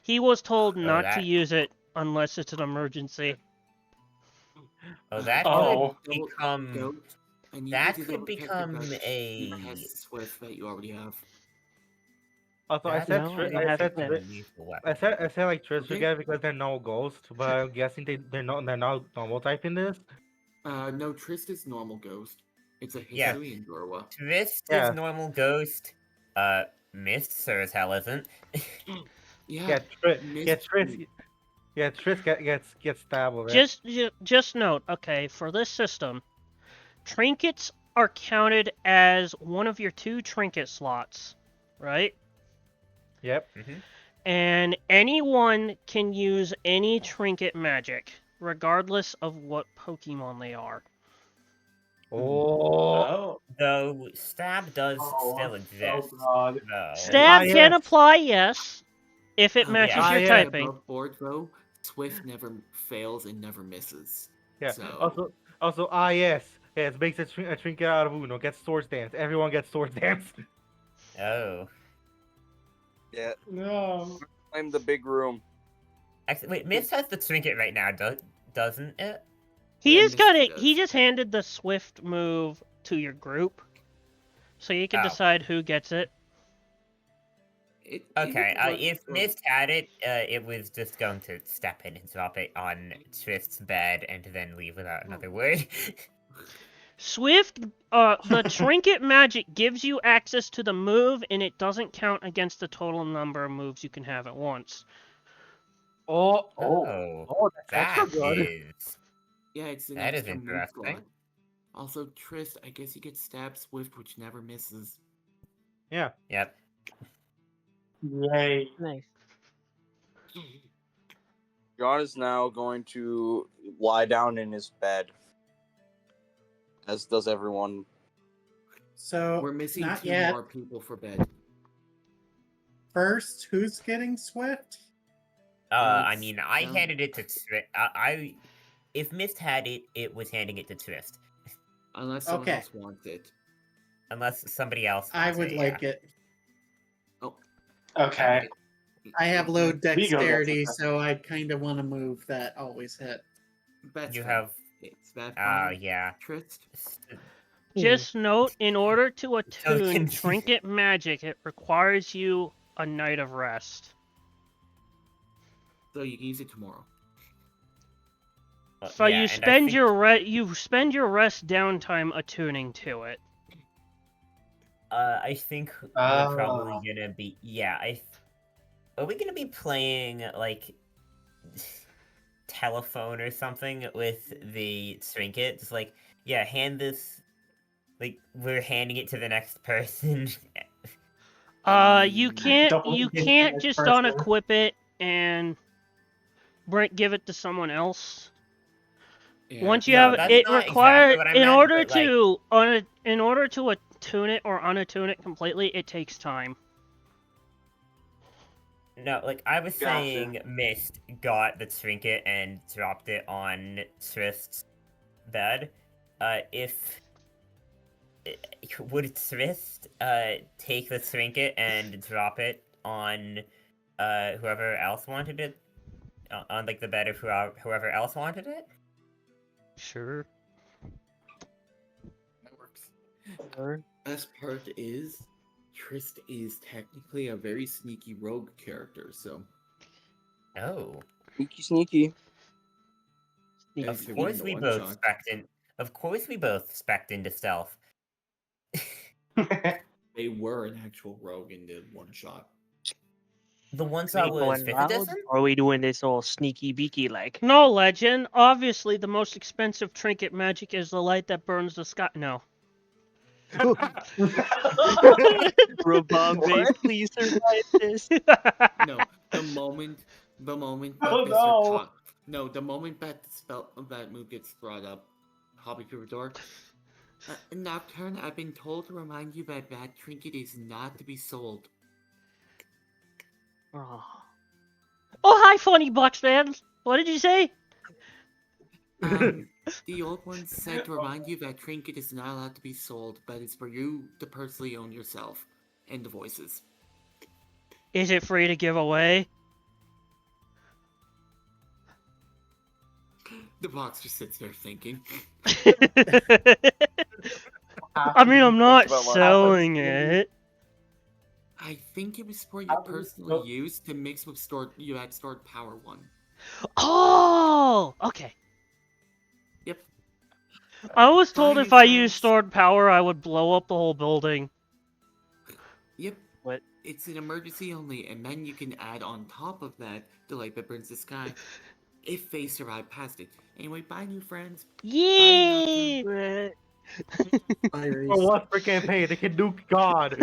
He was told not to that- use it unless it's an emergency. Oh, that Oh. could become. Goat, and you That need to could double check become about a. the test Swift that you already have. Also, I That's said, No, I Tri- don't have a Smith. lethal weapon. I said like Trish Okay. again because they're no ghost, but I'm guessing they're not normal type in this. No, Trist is normal ghost. It's a Yeah. Hisuian Gorwa. Twist Yeah. is normal ghost. Mist sure as hell isn't. Yeah, Mist- Trish gets stabbed with it. Just note, okay, for this system, trinkets are counted as one of your 2 trinket slots, right? Yep. And anyone can use any trinket magic, regardless of what Pokemon they are. Oh. Though stab does Oh, still oh exist. god. Though. Stab Ah, can yes. apply, yes, if it but matches yeah. your actually typing. above board though, Swift never fails and never misses. Yeah. So Also, yes, makes a trinket out of Uno. Gets Sword Dance. Everyone gets Sword Dance. Oh. Yeah, No. I'm the big room. Actually, wait, Mist has the trinket right now, doesn't it? He Yeah, just Misty got it. He does. just handed the Swift move to your group, so you can Oh. decide who gets it. Okay, would work if for- Mist had it, it was just going to step in and drop it on Trift's bed and then leave without another word. Swift, the trinket magic gives you access to the move, and it doesn't count against the total number of moves you can have at once. Oh, That's extra that good. is. Yeah, it's an That is extra move interesting. slot. Also, Trist, I guess you get Stab Swift, which never misses. Yeah. Yep. Yay. Nice. John is now going to lie down in his bed, as does everyone. So We're missing not 2 yet. more people for bed. First, who's getting Swift? I It's mean, I down- handed it to Trift. If Mist had it, it was handing it to Trift. Unless someone Okay. else wants it. Unless somebody else I wants would it, like yeah. it. Oh, Okay. I have low Vigo gets dexterity, it. so I kind of want to move that always hit. that's You fine. have. It's that fine. Yeah. Trist. Just note, in order to attune can- trinket magic, it requires you a night of rest. So you can use it tomorrow. So yeah, you and I spend think- you spend your rest downtime attuning to it. I think we're probably gonna be. Yeah, are we gonna be playing like telephone or something with the trinket? Just like, yeah, hand this. Like we're handing it to the next person. You can't Don't you give it to can't the just person. unequip it and give it to someone else. Yeah. Once you No, have that's it not requires exactly what I in meant, order but, like- to in order to attune it or unattune it completely, it takes time. No, like I was Gotcha. saying, Mist got the trinket and dropped it on Trist's bed. If would Trist take the trinket and drop it on whoever else wanted it, on like the bed of whoever else wanted it? Sure. That works. Best part is, Trist is technically a very sneaky rogue character, so Oh, Sneaky. As of to course even we the both one-shot. spec in. Of course we both spec into stealth. They were an actual rogue in the one shot. The ones Are that we was going fifth loud, edition. or are we doing this all sneaky beaky like? No, Legend. Obviously, the most expensive trinket magic is the light that burns the sky. No. Rabambe, please survive this. No, the moment Oh, that Mr. no. Talk, no, the moment that move gets brought up, Hobby Paper Door. Nocturne, I've been told to remind you that that trinket is not to be sold. Oh. Oh, hi, funny bucks, man. What did you say? The old one said to remind you that trinket is not allowed to be sold, but it's for you to personally own yourself. And the voices. Is it free to give away? The box just sits there thinking. I mean, I'm not That's about what selling it. I think it was for I your believe personal so. use to mix with you had stored power one. Oh, okay. Yep. I was Bye, told new if I used friends. stored power, I would blow up the whole building. Yep. What? It's an emergency only, and then you can add on top of that the light that burns the sky if they survive past it. Anyway, bye, new friends. Yay! What? For one freaking campaign, they can nuke God.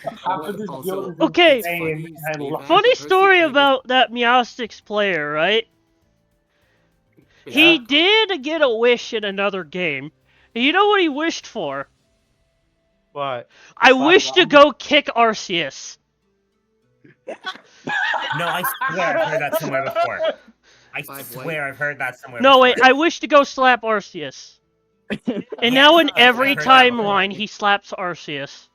Half of this Also, build is Okay. it's insane, funny, and I Steve, love I- Funny the person story playing about that Meowsticks player, right? this- He did get a wish in another game. And you know what he wished for? What? I Slap wish to Ron. go kick Arceus. No, I swear I've heard that somewhere before. I Five swear I've heard that somewhere No, before. wait, I wish to go slap Arceus. And Yes, now in I've every heard that before. timeline, he slaps Arceus.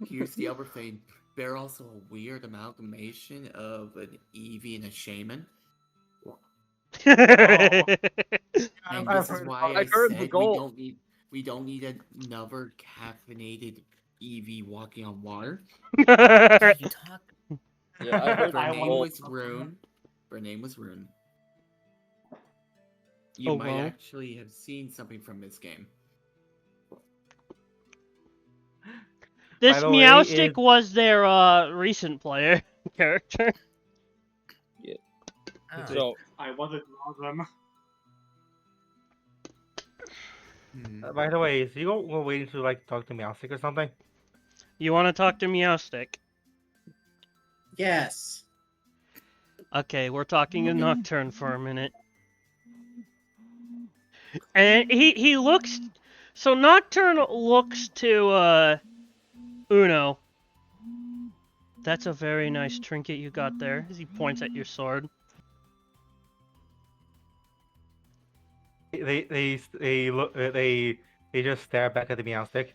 Here's the other thing. They're also a weird amalgamation of an Eevee and a shaman. And I've this is heard- why I I've heard the said goal. we don't need another caffeinated Eevee walking on water. You talk. Yeah, I heard Her I name want- was Rune. Her name was Rune. You Oh, might wow. actually have seen something from this game. This the way, Meowstick it- was their recent player character. Oh. So I wasn't one of them. By the way, is you go waiting to like talk to Meowstick or something? You want to talk to Meowstick? Yes. Okay, we're talking to Nocturne for a minute. And he looks... So Nocturne looks to, Uno. That's a very nice trinket you got there, as he points at your sword. They look they just stare back at the Meowstick.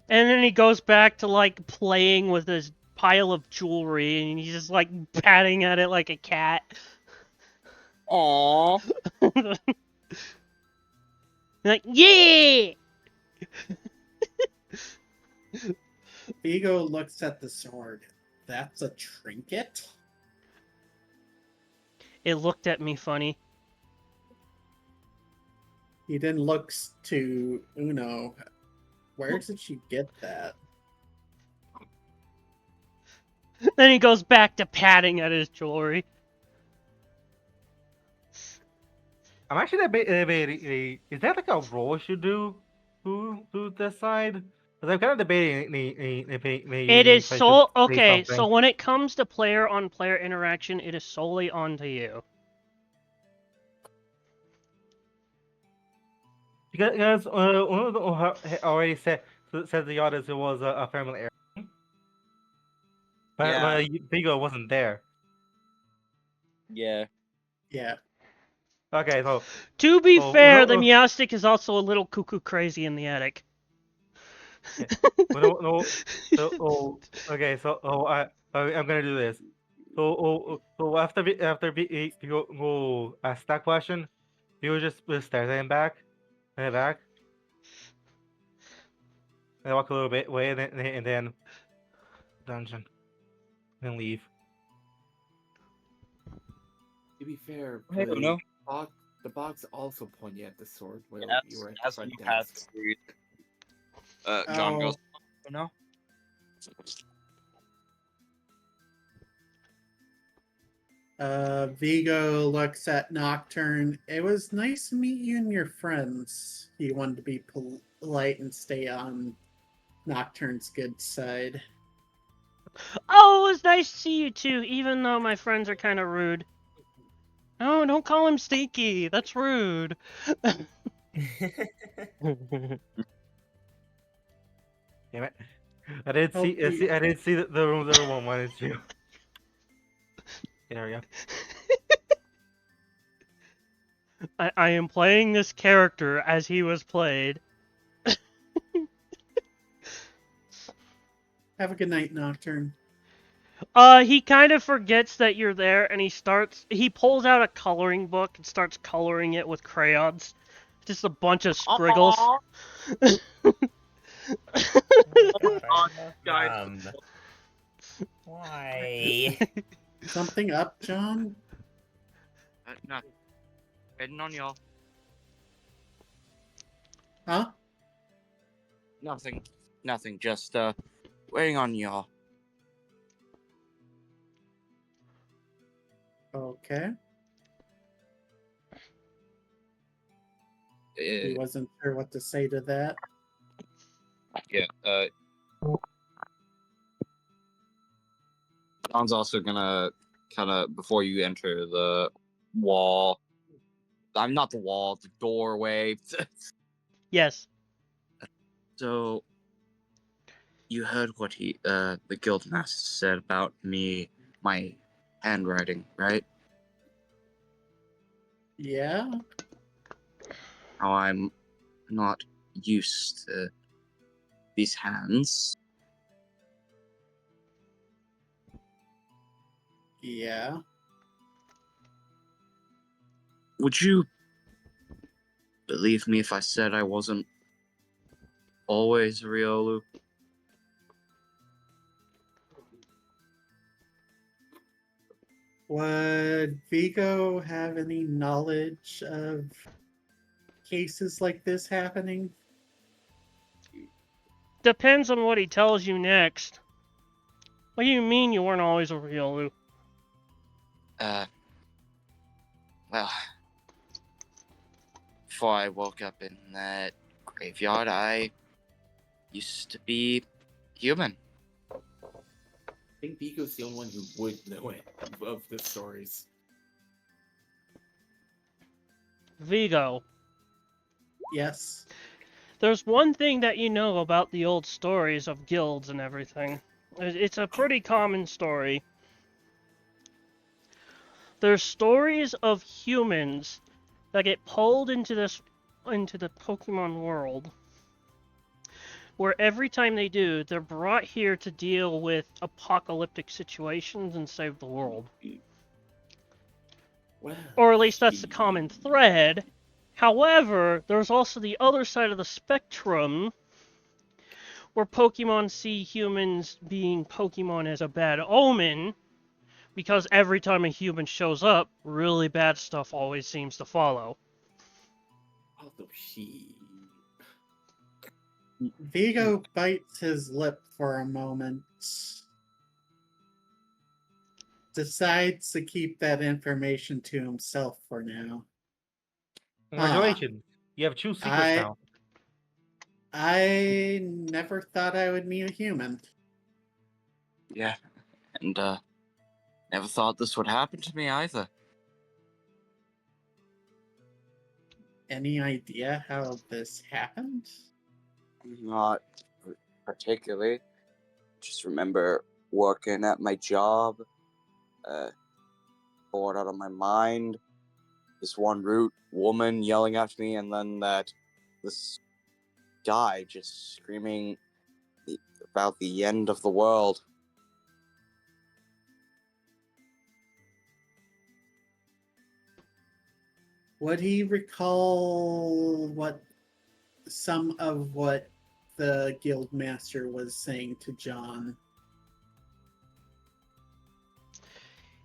And then he goes back to, like, playing with his pile of jewelry, and he's just, like, patting at it like a cat. Aww. Like, yeah! Vigo looks at the sword. That's a trinket? It looked at me funny. He then looks to Uno. Where did you get that? Then he goes back to patting at his jewelry. I'm actually debating. Is that like a role I should do to this side? Because I'm kind of debating. It is if I should so say okay. So something. when it comes to player-on-player interaction, it is solely onto you. Because one of the already said to the audience it was a family error. But Vigo wasn't there. Yeah. Yeah. Okay, so To be Oh, fair, no, the no. Meowstick is also a little cuckoo crazy in the attic. no. So okay, so I'm gonna do this. So after you go ask that question, you just stare at him back, and walk a little bit away, and then dungeon, and leave. To be fair, Hey, Uno. the box also pointed at the sword while you were at the As front you desk. pass through, John Oh. goes. No. Vigo looks at Nocturne. It was nice to meet you and your friends. He wanted to be polite and stay on Nocturne's good side. Oh, it was nice to see you too, even though my friends are kind of rude. No, don't call him stinky. That's rude. Damn it! I didn't see the rooms everyone wanted to. There we go. I am playing this character as he was played. Have a good night, Nocturne. He kind of forgets that you're there, and he pulls out a coloring book and starts coloring it with crayons. Just a bunch of scriggles. Aw. Guys, Why? Something up, John? nothing. Waiting on y'all. Huh? Nothing. Nothing. Just waiting on y'all. Okay. He wasn't sure what to say to that. Yeah. John's also gonna kind of before you enter the wall. I'm not the wall, the doorway. Yes. So, you heard what the guildmaster said about me, my handwriting, right? Yeah? How I'm not used to these hands. Yeah. Would you believe me if I said I wasn't always Riolu? Would Vigo have any knowledge of cases like this happening? Depends on what he tells you next. What do you mean you weren't always a Riolu? Well, before I woke up in that graveyard, I used to be human. I think Vico's the only one who would know it of the stories. Vigo. Yes. There's one thing that you know about the old stories of guilds and everything. It's a pretty common story. There's stories of humans that get pulled into the Pokemon world, where every time they do, they're brought here to deal with apocalyptic situations and save the world. Well, Or at least that's the common thread. However, there's also the other side of the spectrum, where Pokemon see humans being Pokemon as a bad omen, because every time a human shows up, really bad stuff always seems to follow. although she... Vigo bites his lip for a moment. Decides to keep that information to himself for now. Congratulations. You have two secrets now. I never thought I would meet a human. Yeah, and never thought this would happen to me either. Any idea how this happened? Not particularly. Just remember working at my job, bored out of my mind. This one rude woman yelling at me, and then this guy just screaming about the end of the world. Would he recall some of what the guild master was saying to John?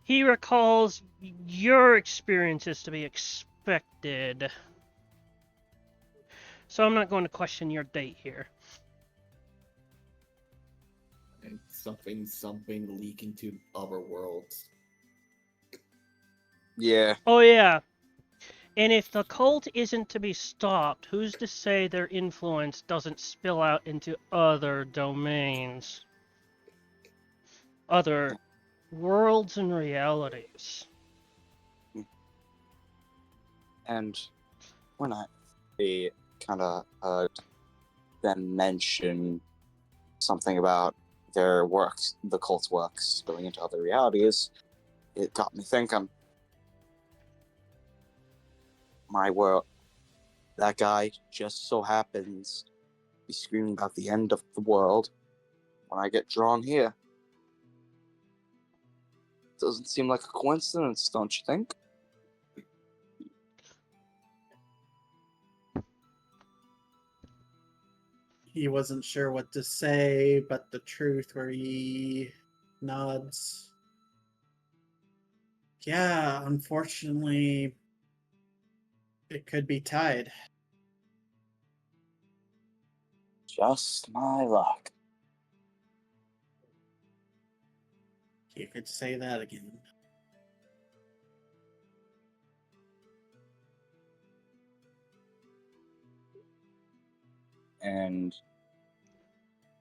He recalls your experiences to be expected. So I'm not going to question your date here. And something leak into other worlds. Yeah. Oh yeah. And if the cult isn't to be stopped, who's to say their influence doesn't spill out into other domains? Other worlds and realities. And when I kind of heard them mention something about their works, the cult's works spilling into other realities, it got me thinking. My world, that guy just so happens to be screaming about the end of the world when I get drawn here. Doesn't seem like a coincidence, don't you think? he wasn't sure what to say, but the truth where he nods. Yeah, unfortunately, it could be tied. Just my luck. You could say that again. And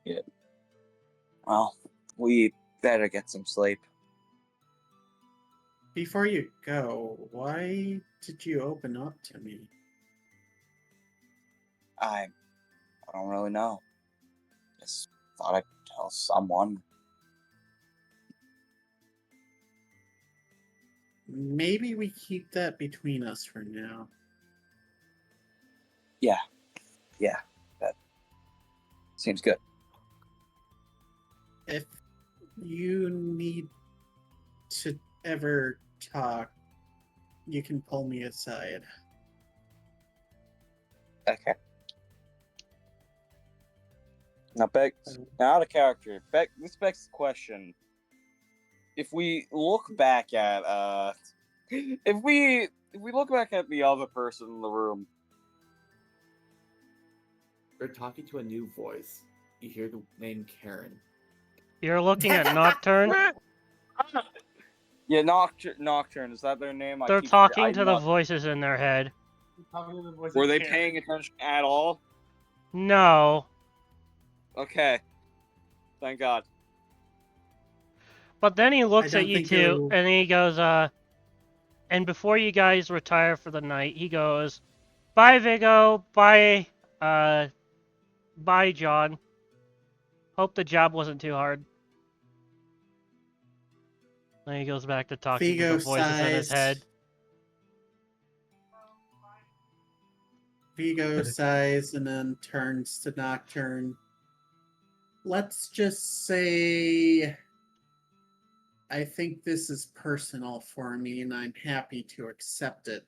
yeah. Well, we better get some sleep. Before you go, why did you open up to me? I don't really know. Just thought I'd tell someone. Maybe we keep that between us for now. Yeah, that seems good. If you need to ever talk, you can pull me aside. Okay. Now, out of character. This begs the question: if we look back at if we look back at the other person in the room, They're talking to a new voice. You hear the name Karen. You're looking at Nocturne. yeah, Nocturne, is that their name? They're talking to the voices in their head. Were they paying attention at all? No. Okay. Thank God. But then he looks I at don't you think two, it'll- and he goes, and before you guys retire for the night, he goes, bye, Vigo, bye, bye, John. Hope the job wasn't too hard. Then he goes back to talking to the voices in his head. Vigo sighs and then turns to Nocturne. Let's just say I think this is personal for me and I'm happy to accept it.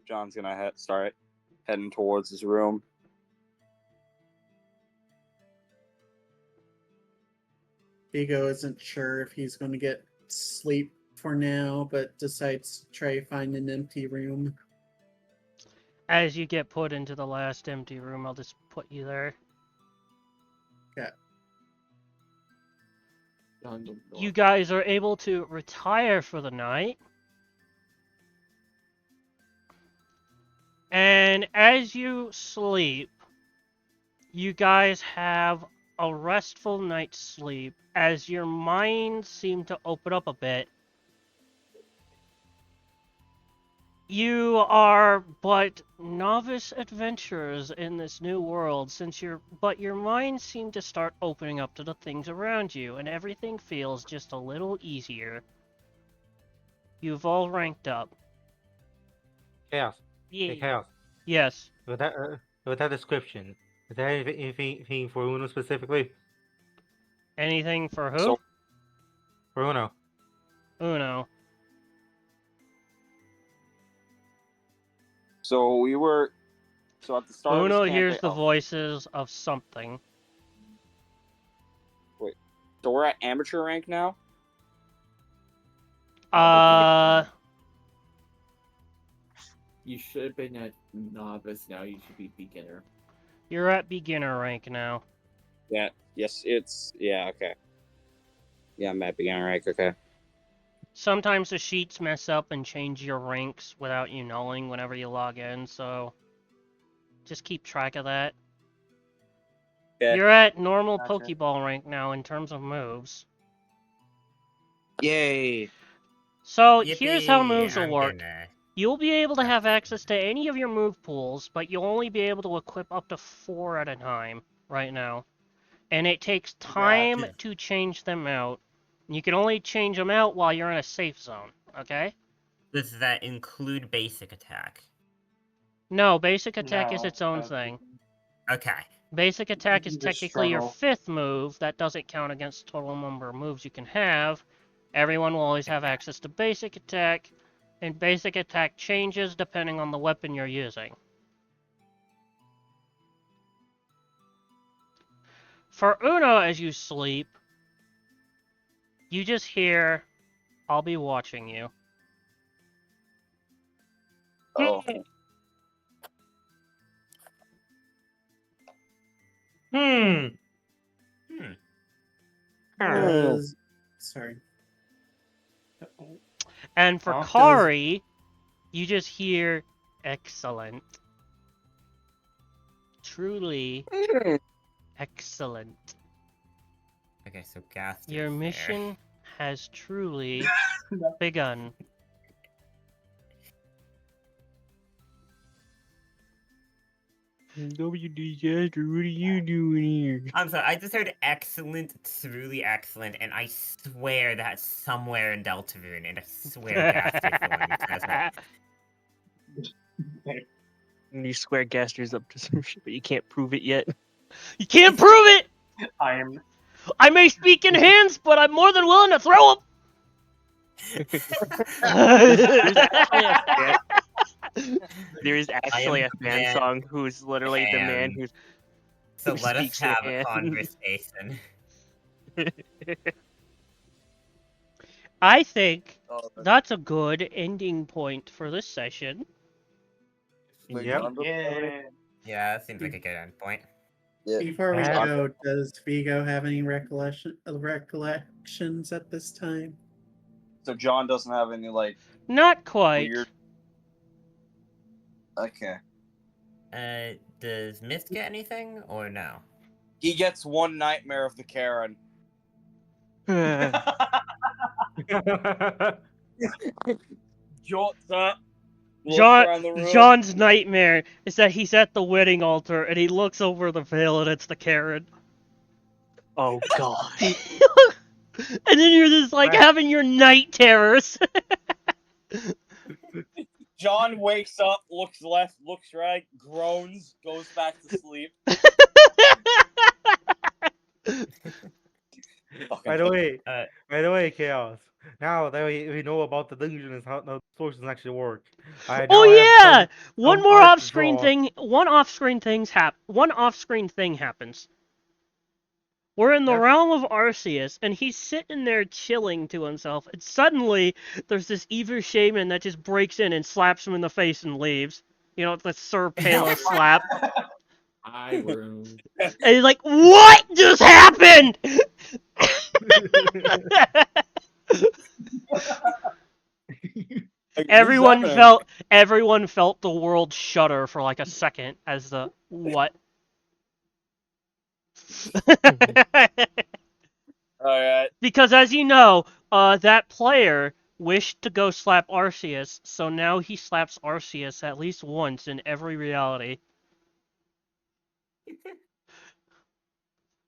John's gonna start heading towards his room. Vigo isn't sure if he's going to get sleep for now, but decides to try to find an empty room. As you get put into the last empty room, I'll just put you there. Okay. You guys are able to retire for the night. And as you sleep, you guys have a restful night's sleep as your minds seem to open up a bit. You are but novice adventurers in this new world, but your minds seem to start opening up to the things around you, and everything feels just a little easier. You've all ranked up. Chaos. Yeah. Hey, Chaos. Yes. With that description, is there anything for Uno specifically? Anything for who? For Uno. Uno. So at the start Uno of this hears campaign, the voices of something. Wait, so we're at amateur rank now? You should have been at novice, now you should be beginner. You're at beginner rank now. Yeah, okay. Yeah, I'm at beginner rank, okay. Sometimes the sheets mess up and change your ranks without you knowing whenever you log in, so just keep track of that. Okay. You're at normal Gotcha. Pokeball rank now in terms of moves. Yay! So Yippee, here's how moves will I'm work. gonna- You'll be able to have access to any of your move pools, but you'll only be able to equip up to 4 at a time right now. And it takes time Gotcha. to change them out. You can only change them out while you're in a safe zone, okay? Does that include basic attack? No, basic attack is No, its own that's- thing. Okay. Basic attack is You just technically your struggle. 5th move. That doesn't count against the total number of moves you can have. Everyone will always have access to basic attack, and basic attack changes depending on the weapon you're using. For Uno, as you sleep, you just hear, "I'll be watching you." Oh. Hmm. Sorry. And for Does- Kari, you just hear, "Excellent. Truly excellent. Okay, so Gast Your is there. mission has truly begun." WD, what are you doing here? I'm sorry, I just heard excellent, truly excellent, and I swear that's somewhere in Deltarune, and I swear Gast is the one who says that. And you swear Gaster's up to some shit, but you can't prove it yet. You can't prove it! I am. I may speak in hands, but I'm more than willing to throw them! There is actually a fan man song who's literally the man Ham. who So Who let us speaks in have a hands. conversation. I think Oh, that's a good ending point for this session. Yep. Yeah. Yeah, that seems like a good endpoint. yeah. Before we Yeah. go, does Vigo have any recollections at this time? So John doesn't have any like Not quite. weird. Okay. Does Mist get anything, or no? He gets one nightmare of the Karen. Jots up. Looks around the room. John's nightmare is that he's at the wedding altar and he looks over the veil and it's the Karen. Oh god. And then you're just like Right. having your night terrors. John wakes up, looks left, looks right, groans, goes back to sleep. By the way, Uh, Chaos. Now that we know about the dungeon and how the distortions actually work. I now Oh have yeah! One some more art to off-screen draw. thing. One off-screen thing happens. We're in the Yeah. realm of Arceus, and he's sitting there chilling to himself, and suddenly there's this evil shaman that just breaks in and slaps him in the face and leaves. You know, the Sir Palo slap. I room. And he's like, "What just happened?" Like, everyone who's that? felt the world shudder for like a second as the what? Alright. Because as you know, that player wished to go slap Arceus, so now he slaps Arceus at least once in every reality.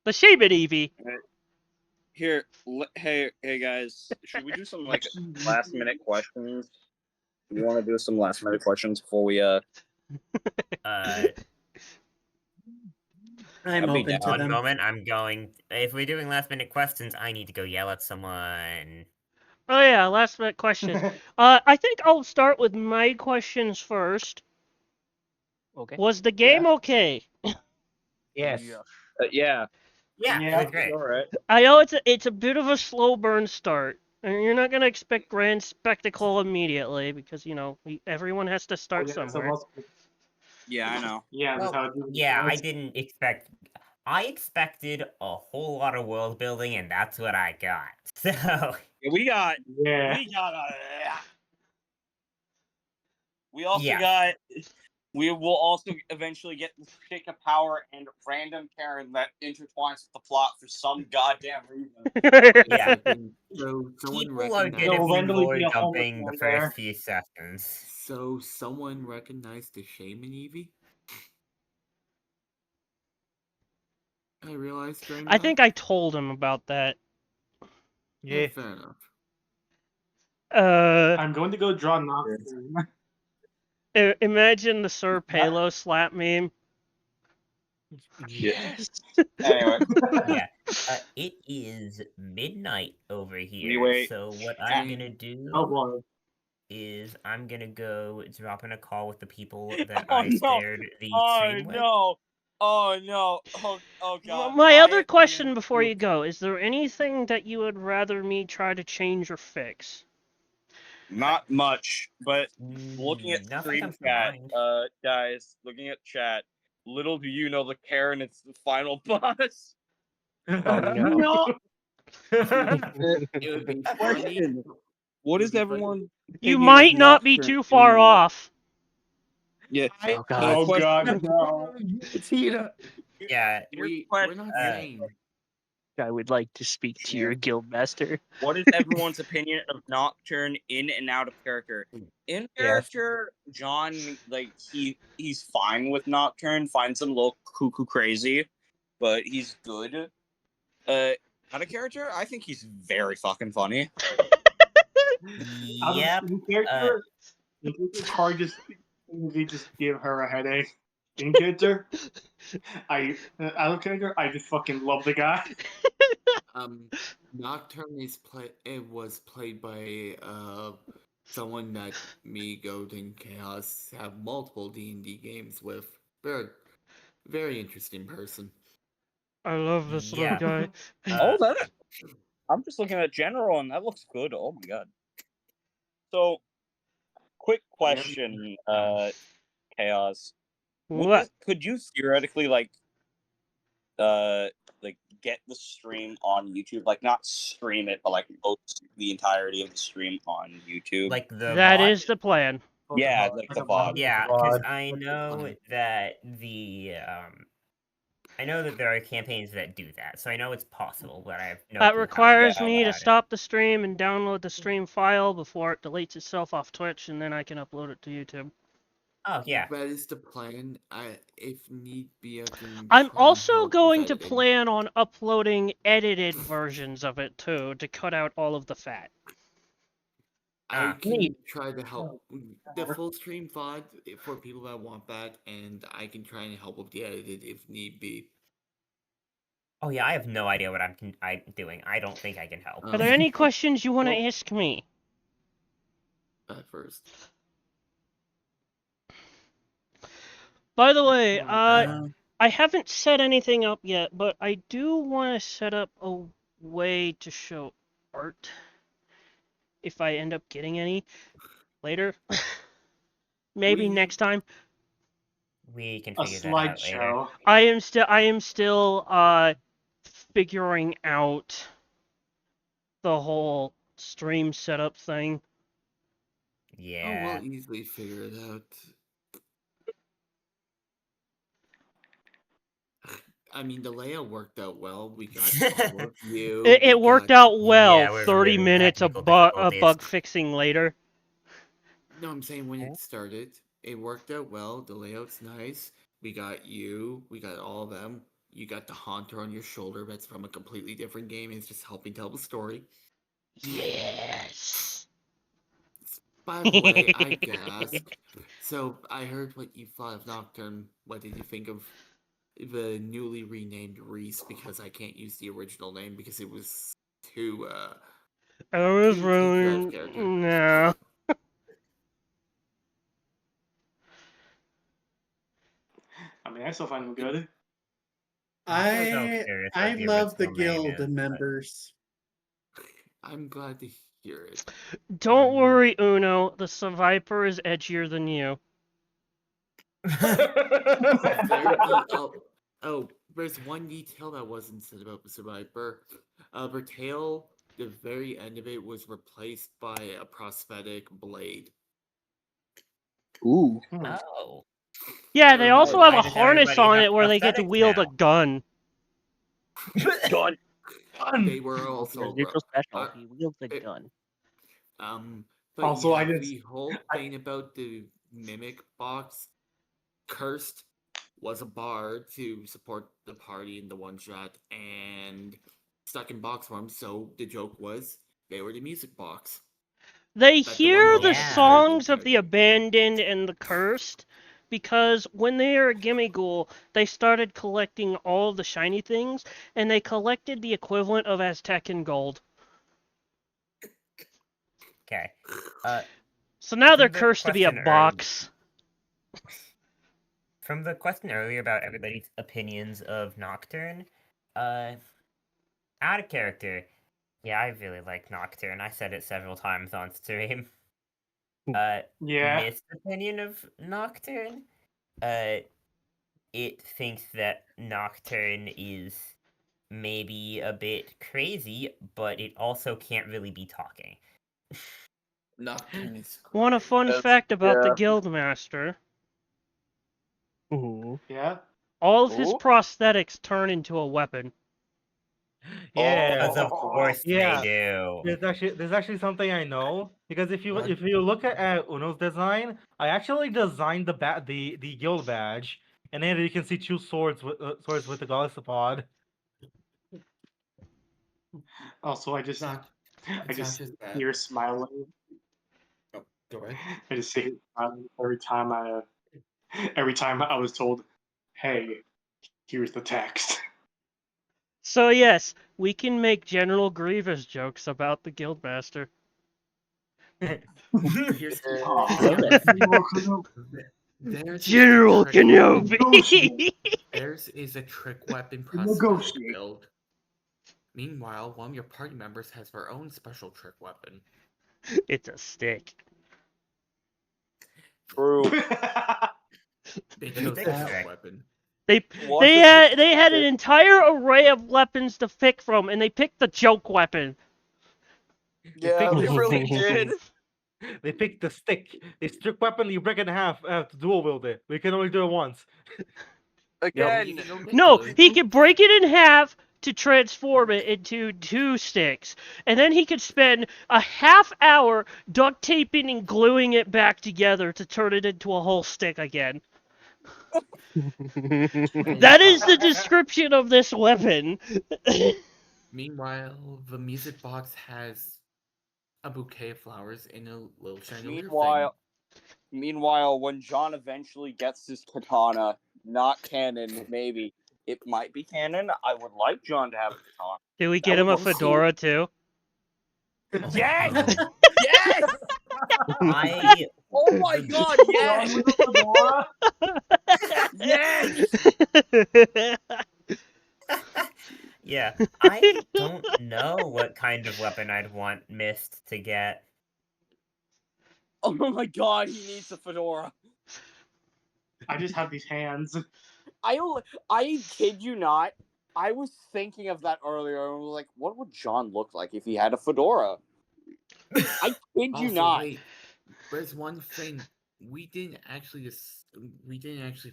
The Shaman Eevee. Here, hey guys, should we do some like last minute questions? You want to do some last minute questions before we I'm I'll be open to one them. moment, I'm going. If we're doing last minute questions, I need to go yell at someone. Oh yeah, last minute questions. I think I'll start with my questions first. Okay. Was the game okay? Yes. yeah. Yeah, Yeah. it was great. All right. I know it's a bit of a slow burn start, and you're not gonna expect grand spectacle immediately because you know everyone has to start somewhere. Yeah, I know. Yeah, that's Well, how it is. yeah, I didn't expect. I expected a whole lot of world building, and that's what I got. So Yeah, we got Yeah. we also Yeah. got we will also eventually get the stick of power and random Karen that intertwines with the plot for some goddamn reason. yeah, So someone people are recognized. gonna There'll be randomly lore be a homeless dumping the man there. first few sessions. So someone recognized the shaman Eevee. I realized during. I think I told him about that. Yeah, fair enough. I'm going to go draw Nocturne. Imagine the Sir Palo slap meme. Yes. Anyway, Yeah, it is midnight over here. Anyway, So what I'm gonna Oh do boy. is I'm gonna go drop in a call with the people that Oh, I no. shared the Oh stream with. no! Oh no! Oh god! My other I am question going before to- you go, is there anything that you would rather me try to change or fix? Not much, but looking at Nothing stream comes to chat, mind. guys, looking at chat. Little do you know the Karen is the final boss. Oh no! It would be funny. Question: What It is would be funny. everyone? You opinion of might not be Nocturne too in far and out? off. Yeah. Oh god! Oh god, Question. no. Tina. Yeah, We're not Uh, saying. I would like to speak to your guild master. What is everyone's opinion of Nocturne in and out of character? In character, John, like he's fine with Nocturne, finds him a little cuckoo crazy, but he's good. Out of character, I think he's very fucking funny. yep. In character, it's hard just give her a headache. In character, out of character, I just fucking love the guy. Nocturne was played by someone that me, Goat, and Chaos have multiple D&D games with. Very interesting person. I love this little Yeah. guy. Oh, that I'm just looking at general, and that looks good. Oh my god. So, quick question, Chaos. What? Could you theoretically like get the stream on YouTube? Like not stream it, but like post the entirety of the stream on YouTube. Like the That VOD? is the plan. Yeah, like the VOD. Yeah, because VOD. I know that I know that there are campaigns that do that, so I know it's possible, but I have no That clue how requires to go me to about it. stop the stream and download the stream file before it deletes itself off Twitch, and then I can upload it to YouTube. Oh yeah. That is the plan. If need be, I can. I'm try and also help with going to editing. plan on uploading edited versions of it too, to cut out all of the fat. I can Neat. try to help the full stream VOD for people that want that, and I can try and help with the edited if need be. Oh yeah, I have no idea what I'm doing. I don't think I can help. Are there any questions you want to Well- ask me? First. By the way, I haven't set anything up yet, but I do want to set up a way to show art. If I end up getting any later. Maybe next time. We can A figure that out later. slideshow. I am still figuring out the whole stream setup thing. Yeah. Oh, we'll easily figure it out. I mean, the layout worked out well. We got all of you. It worked out well. Yeah, we're 30 having minutes of technical bug difficulties. fixing later. No, I'm saying when it started, it worked out well. The layout's nice. We got you. We got all of them. You got the Haunter on your shoulder. That's from a completely different game. It's just helping tell the story. Yes. By the way, I gasped. So I heard what you thought of Nocturne. What did you think of the newly renamed Reese? Because I can't use the original name because it was too I was too really character. no. I mean, I still find him good. I love the guild members. I'm glad to hear it. Don't worry, Uno. The Survivor is edgier than you. There's one detail that wasn't said about the Survivor. Her tail, the very end of it was replaced by a prosthetic blade. Ooh. Oh. Yeah, they also have Why a does harness everybody on have it where they get to prosthetics wield now? a gun. Gun. They were also Neutral special. He wields a gun. But Also, yeah, the whole thing about the mimic box, Cursed was a bard to support the party in the one shot, and stuck in box form. So the joke was they were the music box. They That's hear one the role songs of the abandoned and the cursed because when they are a gimme ghoul, they started collecting all the shiny things, and they collected the equivalent of Aztec and gold. Okay. So now they're From the cursed to be a question box. From the question earlier about everybody's opinions of Nocturne, out of character, yeah, I really like Nocturne. I said it several times on stream. Yeah. Missed opinion of Nocturne, it thinks that Nocturne is maybe a bit crazy, but it also can't really be talking. Nocturne is Want a fun That's- fact about the yeah. Guildmaster? Ooh. Yeah. All of his Ooh. prosthetics turn into a weapon. Yeah. Because of course Yeah. they do. There's actually something I know because if you What? look at Uno's design, I actually designed the guild badge, and then you can see two swords with the Galactopod. Also, I just Not, I it's not just just that. hear smiling. Oh, go ahead. I just see him smiling every time I was told, "Hey, here's the text." So yes, we can make General Grievous jokes about the Guildmaster. Here's there's General a trick weapon. Kenobi! Theirs is a trick weapon prosthetic Negotiate. build. Meanwhile, one of your party members has their own special trick weapon. It's a stick. True. They chose Stick the trick. weapon. They Was it they had an stick? entire array of weapons to pick from, and they picked the joke weapon. Yeah, picked they the really stick. did. They picked the stick. This trick weapon you break it in half to dual wield it. We can only do it once. Again, Even though they No, could. he could break it in half to transform it into two sticks, and then he could spend a half hour duct taping and gluing it back together to turn it into a whole stick again. That is the description of this weapon. Meanwhile, the music box has a bouquet of flowers in a little chandelier meanwhile, when John eventually gets his katana, not canon, maybe it might be canon. I would like John to have a katana. Did we That get him would a look cool. fedora too? thing. Yes! Yes! I Oh my god, yes! Yes! yeah, I don't know what kind of weapon I'd want Mist to get. Oh my god, he needs a fedora. I just have these hands. I kid you not. I was thinking of that earlier and was like, what would John look like if he had a fedora? I kid you Also, not. wait, there's one thing we didn't actually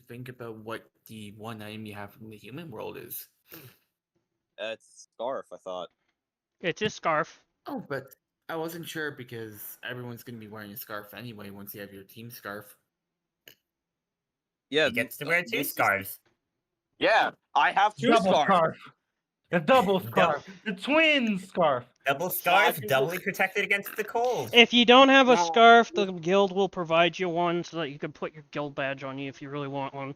think about what the one item you have from the human world is. It's scarf, I thought. It's his scarf. Oh, but I wasn't sure because everyone's gonna be wearing a scarf anyway once you have your team scarf. Yeah, He gets to wear two scarves. Yeah, I have two Double scarves. scarf. The double scarf. The twin scarf. Double scarf, can doubly look- protected against the cold. If you don't have a Now- scarf, the guild will provide you one so that you can put your guild badge on you if you really want one.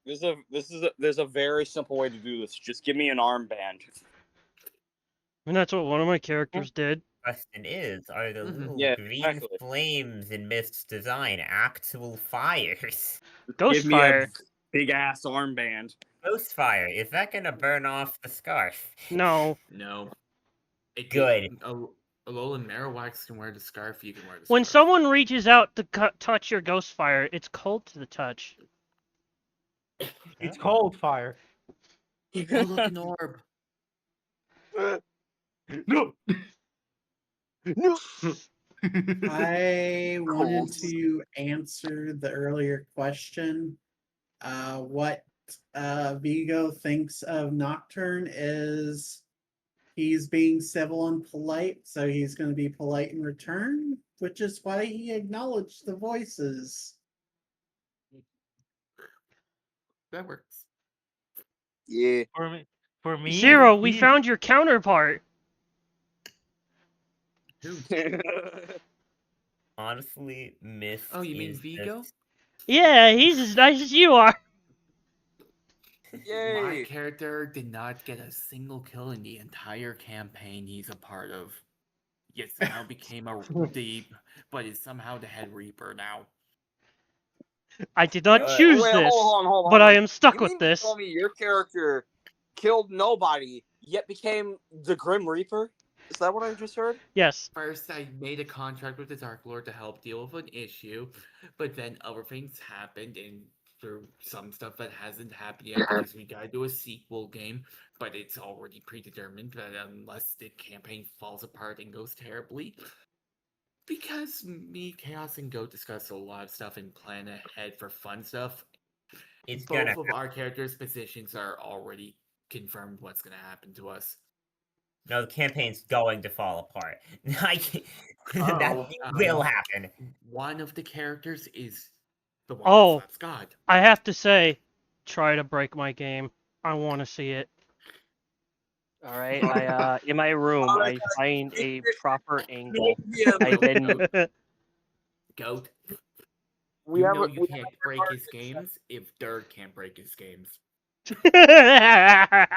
There's a very simple way to do this. Just give me an armband. And that's what one of my characters did. Question is, are the little Yeah, green exactly. flames in Mist's design actual fires? Ghost Give me fire. a big ass armband. Ghost fire, is that gonna burn off the scarf? No. No. Good. Alola and Marowak can wear the scarf, you can wear the When scarf. someone reaches out to touch your ghost fire, it's cold to the touch. It's cold fire. Oh, look, an orb. No. No. I wanted Cold. to answer the earlier question. What Vigo thinks of Nocturne is he's being civil and polite, so he's going to be polite in return, which is why he acknowledged the voices. That works. Yeah. For me, Zero, we he- found your counterpart. Who? Honestly, Mist Oh, you mean is Vigo? just- Yeah, he's as nice as you are. My Yay! character did not get a single kill in the entire campaign he's a part of. Yes, somehow became a deep, but is somehow the head reaper now. I did not Uh, choose Wait, this, hold but on. I am stuck You with mean to this. tell me your character killed nobody, yet became the Grim Reaper? Is that what I just heard? Yes. First, I made a contract with the Dark Lord to help deal with an issue, but then other things happened, and through some stuff that hasn't happened yet because we gotta do a sequel game, but it's already predetermined that unless the campaign falls apart and goes terribly, because me, Chaos, and Goat discuss a lot of stuff and plan ahead for fun stuff, It's both gonna. of our characters' positions are already confirmed what's gonna happen to us. No, the campaign's going to fall apart. That Oh, will happen. One of the characters is the one Oh. that's God. I have to say, try to break my game. I want to see it. All right, I in my room, I find a proper angle. Yeah, I then Goat. we You have know a, you can't break his games if Dirk can't break his games. I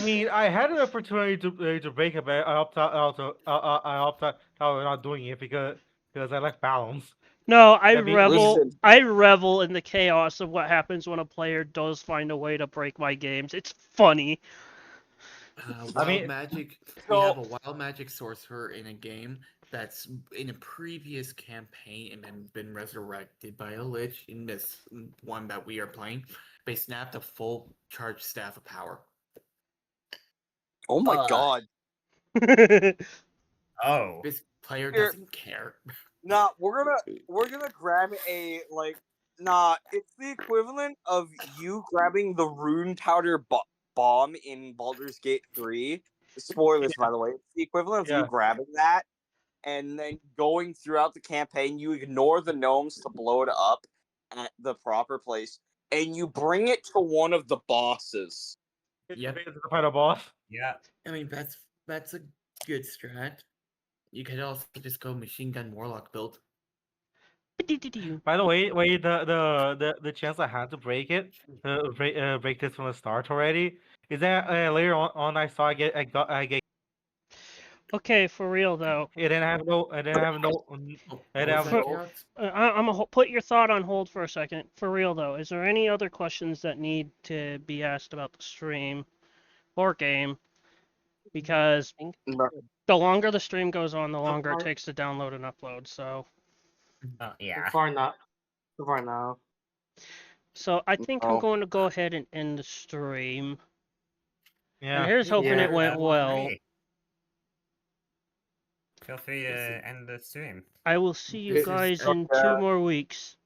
mean, I had an opportunity to break it, but I opted out of not doing it because I like balance. No, I That mean- revel. Listen. I revel in the chaos of what happens when a player does find a way to break my games. It's funny. Wild magic. We So- have a wild magic sorcerer in a game that's in a previous campaign and then been resurrected by a lich in this one that we are playing. They snapped a full charge staff of power. Oh my god. Oh. This player Here- doesn't care. Nah, we're gonna grab a it's the equivalent of you grabbing the rune powder bomb in Baldur's Gate 3. Spoilers, by the way. It's the equivalent of you Yeah. grabbing that and then going throughout the campaign. You ignore the gnomes to blow it up at the proper place, and you bring it to one of the bosses. Yep. It's the final boss. Yeah. I mean, that's a good strat. You could also just go machine gun warlock build. By the way, the chance I had to break it, break this from the start already, is that later on I saw I get Okay, for real though. it didn't have no, I didn't have no, Oh, I what didn't was have that, no. Chaos? I'm gonna put your thought on hold for a second. For real though, is there any other questions that need to be asked about the stream or game? Because the longer the stream goes on, the longer it takes to download and upload. So Yeah. So far not. So far now. So I think I'm Oh. going to go ahead and end the stream. Yeah. And here's hoping it went well. Great. Feel free to end the stream. I will see you This is guys in Okay. 2 more weeks.